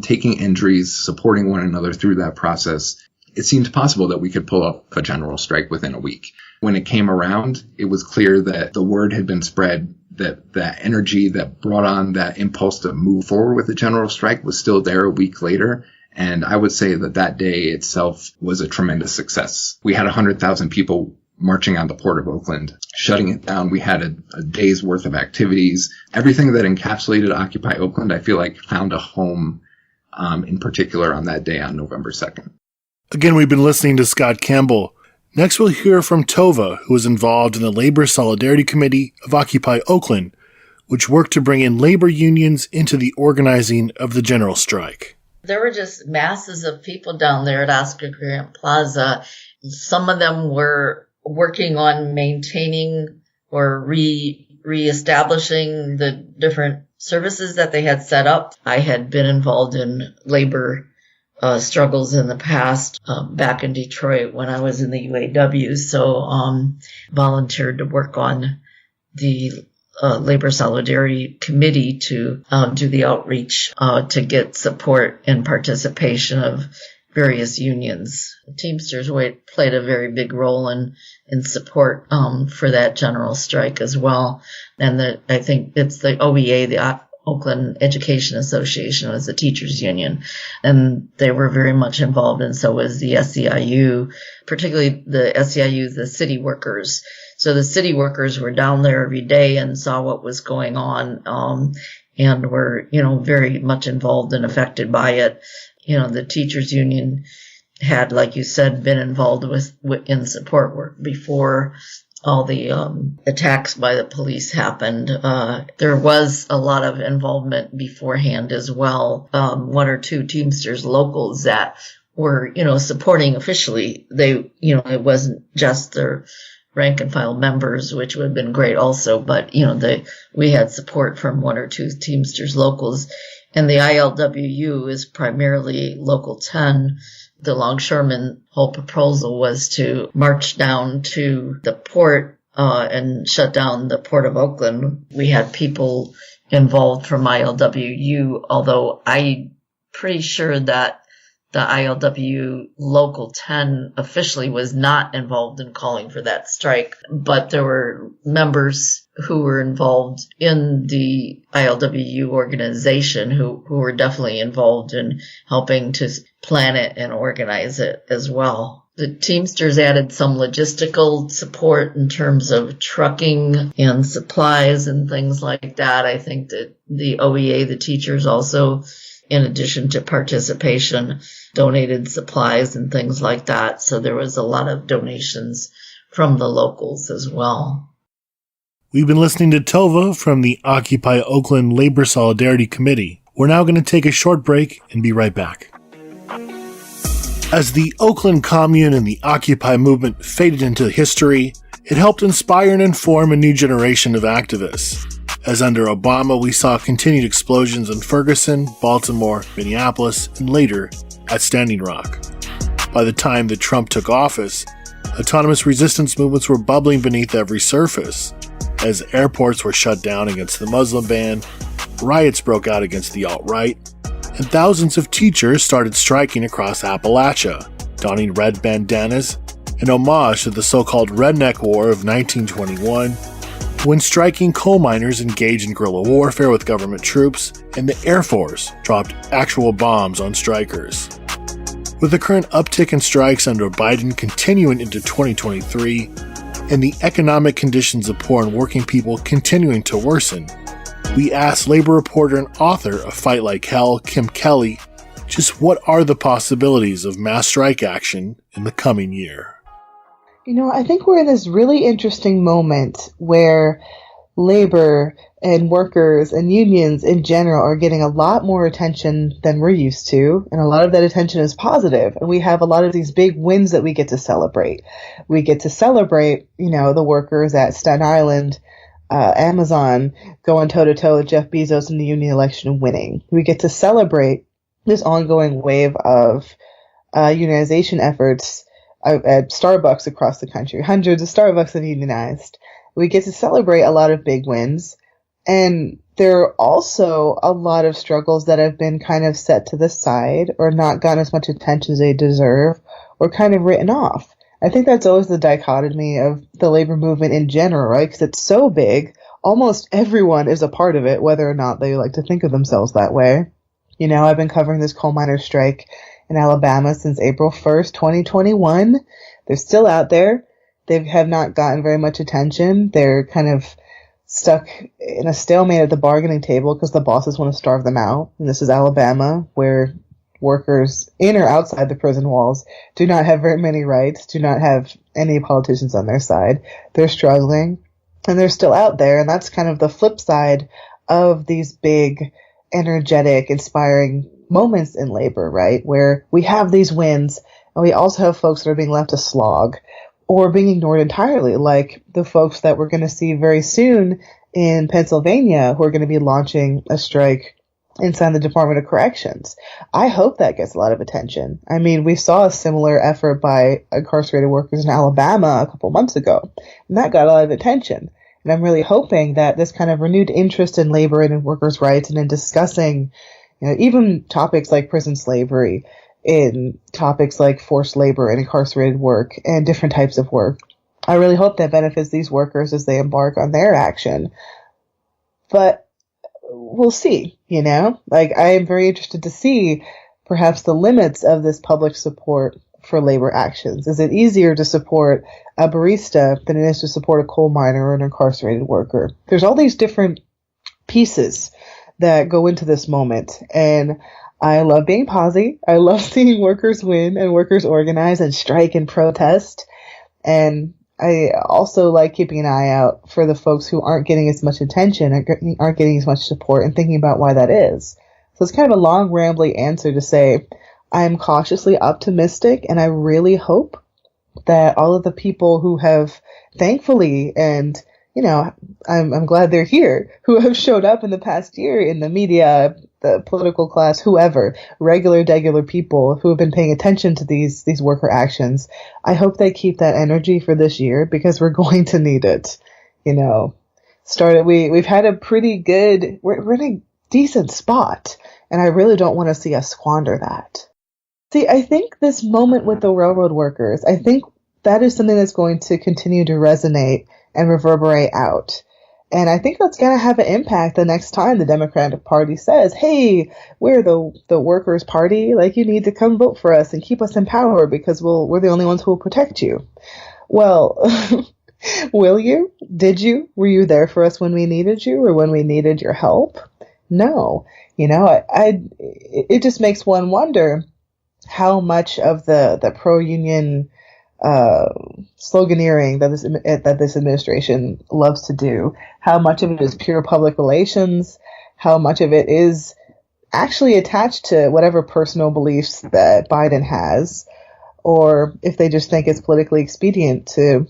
taking injuries, supporting one another through that process. It seemed possible that we could pull off a general strike within a week. When it came around, it was clear that the word had been spread, that that energy that brought on that impulse to move forward with the general strike was still there a week later. And I would say that day itself was a tremendous success. We had 100,000 people marching on the Port of Oakland, shutting it down. We had a day's worth of activities. Everything that encapsulated Occupy Oakland, I feel like, found a home, in particular on that day on November 2nd. Again, we've been listening to Scott Campbell. Next, we'll hear from Tova, who was involved in the Labor Solidarity Committee of Occupy Oakland, which worked to bring in labor unions into the organizing of the general strike. There were just masses of people down there at Oscar Grant Plaza. Some of them were working on maintaining or reestablishing the different services that they had set up. I had been involved in labor struggles in the past, back in Detroit when I was in the UAW. So volunteered to work on the Labor Solidarity Committee to do the outreach to get support and participation of various unions. Teamsters played a very big role in support for that general strike as well. And I think it's the OEA, the Oakland Education Association, was the teachers union, and they were very much involved, and so was the SEIU, particularly the SEIU, the city workers. So the city workers were down there every day and saw what was going on, and were, very much involved and affected by it. The teachers union had, like you said, been involved in support work before all the attacks by the police happened. There was a lot of involvement beforehand as well. One or two Teamsters locals that were, supporting officially. They, it wasn't just their rank and file members, which would have been great also, but, we had support from one or two Teamsters locals. And the ILWU is primarily Local 10. The longshoreman whole proposal was to march down to the port and shut down the Port of Oakland. We had people involved from ILWU, although I'm pretty sure that the ILWU Local 10 officially was not involved in calling for that strike, but there were members who were involved in the ILWU organization who were definitely involved in helping to plan it and organize it as well. The Teamsters added some logistical support in terms of trucking and supplies and things like that. I think that the OEA, the teachers also, in addition to participation, donated supplies and things like that. So there was a lot of donations from the locals as well. We've been listening to Tova from the Occupy Oakland Labor Solidarity Committee. We're now going to take a short break and be right back. As the Oakland Commune and the Occupy movement faded into history, it helped inspire and inform a new generation of activists. As under Obama, we saw continued explosions in Ferguson, Baltimore, Minneapolis, and later at Standing Rock. By the time that Trump took office, autonomous resistance movements were bubbling beneath every surface. As airports were shut down against the Muslim ban, riots broke out against the alt-right, and thousands of teachers started striking across Appalachia, donning red bandanas, an homage to the so-called Redneck War of 1921, when striking coal miners engaged in guerrilla warfare with government troops, and the Air Force dropped actual bombs on strikers. With the current uptick in strikes under Biden continuing into 2023, and the economic conditions of poor and working people continuing to worsen, we asked labor reporter and author of Fight Like Hell, Kim Kelly, just what are the possibilities of mass strike action in the coming year? I think we're in this really interesting moment where labor and workers and unions in general are getting a lot more attention than we're used to, and a lot of that attention is positive, and we have a lot of these big wins that we get to celebrate. We get to celebrate, the workers at Staten Island, Amazon going toe-to-toe with Jeff Bezos in the union election and winning. We get to celebrate this ongoing wave of unionization efforts at Starbucks across the country. Hundreds of Starbucks have unionized. We get to celebrate a lot of big wins. And there are also a lot of struggles that have been kind of set to the side or not gotten as much attention as they deserve or kind of written off. I think that's always the dichotomy of the labor movement in general, right? Because it's so big, almost everyone is a part of it, whether or not they like to think of themselves that way. I've been covering this coal miners' strike in Alabama since April 1st, 2021. They're still out there. They have not gotten very much attention. They're kind of stuck in a stalemate at the bargaining table because the bosses want to starve them out. And this is Alabama, where workers in or outside the prison walls do not have very many rights, do not have any politicians on their side. They're struggling, and they're still out there. And that's kind of the flip side of these big, energetic, inspiring moments in labor, right? Where we have these wins, and we also have folks that are being left to slog or being ignored entirely, like the folks that we're going to see very soon in Pennsylvania who are going to be launching a strike inside the Department of Corrections. I hope that gets a lot of attention. I mean, we saw a similar effort by incarcerated workers in Alabama a couple months ago, and that got a lot of attention. And I'm really hoping that this kind of renewed interest in labor and in workers' rights and in discussing, even topics like prison slavery in topics like forced labor and incarcerated work and different types of work. I really hope that benefits these workers as they embark on their action. But we'll see, you know? Like, I am very interested to see perhaps the limits of this public support for labor actions. Is it easier to support a barista than it is to support a coal miner or an incarcerated worker? There's all these different pieces that go into this moment. And I love being posy. I love seeing workers win and workers organize and strike and protest. And I also like keeping an eye out for the folks who aren't getting as much attention and aren't getting as much support and thinking about why that is. So it's kind of a long, rambly answer to say I'm cautiously optimistic, and I really hope that all of the people who have thankfully, and you know, I'm glad they're here, who have showed up in the past year in the media, the political class, whoever, degular people who have been paying attention to these worker actions, I hope they keep that energy for this year, because we're going to need it. You know, we've had a pretty good, we're in a decent spot, and I really don't want to see us squander that. See, I think this moment with the railroad workers, I think that is something that's going to continue to resonate and reverberate out. And I think that's going to have an impact the next time the Democratic Party says, hey, we're the workers' party, like you need to come vote for us and keep us in power because we're the only ones who will protect you. Well, will you? Did you? Were you there for us when we needed you or when we needed your help? No. You know, it just makes one wonder how much of the pro-union sloganeering that this administration loves to do, how much of it is pure public relations, how much of it is actually attached to whatever personal beliefs that Biden has, or if they just think it's politically expedient to,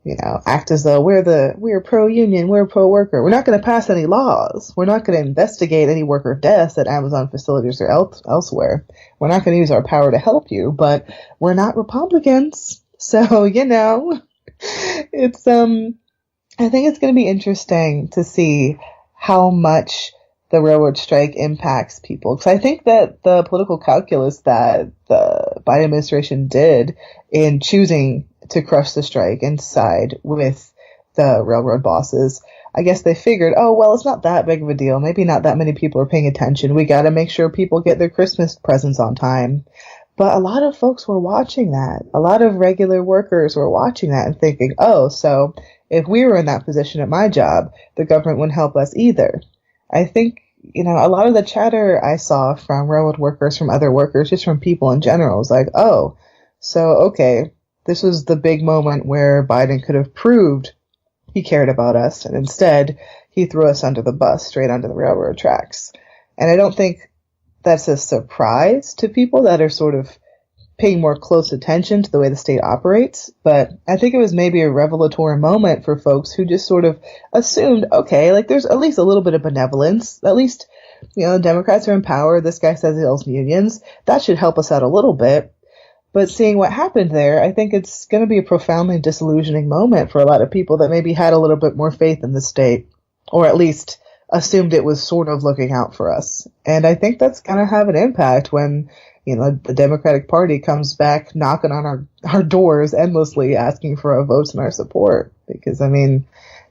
you know, act as though we're pro-union, we're pro-worker. We're not going to pass any laws. We're not going to investigate any worker deaths at Amazon facilities or elsewhere. We're not going to use our power to help you, but we're not Republicans. So, you know, it's, I think it's going to be interesting to see how much the railroad strike impacts people. Because I think that the political calculus that the Biden administration did in choosing to crush the strike and side with the railroad bosses, I guess they figured, oh, well, it's not that big of a deal. Maybe not that many people are paying attention. We got to make sure people get their Christmas presents on time. But a lot of folks were watching that. A lot of regular workers were watching that and thinking, oh, so if we were in that position at my job, the government wouldn't help us either. I think, you know, a lot of the chatter I saw from railroad workers, from other workers, just from people in general, was like, oh, so, okay, this was the big moment where Biden could have proved he cared about us, and instead he threw us under the bus, straight onto the railroad tracks. And I don't think that's a surprise to people that are sort of paying more close attention to the way the state operates, but I think it was maybe a revelatory moment for folks who just sort of assumed, okay, like there's at least a little bit of benevolence. At least, you know, the Democrats are in power. This guy says he loves unions. That should help us out a little bit. But seeing what happened there, I think it's going to be a profoundly disillusioning moment for a lot of people that maybe had a little bit more faith in the state, or at least assumed it was sort of looking out for us. And I think that's going to have an impact when, you know, the Democratic Party comes back knocking on our doors endlessly asking for our votes and our support. Because, I mean,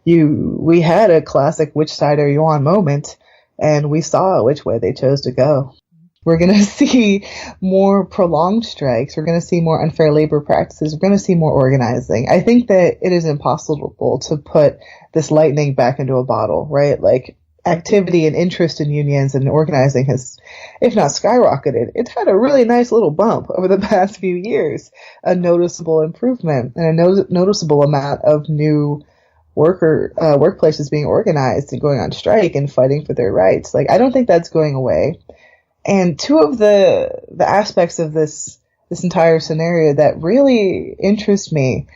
we had a classic which side are you on moment, and we saw which way they chose to go. We're going to see more prolonged strikes. We're going to see more unfair labor practices. We're going to see more organizing. I think that it is impossible to put this lightning back into a bottle, right? Like, activity and interest in unions and organizing has, if not skyrocketed, it's had a really nice little bump over the past few years, a noticeable improvement and a noticeable amount of new workplaces being organized and going on strike and fighting for their rights. Like, I don't think that's going away. And two of the aspects of this entire scenario that really interest me,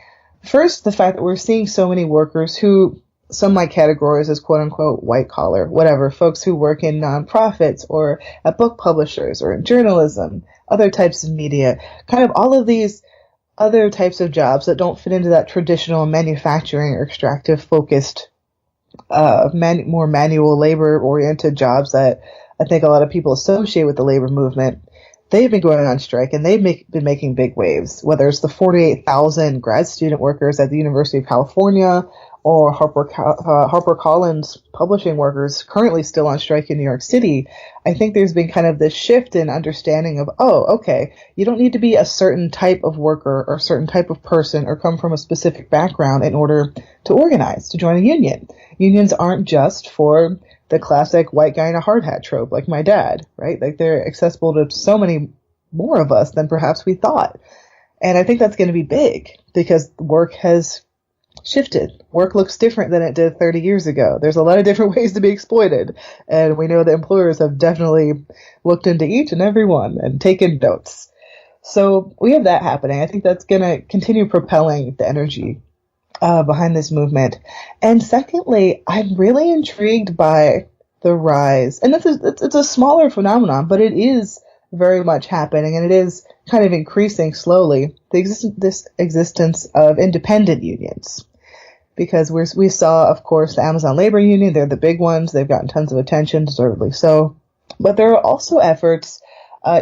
first, the fact that we're seeing so many workers who some might categorize as quote unquote white collar, whatever, folks who work in nonprofits or at book publishers or in journalism, other types of media, kind of all of these other types of jobs that don't fit into that traditional manufacturing or extractive focused, more manual labor oriented jobs that I think a lot of people associate with the labor movement. they've been going on strike, and they've been making big waves, whether it's the 48,000 grad student workers at the University of California or HarperCollins publishing workers currently still on strike in New York City. I think there's been kind of this shift in understanding of, okay, you don't need to be a certain type of worker or a certain type of person or come from a specific background in order to organize, to join a union. Unions aren't just for the classic white guy in a hard hat trope like my dad, right? Like, they're accessible to so many more of us than perhaps we thought. And I think that's going to be big because work has shifted. Work looks different than it did 30 years ago. There's a lot of different ways to be exploited. And we know that employers have definitely looked into each and every one and taken notes. So we have that happening. I think that's going to continue propelling the energy behind this movement. And secondly, I'm really intrigued by the rise. And it's a smaller phenomenon, but it is very much happening, and it is kind of increasing slowly, this existence of independent unions. Because we saw, of course, the Amazon Labor Union. They're the big ones. They've gotten tons of attention, deservedly so. But there are also efforts.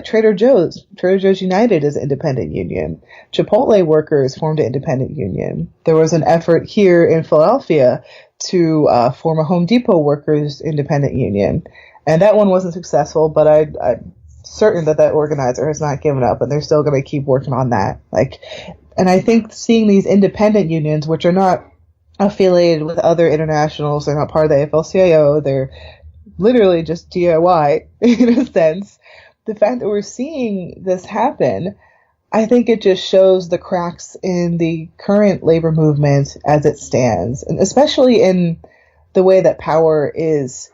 Trader Joe's United is an independent union. Chipotle workers formed an independent union. There was an effort here in Philadelphia to form a Home Depot workers independent union. And that one wasn't successful, but I'm certain that organizer has not given up, and they're still going to keep working on that. And I think seeing these independent unions, which are not affiliated with other internationals, they're not part of the AFL-CIO, they're literally just DIY in a sense. The fact that we're seeing this happen, I think it just shows the cracks in the current labor movement as it stands, and especially in the way that power is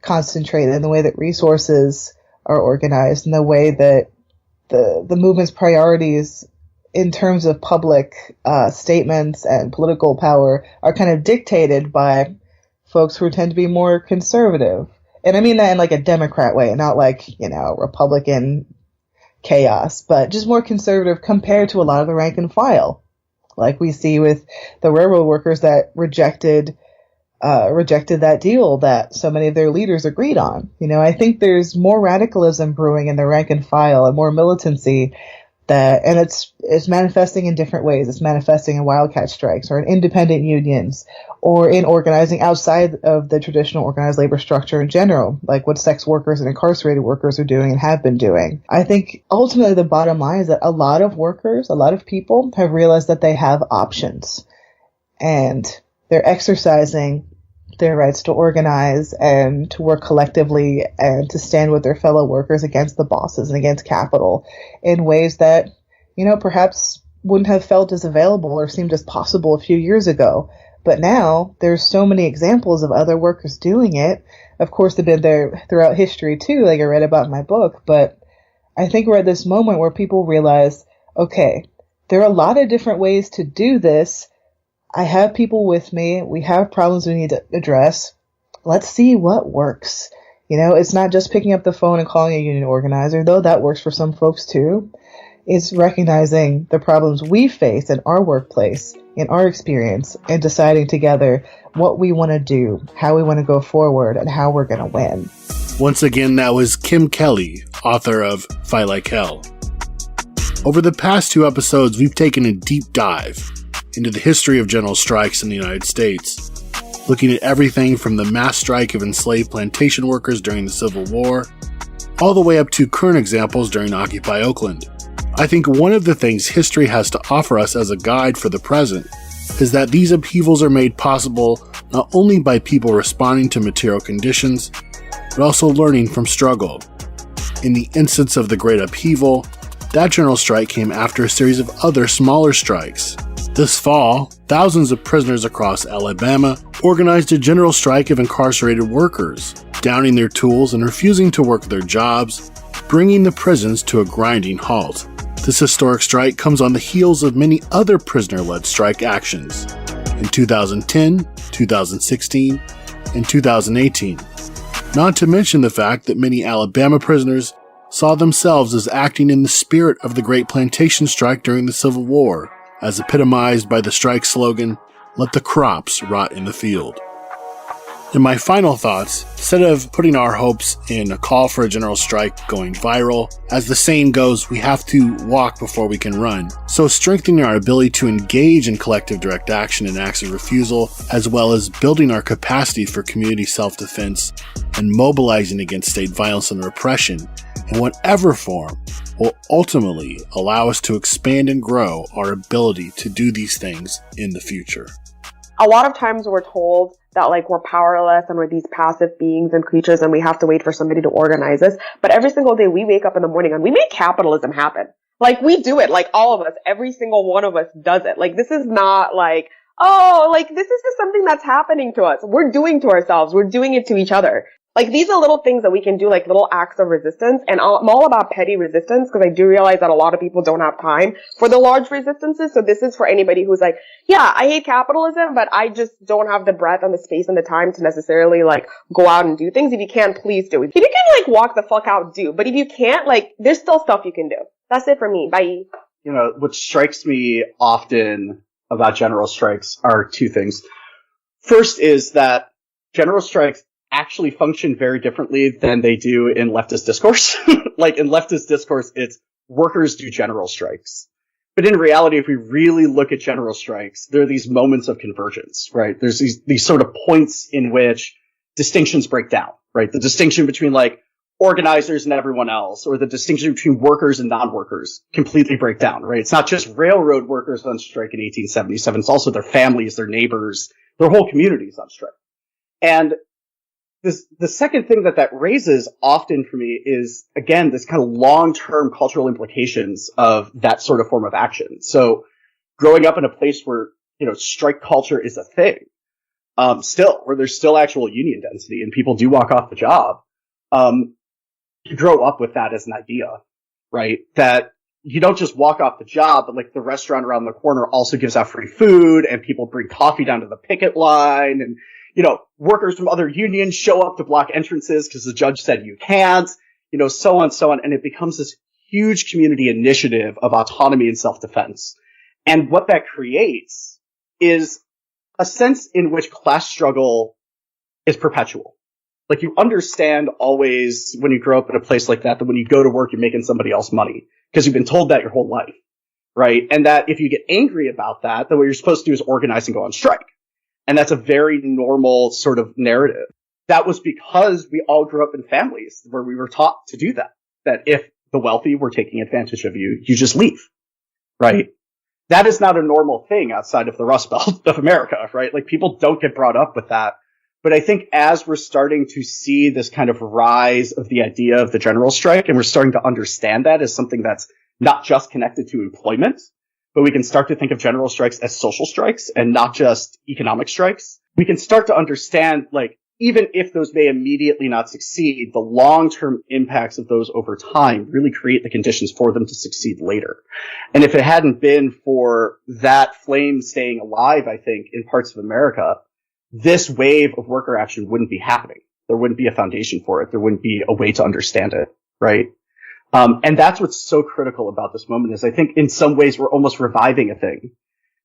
concentrated, in the way that resources are organized, in the way that the movement's priorities in terms of public statements and political power are kind of dictated by folks who tend to be more conservative. And I mean that in like a Democrat way, not like, Republican chaos, but just more conservative compared to a lot of the rank and file. Like we see with the railroad workers that rejected that deal that so many of their leaders agreed on. I think there's more radicalism brewing in the rank and file and more militancy and it's manifesting in different ways. It's manifesting in wildcat strikes or in independent unions or in organizing outside of the traditional organized labor structure in general, like what sex workers and incarcerated workers are doing and have been doing. I think ultimately the bottom line is that a lot of workers, a lot of people have realized that they have options and they're exercising their rights to organize and to work collectively and to stand with their fellow workers against the bosses and against capital in ways that, perhaps wouldn't have felt as available or seemed as possible a few years ago. But now there's so many examples of other workers doing it. Of course, they've been there throughout history too, like I read about in my book. But I think we're at this moment where people realize, okay, there are a lot of different ways to do this. I have people with me. We have problems we need to address. Let's see what works. It's not just picking up the phone and calling a union organizer, though that works for some folks too. It's recognizing the problems we face in our workplace, in our experience, and deciding together what we want to do, how we want to go forward, and how we're going to win. Once again, that was Kim Kelly, author of Fight Like Hell. Over the past 2 episodes, we've taken a deep dive into the history of general strikes in the United States, looking at everything from the mass strike of enslaved plantation workers during the Civil War, all the way up to current examples during Occupy Oakland. I think one of the things history has to offer us as a guide for the present is that these upheavals are made possible not only by people responding to material conditions, but also learning from struggle. In the instance of the Great Upheaval, that general strike came after a series of other smaller strikes. This fall, thousands of prisoners across Alabama organized a general strike of incarcerated workers, downing their tools and refusing to work their jobs, bringing the prisons to a grinding halt. This historic strike comes on the heels of many other prisoner-led strike actions in 2010, 2016, and 2018. Not to mention the fact that many Alabama prisoners saw themselves as acting in the spirit of the Great Plantation Strike during the Civil War, as epitomized by the strike slogan, "Let the crops rot in the field." In my final thoughts, instead of putting our hopes in a call for a general strike going viral, as the saying goes, we have to walk before we can run. So strengthening our ability to engage in collective direct action and acts of refusal, as well as building our capacity for community self-defense and mobilizing against state violence and repression in whatever form, will ultimately allow us to expand and grow our ability to do these things in the future. A lot of times we're told that like we're powerless and we're these passive beings and creatures and we have to wait for somebody to organize us. But every single day we wake up in the morning and we make capitalism happen. Like we do it, like all of us, every single one of us does it. Like this is not like, oh, like this is just something that's happening to us. We're doing to ourselves. We're doing it to each other. Like these are little things that we can do, like little acts of resistance. And I'm all about petty resistance because I do realize that a lot of people don't have time for the large resistances. So this is for anybody who's like, yeah, I hate capitalism, but I just don't have the breadth and the space and the time to necessarily like go out and do things. If you can, please do. If you can like walk the fuck out, do. But if you can't, like there's still stuff you can do. That's it for me. Bye. You know, what strikes me often about general strikes are two things. First is that general strikes actually function very differently than they do in leftist discourse. Like in leftist discourse, it's workers do general strikes. But in reality, if we really look at general strikes, there are these moments of convergence, right? There's these sort of points in which distinctions break down, right? The distinction between like organizers and everyone else, or the distinction between workers and non-workers completely break down, right? It's not just railroad workers on strike in 1877. It's also their families, their neighbors, their whole communities on strike. And the second thing that raises often for me is, again, this kind of long-term cultural implications of that sort of form of action. So growing up in a place where, you know, strike culture is a thing, still, where there's still actual union density and people do walk off the job, you grow up with that as an idea, right? That you don't just walk off the job, but like the restaurant around the corner also gives out free food and people bring coffee down to the picket line and, you know, workers from other unions show up to block entrances because the judge said you can't, you know, so on, so on. And it becomes this huge community initiative of autonomy and self-defense. And what that creates is a sense in which class struggle is perpetual. Like you understand always when you grow up in a place like that when you go to work, you're making somebody else money because you've been told that your whole life, right? And that if you get angry about that, then what you're supposed to do is organize and go on strike. And that's a very normal sort of narrative. That was because we all grew up in families where we were taught to do that. That if the wealthy were taking advantage of you, you just leave, right? That is not a normal thing outside of the Rust Belt of America, right? Like people don't get brought up with that. But I think as we're starting to see this kind of rise of the idea of the general strike, and we're starting to understand that as something that's not just connected to employment, but we can start to think of general strikes as social strikes and not just economic strikes. We can start to understand, like, even if those may immediately not succeed, the long-term impacts of those over time really create the conditions for them to succeed later. And if it hadn't been for that flame staying alive, I think, in parts of America, this wave of worker action wouldn't be happening. There wouldn't be a foundation for it. There wouldn't be a way to understand it, right? And that's what's so critical about this moment is I think in some ways we're almost reviving a thing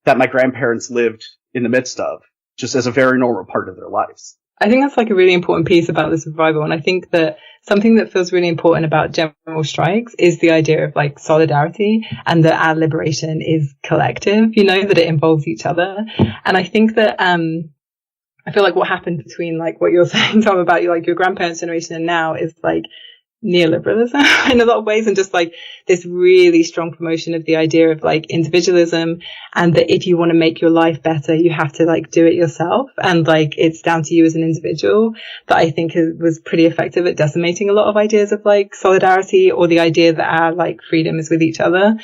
that my grandparents lived in the midst of, just as a very normal part of their lives. I think that's like a really important piece about this revival. And I think that something that feels really important about general strikes is the idea of like solidarity and that our liberation is collective, you know, that it involves each other. And I think that, I feel like what happened between like what you're saying, Tom, about like your grandparents' generation and now is like neoliberalism in a lot of ways, and just like this really strong promotion of the idea of like individualism, and that if you want to make your life better, you have to like do it yourself, and like it's down to you as an individual. That I think was pretty effective at decimating a lot of ideas of like solidarity or the idea that our like freedom is with each other.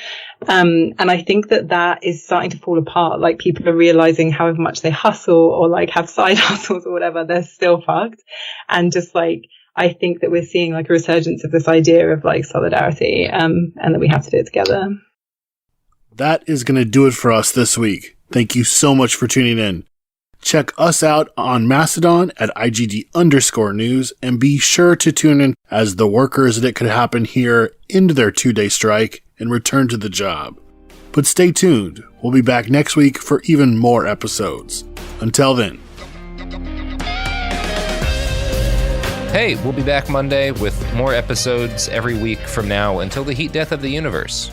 And I think that is starting to fall apart. Like people are realizing however much they hustle or like have side hustles or whatever, they're still fucked. And just like, I think that we're seeing like a resurgence of this idea of like solidarity, and that we have to do it together. That is going to do it for us this week. Thank you so much for tuning in. Check us out on Mastodon at IGD_news, and be sure to tune in as the workers that it could happen here end their 2-day strike and return to the job. But stay tuned. We'll be back next week for even more episodes. Until then. Hey, we'll be back Monday with more episodes every week from now until the heat death of the universe.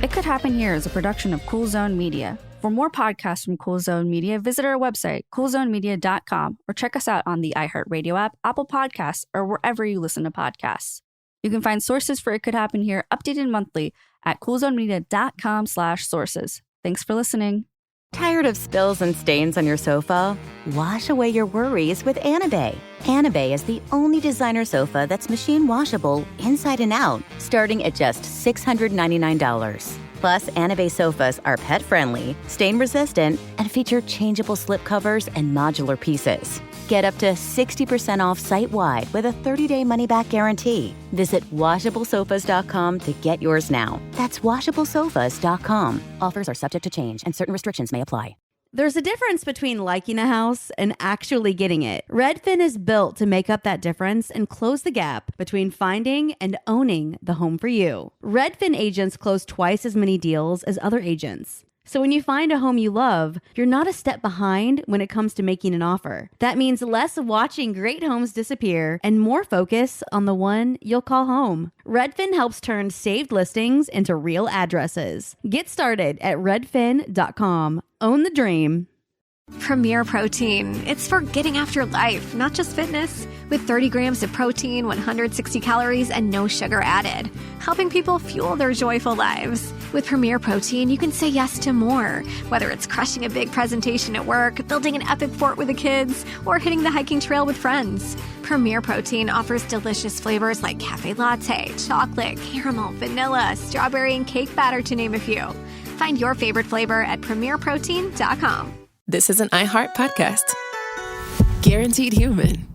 It Could Happen Here is a production of Cool Zone Media. For more podcasts from Cool Zone Media, visit our website, coolzonemedia.com, or check us out on the iHeartRadio app, Apple Podcasts, or wherever you listen to podcasts. You can find sources for It Could Happen Here updated monthly at coolzonemedia.com/sources. Thanks for listening. Tired of spills and stains on your sofa? Wash away your worries with Anabay. Anabay is the only designer sofa that's machine washable inside and out, starting at just $699. Plus, Anabay sofas are pet-friendly, stain-resistant, and feature changeable slip covers and modular pieces. Get up to 60% off site-wide with a 30-day money-back guarantee. Visit WashableSofas.com to get yours now. That's WashableSofas.com. Offers are subject to change, and certain restrictions may apply. There's a difference between liking a house and actually getting it. Redfin is built to make up that difference and close the gap between finding and owning the home for you. Redfin agents close twice as many deals as other agents. So when you find a home you love, you're not a step behind when it comes to making an offer. That means less watching great homes disappear and more focus on the one you'll call home. Redfin helps turn saved listings into real addresses. Get started at redfin.com. Own the dream. Premier Protein. It's for getting after life, not just fitness. With 30 grams of protein, 160 calories, and no sugar added. Helping people fuel their joyful lives. With Premier Protein, you can say yes to more. Whether it's crushing a big presentation at work, building an epic fort with the kids, or hitting the hiking trail with friends. Premier Protein offers delicious flavors like cafe latte, chocolate, caramel, vanilla, strawberry, and cake batter, to name a few. Find your favorite flavor at premierprotein.com. This is an iHeart podcast. Guaranteed Human.